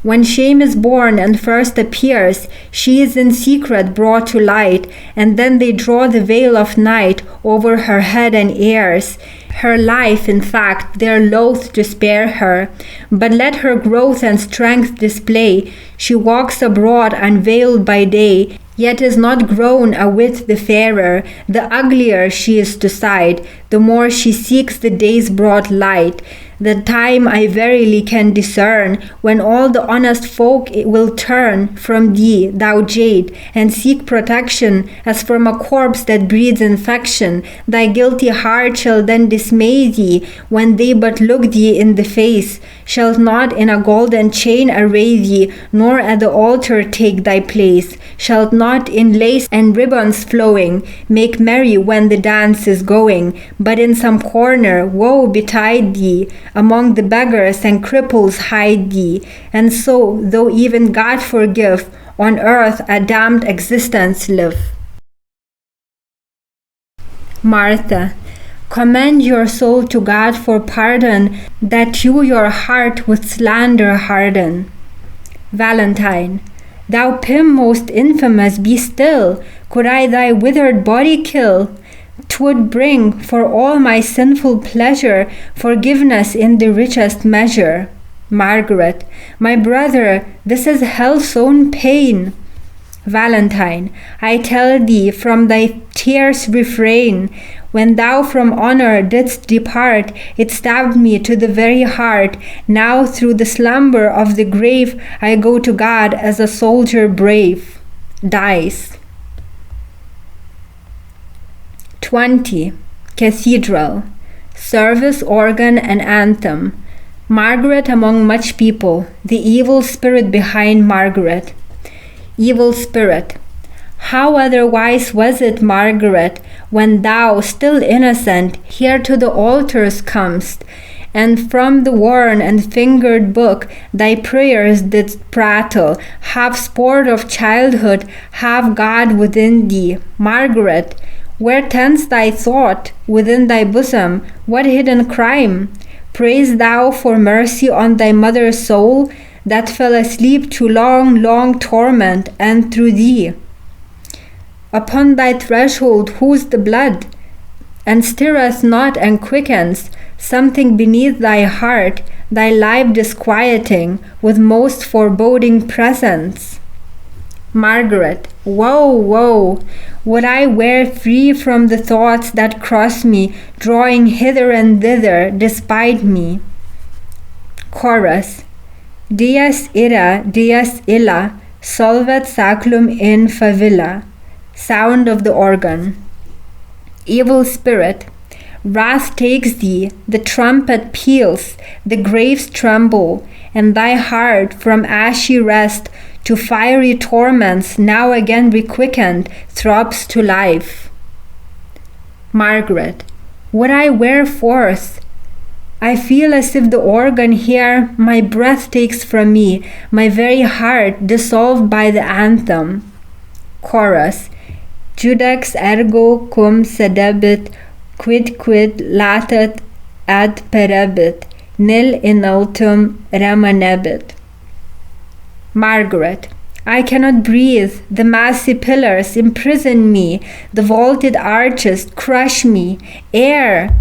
When shame is born and first appears, she is in secret brought to light, and then they draw the veil of night over her head and ears. Her life, in fact, they're loath to spare her, but let her growth and strength display. She walks abroad unveiled by day, yet is not grown a whit the fairer. The uglier she is to sight, the more she seeks the day's broad light. The time I verily can discern, when all the honest folk will turn from thee, thou jade, and seek protection, as from a corpse that breeds infection. Thy guilty heart shall then dismay thee, when they but look thee in the face, shall not in a golden chain array thee, nor at the altar take thy place, shalt not in lace and ribbons flowing make merry when the dance is going, but in some corner woe betide thee, among the beggars and cripples hide thee, and so, though even God forgive, on earth a damned existence live. Martha, commend your soul to God for pardon, that you your heart with slander harden. Valentine, thou pimp most infamous, be still, could I thy withered body kill, 'twould bring, for all my sinful pleasure, forgiveness in the richest measure. Margaret, my brother, this is hell's own pain. Valentine, I tell thee, from thy tears refrain. When thou from honor didst depart, it stabbed me to the very heart. Now through the slumber of the grave I go to God as a soldier brave. Dies. 20. Cathedral. Service, organ, and anthem. Margaret among much people. The evil spirit behind Margaret. Evil spirit. How otherwise was it, Margaret, when thou, still innocent, here to the altars comest, and from the worn and fingered book thy prayers didst prattle, half sport of childhood, half God within thee. Margaret, where tends thy thought? Within thy bosom, what hidden crime? Praise thou for mercy on thy mother's soul, that fell asleep to long, long torment, and through thee. Upon thy threshold whose the blood, and stirreth not and quickens something beneath thy heart, thy life disquieting with most foreboding presence. Margaret, woe, woe! Would I were free from the thoughts that cross me, drawing hither and thither despite me. Chorus. Dies ira, dies illa, solvet sacrum in favilla. Sound of the organ. Evil spirit, wrath takes thee, the trumpet peals, the graves tremble, and thy heart from ashy rest to fiery torments now again requickened throbs to life. Margaret, would I were forth? I feel as if the organ here my breath takes from me, my very heart dissolved by the anthem. Chorus. Judex ergo cum sedebit, quid latet ad perebit, nil in ultum remanebit. Margaret, I cannot breathe, the massy pillars imprison me, the vaulted arches crush me. Air!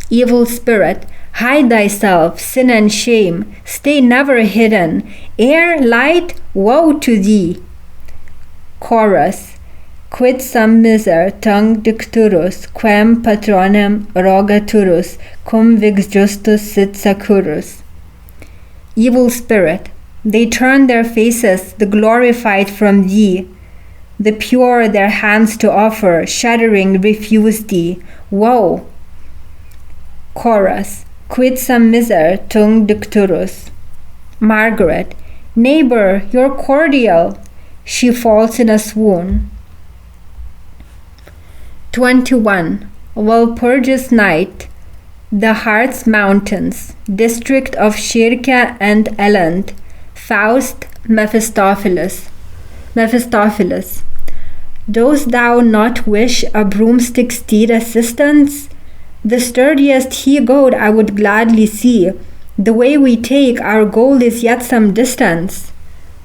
Evil spirit, hide thyself, sin and shame, stay never hidden. Air, light, woe to thee. Chorus. Quid sum miser tung dicturus, quem patronem rogaturus, cum vix justus sit securus. Evil spirit, they turn their faces, the glorified, from thee. The pure their hands to offer, shuddering refuse thee. Woe! Chorus. Quid sum miser tung dicturus. Margaret, neighbor, you're cordial. She falls in a swoon. 21. Walpurgis-Night. The Harz Mountains, district of Schirke and Elend. Faust, Mephistopheles. Mephistopheles. Dost thou not wish a broomstick steed assistance? The sturdiest he-goat I would gladly see. The way we take, our goal is yet some distance.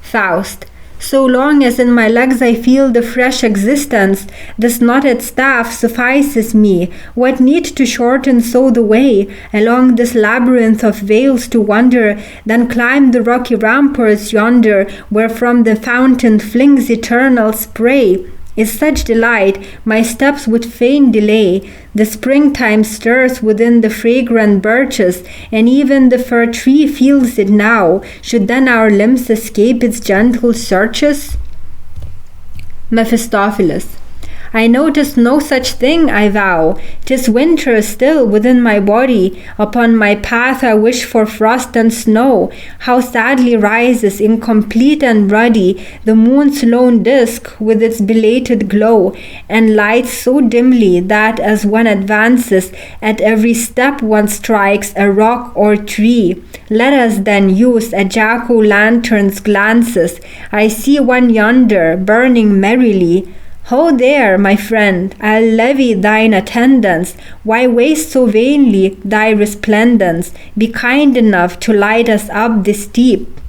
Faust. So long as in my legs I feel the fresh existence, this knotted staff suffices me. What need to shorten so the way, along this labyrinth of vales to wander, then climb the rocky ramparts yonder, where from the fountain flings eternal spray. is such delight, my steps would fain delay. The springtime stirs within the fragrant birches, and even the fir tree feels it now. Should then our limbs escape its gentle searches? Mephistopheles. I notice no such thing, I vow. 'Tis winter still within my body. Upon my path I wish for frost and snow. How sadly rises, incomplete and ruddy, the moon's lone disk with its belated glow, and lights so dimly that as one advances, at every step one strikes a rock or tree. Let us then use a jack-o'-lantern's glances. I see one yonder, burning merrily. Ho there, my friend, I'll levy thine attendance. Why waste so vainly thy resplendence? Be kind enough to light us up this steep.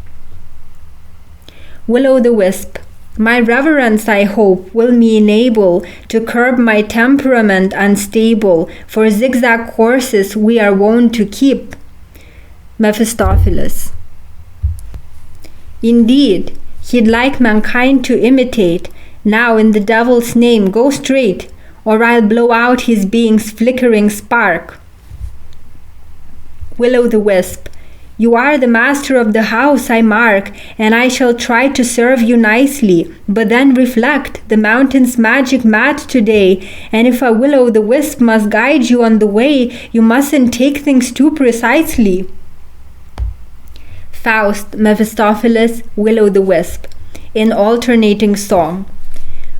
Will-o'-the-wisp. My reverence, I hope, will me enable to curb my temperament unstable, for zigzag courses we are wont to keep. Mephistopheles. Indeed, he'd like mankind to imitate. Now in the devil's name go straight, or I'll blow out his being's flickering spark. Will-o'-the-wisp. You are the master of the house, I mark, and I shall try to serve you nicely. But then reflect, the mountain's magic mad today, and if a will-o'-the-wisp must guide you on the way, you mustn't take things too precisely. Faust, Mephistopheles, Will-o'-the-wisp. In alternating song.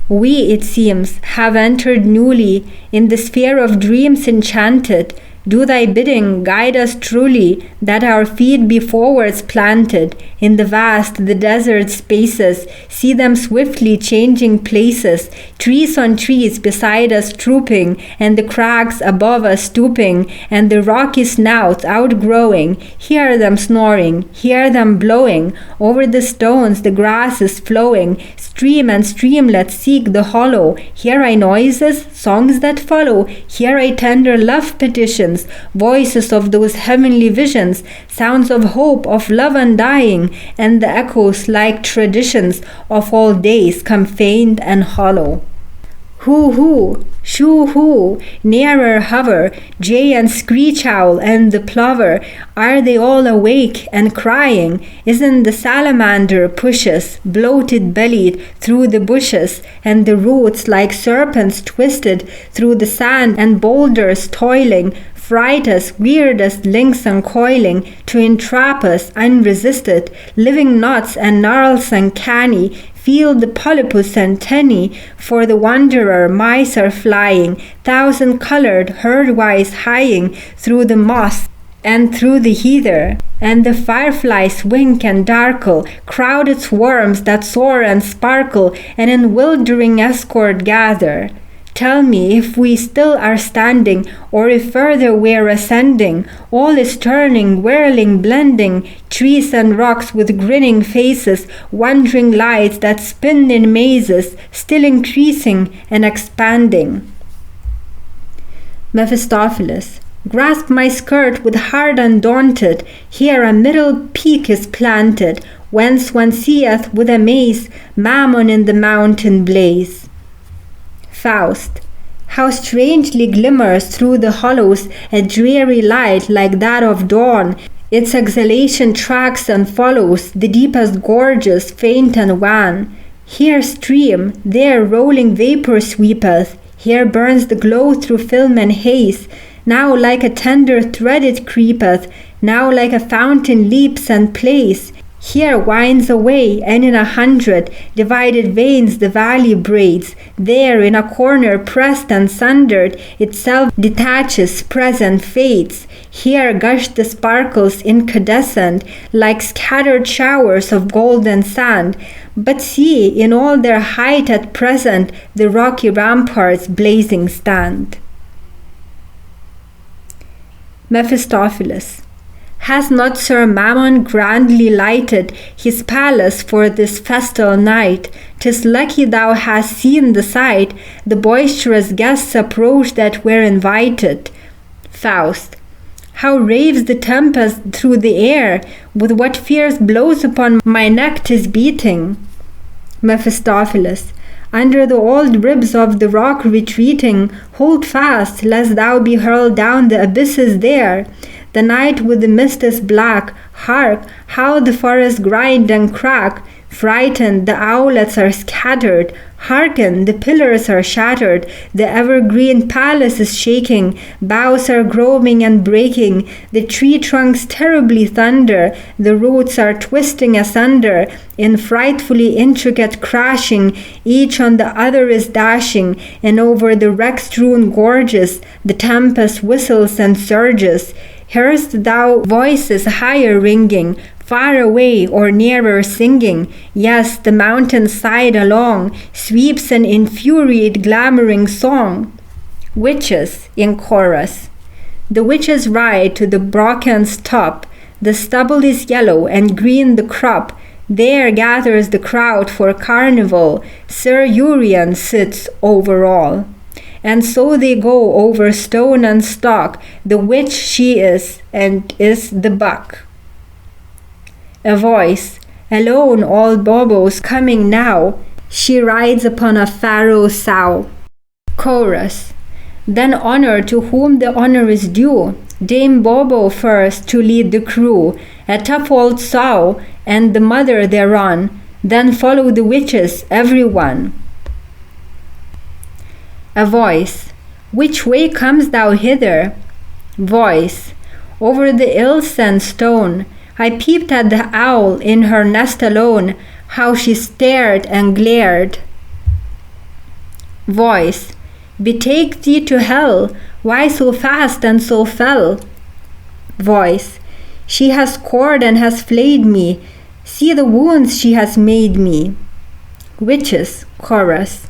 We, it seems, have entered newly in the sphere of dreams enchanted. Do thy bidding, guide us truly, that our feet be forwards planted. In the vast, the desert spaces, see them swiftly changing places, trees on trees beside us trooping, and the crags above us stooping, and the rocky snouts outgrowing. Hear them snoring, hear them blowing, over the stones the grass is flowing, stream and streamlet seek the hollow. Hear I noises, songs that follow, hear I tender love petitions, voices of those heavenly visions, sounds of hope, of love undying, and the echoes like traditions of all days come faint and hollow. Hoo-hoo, shoo-hoo, nearer hover, jay and screech owl and the plover, are they all awake and crying? Isn't the salamander pushes, bloated-bellied, through the bushes, and the roots like serpents twisted through the sand and boulders toiling, fright us, weird as links uncoiling, to entrap us unresisted, living knots and gnarls uncanny, feel the polypus and tenny, for the wanderer mice are flying, thousand-colored, herd-wise hieing, through the moss and through the heather, and the fireflies wink and darkle, crowded swarms that soar and sparkle, and in wildering escort gather. Tell me if we still are standing, or if further we're ascending. All is turning, whirling, blending, trees and rocks with grinning faces, wandering lights that spin in mazes, still increasing and expanding. Mephistopheles. Grasp my skirt with heart undaunted, here a middle peak is planted, whence one seeth with amaze Mammon in the mountain blaze. Faust. How strangely glimmers through the hollows a dreary light like that of dawn. Its exhalation tracks and follows the deepest gorges, faint and wan. Here stream, there rolling vapor sweepeth. Here burns the glow through film and haze. Now like a tender thread it creepeth. Now like a fountain leaps and plays. Here winds away, and in 100 divided veins the valley braids. There in a corner pressed and sundered, itself detaches, present fades. Here gush the sparkles incandescent, like scattered showers of golden sand. But see, in all their height at present, the rocky ramparts blazing stand. Mephistopheles. Has not Sir Mammon grandly lighted his palace for this festal night? 'Tis lucky thou hast seen the sight, the boisterous guests approach that were invited. Faust. How raves the tempest through the air? With what fierce blows upon my neck 'tis beating? Mephistopheles. under the old ribs of the rock retreating, hold fast, lest thou be hurled down the abysses there. The night with the mist is black, hark, how the forests grind and crack. Frightened, the owlets are scattered. Hearken, the pillars are shattered. The evergreen palace is shaking. Boughs are groaning and breaking. The tree trunks terribly thunder. The roots are twisting asunder. In frightfully intricate crashing, each on the other is dashing. And over the wreck-strewn gorges, the tempest whistles and surges. Hear'st thou voices higher ringing, far away or nearer singing? Yes, the mountain side along sweeps an infuriate glamoring song. Witches in chorus. The witches ride to the Brocken's top. The stubble is yellow and green the crop. There gathers the crowd for carnival. Sir Urian sits over all. And so they go over stone and stock. The witch she is, and is the buck. A voice, alone all Bobos coming now. She rides upon a Pharaoh sow. Chorus. Then honor to whom the honor is due. Dame Bobo first to lead the crew. A tough old sow, and the mother thereon. Then follow the witches, every one. A voice. Which way comes thou hither? Voice. Over the ill-sent stone. I peeped at the owl in her nest alone, how she stared and glared. Voice. Betake thee to hell, why so fast and so fell? Voice. She has cored and has flayed me, see the wounds she has made me. Witches, chorus.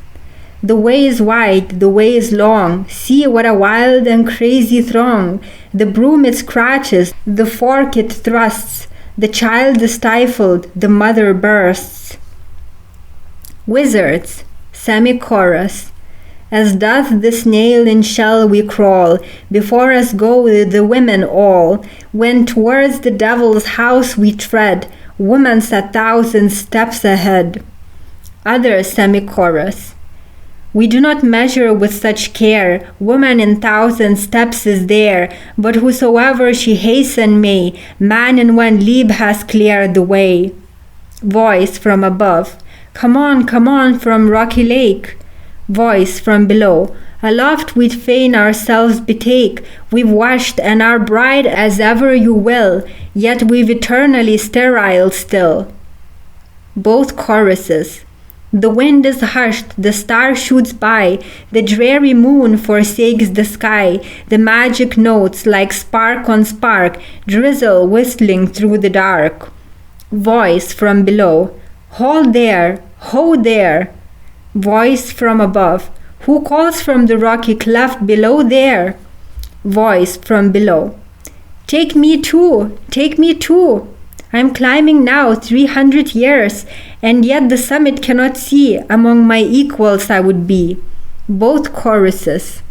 The way is wide, the way is long. See what a wild and crazy throng. The broom it scratches, the fork it thrusts. The child is stifled, the mother bursts. Wizards, semi-chorus. As doth the snail in shell we crawl. Before us go the women all. When towards the devil's house we tread, woman's 1,000 steps ahead. Other semi-chorus. We do not measure with such care, woman in 1,000 steps is there, but whosoever she hasten may, man in 1 league has cleared the way. Voice from above. Come on from rocky lake. Voice from below. Aloft we'd fain ourselves betake. We've washed and are bride as ever you will, yet we've eternally sterile still. Both choruses. The wind is hushed, the star shoots by, the dreary moon forsakes the sky, the magic notes like spark on spark, drizzle whistling through the dark. Voice from below. Hold there, ho there. Voice from above. Who calls from the rocky cleft below there? Voice from below. Take me too, take me too. I'm climbing now 300 years, and yet the summit cannot see. Among my equals I would be. Both choruses.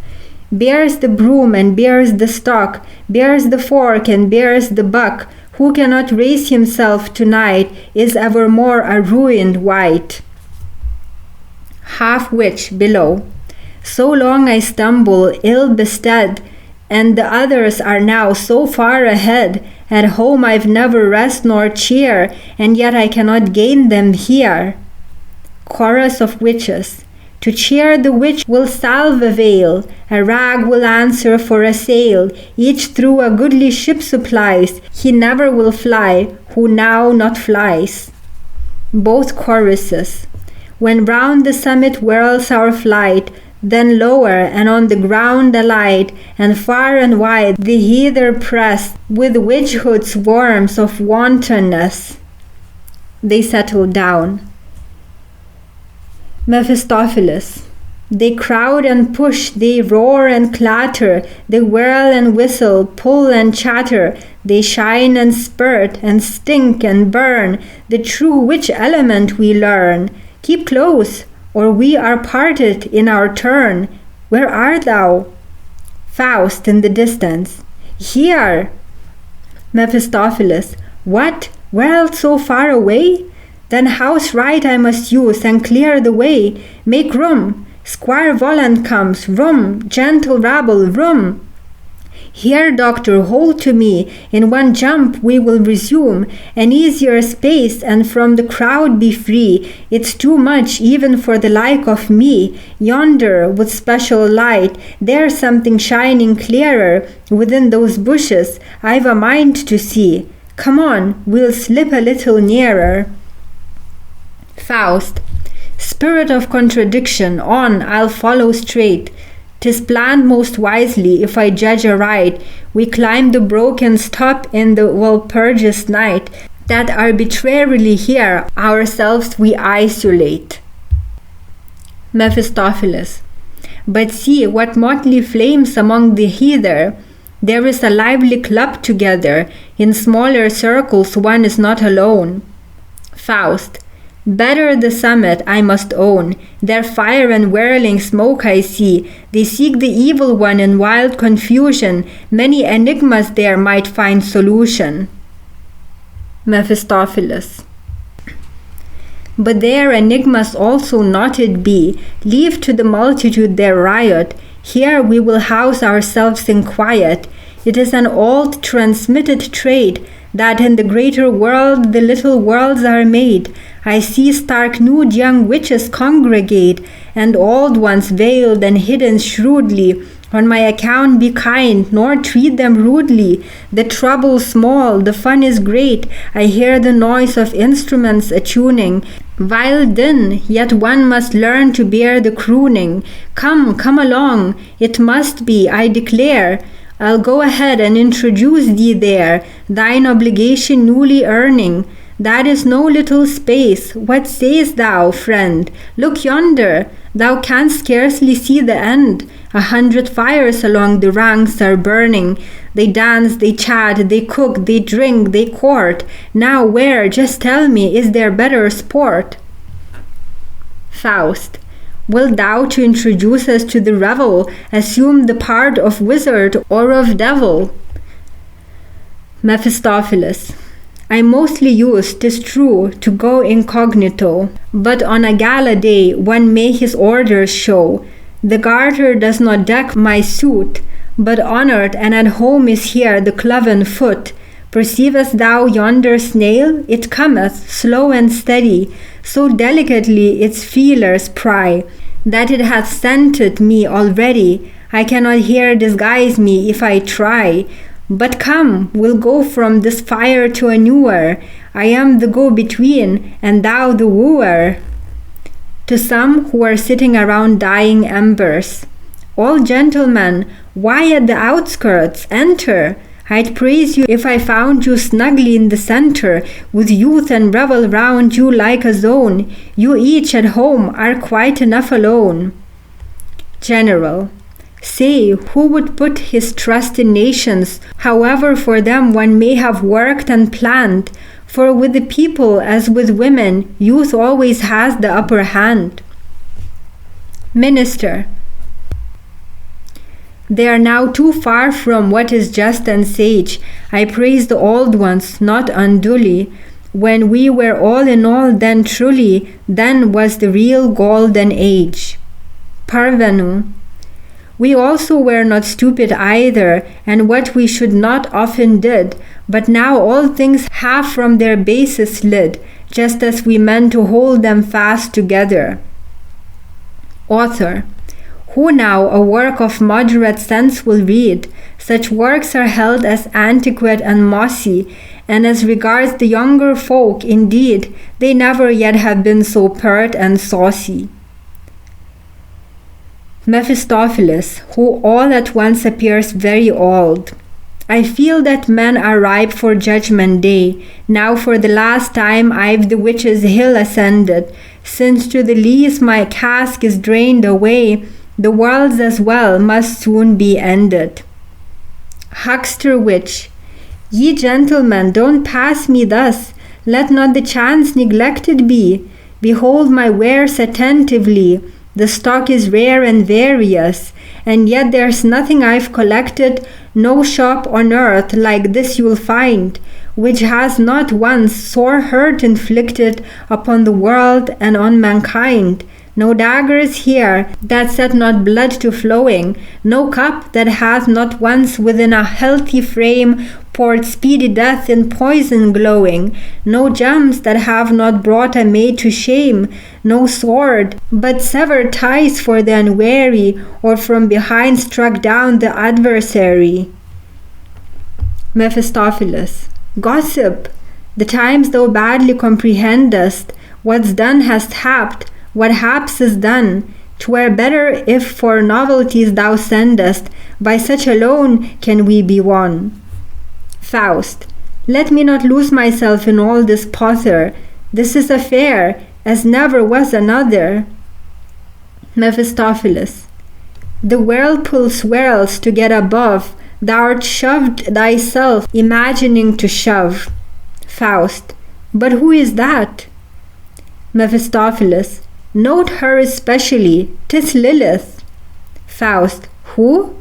Bears the broom and bears the stock, bears the fork and bears the buck. Who cannot raise himself tonight is evermore a ruined wight. Half witch below. So long I stumble, ill bestead, and the others are now so far ahead. At home I've never rest nor cheer, and yet I cannot gain them here. Chorus of witches. To cheer the witch will salve avail, a rag will answer for a sail, each through a goodly ship supplies, he never will fly, who now not flies. Both choruses. When round the summit whirls our flight, then lower and on the ground alight, and far and wide the heather press, with witchhood swarms of wantonness. They settle down. Mephistopheles. They crowd and push, they roar and clatter, they whirl and whistle, pull and chatter, they shine and spurt and stink and burn, the true witch element we learn. Keep close, or we are parted in our turn. Where art thou? Faust in the distance. Here. Mephistopheles. What? Where else so far away? Then house right I must use and clear the way. Make room. Squire Volant comes. Room. Gentle rabble. Room. Here, doctor, hold to me. In one jump we will resume an easier space and from the crowd be free. It's too much even for the like of me. Yonder, with special light, there's something shining clearer within those bushes. I've a mind to see. Come on, we'll slip a little nearer. Faust. Spirit of contradiction, on, I'll follow straight. 'Tis planned most wisely, if I judge aright. We climb the broken stop in the Walpurgis-Night, that arbitrarily here ourselves we isolate. Mephistopheles. But see what motley flames among the heather. There is a lively club together. In smaller circles one is not alone. Faust. Better the summit, I must own. Their fire and whirling smoke I see. They seek the evil one in wild confusion. Many enigmas there might find solution. Mephistopheles. But their enigmas also knotted be. Leave to the multitude their riot. Here we will house ourselves in quiet. It is an old transmitted trait that in the greater world the little worlds are made. I see stark-nude young witches congregate, and old ones veiled and hidden shrewdly. On my account be kind, nor treat them rudely. The trouble small, the fun is great. I hear the noise of instruments a-tuning. Vile din, yet one must learn to bear the crooning. Come, come along, it must be, I declare. I'll go ahead and introduce thee there, thine obligation newly earning. That is no little space. What sayest thou, friend? Look yonder. Thou canst scarcely see the end. 100 fires along the ranks are burning. They dance, they chat, they cook, they drink, they court. Now where, just tell me, is there better sport? Faust. Wilt thou, to introduce us to the revel, assume the part of wizard or of devil? Mephistopheles. I mostly used, 'tis true, to go incognito, but on a gala day one may his orders show. The garter does not deck my suit, but honored and at home is here the cloven foot. Perceivest thou yonder snail? It cometh, slow and steady, so delicately its feelers pry, that it hath scented me already. I cannot here disguise me if I try. But come, we'll go from this fire to a newer. I am the go-between, and thou the wooer. To some who are sitting around dying embers. All gentlemen, why at the outskirts? Enter. I'd praise you if I found you snugly in the center, with youth and revel round you like a zone. You each at home are quite enough alone. General. Say, who would put his trust in nations, however for them one may have worked and planned? For with the people, as with women, youth always has the upper hand. Minister. They are now too far from what is just and sage. I praise the old ones, not unduly. When we were all in all, then truly, then was the real golden age. Parvenu. We also were not stupid either, and what we should not often did, but now all things have from their bases slid, just as we meant to hold them fast together. Author. Who now a work of moderate sense will read? Such works are held as antiquate and mossy, and as regards the younger folk, indeed, they never yet have been so pert and saucy. Mephistopheles, who all at once appears very old. I feel that men are ripe for judgment day. Now for the last time I've the witches' hill ascended. Since to the lees my cask is drained away, the world's as well must soon be ended. Huckster witch. Ye gentlemen, don't pass me thus. Let not the chance neglected be. Behold my wares attentively. The stock is rare and various, and yet there's nothing I've collected, no shop on earth like this you'll find. which has not once sore hurt inflicted upon the world and on mankind. No daggers here that set not blood to flowing, no cup that hath not once within a healthy frame poured speedy death in poison glowing, no gems that have not brought a maid to shame, no sword, but severed ties for the unwary, or from behind struck down the adversary. Mephistopheles. Gossip! The times thou badly comprehendest, what's done hast happed, what haps is done. 'Twere better if for novelties thou sendest, by such alone can we be won. Faust. Let me not lose myself in all this pother. This is a fair, as never was another. Mephistopheles. The whirlpool swirls to get above, thou'rt shoved thyself, imagining to shove. Faust. But who is that? Mephistopheles. Note her especially, 'tis Lilith. Faust. Who?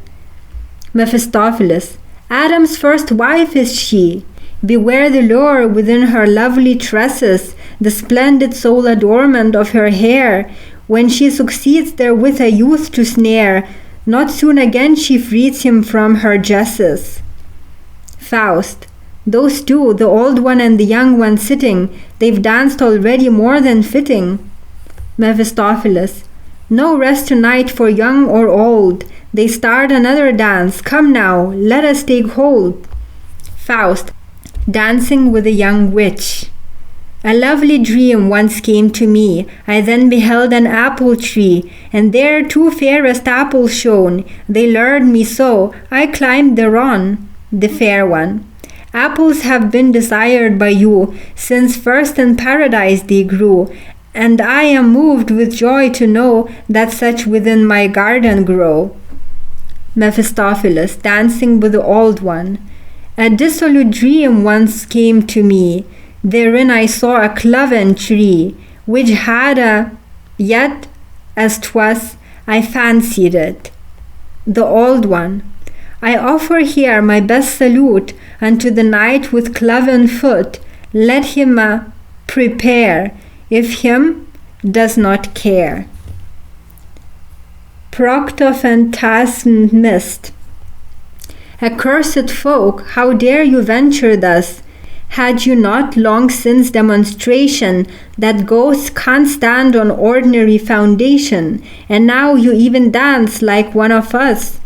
Mephistopheles. Adam's first wife is she. Beware the lure within her lovely tresses, the splendid sole adornment of her hair. When she succeeds therewith a youth to snare, not soon again she frees him from her jesses. Faust. Those two, the old one and the young one sitting, they've danced already more than fitting. Mephistopheles. No rest tonight for young or old. They start another dance. Come now, let us take hold. Faust. Dancing with a young witch. A lovely dream once came to me. I then beheld an apple tree, and there two fairest apples shone. They lured me so, I climbed thereon. The fair one. Apples have been desired by you, since first in paradise they grew, and I am moved with joy to know that such within my garden grow. Mephistopheles, dancing with the old one. A dissolute dream once came to me. Therein I saw a cloven tree, which had yet as 'twas, I fancied it. The old one. I offer here my best salute unto the knight with cloven foot. Let him prepare, if him does not care. Proctophantasmist. Accursed folk, how dare you venture thus? Had you not long since demonstration that ghosts can't stand on ordinary foundation, and now you even dance like one of us?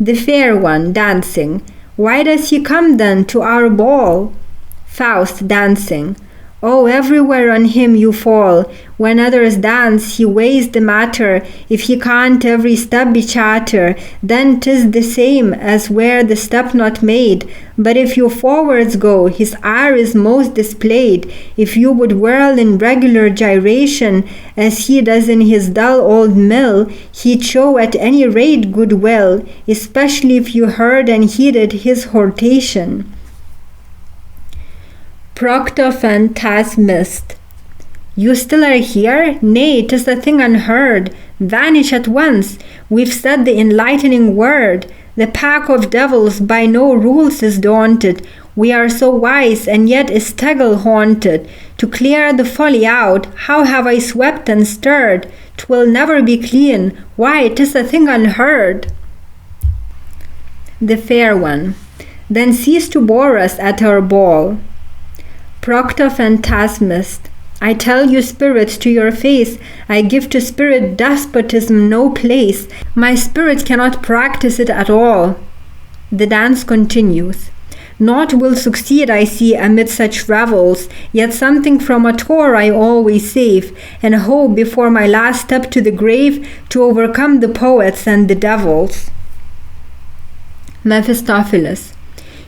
The fair one, dancing. Why does he come then to our ball? Faust, dancing. Oh, everywhere on him you fall. When others dance, he weighs the matter. If he can't every step be chatter, then 'tis the same as were the step not made. But if you forwards go, his ire is most displayed. If you would whirl in regular gyration, as he does in his dull old mill, he'd show at any rate good will, especially if you heard and heeded his hortation. Proctophantasmist. You still are here? Nay, 'tis a thing unheard. Vanish at once. We've said the enlightening word. The pack of devils by no rules is daunted. We are so wise, and yet is Tegel haunted. To clear the folly out, how have I swept and stirred? 'Twill never be clean. Why, 'tis a thing unheard. The fair one. Then cease to bore us at our ball. Proctophantasmist. I tell you, spirit, to your face, I give to spirit despotism no place. My spirit cannot practice it at all. The dance continues. Naught will succeed, I see, amid such revels, yet something from a tour I always save, and hope before my last step to the grave to overcome the poets and the devils. Mephistopheles.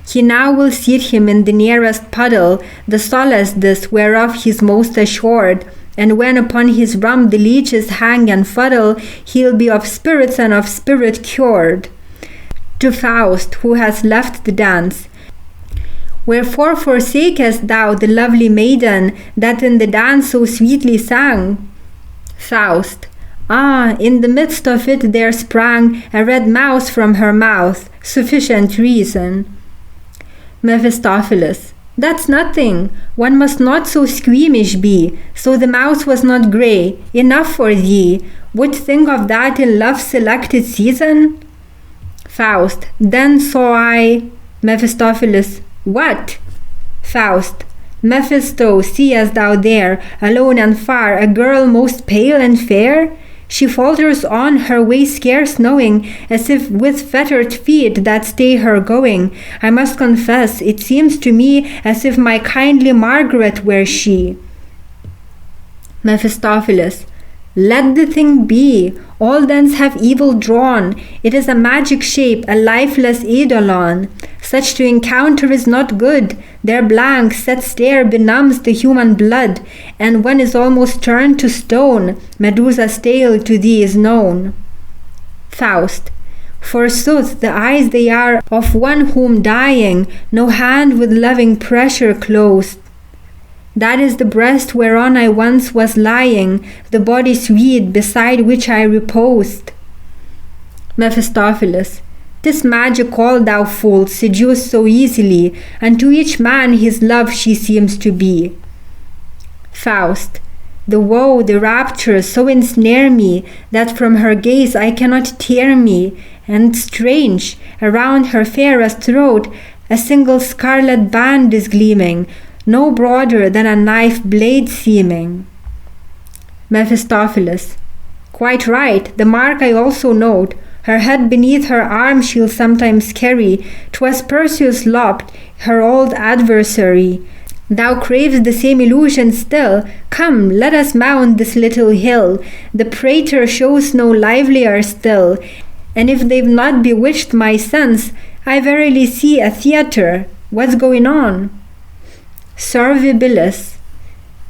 He now will seat him in the nearest puddle, the solace this whereof he's most assured, and when upon his rump the leeches hang and fuddle, he'll be of spirits and of spirit cured. To Faust, who has left the dance. Wherefore forsakest thou the lovely maiden that in the dance so sweetly sang? Faust. Ah, in the midst of it there sprang a red mouse from her mouth, sufficient reason. Mephistopheles. That's nothing. One must not so squeamish be, so the mouse was not grey. Enough for thee. Would think of that in love's selected season? Faust. Then saw I... Mephistopheles. What? Faust. Mephisto, seest thou there, alone and far, a girl most pale and fair? She falters on her way scarce knowing, as if with fettered feet that stay her going. I must confess, it seems to me as if my kindly Margaret were she. Mephistopheles. Let the thing be. All thence have evil drawn. It is a magic shape, a lifeless eidolon. Such to encounter is not good. Their blank, set stare benumbs the human blood, and one is almost turned to stone. Medusa's tale to thee is known. Faust. Forsooth, the eyes they are of one whom dying, no hand with loving pressure closed. That is the breast whereon I once was lying, the body sweet beside which I reposed. Mephistopheles. 'Tis magic all, thou fool, seduced so easily, and to each man his love she seems to be. Faust. The woe, the rapture so ensnare me, that from her gaze I cannot tear me, and strange, around her fairest throat a single scarlet band is gleaming, no broader than a knife blade seeming. Mephistopheles. Quite right, the mark I also note. Her head beneath her arm she'll sometimes carry. 'Twas Perseus lopped, her old adversary. Thou cravest the same illusion still. Come, let us mount this little hill. The prater shows no livelier still. And if they've not bewitched my sense, I verily see a theatre. What's going on? Servibilis.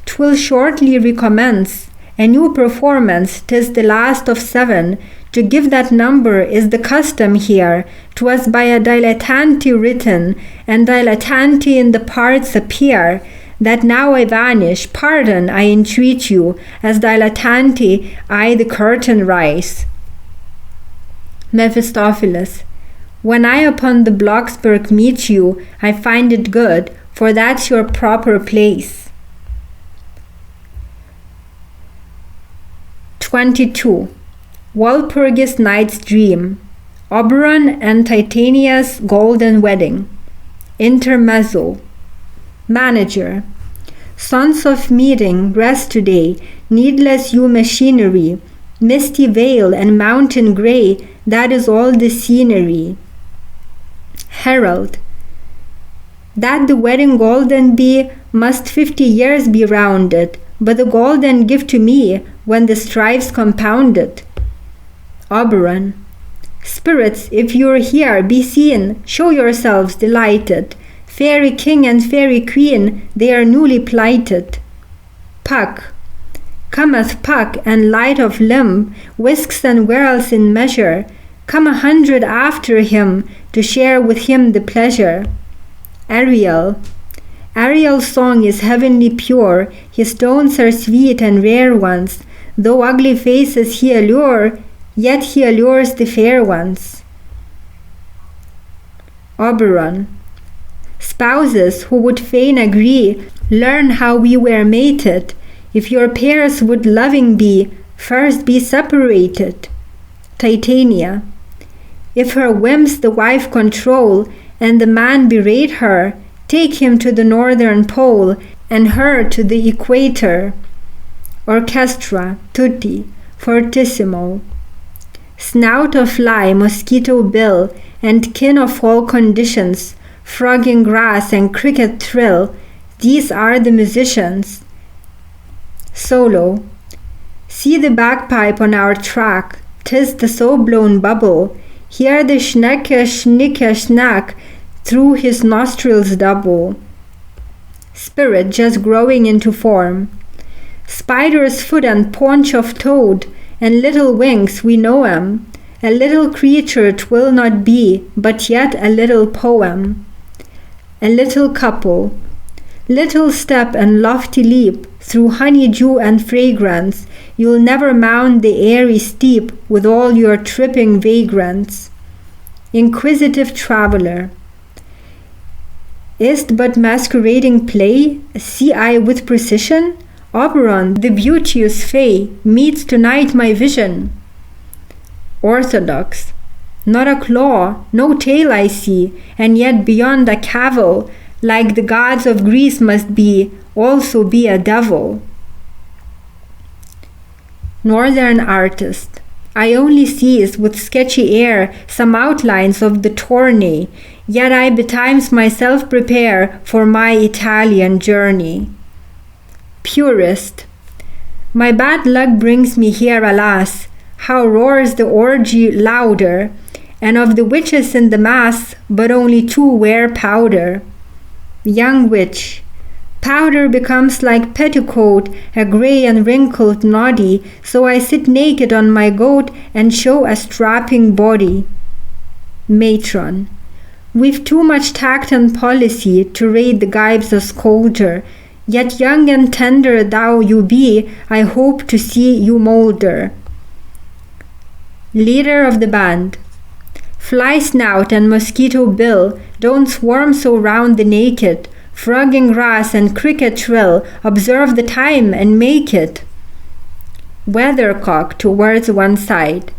'Twill shortly recommence. A new performance, 'tis the last of 7. To give that number is the custom here. 'Twas by a dilettante written, and dilettante in the parts appear. That now I vanish, pardon, I entreat you, as dilettante I the curtain rise. Mephistopheles. When I upon the Blocksberg meet you, I find it good, for that's your proper place. 22. Walpurgis-Night's Dream. Oberon and Titania's Golden Wedding. Intermezzo. Manager. Sons of meeting, rest today, needless you machinery, misty veil and mountain grey, that is all the scenery. Herald. That the wedding golden be, must 50 years be rounded, but the golden give to me, when the strifes compounded. Oberon. Spirits, if you're here, be seen, show yourselves delighted. Fairy king and fairy queen, they are newly plighted. Puck. Cometh Puck, and light of limb, whisks and whirls in measure. Come 100 after him, to share with him the pleasure. Ariel. Ariel's song is heavenly pure, his tones are sweet and rare ones. Though ugly faces he allure, yet he allures the fair ones. Oberon. Spouses who would fain agree, learn how we were mated. If your pairs would loving be, first be separated. Titania. If her whims the wife control, and the man berate her, take him to the northern pole, and her to the equator. Orchestra, tutti, fortissimo. Snout of fly, mosquito bill, and kin of all conditions, frog in grass and cricket trill, these are the musicians. Solo. See the bagpipe on our track, 'tis the so-blown bubble. Hear the schnecke, schnicke, schnack, through his nostrils double. Spirit just growing into form. Spider's foot and paunch of toad, and little wings, we know 'em. A little creature 'twill not be, but yet a little poem. A little couple. Little step and lofty leap, through honeydew and fragrance, you'll never mount the airy steep with all your tripping vagrants. Inquisitive traveler. Is't but masquerading play? See I with precision? Oberon, the beauteous fay, meets tonight my vision. Orthodox. Not a claw, no tail I see, and yet beyond a cavil, like the gods of Greece must be, also be a devil. Northern artist. I only seize with sketchy air some outlines of the tourney, yet I betimes myself prepare for my Italian journey. Purist. My bad luck brings me here, alas, how roars the orgy louder, and of the witches in the mass, but only two wear powder. Young witch. Powder becomes like petticoat, a grey and wrinkled noddy, so I sit naked on my goat and show a strapping body. Matron. We've too much tact and policy to raid the gibes of scolder, yet young and tender though you be, I hope to see you moulder. Leader of the band. Fly snout and mosquito bill, don't swarm so round the naked, frog in grass and cricket trill, observe the time and make it. Weathercock towards one side.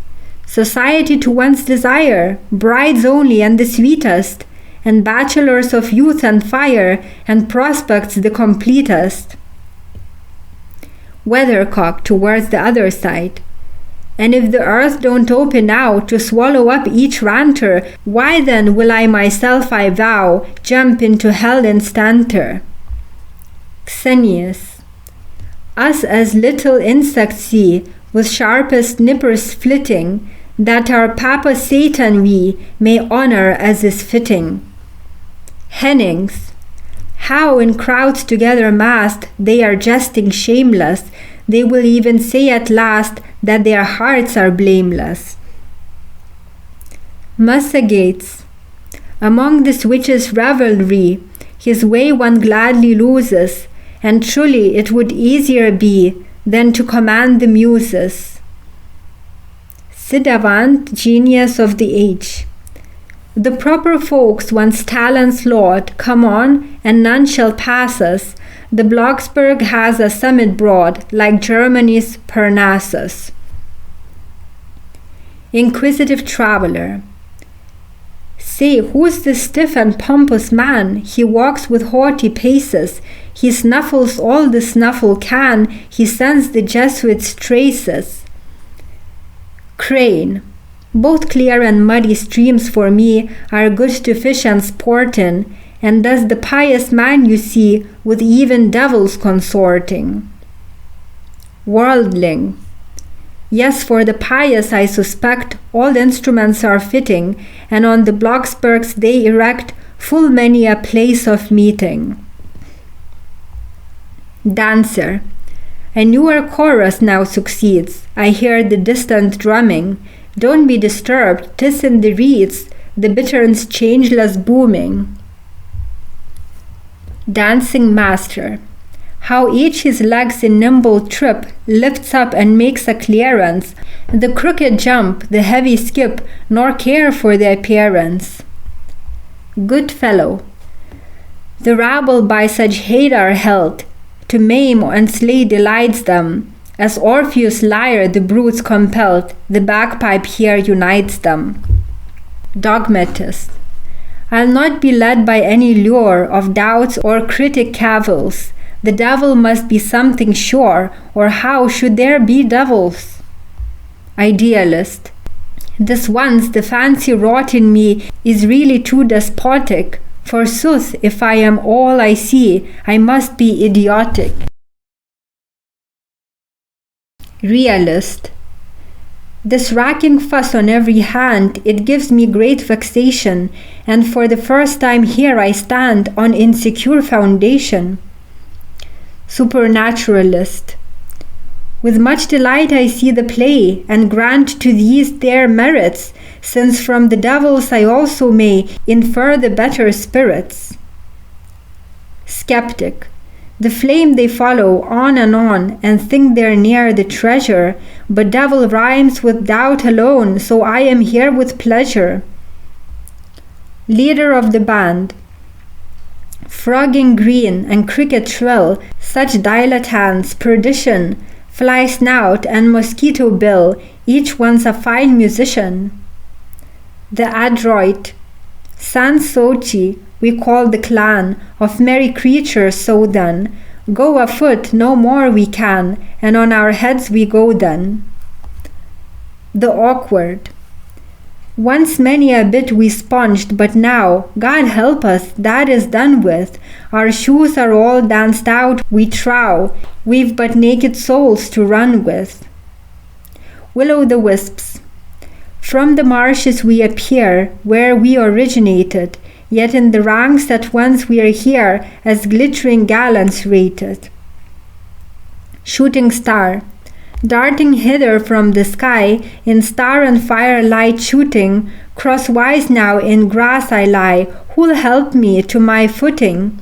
Society to one's desire, brides only and the sweetest, and bachelors of youth and fire, and prospects the completest. Weathercock towards the other side. And if the earth don't open now to swallow up each ranter, why then will I myself, I vow, jump into hell instanter? Xenius. Us as little insects see, with sharpest nippers flitting, that our Papa Satan we may honor as is fitting. Hennings. How in crowds together massed they are jesting shameless, they will even say at last that their hearts are blameless. Musagates. Among this witch's revelry, his way one gladly loses, and truly it would easier be than to command the muses. Siddhavant, genius of the age. The proper folks one's talents laud, come on, and none shall pass us. The Blocksberg has a summit broad, like Germany's Parnassus. Inquisitive traveler. Say, who's this stiff and pompous man? He walks with haughty paces. He snuffles all the snuffle can. He sends the Jesuits' traces. Crane. Both clear and muddy streams for me are good to fish and sport in, and thus the pious man you see with even devils consorting. Worldling. Yes, for the pious I suspect all instruments are fitting, and on the Blocksbergs they erect full many a place of meeting. Dancer. A newer chorus now succeeds. I hear the distant drumming. Don't be disturbed, 'tis in the reeds, the bittern's changeless booming. Dancing master. How each his legs in nimble trip lifts up and makes a clearance, the crooked jump, the heavy skip, nor care for the appearance. Good fellow. The rabble by such hate are held, to maim and slay delights them, as Orpheus' lyre the brutes compelled, the bagpipe here unites them. Dogmatist. I'll not be led by any lure of doubts or critic cavils. The devil must be something sure, or how should there be devils? Idealist. This once the fancy wrought in me is really too despotic. Forsooth, if I am all I see, I must be idiotic. Realist. This racking fuss on every hand, it gives me great vexation, and for the first time here I stand on insecure foundation. Supernaturalist. With much delight I see the play, and grant to these their merits, since from the devils I also may infer the better spirits. Skeptic. The flame they follow on, and think they're near the treasure, but devil rhymes with doubt alone, so I am here with pleasure. Leader of the band. Frogging green and cricket shrill, such dilettantes, perdition, fly snout and mosquito bill, each one's a fine musician. The adroit Sans Souci we call the clan of merry creatures so done. Go afoot no more we can, and on our heads we go then. The awkward Once many a bit we sponged, but now, God help us, that is done with. Our shoes are all danced out, we trow, we've but naked soles to run with. Will-o'-the-wisps From the marshes we appear, where we originated, yet in the ranks at once we are here, as glittering gallants rated. Shooting star Darting hither from the sky, in star and firelight shooting, crosswise now in grass I lie, who'll help me to my footing?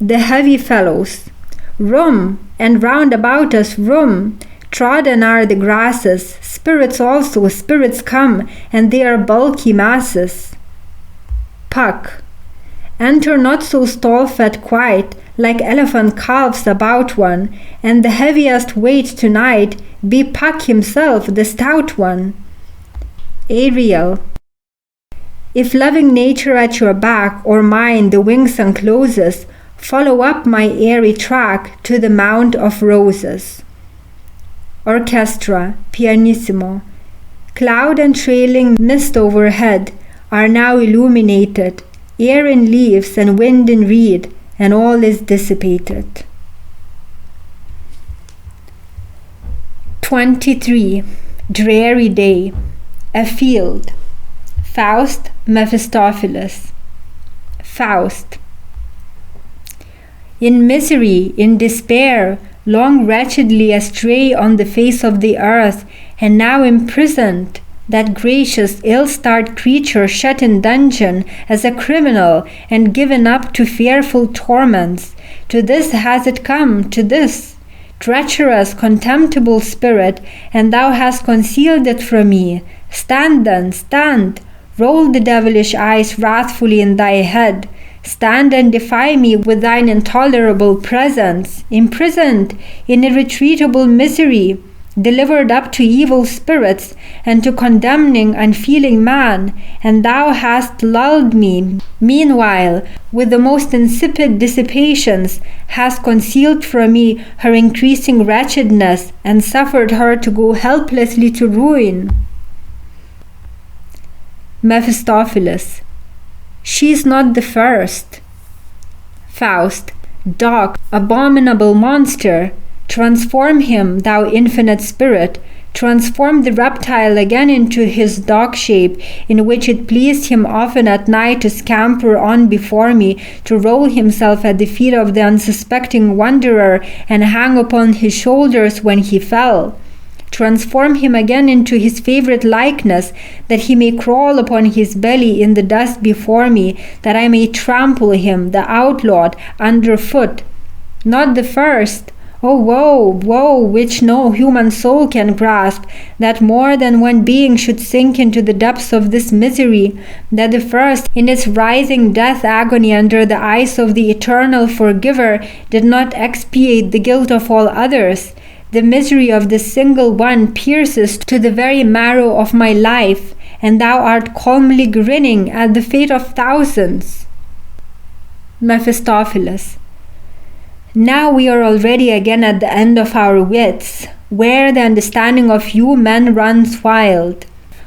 The heavy fellows Room, and round about us room, trodden are the grasses, spirits also, spirits come, and they are bulky masses. Puck Enter not so stall-fed quite, like elephant calves about one, and the heaviest weight tonight be Puck himself, the stout one. Ariel If loving nature at your back, or mine the wings uncloses, follow up my airy track to the Mount of Roses. Orchestra, pianissimo Cloud and trailing mist overhead are now illuminated, air in leaves and wind in reed, and all is dissipated. 23. Dreary day. Afield. Faust, Mephistopheles. Faust. In misery, in despair, long wretchedly astray on the face of the earth, and now imprisoned, that gracious ill-starred creature shut in dungeon as a criminal and given up to fearful torments. To this has it come, to this, treacherous, contemptible spirit, and thou hast concealed it from me. Stand then, stand, roll the devilish eyes wrathfully in thy head. Stand and defy me with thine intolerable presence, imprisoned in irretrievable misery, delivered up to evil spirits and to condemning unfeeling man, and thou hast lulled me, meanwhile, with the most insipid dissipations, hast concealed from me her increasing wretchedness, and suffered her to go helplessly to ruin. Mephistopheles. She is not the first. Faust. Dark, abominable monster! Transform him, thou infinite spirit, transform the reptile again into his dog shape, in which it pleased him often at night to scamper on before me, to roll himself at the feet of the unsuspecting wanderer, and hang upon his shoulders when he fell. Transform him again into his favorite likeness, that he may crawl upon his belly in the dust before me, that I may trample him, the outlawed, under foot. Not the first. Oh, woe, woe, which no human soul can grasp, that more than one being should sink into the depths of this misery, that the first, in its rising death agony under the eyes of the eternal forgiver, did not expiate the guilt of all others. The misery of this single one pierces to the very marrow of my life, and thou art calmly grinning at the fate of thousands. Mephistopheles. Now we are already again at the end of our wits, where the understanding of you men runs wild.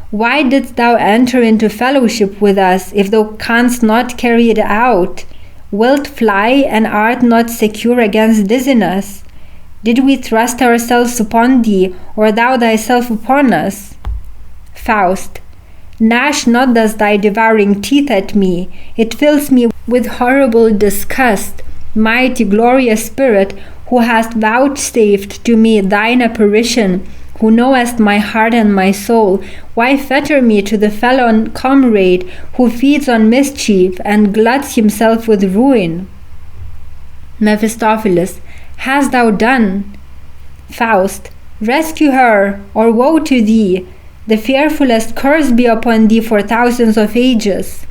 Why didst thou enter into fellowship with us, if thou canst not carry it out? Wilt fly, and art not secure against dizziness? Did we thrust ourselves upon thee, or thou thyself upon us? Faust. Gnash not thus thy devouring teeth at me, it fills me with horrible disgust. Mighty glorious spirit, who hast vouchsafed to me thine apparition, who knowest my heart and my soul, why fetter me to the felon comrade who feeds on mischief and gluts himself with ruin? Mephistopheles. Hast thou done? Faust. Rescue her, or woe to thee! The fearfulest curse be upon thee for thousands of ages.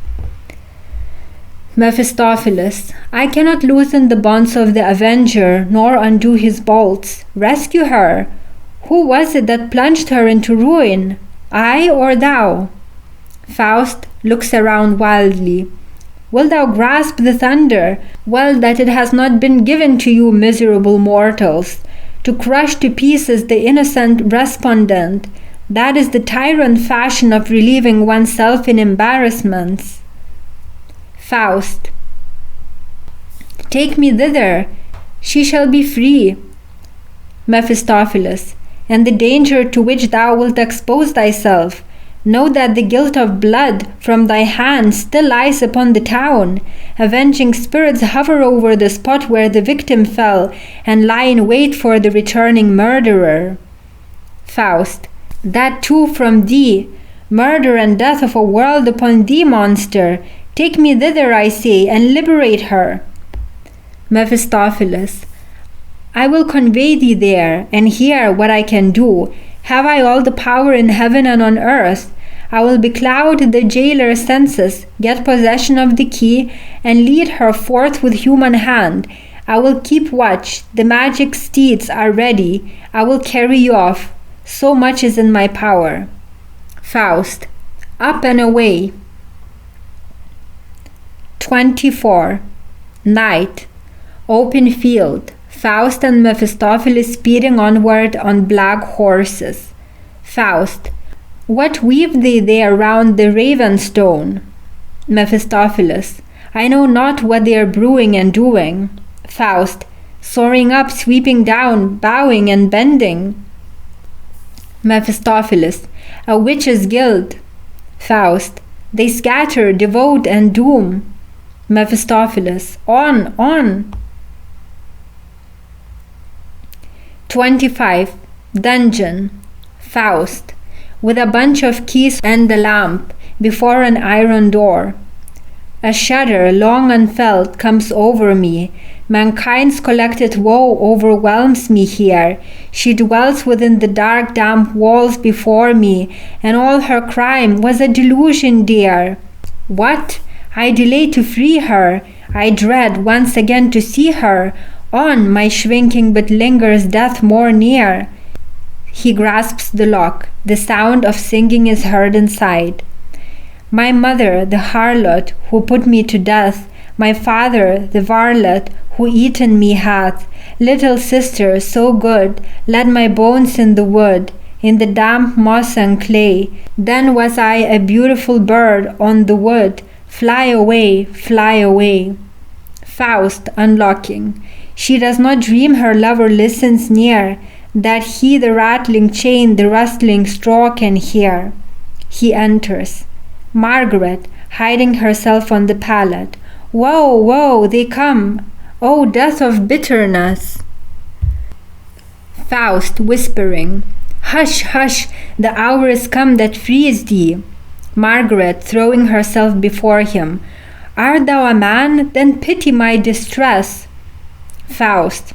Mephistopheles. I cannot loosen the bonds of the avenger, nor undo his bolts. Rescue her. Who was it that plunged her into ruin? I or thou? Faust looks around wildly. Wilt thou grasp the thunder? Well that it has not been given to you, miserable mortals, to crush to pieces the innocent respondent. That is the tyrant fashion of relieving oneself in embarrassments. Faust. Take me thither. She shall be free. Mephistopheles. And the danger to which thou wilt expose thyself. Know that the guilt of blood from thy hand still lies upon the town. Avenging spirits hover over the spot where the victim fell, and lie in wait for the returning murderer. Faust. That too from thee. Murder and death of a world upon thee, monster. Take me thither, I say, and liberate her. Mephistopheles. I will convey thee there, and hear what I can do. Have I all the power in heaven and on earth? I will becloud the jailer's senses, get possession of the key, and lead her forth with human hand. I will keep watch. The magic steeds are ready. I will carry you off. So much is in my power. Faust. Up and away. 24. Night. Open field. Faust and Mephistopheles speeding onward on black horses. Faust. What weave they there round the raven stone? Mephistopheles. I know not what they are brewing and doing. Faust. Soaring up, sweeping down, bowing and bending. Mephistopheles. A witches' guild. Faust. They scatter, devote, and doom. Mephistopheles. On, on. 25. Dungeon. Faust. With a bunch of keys and a lamp before an iron door. A shudder, long unfelt, comes over me. Mankind's collected woe overwhelms me here. She dwells within the dark, damp walls before me, and all her crime was a delusion dear. What? I delay to free her. I dread once again to see her. On, my shrinking but lingers death more near. He grasps the lock. The sound of singing is heard inside. My mother, the harlot, who put me to death, my father, the varlet, who eaten me hath, little sister, so good, laid my bones in the wood, in the damp moss and clay. Then was I a beautiful bird on the wood. Fly away, fly away. Faust, unlocking. She does not dream her lover listens near, that he the rattling chain, the rustling straw can hear. He enters. Margaret, hiding herself on the pallet. Woe, woe, they come. O death of bitterness. Faust, whispering. Hush, hush, the hour is come that frees thee. Margaret, throwing herself before him. Art thou a man? Then pity my distress. Faust.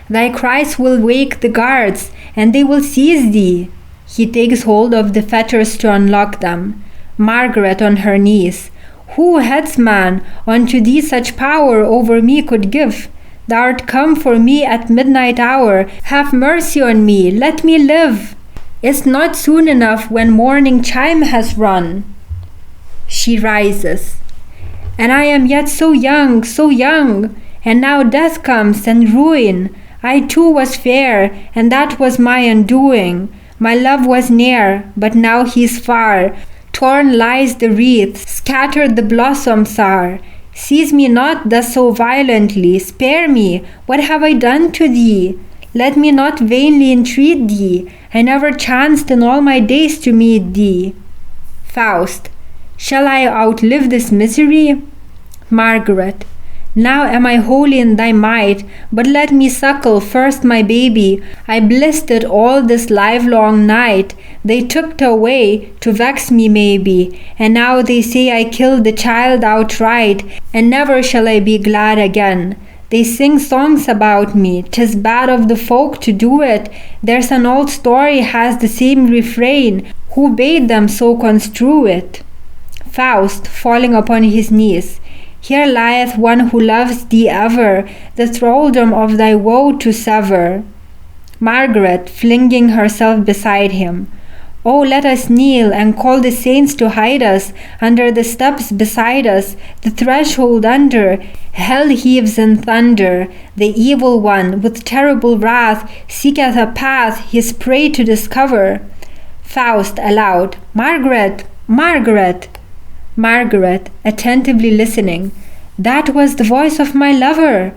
Thy cries will wake the guards, and they will seize thee. He takes hold of the fetters to unlock them. Margaret on her knees. Who, headsman, unto thee such power over me could give? Thou'rt come for me at midnight hour. Have mercy on me, let me live. Is not soon enough when morning chime has run? She rises. And I am yet so young, and now death comes and ruin. I too was fair, and that was my undoing. My love was near, but now he's far. Torn lies the wreath, scattered the blossoms are. Seize me not thus so violently, spare me. What have I done to thee? Let me not vainly entreat thee. I never chanced in all my days to meet thee. Faust. Shall I outlive this misery? Margaret. Now am I wholly in thy might, but let me suckle first my baby. I blissed it all this livelong night. They took't away to vex me maybe, and now they say I killed the child outright, and never shall I be glad again. They sing songs about me, 'tis bad of the folk to do it. There's an old story has the same refrain. Who bade them so construe it? Faust, falling upon his knees. Here lieth one who loves thee ever, the thraldom of thy woe to sever. Margaret, flinging herself beside him. Oh, let us kneel and call the saints to hide us under the steps beside us, the threshold under. Hell heaves in thunder. The evil one, with terrible wrath, seeketh a path his prey to discover. Faust aloud, Margaret, Margaret. Margaret, attentively listening. That was the voice of my lover.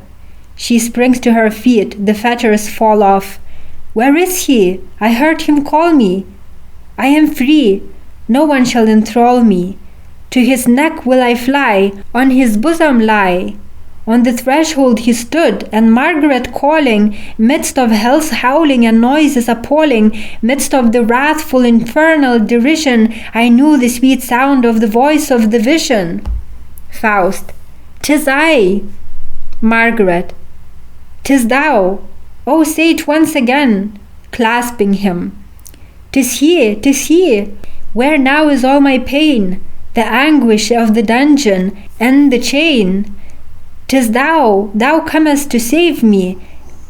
She springs to her feet, the fetters fall off. Where is he? I heard him call me. I am free, no one shall enthrall me. To his neck will I fly, on his bosom lie. On the threshold he stood, and Margaret calling, midst of hell's howling and noises appalling, midst of the wrathful infernal derision, I knew the sweet sound of the voice of the vision. Faust. 'Tis I. Margaret. 'Tis thou. Oh, say it once again, clasping him. 'Tis he, 'tis he. Where now is all my pain, the anguish of the dungeon and the chain? 'Tis thou, thou comest to save me.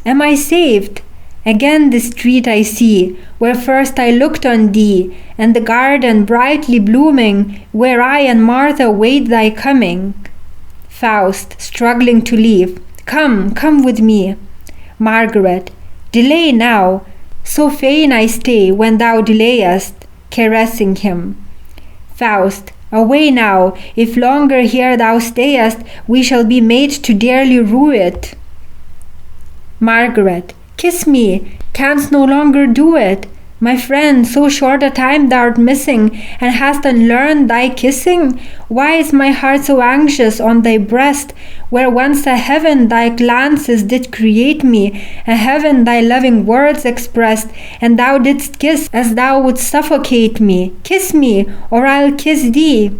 Am I saved? Again the street I see, where first I looked on thee, and the garden brightly blooming, where I and Martha wait thy coming. Faust, struggling to leave. Come, come with me. Margaret. Delay now. So fain I stay when thou delayest, caressing him. Faust. Away now, if longer here thou stayest, we shall be made to dearly rue it. Margaret. Kiss me, canst no longer do it. My friend, so short a time thou'rt missing, and hast unlearned thy kissing? Why is my heart so anxious on thy breast, where once a heaven thy glances did create me, a heaven thy loving words expressed, and thou didst kiss as thou wouldst suffocate me. Kiss me, or I'll kiss thee.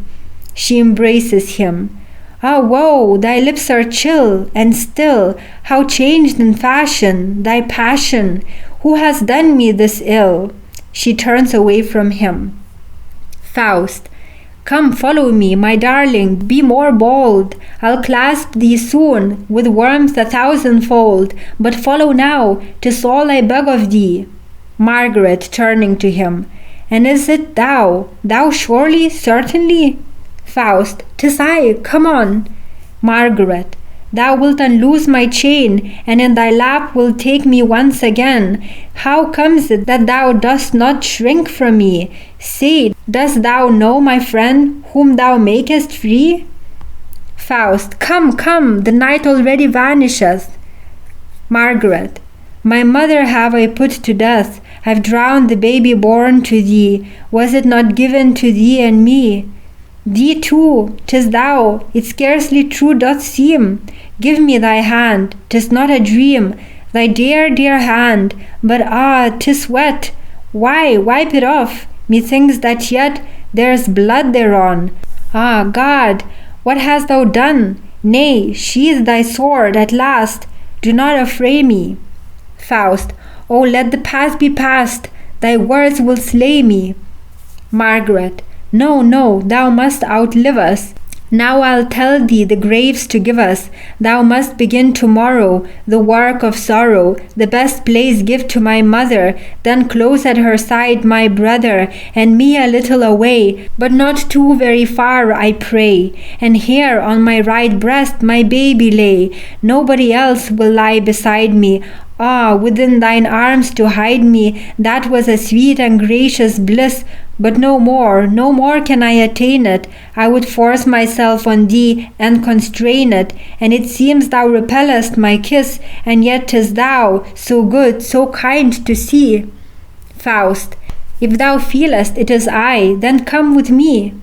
She embraces him. Ah, woe, thy lips are chill and still, how changed in fashion, thy passion. Who has done me this ill? She turns away from him. Faust. Come, follow me, my darling, be more bold. I'll clasp thee soon, with warmth 1,000-fold. But follow now, 'tis all I beg of thee. Margaret, turning to him. And is it thou? Thou surely, certainly? Faust. 'Tis I, come on. Margaret. Thou wilt unloose my chain, and in thy lap wilt take me once again. How comes it that thou dost not shrink from me? Say, dost thou know, my friend, whom thou makest free? Faust. Come, come, the night already vanisheth. Margaret. My mother have I put to death. I've drowned the baby born to thee. Was it not given to thee and me? Thee too, 'tis thou, it scarcely true doth seem. Give me thy hand, 'tis not a dream, thy dear, dear hand, but ah, 'tis wet. Why, wipe it off, methinks that yet there's blood thereon. Ah, God, what hast thou done? Nay, sheathe thy sword at last, do not affray me. Faust. Oh, let the past be past, thy words will slay me. Margaret. No, no, thou must outlive us. Now I'll tell thee the graves to give us. Thou must begin tomorrow the work of sorrow. The best place give to my mother, then close at her side my brother, and me a little away, but not too very far, I pray. And here on my right breast my baby lay. Nobody else will lie beside me. Ah, within thine arms to hide me, that was a sweet and gracious bliss. But no more can I attain it. I would force myself on thee and constrain it, and it seems thou repellest my kiss, and yet 'tis thou, so good, so kind to see. Faust. If thou feelest it is I, then come with me.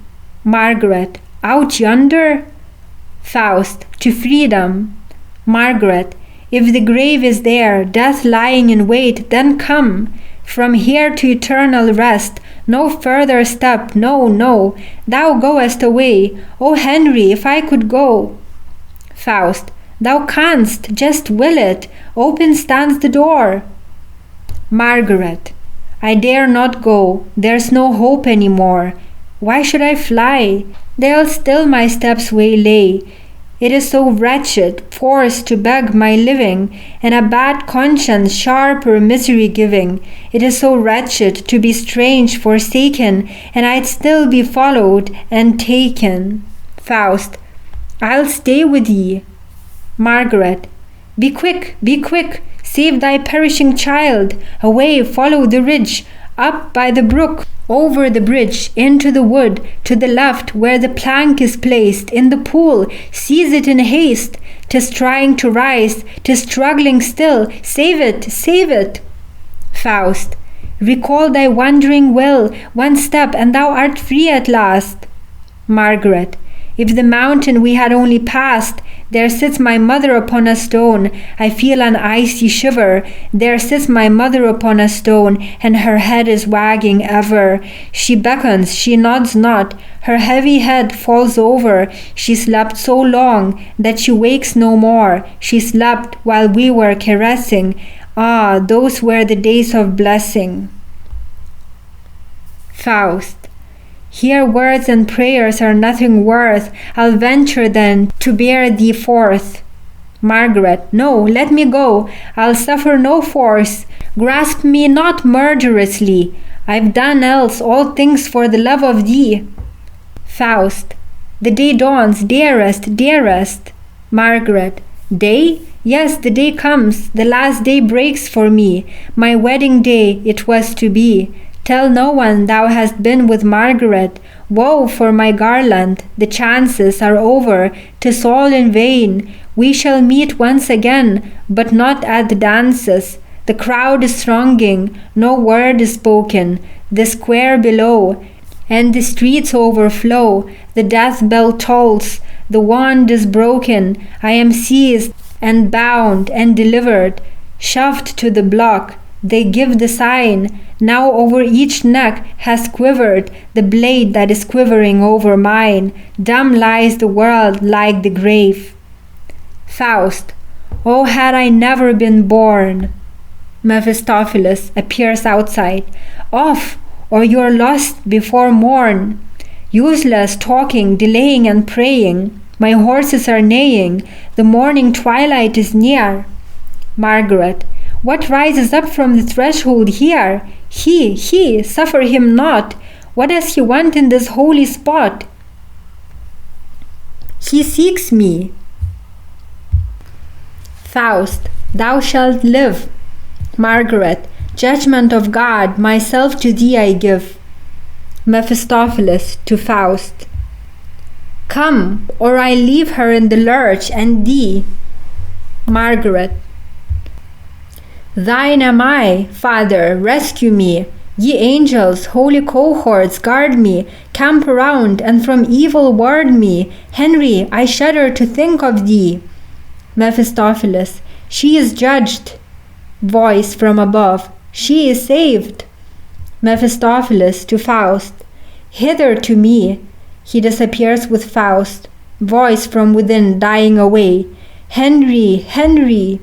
Margaret. Out yonder? Faust. To freedom. Margaret. If the grave is there, death lying in wait, then come. From here to eternal rest, no further step, no, no. Thou goest away. O Henry, if I could go. Faust. Thou canst, just will it. Open stands the door. Margaret. I dare not go. There's no hope any more. Why should I fly? They'll still my steps waylay. It is so wretched, forced to beg my living, and a bad conscience sharper misery giving. It is so wretched to be strange, forsaken, and I'd still be followed and taken. Faust. I'll stay with ye. Margaret. Be quick, save thy perishing child. Away, follow the ridge, up by the brook, over the bridge, into the wood, to the left where the plank is placed, in the pool, seize it in haste. 'Tis trying to rise, 'tis struggling still, save it. Faust. Recall thy wandering will, one step, and thou art free at last. Margaret. If the mountain we had only passed, there sits my mother upon a stone. I feel an icy shiver. There sits my mother upon a stone, and her head is wagging ever. She beckons, she nods not. Her heavy head falls over. She slept so long that she wakes no more. She slept while we were caressing. Ah, those were the days of blessing. Faust. Here words and prayers are nothing worth. I'll venture then to bear thee forth. Margaret. No, let me go. I'll suffer no force. Grasp me not murderously. I've done else all things for the love of thee. Faust. The day dawns, dearest. Margaret. Day? Yes, the day comes. The last day breaks for me. My wedding day it was to be. Tell no one thou hast been with Margaret. Woe for my garland, the chances are over, 'tis all in vain. We shall meet once again, but not at the dances. The crowd is thronging, no word is spoken, the square below, and the streets overflow. The death bell tolls, the wand is broken. I am seized and bound and delivered, shoved to the block. They give the sign. Now over each neck has quivered the blade that is quivering over mine. Dumb lies the world like the grave. Faust. Oh, had I never been born. Mephistopheles appears outside. Off, or you're lost before morn. Useless talking, delaying and praying. My horses are neighing. The morning twilight is near. Margaret. What rises up from the threshold here? He, suffer him not. What does he want in this holy spot? He seeks me. Faust. Thou shalt live. Margaret. Judgment of God, myself to thee I give. Mephistopheles to Faust. Come, or I leave her in the lurch and thee. Margaret. Thine am I, Father, rescue me. Ye angels, holy cohorts, guard me, camp around, and from evil ward me. Henry, I shudder to think of thee. Mephistopheles. She is judged. Voice from above. She is saved. Mephistopheles to Faust. Hither to me. He disappears with Faust. Voice from within dying away. Henry, Henry.